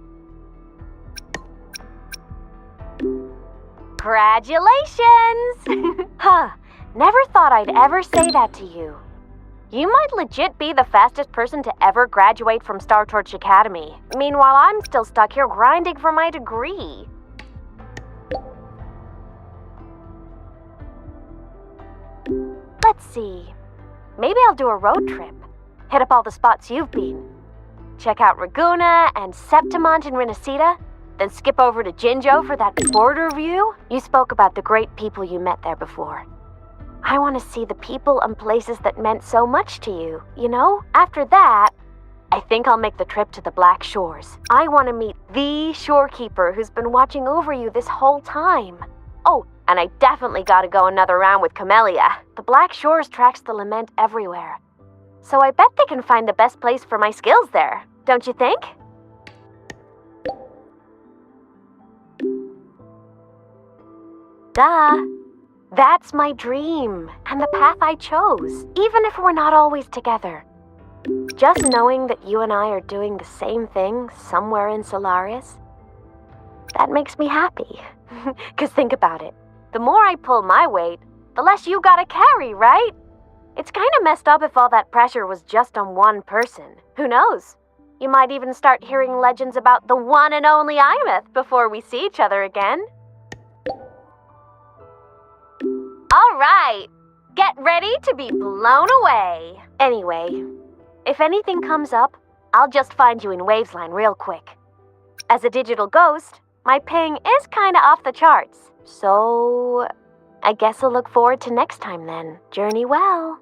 Congratulations! Huh, never thought I'd ever say that to you. You might legit be the fastest person to ever graduate from Star Torch Academy. Meanwhile, I'm still stuck here grinding for my degree. Let's see. Maybe I'll do a road trip. Hit up all the spots you've been. Check out Raguna and Septimont and Renacita, then skip over to Jinzhou for that border view. You spoke about the great people you met there before. I want to see the people and places that meant so much to you, you know? After that, I think I'll make the trip to the Black Shores. I want to meet the shorekeeper who's been watching over you this whole time. Oh, and I definitely gotta go another round with Camellia. The Black Shores tracks the lament everywhere. So I bet they can find the best place for my skills there, don't you think? Duh. That's my dream, and the path I chose, even if we're not always together. Just knowing that you and I are doing the same thing somewhere in Solaris, that makes me happy. 'Cause think about it, the more I pull my weight, the less you gotta carry, right? It's kind of messed up if all that pressure was just on one person. Who knows? You might even start hearing legends about the one and only Imeth before we see each other again. All right, get ready to be blown away. Anyway, if anything comes up, I'll just find you in Wavesline real quick. As a digital ghost, my ping is kinda off the charts. So, I guess I'll look forward to next time then. Journey well.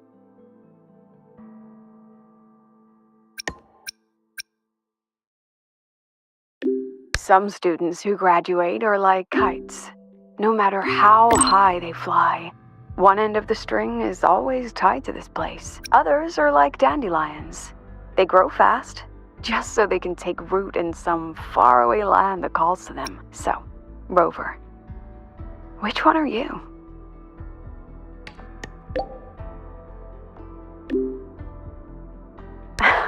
Some students who graduate are like kites. No matter how high they fly, one end of the string is always tied to this place. Others are like dandelions. They grow fast, just so they can take root in some faraway land that calls to them. So, Rover, which one are you?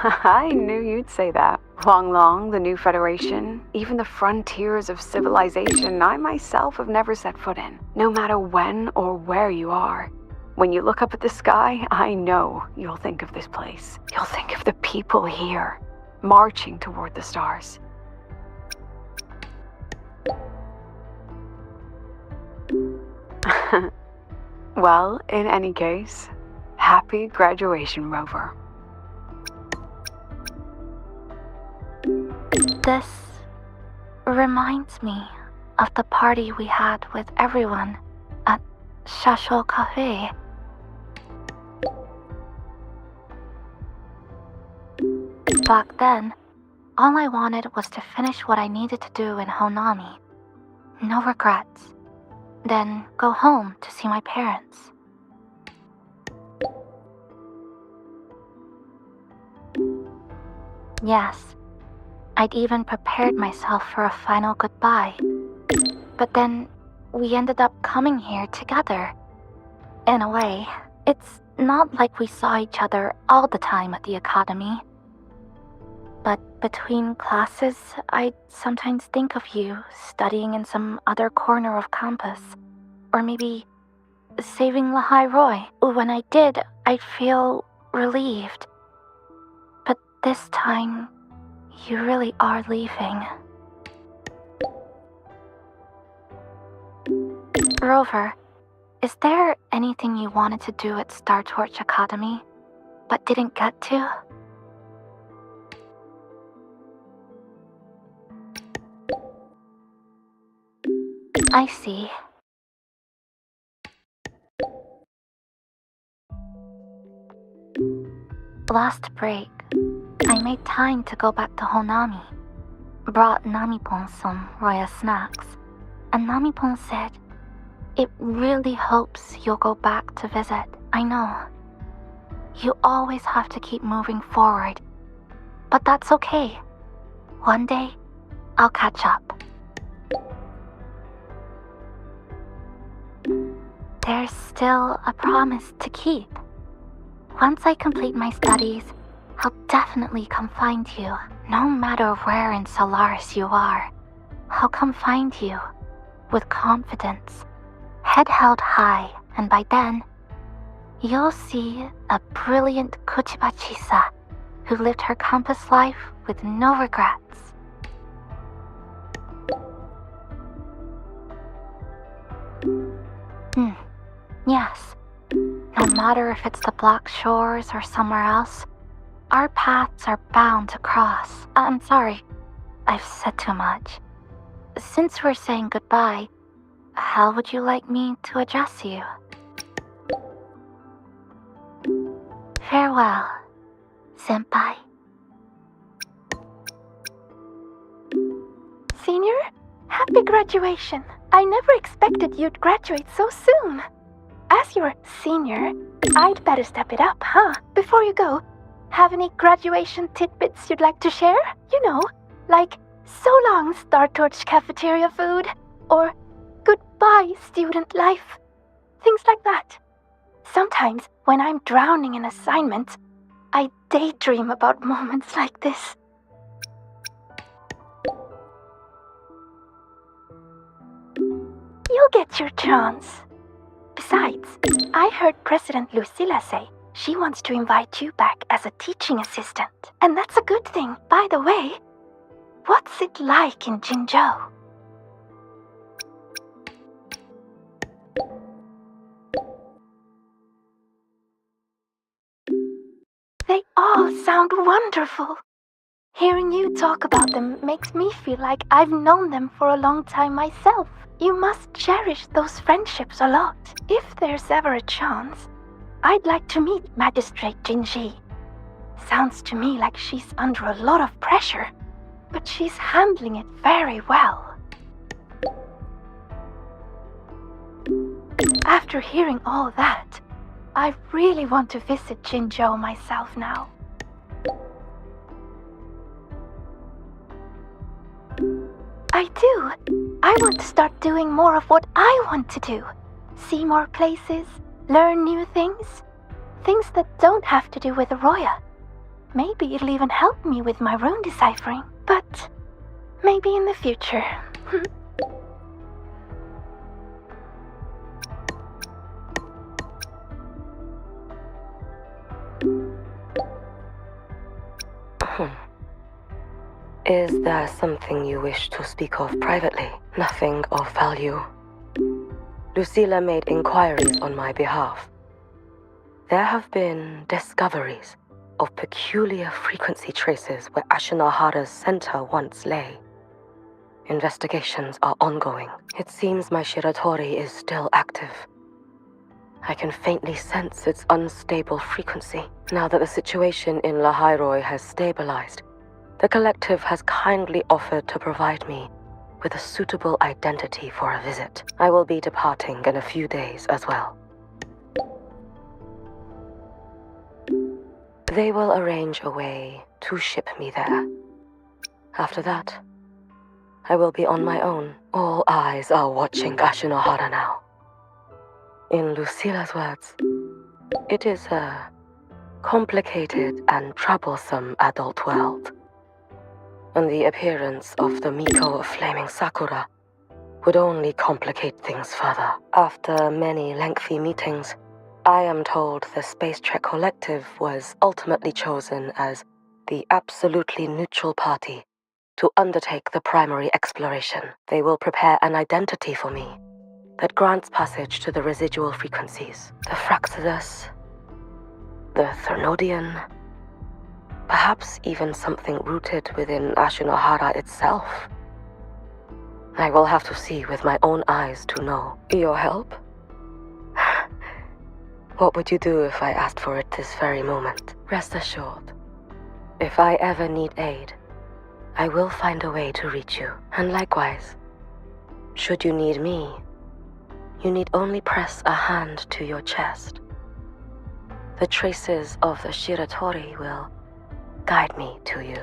I knew you'd say that. Huanglong, the new Federation, even the frontiers of civilization I myself have never set foot in. No matter when or where you are, when you look up at the sky, I know you'll think of this place. You'll think of the people here, marching toward the stars. Well, in any case, happy graduation, Rover. This reminds me of the party we had with everyone at Shashou Cafe. Back then, all I wanted was to finish what I needed to do in Honami. No regrets. Then go home to see my parents. Yes, I'd even prepared myself for a final goodbye. But then, we ended up coming here together. In a way, it's not like we saw each other all the time at the academy. But between classes, I'd sometimes think of you studying in some other corner of campus. Or maybe saving Lahai Roy. When I did, I'd feel relieved. But this time, you really are leaving. Rover, is there anything you wanted to do at Star Torch Academy, but didn't get to? I see. Last break, I made time to go back to Honami. Brought Namipon some Roya snacks, and Namipon said, "It really hopes you'll go back to visit. I know. You always have to keep moving forward, but that's okay. One day, I'll catch up." There's still a promise to keep. Once I complete my studies, I'll definitely come find you. No matter where in Solaris you are, I'll come find you with confidence, head held high, and by then, you'll see a brilliant Kuchiba Chisa who lived her campus life with no regrets. Yes. No matter if it's the Black Shores or somewhere else, our paths are bound to cross. I'm sorry, I've said too much. Since we're saying goodbye, how would you like me to address you? Farewell, Senpai. Senior, happy graduation. I never expected you'd graduate so soon. As your senior, I'd better step it up, huh? Before you go, have any graduation tidbits you'd like to share? You know, like so long Star Torch cafeteria food, or goodbye student life. Things like that. Sometimes, when I'm drowning in assignments, I daydream about moments like this. You'll get your chance. Besides, I heard President Lucilla say She wants to invite you back as a teaching assistant. And that's a good thing. By the way, what's it like in Jinzhou? They all sound wonderful. Hearing you talk about them makes me feel like I've known them for a long time myself. You must cherish those friendships a lot. If there's ever a chance, I'd like to meet Magistrate Jinji. Sounds to me like she's under a lot of pressure, but she's handling it very well. After hearing all that, I really want to visit Jinzhou myself now. I do. I want to start doing more of what I want to do. See more places, learn new things. Things that don't have to do with Roya. Maybe it'll even help me with my rune deciphering. But maybe in the future. Is there something you wish to speak of privately? Nothing of value. Lucilla made inquiries on my behalf. There have been discoveries of peculiar frequency traces where Ashinahara's center once lay. Investigations are ongoing. It seems my Shiratori is still active. I can faintly sense its unstable frequency. Now that the situation in Lahairoi has stabilized, the collective has kindly offered to provide me with a suitable identity for a visit. I will be departing in a few days as well. They will arrange a way to ship me there. After that, I will be on my own. All eyes are watching Ashinahara now. In Lucilla's words, it is a complicated and troublesome adult world. And the appearance of the Miko of Flaming Sakura would only complicate things further. After many lengthy meetings, I am told the Space Trek Collective was ultimately chosen as the absolutely neutral party to undertake the primary exploration. They will prepare an identity for me that grants passage to the residual frequencies. The Fraxidus, the Thernodian, perhaps even something rooted within Ashinahara itself. I will have to see with my own eyes to know. Your help? What would you do if I asked for it this very moment? Rest assured, if I ever need aid, I will find a way to reach you. And likewise, should you need me, you need only press a hand to your chest. The traces of the Shiratori will guide me to you.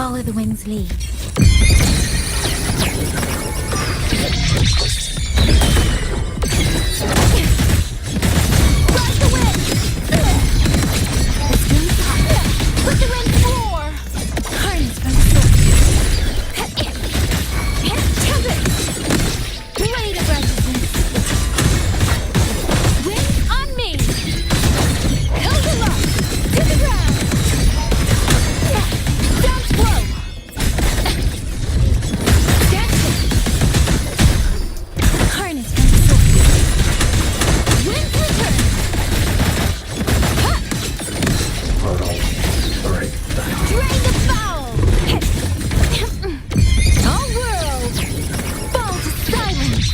follow the wind's lead. Ride the wind! The stream's hot. Let the wind roar! Harness from the source. Blade of righteousness! Wind on me! Held aloft! To the ground! Down slow! Dancing! Harness from the source. Wind's return! Drain the foul! All world! Fall to silence!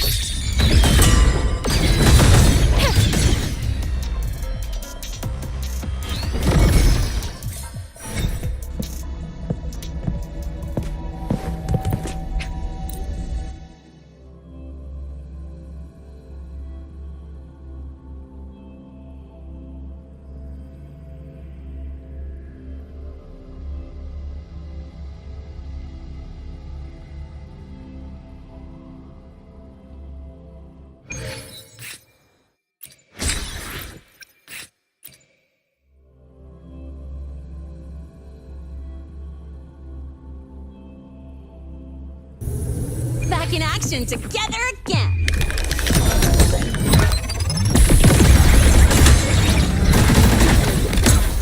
Back in action together again!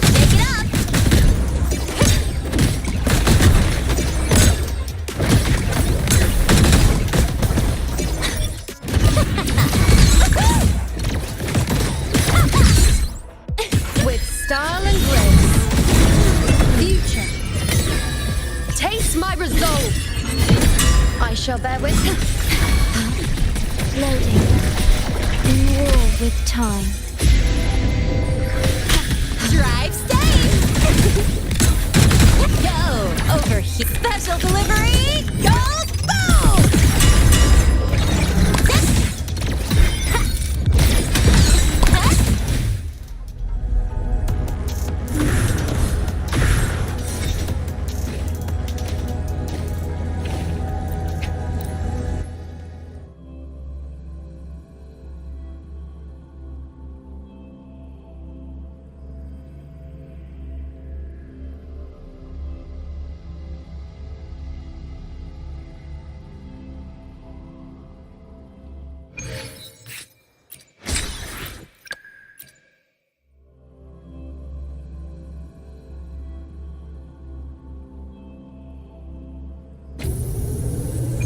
Take it up! With style and grace. Future. Taste my resolve! I shall bear with. Loading. In war with time. Drive safe! Go! Over here! Special delivery! Goes boom!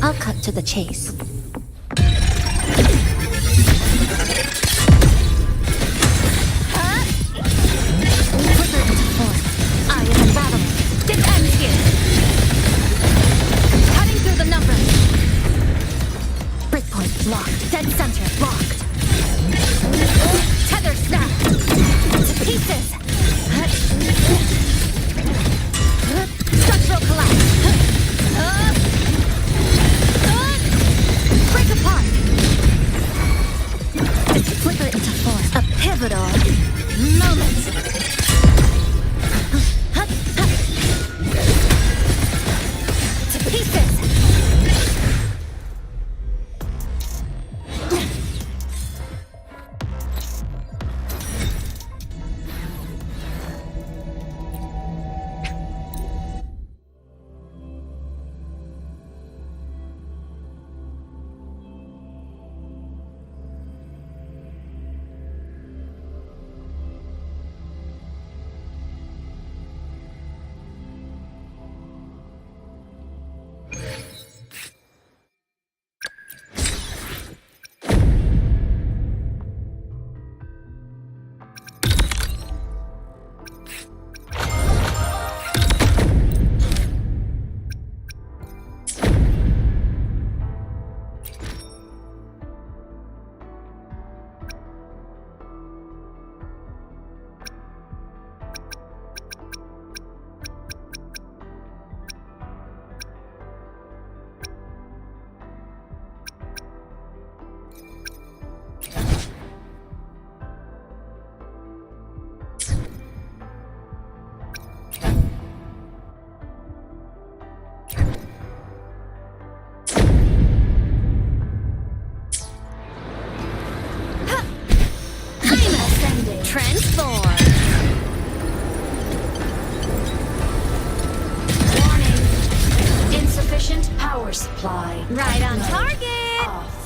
I'll cut to the chase. I am a battle. This ends here. Cutting through the numbers. Breakpoint locked. Dead center locked. Tether snap. To pieces. Structural collapse. Break apart. Flicker into force. A pivotal moment. To pieces. Right on target!